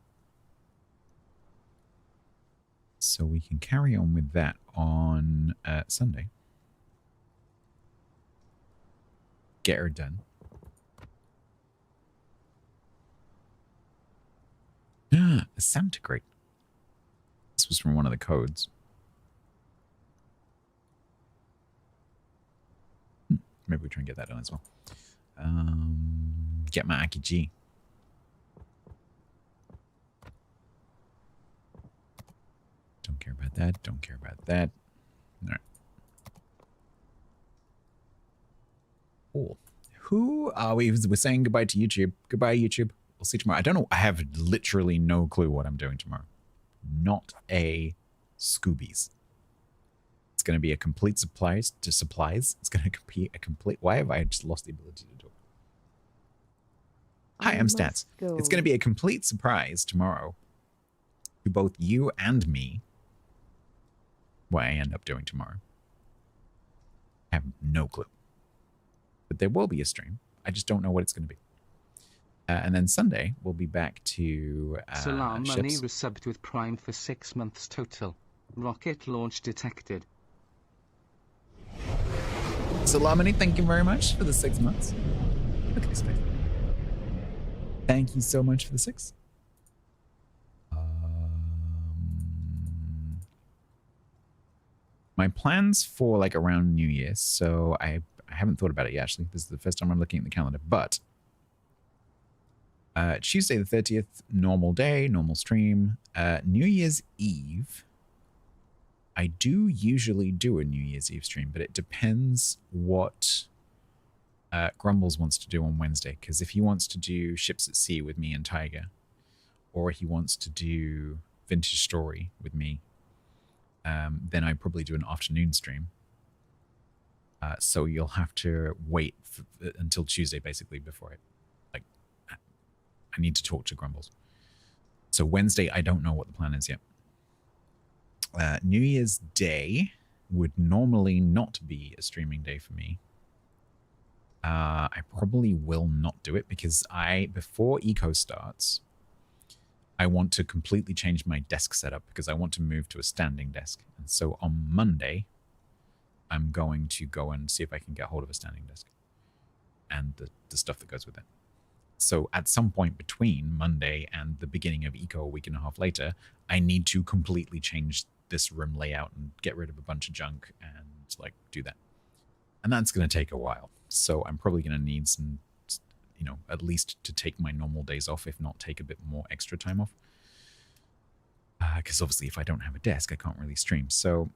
So we can carry on with that on Sunday. Get her done. A Santa crate. This was from one of the codes. Maybe we try and get that done as well. Get my Aki G. Don't care about that. Don't care about that. All right. Cool. Who are we? We're saying goodbye to YouTube. Goodbye, YouTube. We'll see you tomorrow. I don't know. I have literally no clue what I'm doing tomorrow. Not a Scoobies. It's going to be a complete supplies. It's going to be a complete... Why have I just lost the ability to talk? Hi, I'm Stats. It's going to be a complete surprise tomorrow to both you and me what I end up doing tomorrow. I have no clue. But there will be a stream. I just don't know what it's going to be. And then Sunday, we'll be back to Salam ships. Money was subbed with Prime for 6 months total. Rocket launch detected. Salamani, thank you very much for the 6 months. Look at this face. Thank you so much for the 6. My plans for like around New Year's, so I haven't thought about it yet, actually. This is the first time I'm looking at the calendar, but Tuesday the 30th, normal day, normal stream. New Year's Eve, I do usually do a New Year's Eve stream, but it depends what Grumbles wants to do on Wednesday, because if he wants to do Ships at Sea with me and Tiger, or he wants to do Vintage Story with me, then I'd probably do an afternoon stream. So you'll have to wait until Tuesday, basically, before I need to talk to Grumbles. So Wednesday, I don't know what the plan is yet. New Year's Day would normally not be a streaming day for me. probably will not do it because before Eco starts, I want to completely change my desk setup because I want to move to a standing desk. And so on Monday, I'm going to go and see if I can get hold of a standing desk and the stuff that goes with it. So at some point between Monday and the beginning of Eco a week and a half later, I need to completely change this room layout and get rid of a bunch of junk and like do that. And that's going to take a while. So I'm probably going to need some, you know, at least to take my normal days off, if not take a bit more extra time off. Because obviously if I don't have a desk, I can't really stream. So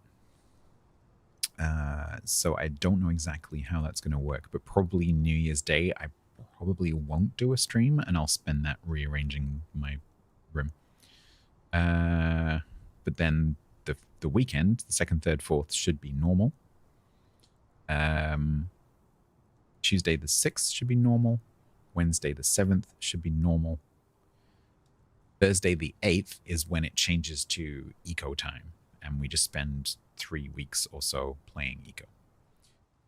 I don't know exactly how that's going to work, but probably New Year's Day, I probably won't do a stream and I'll spend that rearranging my room. But then the weekend, the 2nd, 3rd, 4th should be normal. Tuesday the 6th should be normal. Wednesday the 7th should be normal. Thursday the 8th is when it changes to Eco time, and we just spend 3 weeks or so playing Eco.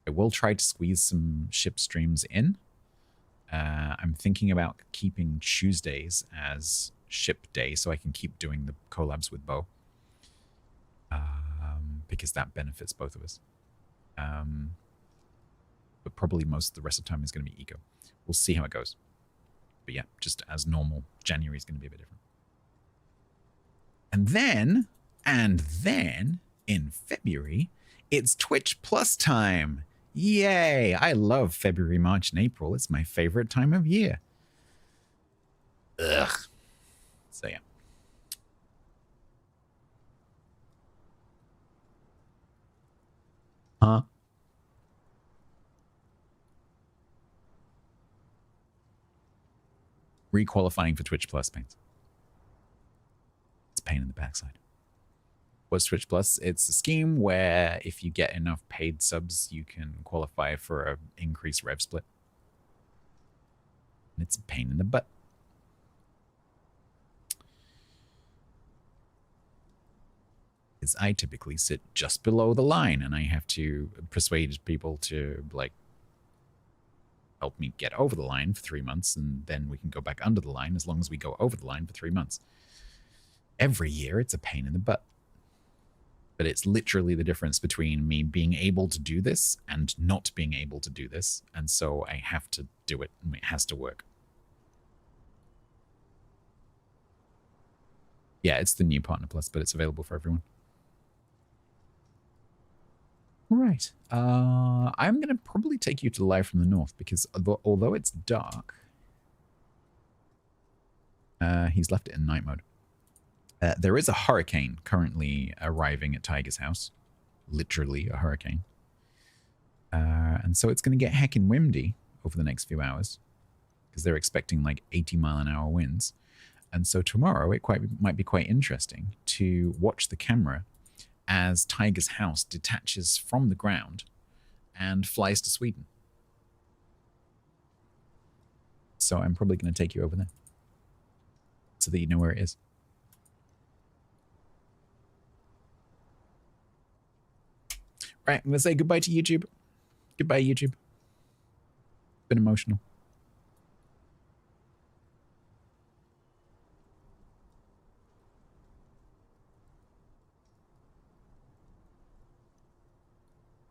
I will try to squeeze some ship streams in. I'm thinking about keeping Tuesdays as ship day so I can keep doing the collabs with Bo. Because that benefits both of us. But probably most of the rest of the time is going to be Eco. We'll see how it goes. But yeah, just as normal, January is going to be a bit different. And then, in February, it's Twitch Plus time. Yay! I love February, March, and April. It's my favorite time of year. Ugh. So yeah. Huh? Requalifying for Twitch Plus pains. It's a pain in the backside. What's Twitch Plus? It's a scheme where if you get enough paid subs, you can qualify for an increased rev split. And it's a pain in the butt. Because I typically sit just below the line and I have to persuade people to like help me get over the line for 3 months, and then we can go back under the line as long as we go over the line for 3 months. Every year, it's a pain in the butt. But it's literally the difference between me being able to do this and not being able to do this. And so I have to do it, and it has to work. Yeah, it's the new Partner Plus, but it's available for everyone. Right. I'm going to probably take you to Live from the North because although it's dark, he's left it in night mode. There is a hurricane currently arriving at Tiger's house. Literally a hurricane. And so it's going to get heckin' windy over the next few hours because they're expecting like 80-mile-an-hour winds. And so tomorrow it might be quite interesting to watch the camera as Tiger's house detaches from the ground and flies to Sweden. So I'm probably going to take you over there so that you know where it is. Right, I'm going to say goodbye to YouTube. Goodbye, YouTube. Been emotional.